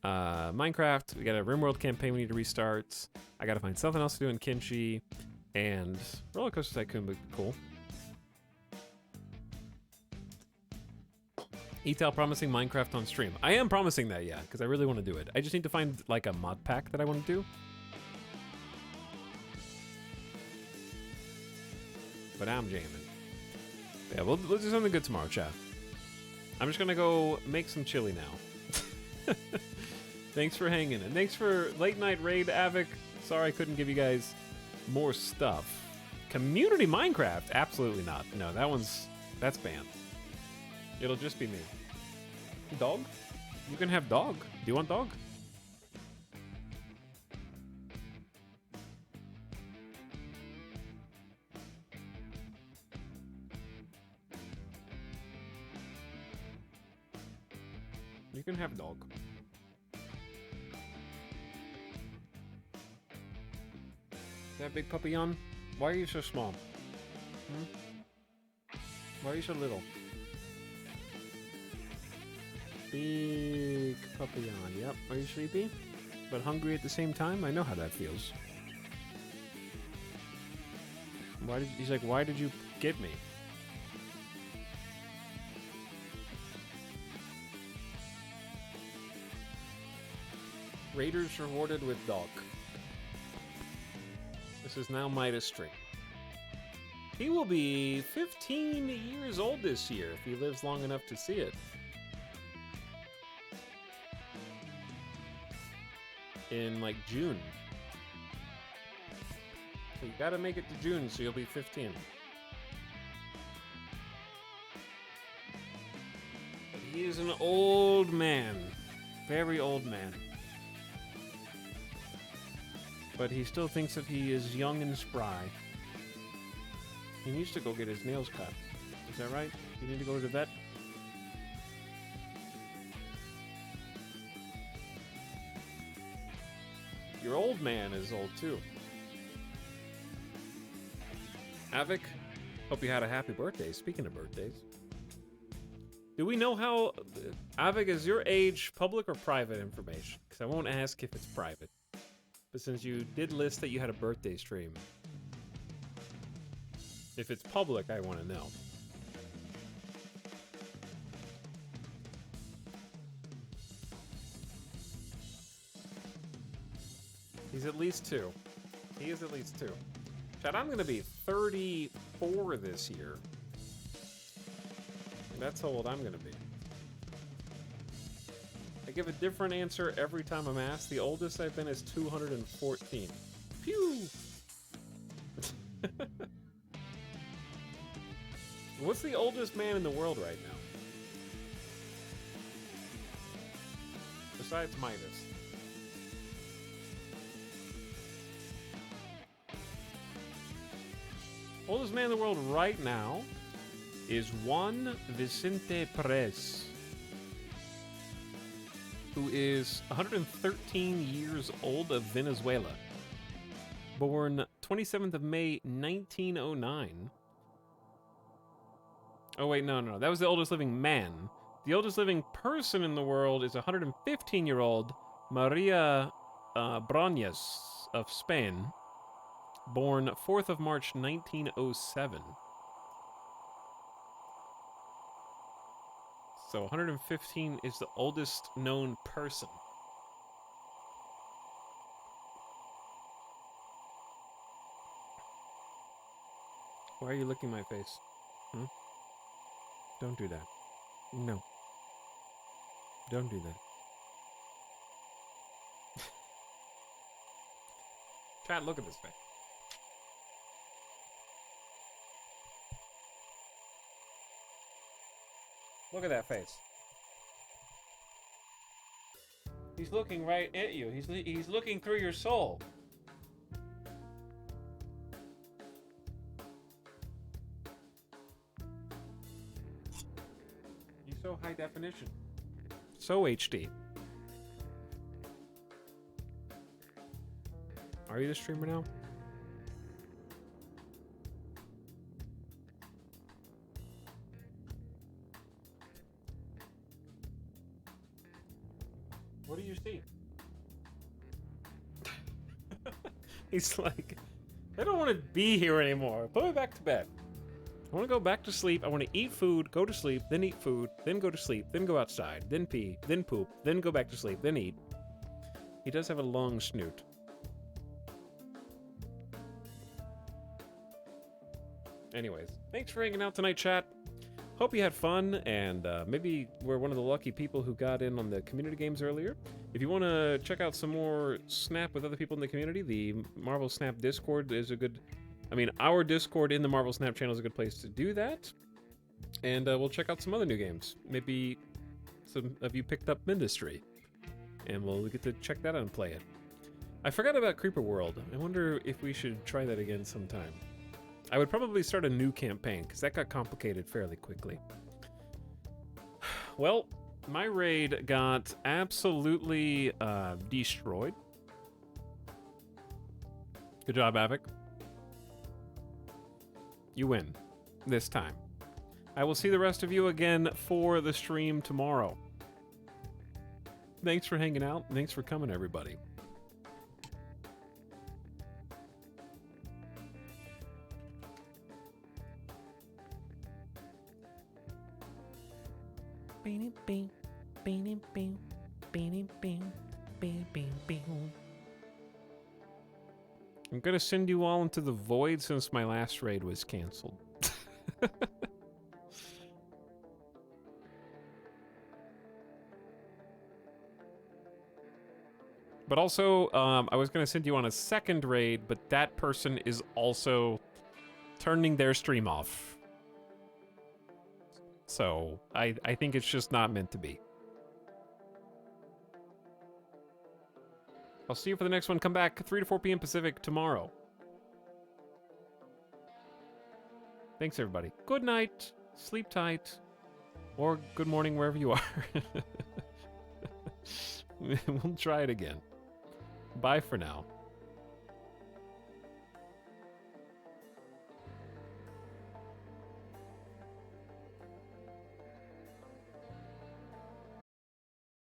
Minecraft. We got a RimWorld campaign we need to restart. I gotta find something else to do in Kimchi, and Roller Coaster Tycoon would be cool. Etal promising Minecraft on stream. I am promising that, yeah, because I really want to do it. I just need to find like a mod pack that I want to do. But I'm jamming. Yeah, we'll do something good tomorrow, chat. I'm just gonna go make some chili now. Thanks for hanging in. Thanks for late night raid, Avic. Sorry I couldn't give you guys more stuff. Community Minecraft? Absolutely not. No, that's banned. It'll just be me. Dog? You can have dog. Do you want dog? You can have dog. That big puppy on? Why are you so small? Why are you so little? Big puppy on. Yep. Are you sleepy? But hungry at the same time? I know how that feels. He's like, why did you get me? Raiders rewarded with dog. This is now Midas stream. He will be 15 years old this year if he lives long enough to see it. In like June. So you gotta make it to June so you'll be 15. But he is an old man. Very old man. But he still thinks that he is young and spry. He needs to go get his nails cut. Is that right? You need to go to the vet? Your old man is old too. Avic, hope you had a happy birthday. Speaking of birthdays. Do we know how... Avic, is your age public or private information? Because I won't ask if it's private. But since you did list that you had a birthday stream, if it's public, I want to know. He's at least 2. He is at least 2. Chad, I'm going to be 34 this year. That's how old I'm going to be. I give a different answer every time I'm asked. The oldest I've been is 214. Phew! What's the oldest man in the world right now? Besides Midas. Oldest man in the world right now is Juan Vicente Perez, who is 113 years old, of Venezuela. Born 27th of May, 1909. Oh wait, no. That was the oldest living man. The oldest living person in the world is 115-year-old Maria Brañas of Spain. Born 4th of March, 1907. So 115 is the oldest known person. Why are you licking my face? Don't do that. No. Don't do that. Chat, look at this face. Look at that face. He's looking right at you. He's looking through your soul. He's so high definition. So HD. Are you the streamer now? What do you see? He's like, I don't want to be here anymore. Put me back to bed. I want to go back to sleep. I want to eat food, go to sleep, then eat food, then go to sleep, then go outside, then pee, then poop, then go back to sleep, then eat. He does have a long snoot. Anyways, thanks for hanging out tonight, chat. Hope you had fun, and maybe we're one of the lucky people who got in on the community games earlier. If you want to check out some more Snap with other people in the community, the Marvel Snap Discord is a good... I mean, our Discord in the Marvel Snap channel is a good place to do that. And we'll check out some other new games. Maybe some of you picked up Ministry, and we'll get to check that out and play it. I forgot about Creeper World. I wonder if we should try that again sometime. I would probably start a new campaign, because that got complicated fairly quickly. Well, my raid got absolutely destroyed. Good job, Avik. You win. This time. I will see the rest of you again for the stream tomorrow. Thanks for hanging out. Thanks for coming, everybody. I'm gonna send you all into the void since my last raid was canceled. But also, I was gonna send you on a second raid, but that person is also turning their stream off. So, I think it's just not meant to be. I'll see you for the next one. Come back 3 to 4 p.m. Pacific tomorrow. Thanks, everybody. Good night. Sleep tight. Or good morning, wherever you are. We'll try it again. Bye for now.